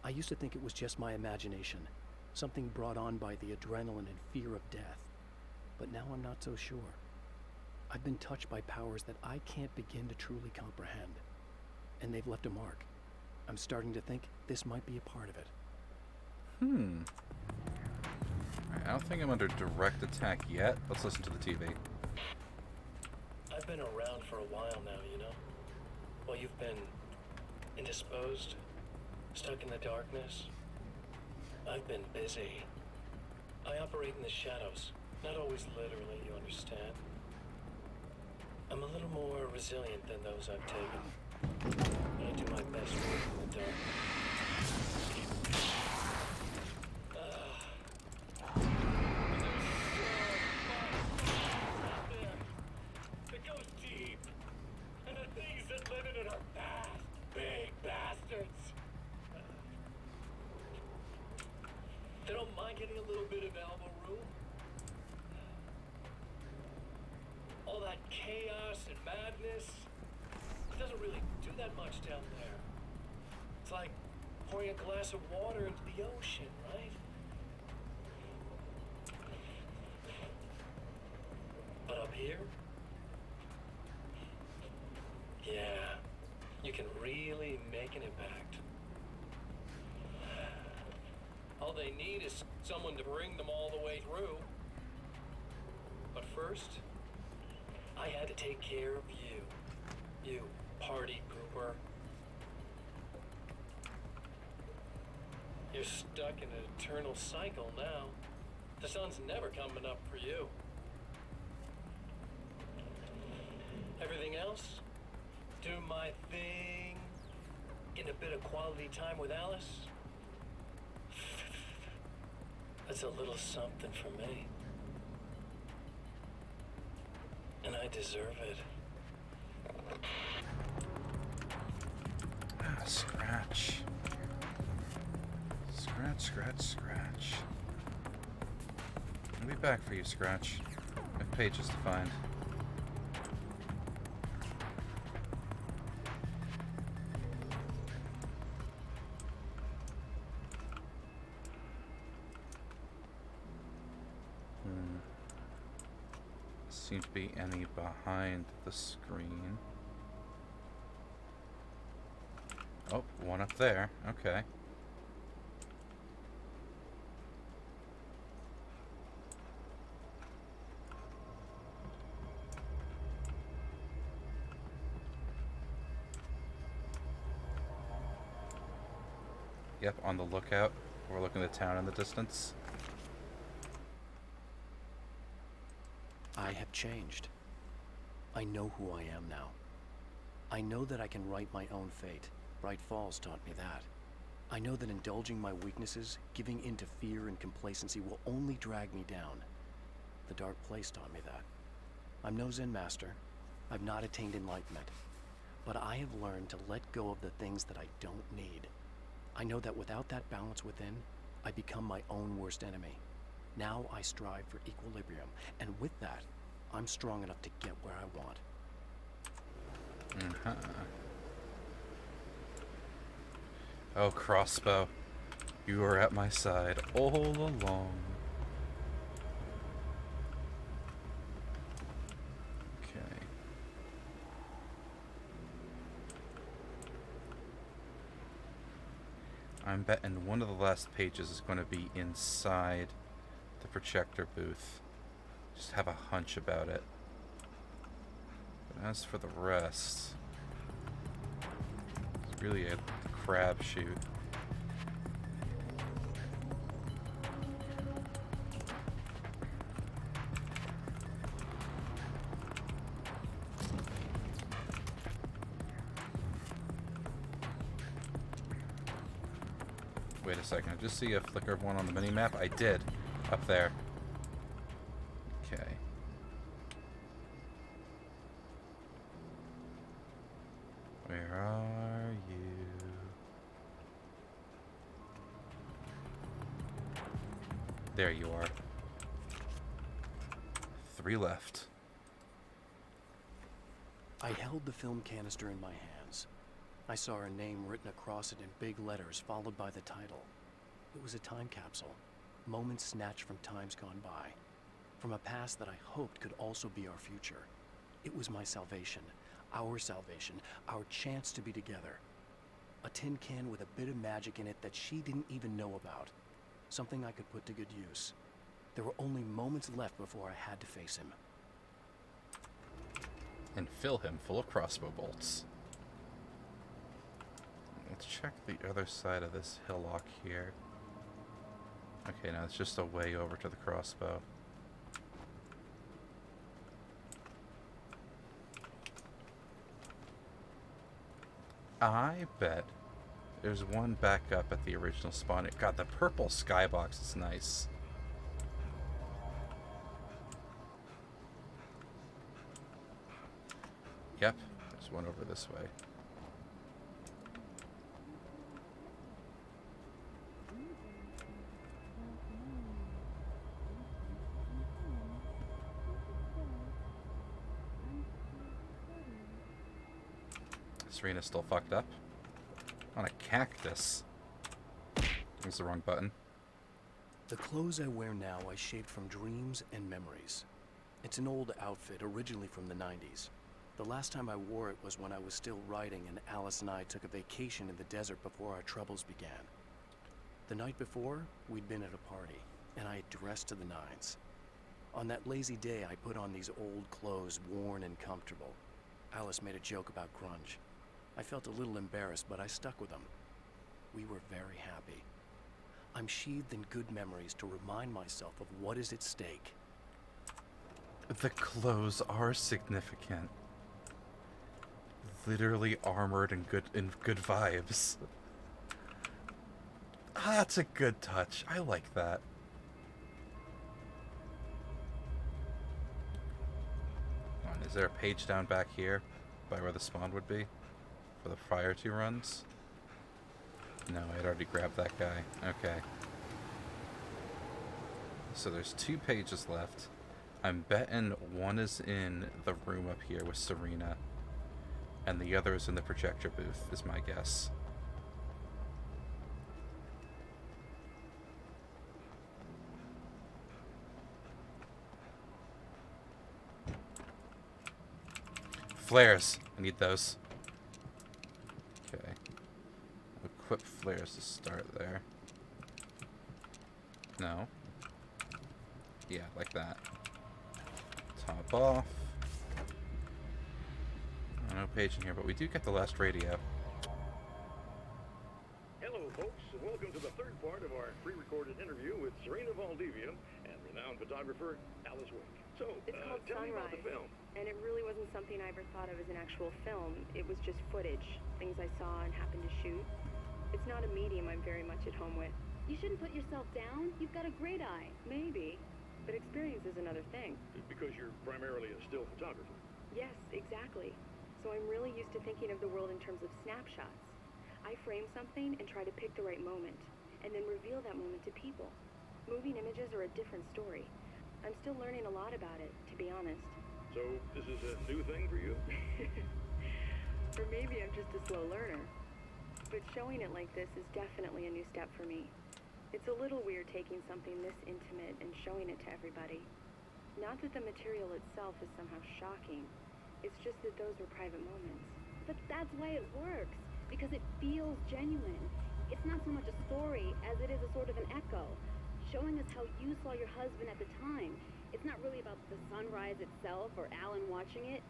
I used to think it was just my imagination, something brought on by the adrenaline and fear of death. But now I'm not so sure. I've been touched by powers that I can't begin to truly comprehend. And they've left a mark. I'm starting to think this might be a part of it. Alright, I don't think I'm under direct attack yet. Let's listen to the TV. I've been around for a while now, you know? While you've been indisposed, stuck in the darkness, I've been busy. I operate in the shadows, not always literally, you understand? I'm a little more resilient than those I've taken, but I do my best work in the dark. It goes deep, and the things that live in it are fast, big bastards. They don't mind getting a little bit of elbow room. All that chaos and madness, it doesn't really do that much down there. It's like pouring a glass of water into the ocean, right? But up here, yeah, you can really make an impact. All they need is someone to bring them all the way through. But first, I had to take care of you. You party pooper. You're stuck in an eternal cycle now. The sun's never coming up for you. Everything else? Do my thing. Get a bit of quality time with Alice. That's a little something for me. And I deserve it. Ah, scratch. Scratch, scratch, scratch. I'll be back for you, Scratch. I have pages to find. Seem to be any behind the screen. Oh, one up there. Okay. Yep, on the lookout. We're looking at the town in the distance. I have changed. I know who I am now. I know that I can write my own fate. Bright Falls taught me that. I know that indulging my weaknesses, giving in to fear and complacency will only drag me down. The Dark Place taught me that. I'm no Zen master. I've not attained enlightenment. But I have learned to let go of the things that I don't need. I know that without that balance within, I become my own worst enemy. Now I strive for equilibrium, and with that, I'm strong enough to get where I want. Oh, Crossbow, you were at my side all along. Okay. I'm betting one of the last pages is going to be inside the projector booth. Just have a hunch about it. But as for the rest, it's really a crapshoot. Wait a second, I just see a flicker of one on the mini-map. I did. Up there. Okay. Where are you? There you are. 3 left. I held the film canister in my hands. I saw a name written across it in big letters, followed by the title. It was a time capsule. Moments snatched from times gone by. From a past that I hoped could also be our future. It was my salvation. Our chance to be together. A tin can with a bit of magic in it that she didn't even know about. Something I could put to good use. There were only moments left before I had to face him. And fill him full of crossbow bolts. Let's check the other side of this hillock here. Okay, now it's just a way over to the crossbow. I bet there's one back up at the original spawn. God, the purple skybox is nice. Yep, there's one over this way. Serena's still fucked up. On a cactus. There's the wrong button. The clothes I wear now I shaped from dreams and memories. It's an old outfit, originally from the 90s. The last time I wore it was when I was still writing and Alice and I took a vacation in the desert before our troubles began. The night before, we'd been at a party, and I had dressed to the nines. On that lazy day, I put on these old clothes, worn and comfortable. Alice made a joke about grunge. I felt a little embarrassed, but I stuck with them. We were very happy. I'm sheathed in good memories to remind myself of what is at stake. The clothes are significant. Literally armored and good vibes. Ah, that's a good touch. I like that. Is there a page down back here by where the spawn would be for the prior 2 runs? No, I'd already grabbed that guy. Okay. So there's 2 pages left. I'm betting one is in the room up here with Serena, and the other is in the projector booth, is my guess. Flares. I need those. Okay. Equip flares to start there. No. Yeah, like that. Top off. No page in here, but we do get the last radio. Hello, folks, and welcome to the third part of our pre-recorded interview with Serena Valdivia and renowned photographer Alice Wake. So, It's called tell me about Sunrise, the film. and it really wasn't something I ever thought of as an actual film. It was just footage, things I saw and happened to shoot. It's not a medium I'm very much at home with. You shouldn't put yourself down. You've got a great eye. Maybe, but experience is another thing. Because you're primarily a still photographer. Yes, exactly. So I'm really used to thinking of the world in terms of snapshots. I frame something and try to pick the right moment, and then reveal that moment to people. Moving images are a different story. I'm still learning a lot about it, to be honest. So, this is a new thing for you? Or maybe I'm just a slow learner. But showing it like this is definitely a new step for me. It's a little weird taking something this intimate and showing it to everybody. Not that the material itself is somehow shocking. It's just that those were private moments. But that's why it works, because it feels genuine. It's not so much a story as it is a sort of an echo, showing us how you saw your husband at the time. It's not really about the sunrise itself or Alan watching it.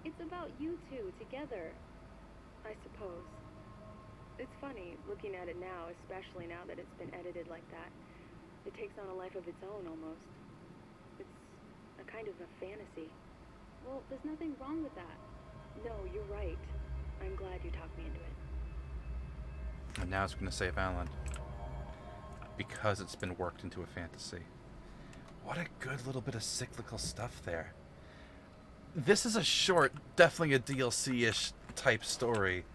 It's about you two together. I suppose. It's funny, looking at it now, especially now that it's been edited like that. It takes on a life of its own, almost. It's a kind of a fantasy. Well, there's nothing wrong with that. No, you're right. I'm glad you talked me into it. And now it's going to save Alan. Because it's been worked into a fantasy. What a good little bit of cyclical stuff there. This is a short, definitely a DLC-ish type story.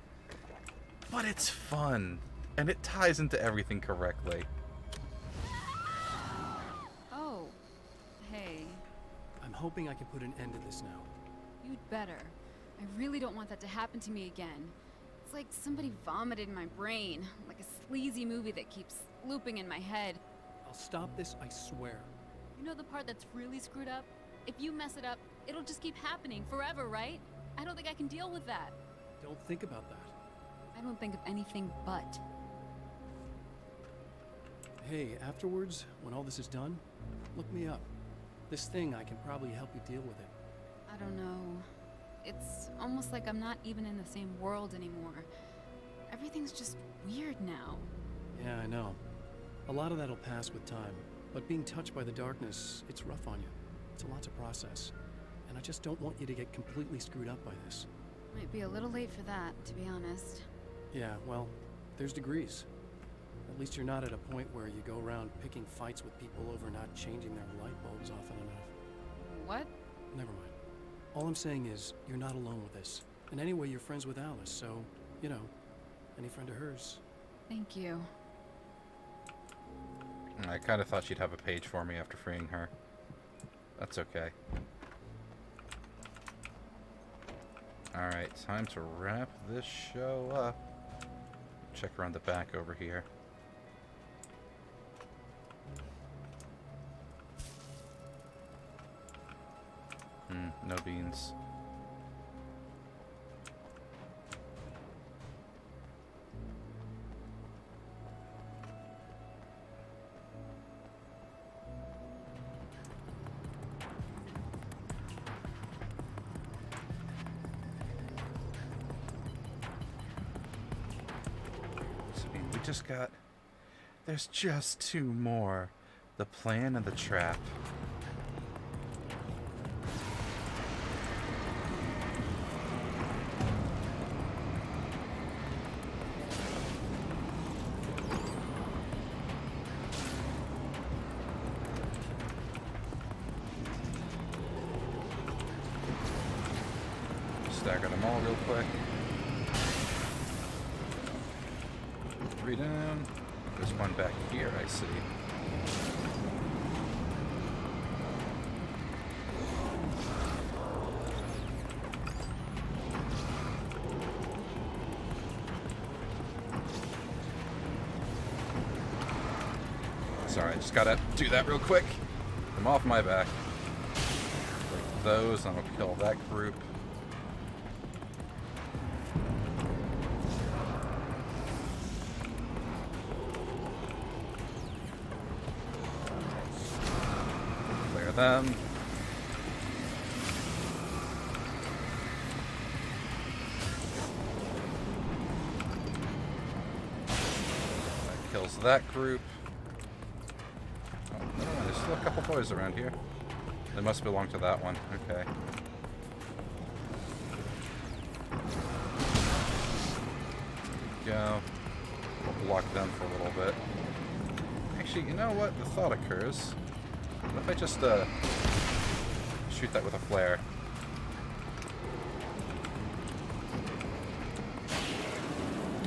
But it's fun. And it ties into everything correctly. Oh, hey. I'm hoping I can put an end to this now. You'd better. I really don't want that to happen to me again. It's like somebody vomited in my brain, like a sleazy movie that keeps looping in my head. I'll stop this, I swear. You know the part that's really screwed up? If you mess it up, it'll just keep happening forever, right? I don't think I can deal with that. Don't think about that. I don't think of anything but. Hey, afterwards, when all this is done, look me up. This thing, I can probably help you deal with it. I don't know. It's almost like I'm not even in the same world anymore. Everything's just weird now. Yeah, I know. A lot of that'll pass with time. But being touched by the darkness, it's rough on you. It's a lot to process. And I just don't want you to get completely screwed up by this. Might be a little late for that, to be honest. Yeah, well, there's degrees. At least you're not at a point where you go around picking fights with people over not changing their light bulbs often enough. What? Never mind. All I'm saying is, you're not alone with this. And anyway, you're friends with Alice, so, you know, any friend of hers. Thank you. I kind of thought she'd have a page for me after freeing her. That's okay. Alright, time to wrap this show up. Check around the back over here. No beans. We just got There's just two more. The plan and the trap. Stagger them all real quick. 3 down. There's one back here, I see. Sorry, I just gotta do that real quick. I'm off my back. Like those, and I'll kill that group. Clear them. That kills that group. There's still a couple boys around here. They must belong to that one. Okay. Go. We'll block them for a little bit. Actually, you know what? The thought occurs. What if I just shoot that with a flare?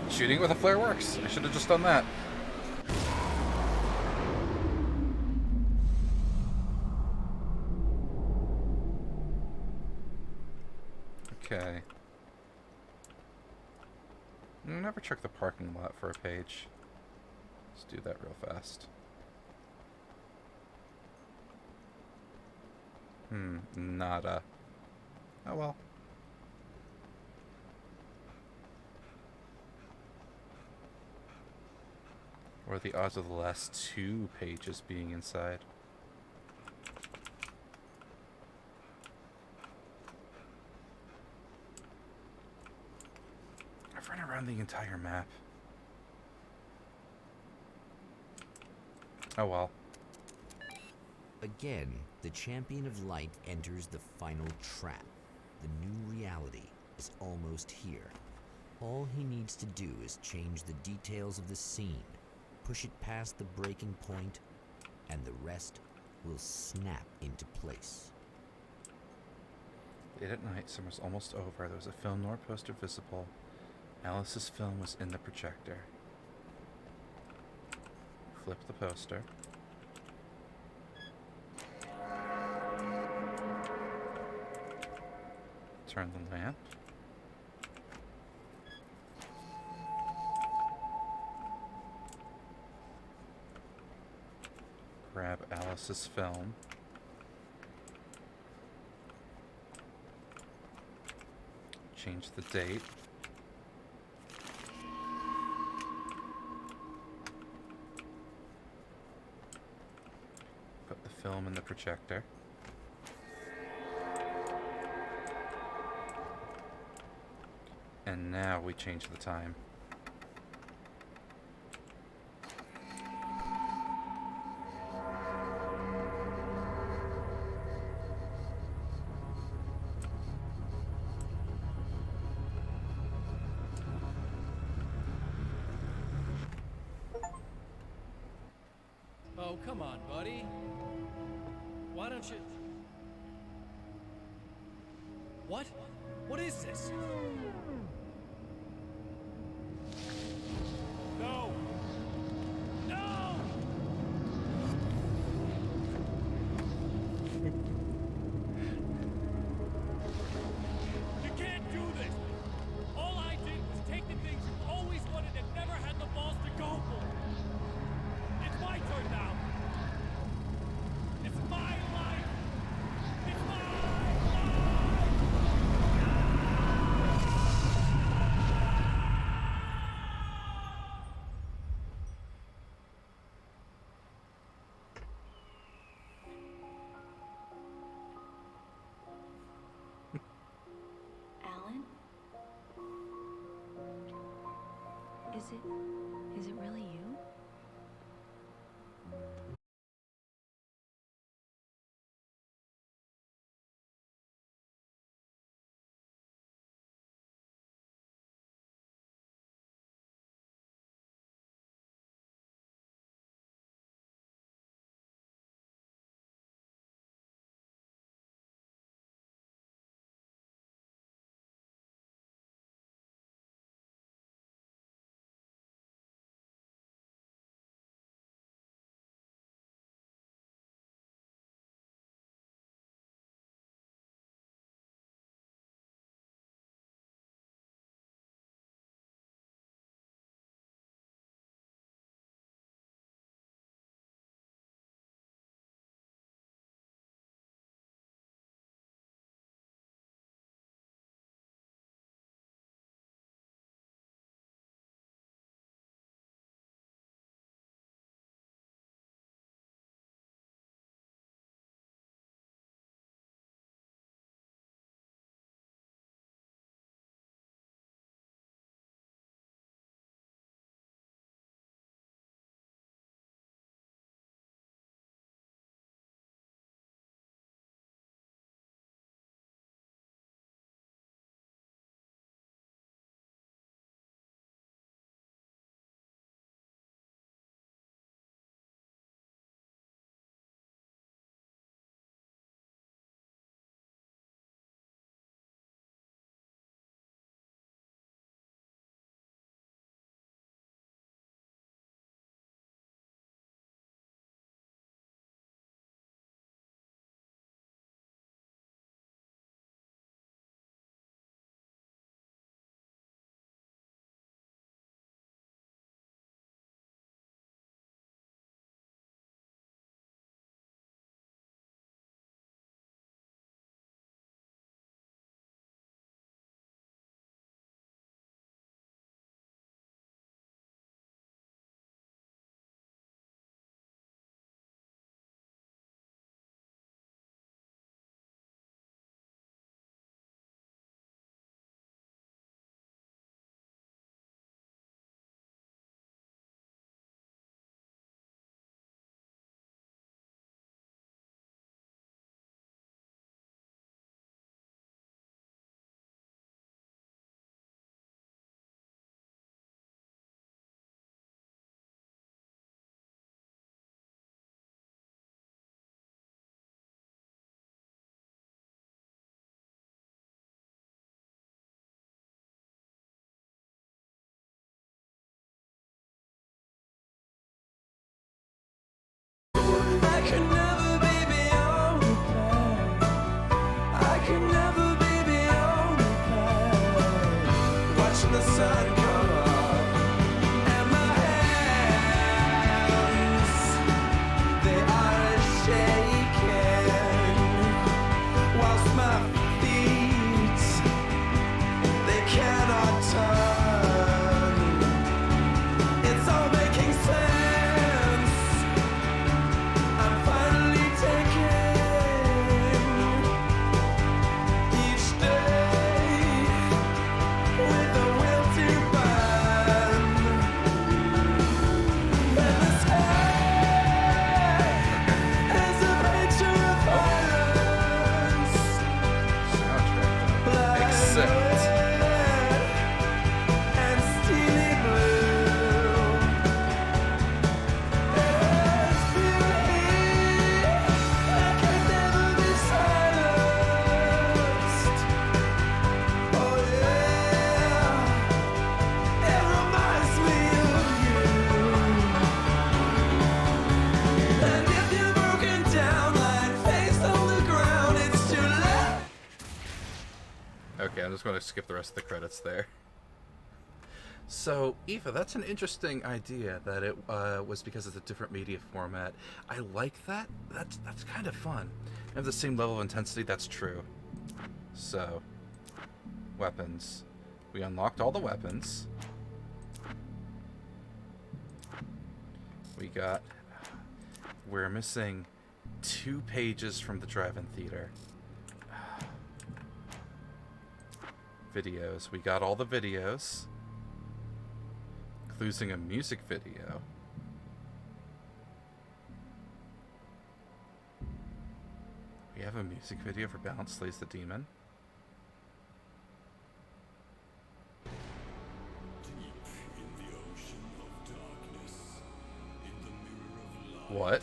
Shooting it with a flare works. I should have just done that. Okay. Never check the parking lot for a page. Let's do that real fast. Nada. Oh well. What are the odds of the last 2 pages being inside? I've run around the entire map. Oh well. Again, the Champion of Light enters the final trap. The new reality is almost here. All he needs to do is change the details of the scene, push it past the breaking point, and the rest will snap into place. Late at night, summer's almost over. There was a film noir poster visible. Alice's film was in the projector. Flip the poster. Turn the lamp. Grab Alice's film. Change the date. Put the film in the projector. And now we change the time. Oh, come on, buddy. Why don't you... What? What is this? No! No! You can't do this! All I did was take the things you've always wanted and never had the balls to go for. It's my turn now. It's my life. It's my life. Alan? Is it really you? I'm just going to skip the rest of the credits there. So, Eva, that's an interesting idea that it was because it's a different media format. I like that. That's kind of fun. At the same level of intensity, that's true. So, weapons. We unlocked all the weapons. We're missing 2 pages from the drive-in theater. Videos. We got all the videos. Including a music video. We have a music video for Balance Slays the Demon. What?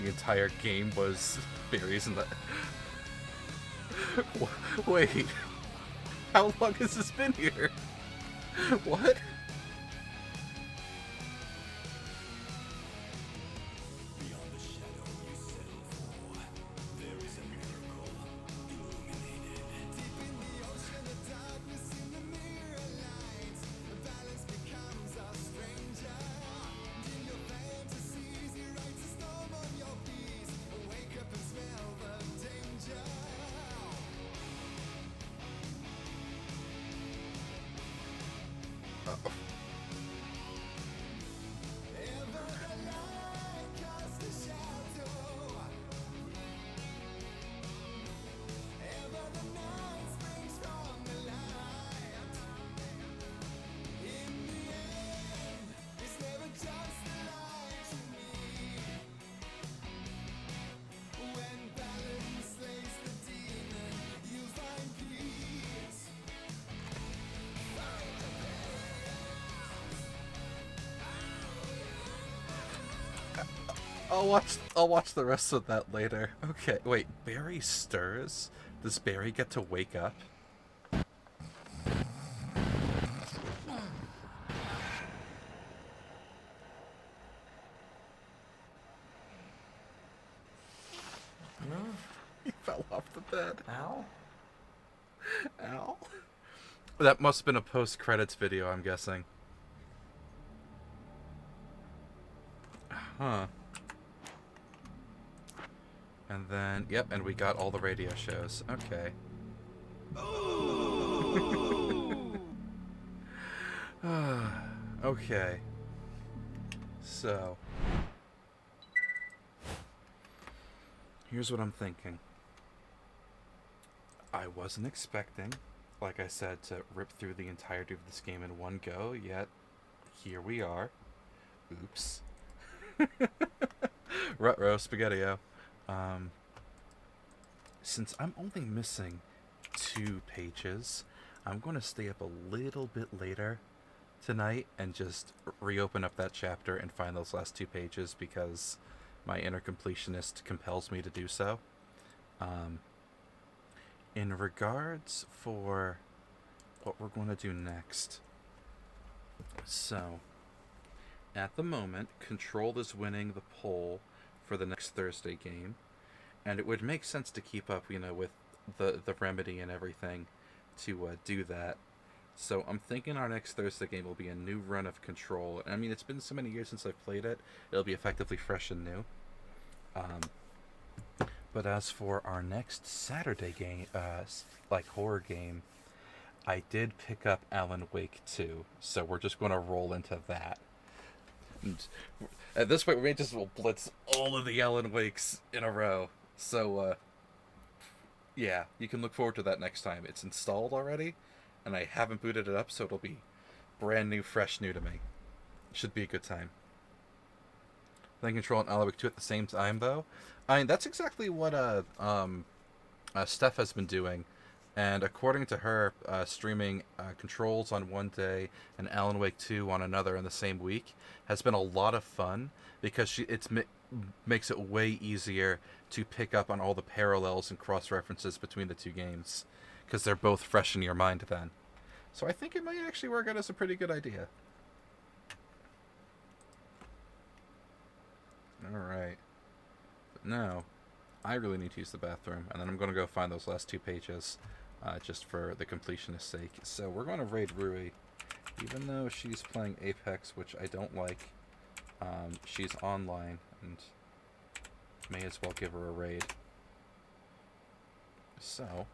The entire game was berries in the... Wait. How long has this been here? What? I'll watch the rest of that later. Okay, wait, Barry stirs? Does Barry get to wake up? He fell off the bed. Ow? Ow? That must have been a post-credits video, I'm guessing. Huh. And then, yep, and we got all the radio shows. Okay. Okay. So. Here's what I'm thinking. I wasn't expecting, like I said, to rip through the entirety of this game in one go, yet here we are. Oops. Ruh-roh, Spaghetti-O. Since I'm only missing 2 pages, I'm going to stay up a little bit later tonight and just reopen up that chapter and find those last 2 pages because my inner completionist compels me to do so. In regards for what we're going to do next, so at the moment, Control is winning the poll for the next Thursday game. And it would make sense to keep up, with the remedy and everything to do that. So I'm thinking our next Thursday game will be a new run of Control. I mean, it's been so many years since I've played it, it'll be effectively fresh and new. But as for our next Saturday game, horror game, I did pick up Alan Wake 2, so we're just going to roll into that. And at this point, we may just blitz all of the Alan Wakes in a row. So, yeah, you can look forward to that next time. It's installed already, and I haven't booted it up, so it'll be brand new, fresh new to me. Should be a good time. Then Control and Alan Wake 2 at the same time, though. I mean, that's exactly what Steph has been doing. And according to her, streaming Controls on one day and Alan Wake 2 on another in the same week has been a lot of fun because makes it way easier to pick up on all the parallels and cross-references between the 2 games because they're both fresh in your mind then. So I think it might actually work out as a pretty good idea. Alright. But now, I really need to use the bathroom, and then I'm going to go find those last 2 pages, just for the completionist's sake. So we're going to raid Rui, even though she's playing Apex, which I don't like. She's online, and may as well give her a raid. So,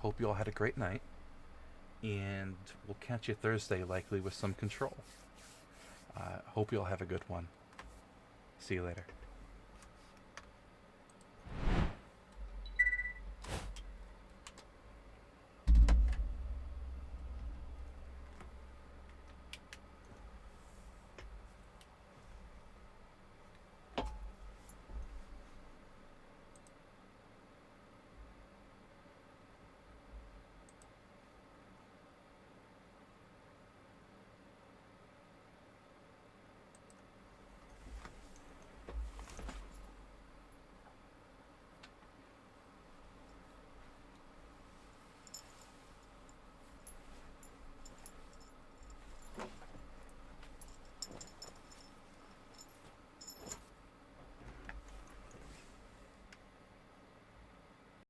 hope you all had a great night, and we'll catch you Thursday, likely with some Control. Hope you all have a good one. See you later.